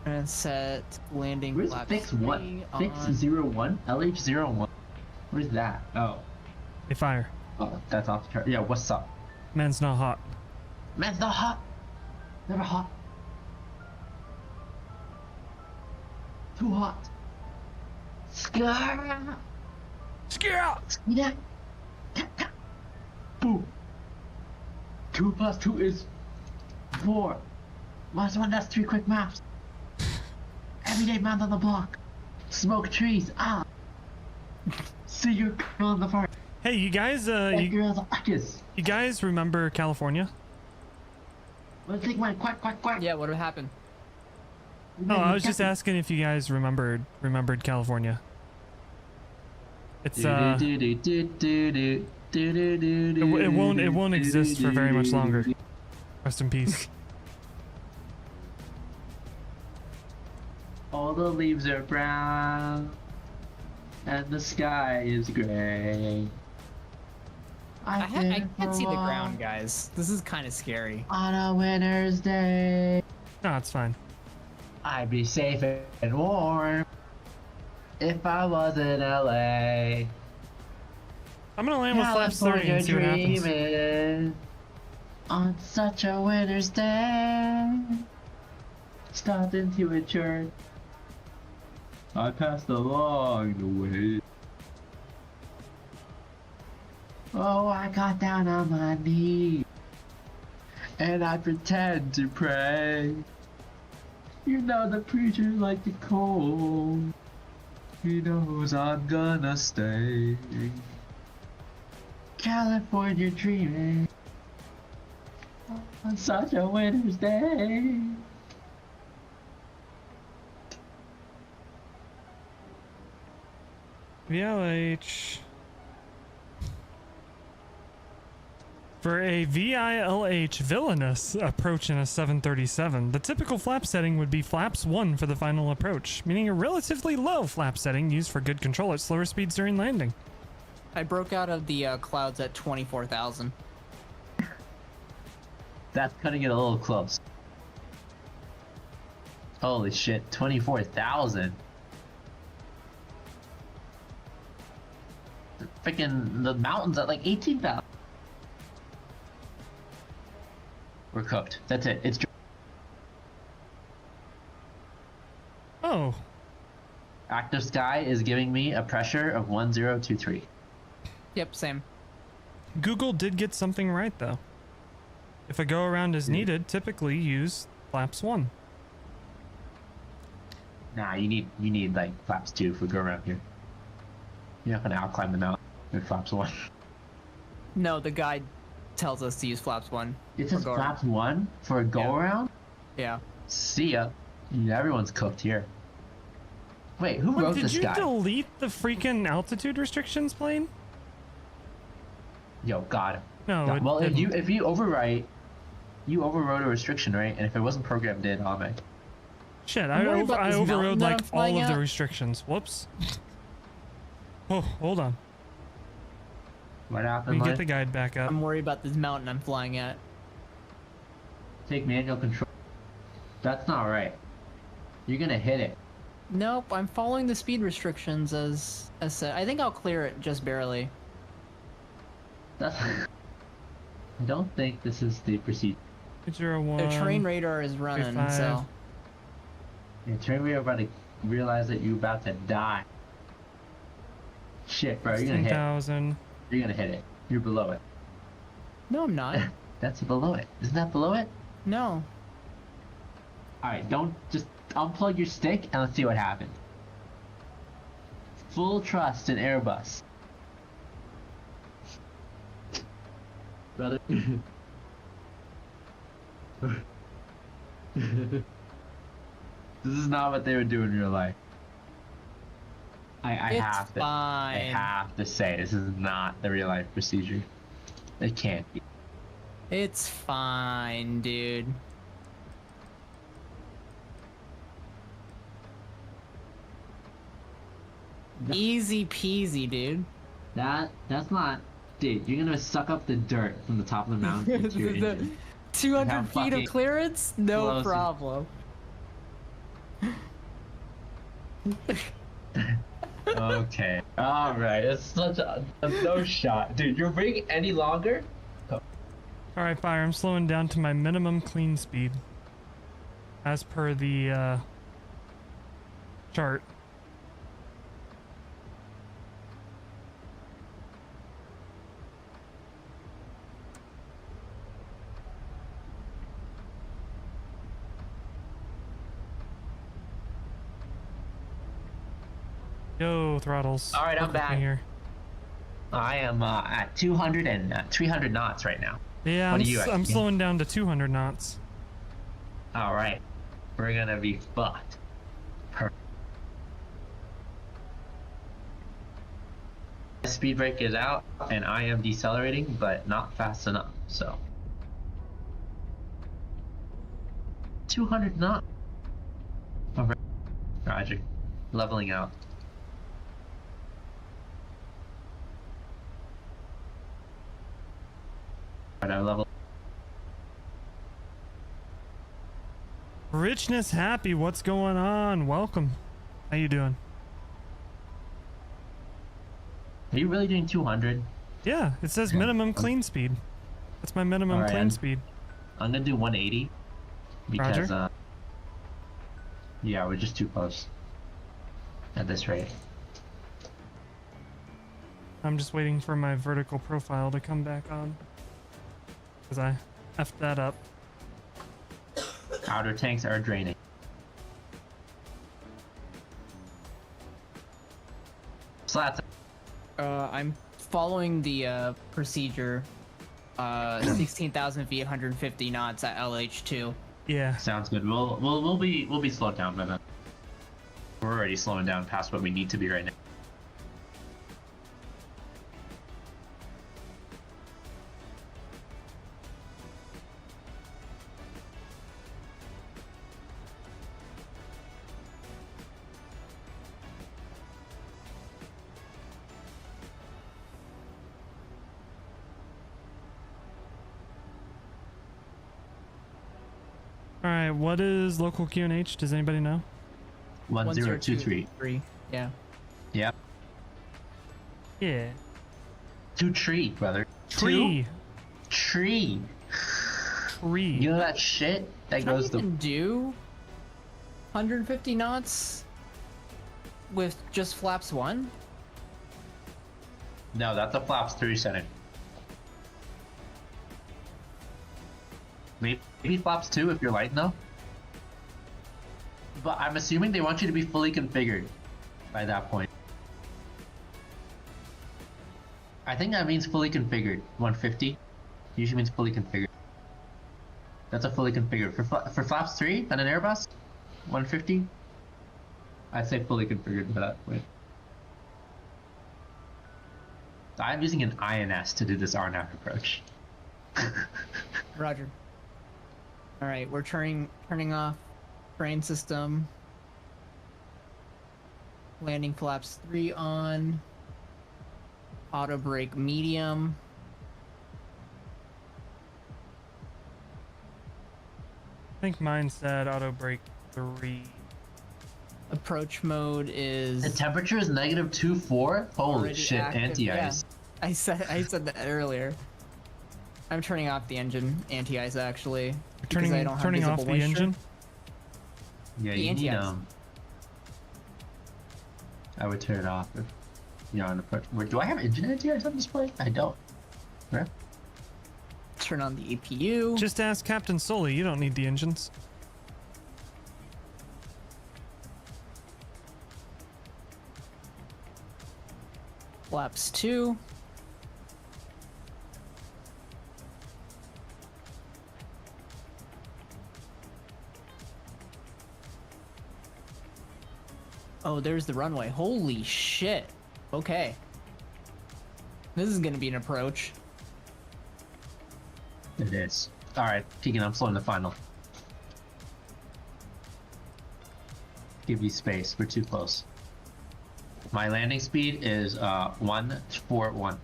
And set landing Where's flaps fix what? 3 Fix on. 01? LH01? Where's that? Oh. They fire. Oh, that's off the chart. Yeah, what's up? Man's not hot. Man's not hot. Never hot. Too hot. Scar. Scare! Yeah. Boom. 2 plus 2 is 4. Minus 1, that's 3 quick maps. Everyday man on the block. Smoke trees. Ah. See your girl on the far. Hey, you guys, That you, girl the fuckers. You guys remember California? Well, take my quack quack quack. Yeah, what happened? Oh, I was just asking if you guys remembered California. It's it won't exist for very much longer. Rest in peace. All the leaves are brown, and the sky is gray. I can't see the ground, guys. This is kind of scary. On a winter's day, No, it's fine. I'd be safe and warm if I was in LA. I'm gonna land with flaps 30 and see what happens. Dreaming on such a winter's day. Stopped into a church. I passed along the way. Oh, I got down on my knees and I pretend to pray. You know the preacher like the cold. He knows I'm gonna stay. California dreaming on such a winter's day. VILH. For a VILH villainous approach in a 737, the typical flap setting would be flaps 1 for the final approach, meaning a relatively low flap setting used for good control at slower speeds during landing. I broke out of the clouds at 24,000. That's cutting it a little close. Holy shit, 24,000. Freaking the mountains at like 18,000. We're cooked. That's it. It's Oh, active sky is giving me a pressure of 1023. Yep, same. Google did get something right though. If a go around is needed, typically use flaps 1. Nah, you need like flaps 2 if we go around here. You're not gonna outclimb the mountain with flaps 1. No, the guide tells us to use flaps 1. It says for go flaps 1 for a go Yeah. around? Yeah. See ya. Everyone's cooked here. Wait, who What, wrote did this you guy? delete the freaking altitude restrictions plane? Yo, God. No, God. it Well, didn't. if you overwrite, you overrode a restriction, right? And if it wasn't programmed in, Ame. Shit, I'm worried about I this mountain overrode that like I'm all flying of the at. restrictions. Whoops. Oh, hold on. What Let happened, me get Mike? the guide back up. I'm worried about this mountain I'm flying at. Take manual control. That's not right. You're gonna hit it. Nope, I'm following the speed restrictions as said. I think I'll clear it just barely. That's. I don't think this is the procedure. 01. The train radar is running, 35. so Yeah, train we are about to realize that you're about to die. Shit, bro, you're gonna hit. 16,000. You're gonna hit it. You're below it. no, I'm not. That's below it. Isn't that below it? No. Alright, don't just unplug your stick and let's see what happens. Full trust in Airbus. Brother. This is not what they would do in real life. I It's have to. I fine. have to say this is not the real life procedure. It can't be. It's fine, dude. Easy peasy, dude. That's not. Dude, you're gonna suck up the dirt from the top of the mountain into your The engine. 200 How feet of fucking clearance? No close. problem. Okay. Alright, it's such a no shot. Dude, your rig any longer? Alright, fire. I'm slowing down to my minimum clean speed. As per the chart. Yo, throttles. Alright, I'm Work with me back. Here. I am at 200 and 300 knots right now. Yeah, What are you at? I'm Yeah. slowing down to 200 knots. All right, we're gonna be fucked. Perfect. Speed brake is out, and I am decelerating, but not fast enough. So 200 knots. All right, Roger. Leveling out. All right, I level. Richness Happy, what's going on? Welcome. How you doing? Are you really doing 200? Yeah, it says Okay. minimum clean speed. That's my minimum Alright, clean I'm- speed. I'm gonna do 180 because Roger. yeah, we're just too close at this rate. I'm just waiting for my vertical profile to come back on. Because I effed that up. Outer tanks are draining. Slats. I'm following the procedure. 16,000 feet, 150 knots at LH2. Yeah. Sounds good. We'll be slowed down by then. We're already slowing down past what we need to be right now. All right. What is local QNH? Does anybody know? 1023. Yeah. Yeah. Yeah. 2 tree, brother. Tree. Tree. Tree. You know that shit that Can I goes even do 150 knots with just flaps 1? No, that's a flaps 3 setting. Maybe flaps 2 if you're light though. But I'm assuming they want you to be fully configured by that point. I think that means fully configured. 150 usually means fully configured. That's a fully configured. For flaps 3 on an Airbus, 150, I'd say fully configured for that point. I'm using an INS to do this RNAV approach. Roger. All right, we're turning off train system. Landing flaps 3 on. Auto brake medium. I think mine said auto brake 3. Approach mode is The temperature is -24. Holy already shit! active. Anti-ice. Yeah, I said that earlier. I'm turning off the engine anti-ice actually. because I don't have Turning off visible the moisture. engine. Yeah, The you need anti-ice. I would turn it off if you're on approach. Wait, do I have engine anti-ice on display? I don't. Right? Turn on the APU. Just ask Captain Sully. You don't need the engines. Flaps 2. Oh, there's the runway. Holy shit. Okay. This is gonna be an approach. It is. All right, Keegan, I'm slowing the final. Give you space. We're too close. My landing speed is 141.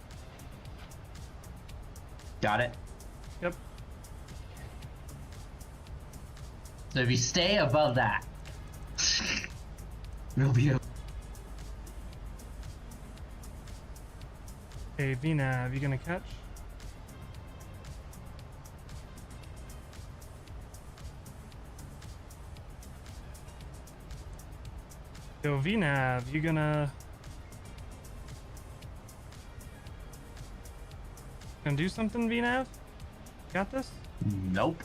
Got it? Yep. So if you stay above that, we'll be. Okay, VNav, you gonna catch? Yo, VNav, you gonna do something, VNav? Got this? Nope.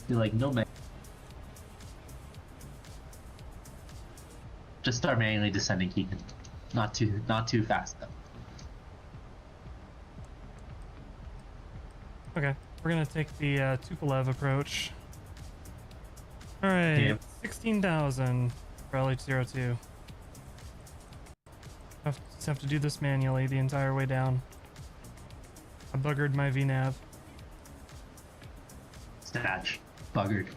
You're like, no man. Just start manually descending, Keegan. Not too fast though. Okay, we're gonna take the Tupolev approach. All right, Yep. 16,000 for LH02. Just have to do this manually the entire way down. I buggered my VNav. Statch. Buggered.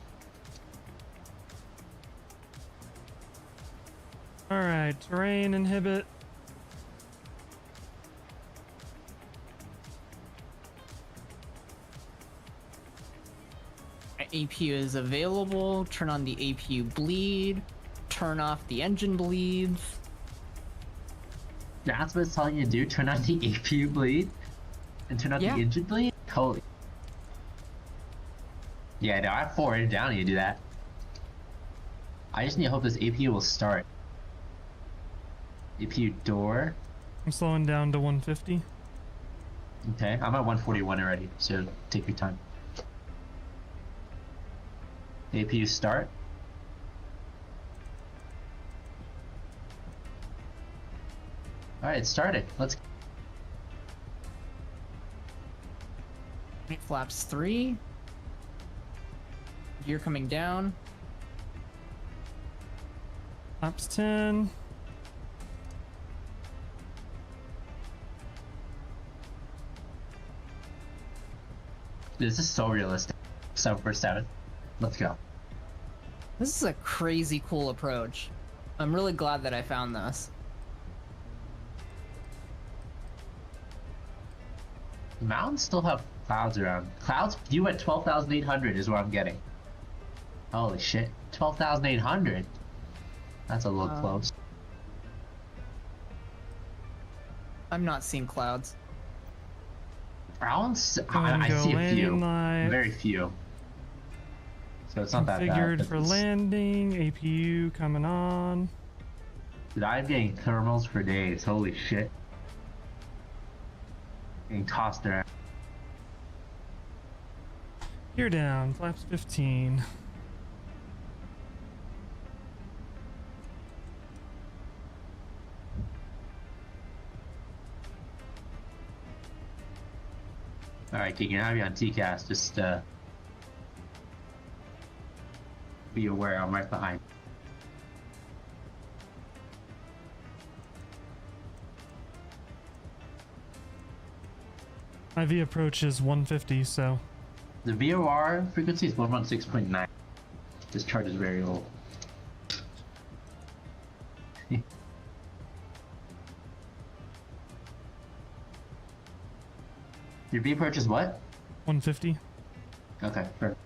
All right, terrain inhibit. APU is available. Turn on the APU bleed. Turn off the engine bleeds. That's what it's telling you to do? Turn on the APU bleed? And turn on Yeah. the engine bleed? Holy. Yeah, no, I forwarded down and you do that. I just need to hope this APU will start. APU door. I'm slowing down to 150. Okay, I'm at 141 already, so take your time. APU start. Alright, it started. Let's Flaps 3. Gear coming down. Flaps 10. This is so realistic. 7/7. Let's go. This is a crazy cool approach. I'm really glad that I found this. Mountains still have clouds around. Clouds view at 12,800 is what I'm getting. Holy shit. 12,800? That's a little close. I'm not seeing clouds. I Go see a few. landing light. Very few. So it's not that bad. Configured but for it's- landing. APU coming on. Dude, I'm getting thermals for days. Holy shit. Getting tossed around. Gear down. Flaps 15. Alright, King, you're having on TCAS. Just be aware I'm right behind. IV approach is 150, so The VOR frequency is 116.9. This chart is very old. Your V approach is what? 150. Okay, perfect.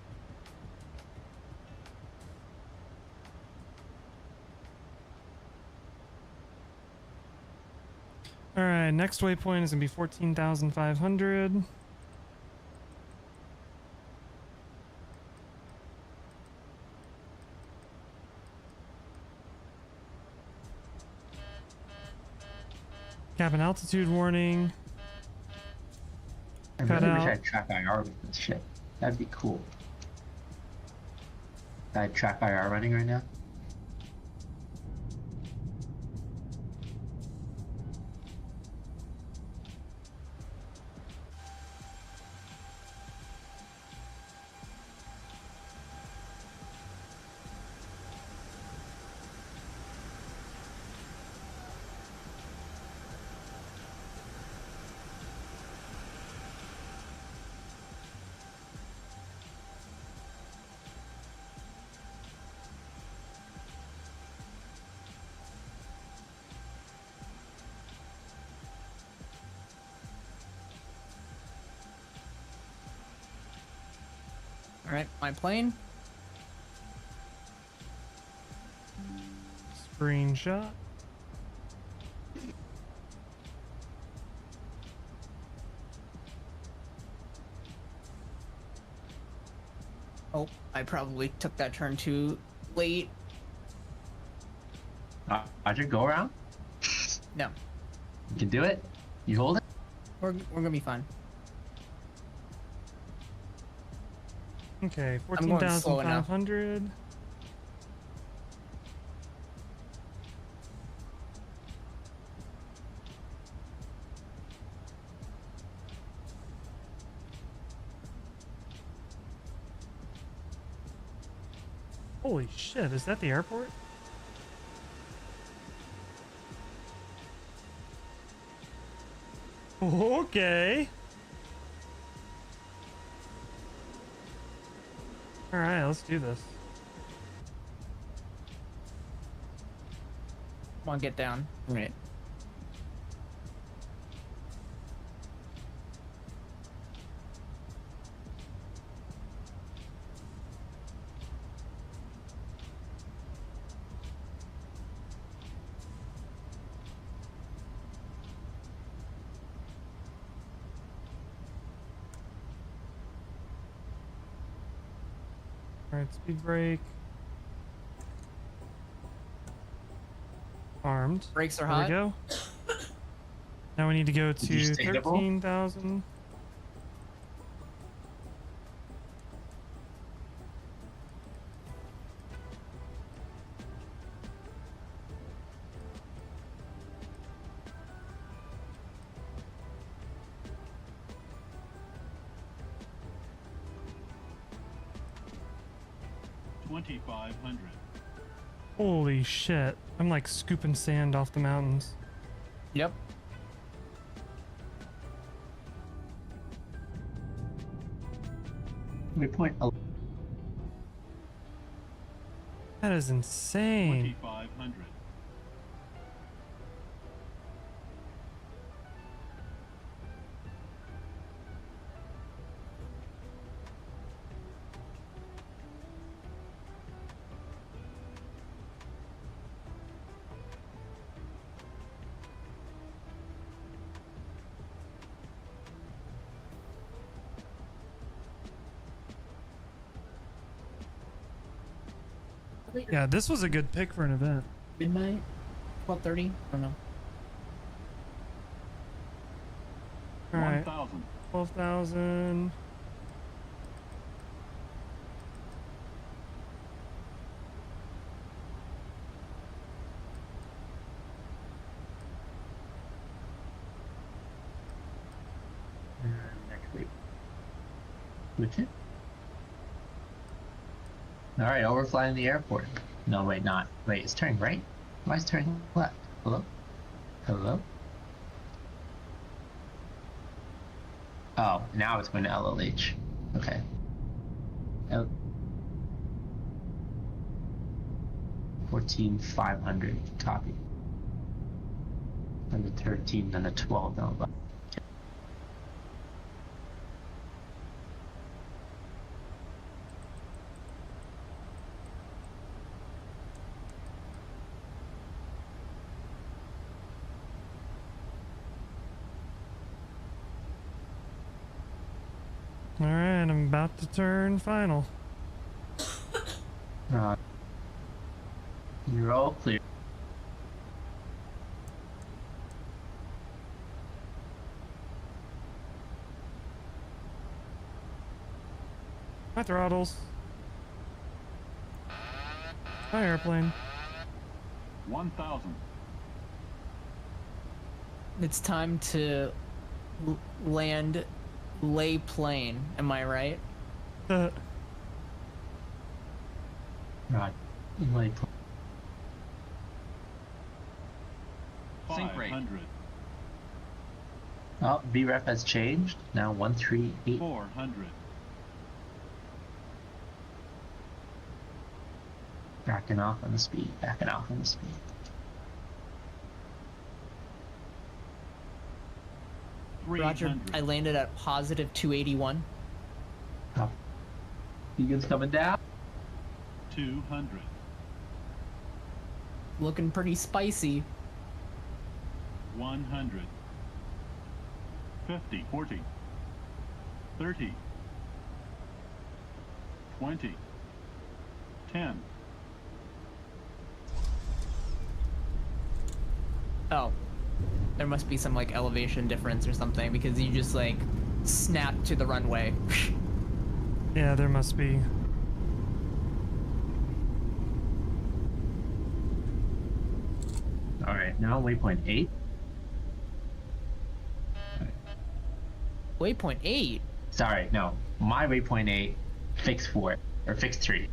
All right, next waypoint is gonna be 14,500. Cabin altitude warning. I Cut really wish I out. had track IR with this shit. That'd be cool. I had track IR running right now. Alright, my plane. Screenshot. Oh, I probably took that turn too late. I should go around. No, You can do it. You hold it. we're gonna be fine. Okay, I'm going slow enough. 14,500. Holy shit, is that the airport? Okay. Alright, let's do this. Come on, get down. Right. Alright, speed brake. Armed. Brakes are There hot. we go. Now we need to go you to sustainable? 13,000. $2,500. Holy shit. I'm like scooping sand off the mountains. Yep. Waypoint. That is insane. 2,500. Yeah, this was a good pick for an event. Midnight. 12:30. I don't know. Alright, 1,000. 12,000. Next week. Which it? Alright, overflying the airport. No, wait, not. Wait, it's turning right? Why is it turning left? Hello? Hello? Oh, now it's going to LLH. Okay. L 14,500 copy. And the 13 and the 12 now. But Alright, I'm about to turn final. you're all clear. My throttles. My airplane. 1,000. It's time to land lay plane. Am I right? Right. Like, Sync rate. 500. oh, BREF has changed. Now 138. 400. Backing off on the speed. Backing off on the speed. Roger. 300. I landed at positive 281. Oh. Egan's coming down. 200. Looking pretty spicy. 100. 50. 40. 30. 20. 10. Oh. There must be some like elevation difference or something because you just like snapped to the runway. Yeah, there must be. Alright, now waypoint 8. Waypoint 8. Sorry, no. My waypoint 8, fix 4. Or fix 3.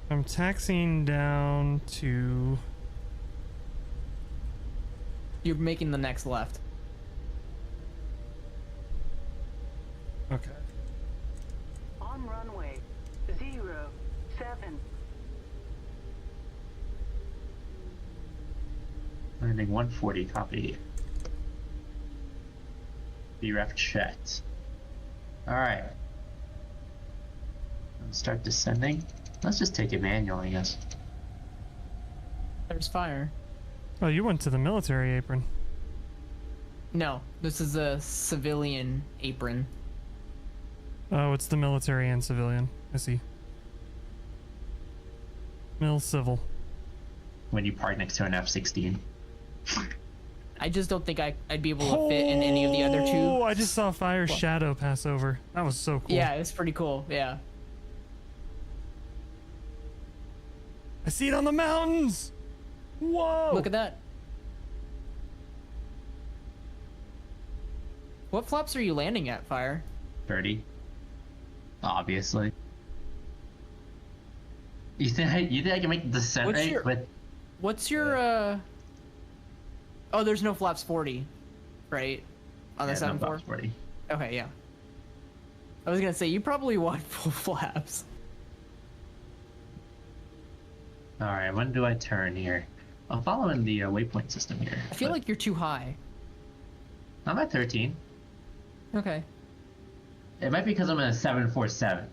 I'm taxiing down to. You're making the next left. Okay. On runway 07. Landing 140, copy. BREF checked. Alright. Start descending. Let's just take it manual, I guess. There's fire. Oh, you went to the military apron. No, this is a civilian apron. Oh, it's the military and civilian. I see. Mil civil. When you park next to an F-16. I just don't think I'd be able to fit in any of the other two. Oh, I just saw Fire Shadow pass over. That was so cool. Yeah, it's pretty cool. Yeah. I see it on the mountains. Whoa! Look at that. What flaps are you landing at, Fire? 30. Obviously. You think I can make the descent What's rate your- with? What's your Oh, there's no flaps 40, right? On the Yeah, no 7.4? flaps 40. Okay, yeah. I was gonna say, you probably want full flaps. Alright, when do I turn here? I'm following the waypoint system here. I feel but like you're too high. I'm at 13. Okay. It might be because I'm in a 747.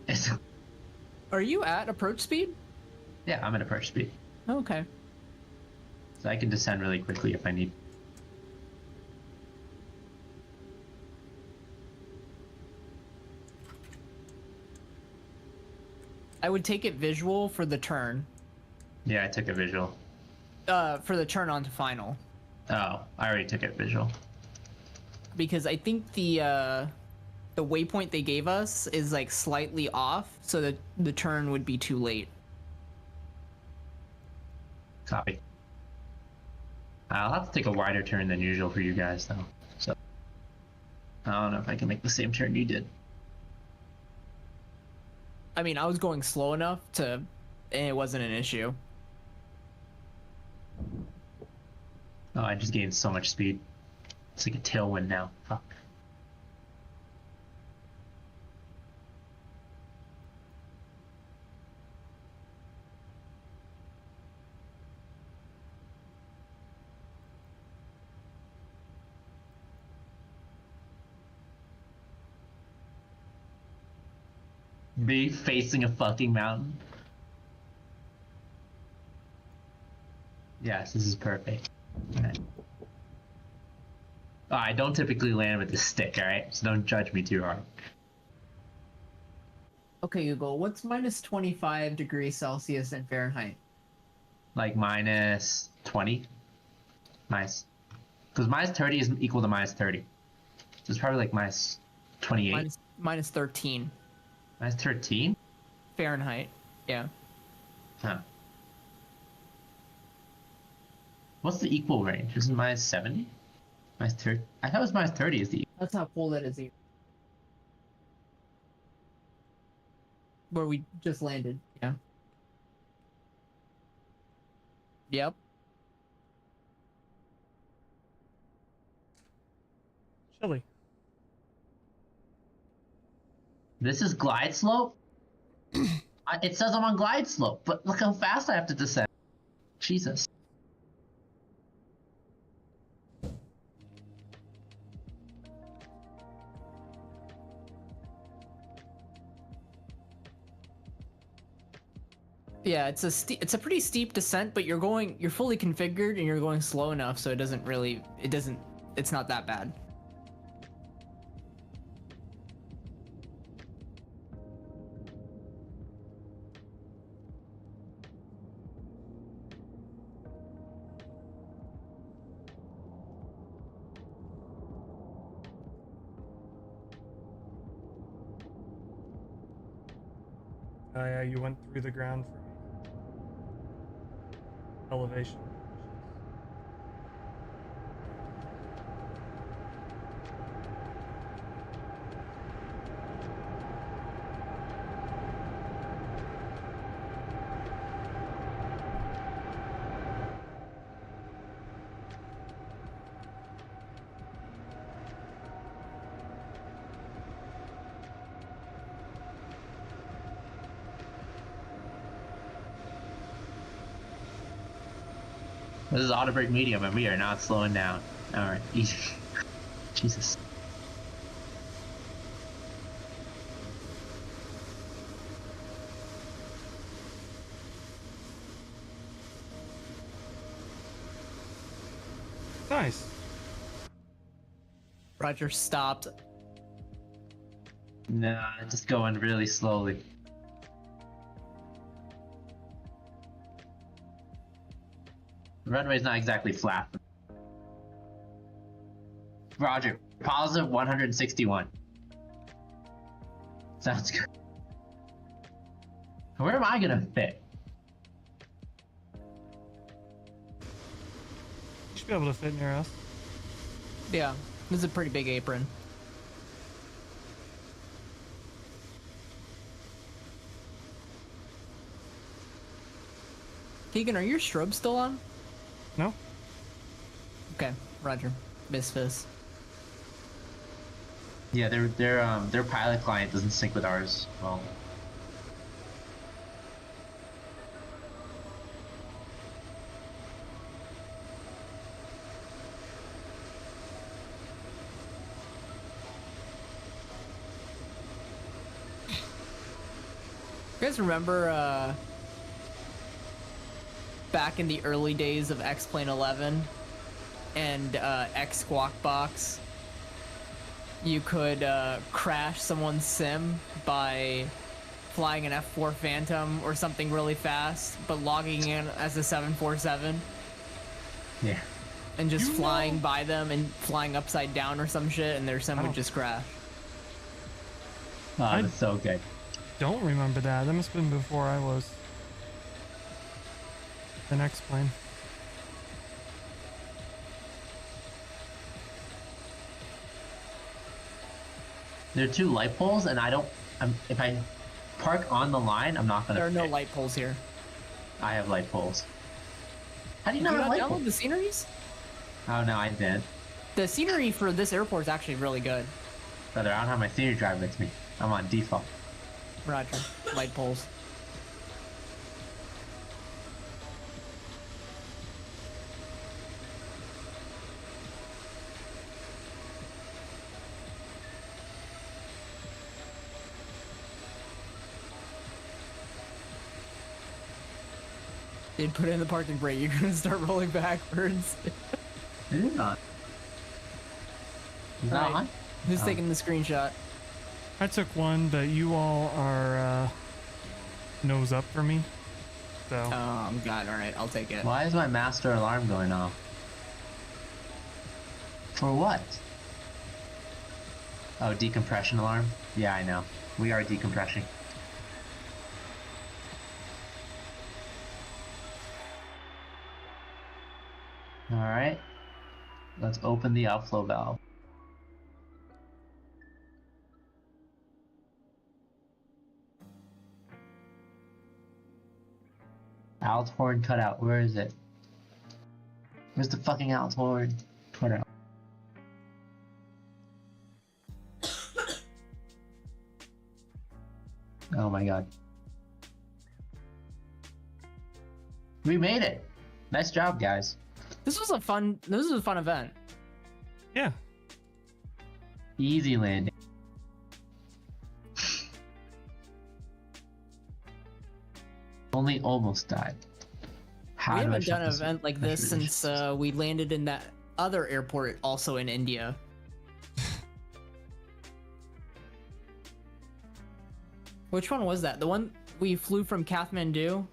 It's, Are you at approach speed? yeah, I'm at approach speed. Okay. So I can descend really quickly if I need. I would take it visual for the turn. Yeah, I took a visual. For the turn onto final. Oh, I already took it visual. Because I think the waypoint they gave us is like slightly off, so that the turn would be too late. Copy. I'll have to take a wider turn than usual for you guys, though. So I don't know if I can make the same turn you did. I mean, I was going slow enough to, and it wasn't an issue. Oh, I just gained so much speed. It's like a tailwind now. Fuck. Be facing a fucking mountain. Yes, this is perfect. Alright. Oh, I don't typically land with the stick, alright? So don't judge me too hard. Okay, Google, what's minus 25 degrees Celsius in Fahrenheit? Like minus 20? Minus. Because minus 30 is equal to minus 30. So it's probably like minus 28. Minus 13 Minus 13? Fahrenheit. Yeah. Huh. What's the equal range? Isn't minus 70? Minus 30? I thought it was minus 30 is the equal. That's how cold it is here. Where we just landed. Yeah. Yep. Chilly. This is glide slope? It says I'm on glide slope, but look how fast I have to descend. Jesus. Yeah, it's a pretty steep descent, but you're fully configured and you're going slow enough, so it's not that bad. Oh yeah, you went through the ground for me. Elevation. This is auto brake medium, and we are not slowing down. All right, easy. Jesus. Nice. Roger stopped. Nah, just going really slowly. The runway's not exactly flat. Roger, positive 161. Sounds good. Where am I gonna fit? You should be able to fit near us. Yeah, this is a pretty big apron. Keegan, are your strobes still on? No? Okay, Roger. Misfits. Yeah, their pilot client doesn't sync with ours. Well, You guys remember back in the early days of X-Plane 11 and X Squawk Box, you could crash someone's sim by flying an F4 Phantom or something really fast, but logging in as a 747 yeah. and just flying by them and flying upside down or some shit, and their sim would just crash. Oh, that's so good. Don't remember that. That must have been before I was. The next plane. There are two light poles, and if I park on the line, I'm not gonna. There are no fit. light poles here. I have light poles. How do you Did not you have not light download poles? the sceneries? Oh no, I didn't. The scenery for this airport is actually really good. Brother, I don't have my senior drive with me. I'm on default. Roger. Light poles. Did put in the parking brake, you're gonna start rolling backwards. It is not. Is that Alright. on? Who's Oh. taking the screenshot? I took one, but you all are nose up for me. So God, alright, I'll take it. Why is my master alarm going off? For what? Oh, decompression alarm? Yeah, I know. We are decompressing. Alright. Let's open the outflow valve. Out's horn cutout. Where is it? Where's the fucking out's horn cutout? Oh my god. We made it. Nice job, guys. This was a fun event. yeah. Easy landing. Only almost died. How We do I haven't shut done an this- event like I this should really since shut this- we landed in that other airport also in India. Which one was that? The one we flew from Kathmandu?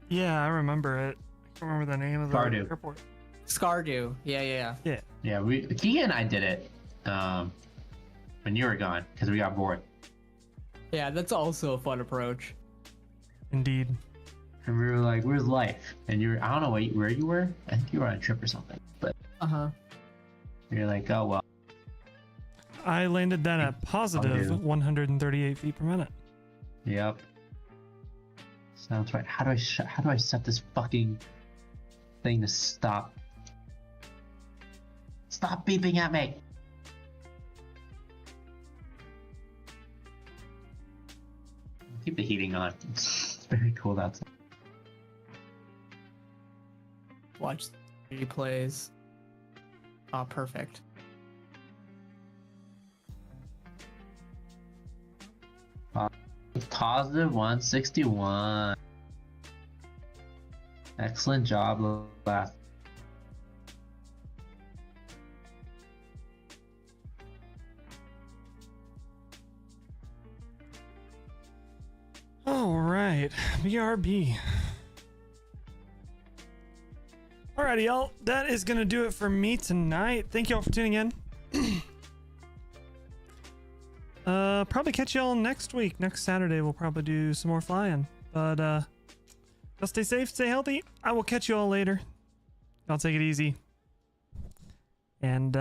Yeah, I remember it. I can't remember the name of the Skardu. airport. Skardu. Yeah. Yeah, Keegan and I did it when you were gone because we got bored. Yeah, that's also a fun approach. Indeed. And we were like, "Where's life?" And you were, I don't know where you were. I think you were on a trip or something. But Uh-huh. you're like, "Oh well." I landed that at positive 138 feet per minute. Yep. Sounds right. How do I set this fucking thing to stop? Stop beeping at me. Keep the heating on. It's very cold outside. watch replays. Oh, perfect. Positive 161. Excellent job, last. All right, BRB. Alrighty, y'all. That is gonna do it for me tonight. Thank y'all for tuning in. Probably catch y'all next week. Next Saturday, we'll probably do some more flying. But y'all stay safe, stay healthy. I will catch you all later. I'll take it easy. And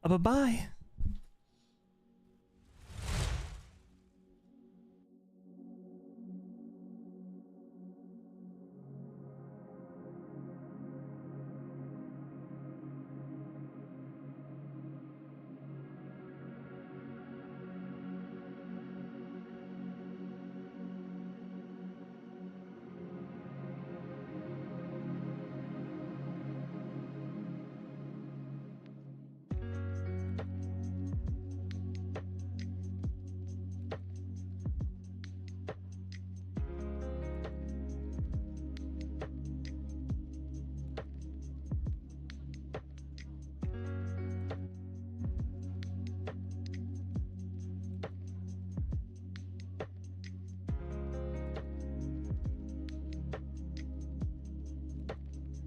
bye-bye.